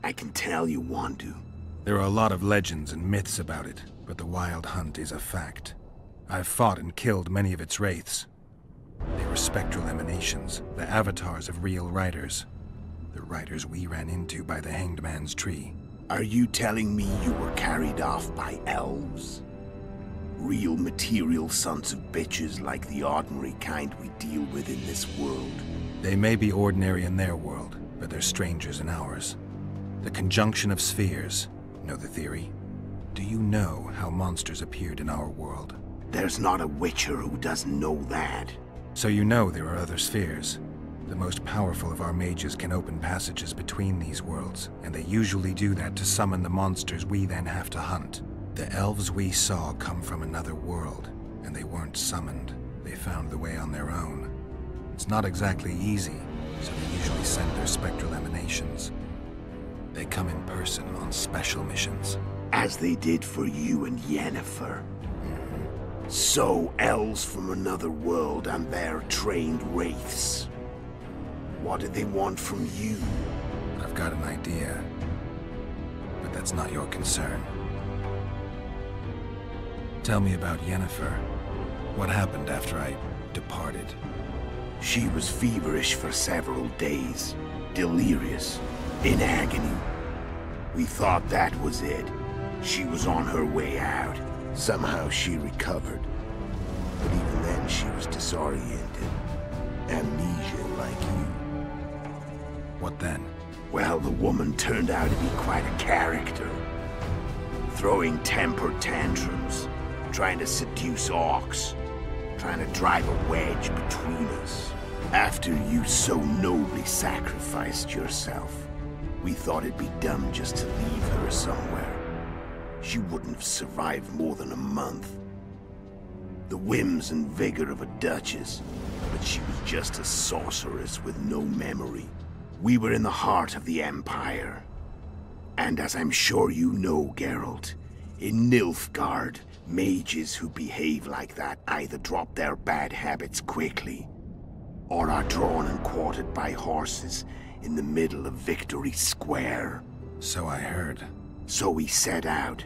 I can tell you want to. There are a lot of legends and myths about it, but the Wild Hunt is a fact. I've fought and killed many of its wraiths. They were spectral emanations, the avatars of real riders. The riders we ran into by the Hanged Man's Tree. Are you telling me you were carried off by elves? Real material sons of bitches like the ordinary kind we deal with in this world? They may be ordinary in their world, but they're strangers in ours. The conjunction of spheres. Know the theory? Do you know how monsters appeared in our world? There's not a Witcher who doesn't know that. So you know there are other spheres. The most powerful of our mages can open passages between these worlds, and they usually do that to summon the monsters we then have to hunt. The elves we saw come from another world, and they weren't summoned. They found the way on their own. It's not exactly easy, so they usually send their spectral emanations. They come in person on special missions. As they did for you and Yennefer. So, elves from another world and their trained wraiths. What did they want from you? I've got an idea, but that's not your concern. Tell me about Yennefer. What happened after I departed? She was feverish for several days, delirious, in agony. We thought that was it. She was on her way out. Somehow she recovered. But even then she was disoriented. Amnesia like you. What then? Well, the woman turned out to be quite a character. throwing temper tantrums, trying to seduce orcs, trying to drive a wedge between us. After you so nobly sacrificed yourself, we thought it'd be dumb just to leave her somewhere. She wouldn't have survived more than a month. The whims and vigor of a duchess, but she was just a sorceress with no memory. We were in the heart of the Empire. And as I'm sure you know, Geralt, in Nilfgaard, mages who behave like that either drop their bad habits quickly, or are drawn and quartered by horses in the middle of Victory Square. So I heard. So we set out,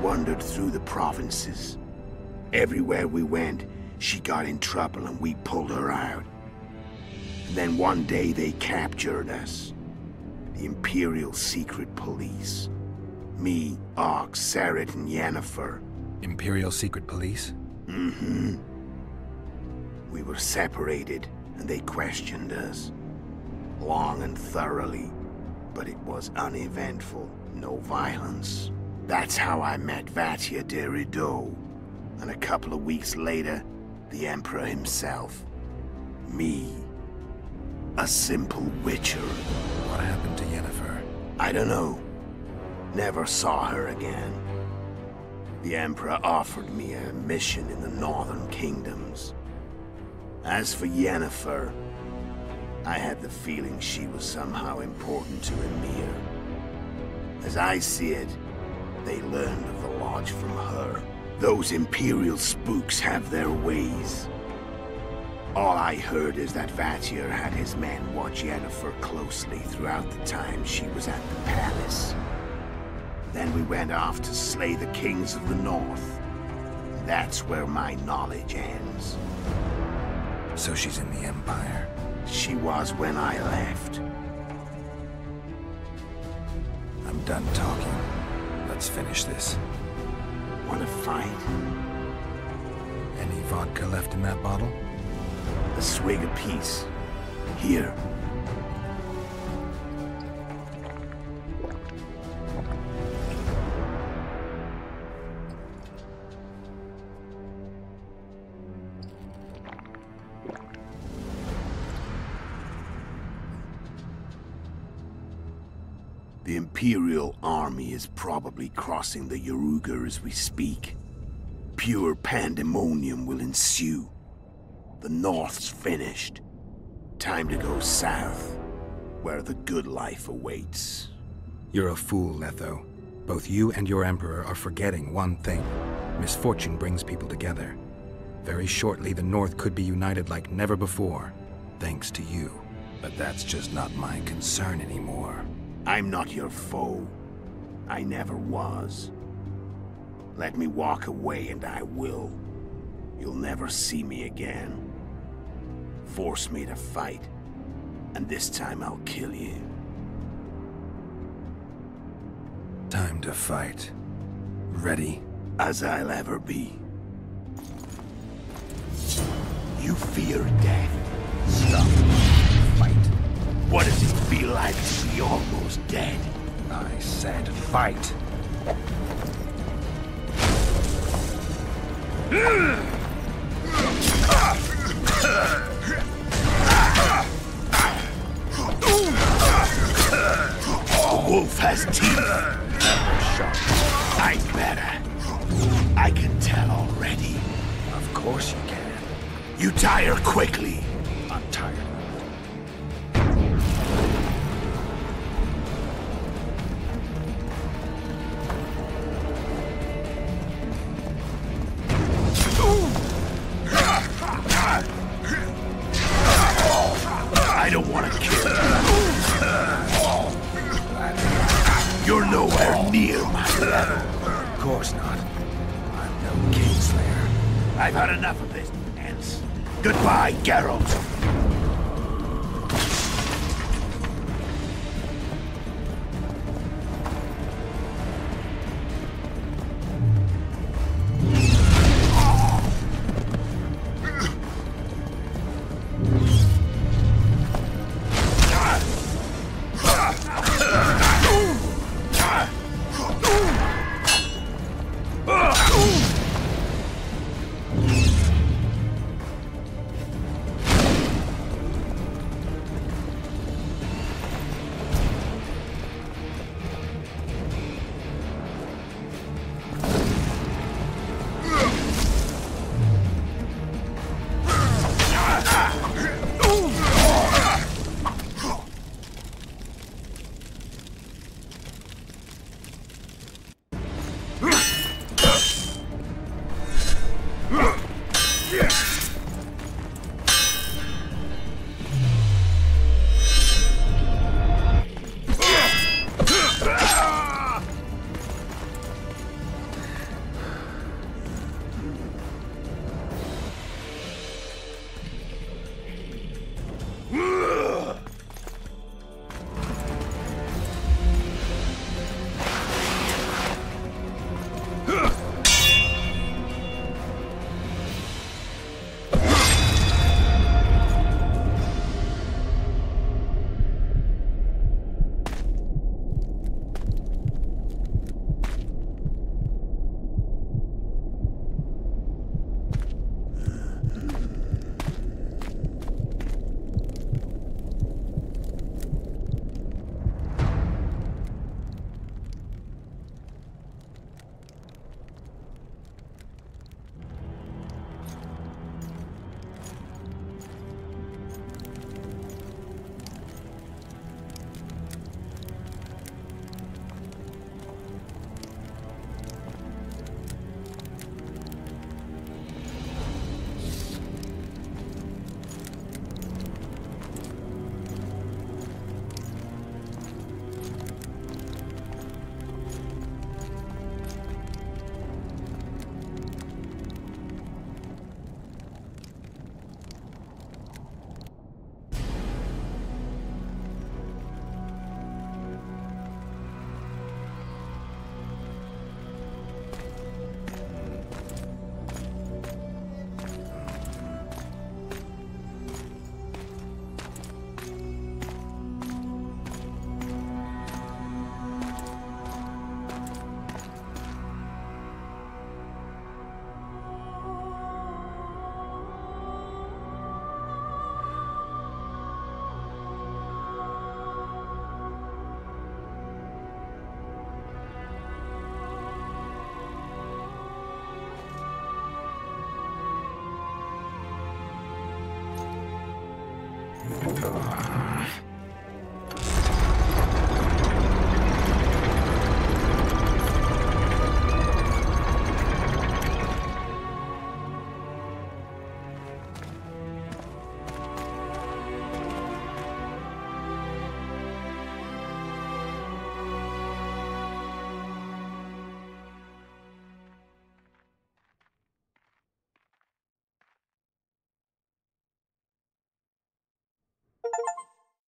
wandered through the provinces. Everywhere we went, she got in trouble and we pulled her out. And then one day they captured us. The Imperial Secret Police. Me, Og, Sareth, and Yennefer. Imperial Secret Police? Mm-hmm. We were separated, and they questioned us. Long and thoroughly, but it was uneventful, no violence. That's how I met Vatia de Rideau. And a couple of weeks later, the Emperor himself. Me. A simple witcher. What happened to Yennefer? I don't know. Never saw her again. The Emperor offered me a mission in the northern kingdoms. As for Yennefer, I had the feeling she was somehow important to Emir. As I see it, they learned of the Lodge from her. Those Imperial spooks have their ways. All I heard is that Vatir had his men watch Yennefer closely throughout the time she was at the palace. Then we went off to slay the kings of the north. That's where my knowledge ends. So she's in the Empire? She was when I left. I'm done talking. Let's finish this. Want to fight? Any vodka left in that bottle? A swig apiece. Here. The Imperial army is probably crossing the Yaruga as we speak. Pure pandemonium will ensue. The North's finished. Time to go south, where the good life awaits. You're a fool, Letho. Both you and your Emperor are forgetting one thing. Misfortune brings people together. Very shortly, the North could be united like never before, thanks to you. But that's just not my concern anymore. I'm not your foe. I never was. Let me walk away and I will. You'll never see me again. Force me to fight, and this time I'll kill you. Time to fight. Ready? As I'll ever be. You fear death. Stop. Fight. What does it feel like to be almost dead? I said fight. The wolf has teeth. I better. I can tell already. Of course you can. You tire quickly. I'm tired. I don't want to kill you. You're nowhere near my level. Of course not. I'm no Kingslayer. I've had enough of this, ants. Goodbye, Geralt.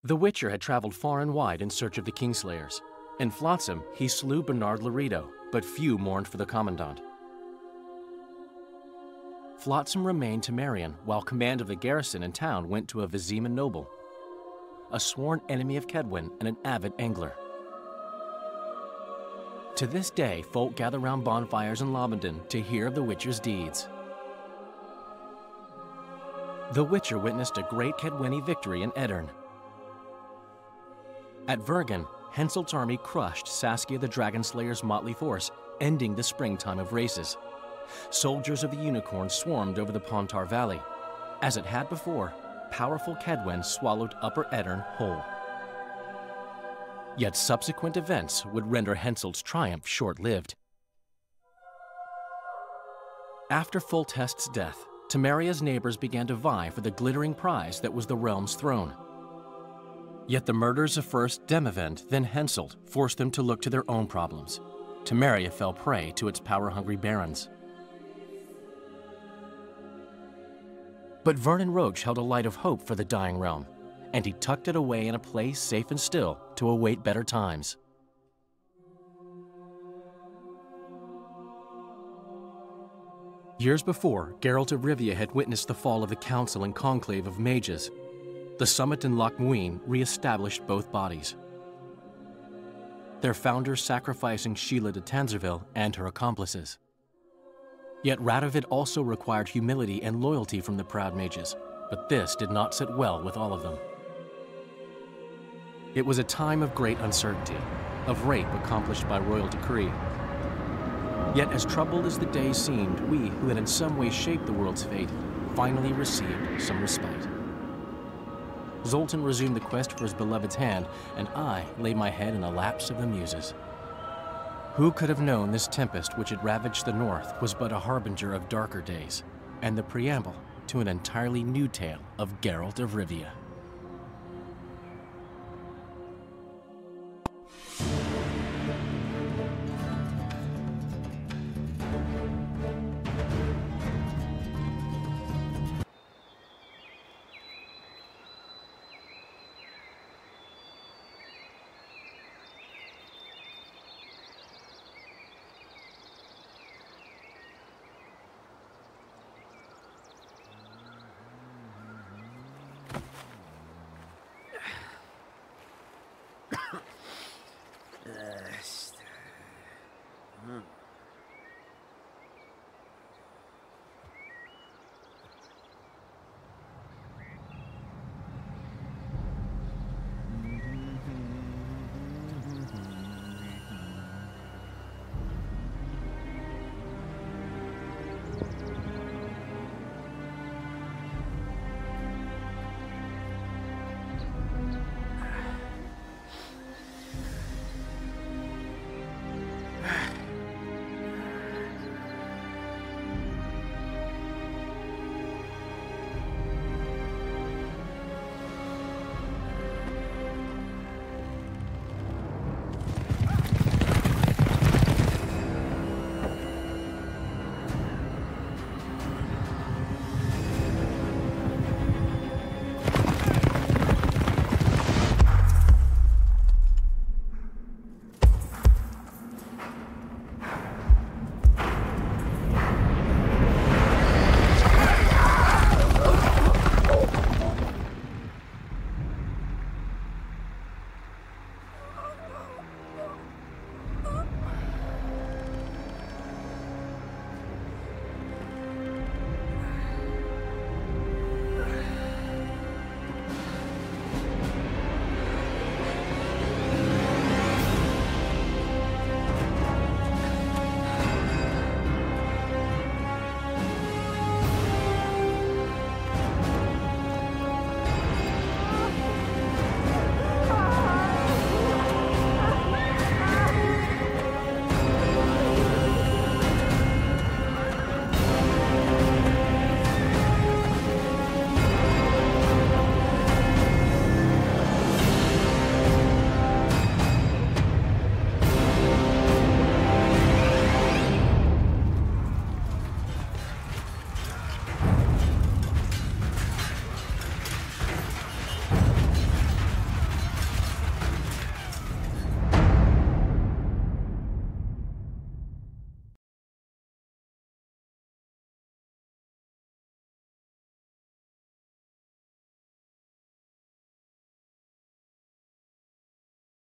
The Witcher had traveled far and wide in search of the Kingslayers. In Flotsam, he slew Bernard Laredo, but few mourned for the Commandant. Flotsam remained Temerian, while command of the garrison and town went to a Vizima noble, a sworn enemy of Kedwen and an avid angler. To this day, folk gather round bonfires in Lobenden to hear of the Witcher's deeds. The Witcher witnessed a great Kedweni victory in Edirn. At Vergen, Henselt's army crushed Saskia the Dragonslayer's motley force, ending the springtime of races. Soldiers of the Unicorn swarmed over the Pontar Valley. As it had before, powerful Kedwen swallowed Upper Edirn whole. Yet subsequent events would render Henselt's triumph short-lived. After Foltest's death, Temeria's neighbors began to vie for the glittering prize that was the realm's throne. Yet the murders of first Demavend, then Henselt, forced them to look to their own problems. Temeria fell prey to its power-hungry barons. But Vernon Roche held a light of hope for the dying realm, and he tucked it away in a place safe and still to await better times. Years before, Geralt of Rivia had witnessed the fall of the Council and Conclave of Mages. The summit in Loch Muin re-established both bodies, their founders sacrificing Sheila de Tanzerville and her accomplices. Yet Radovid also required humility and loyalty from the proud mages, but this did not sit well with all of them. It was a time of great uncertainty, of rape accomplished by royal decree. Yet as troubled as the days seemed, we, who had in some way shaped the world's fate, finally received some respite. Zoltan resumed the quest for his beloved's hand, and I laid my head in the laps of the muses. Who could have known this tempest which had ravaged the north was but a harbinger of darker days, and the preamble to an entirely new tale of Geralt of Rivia?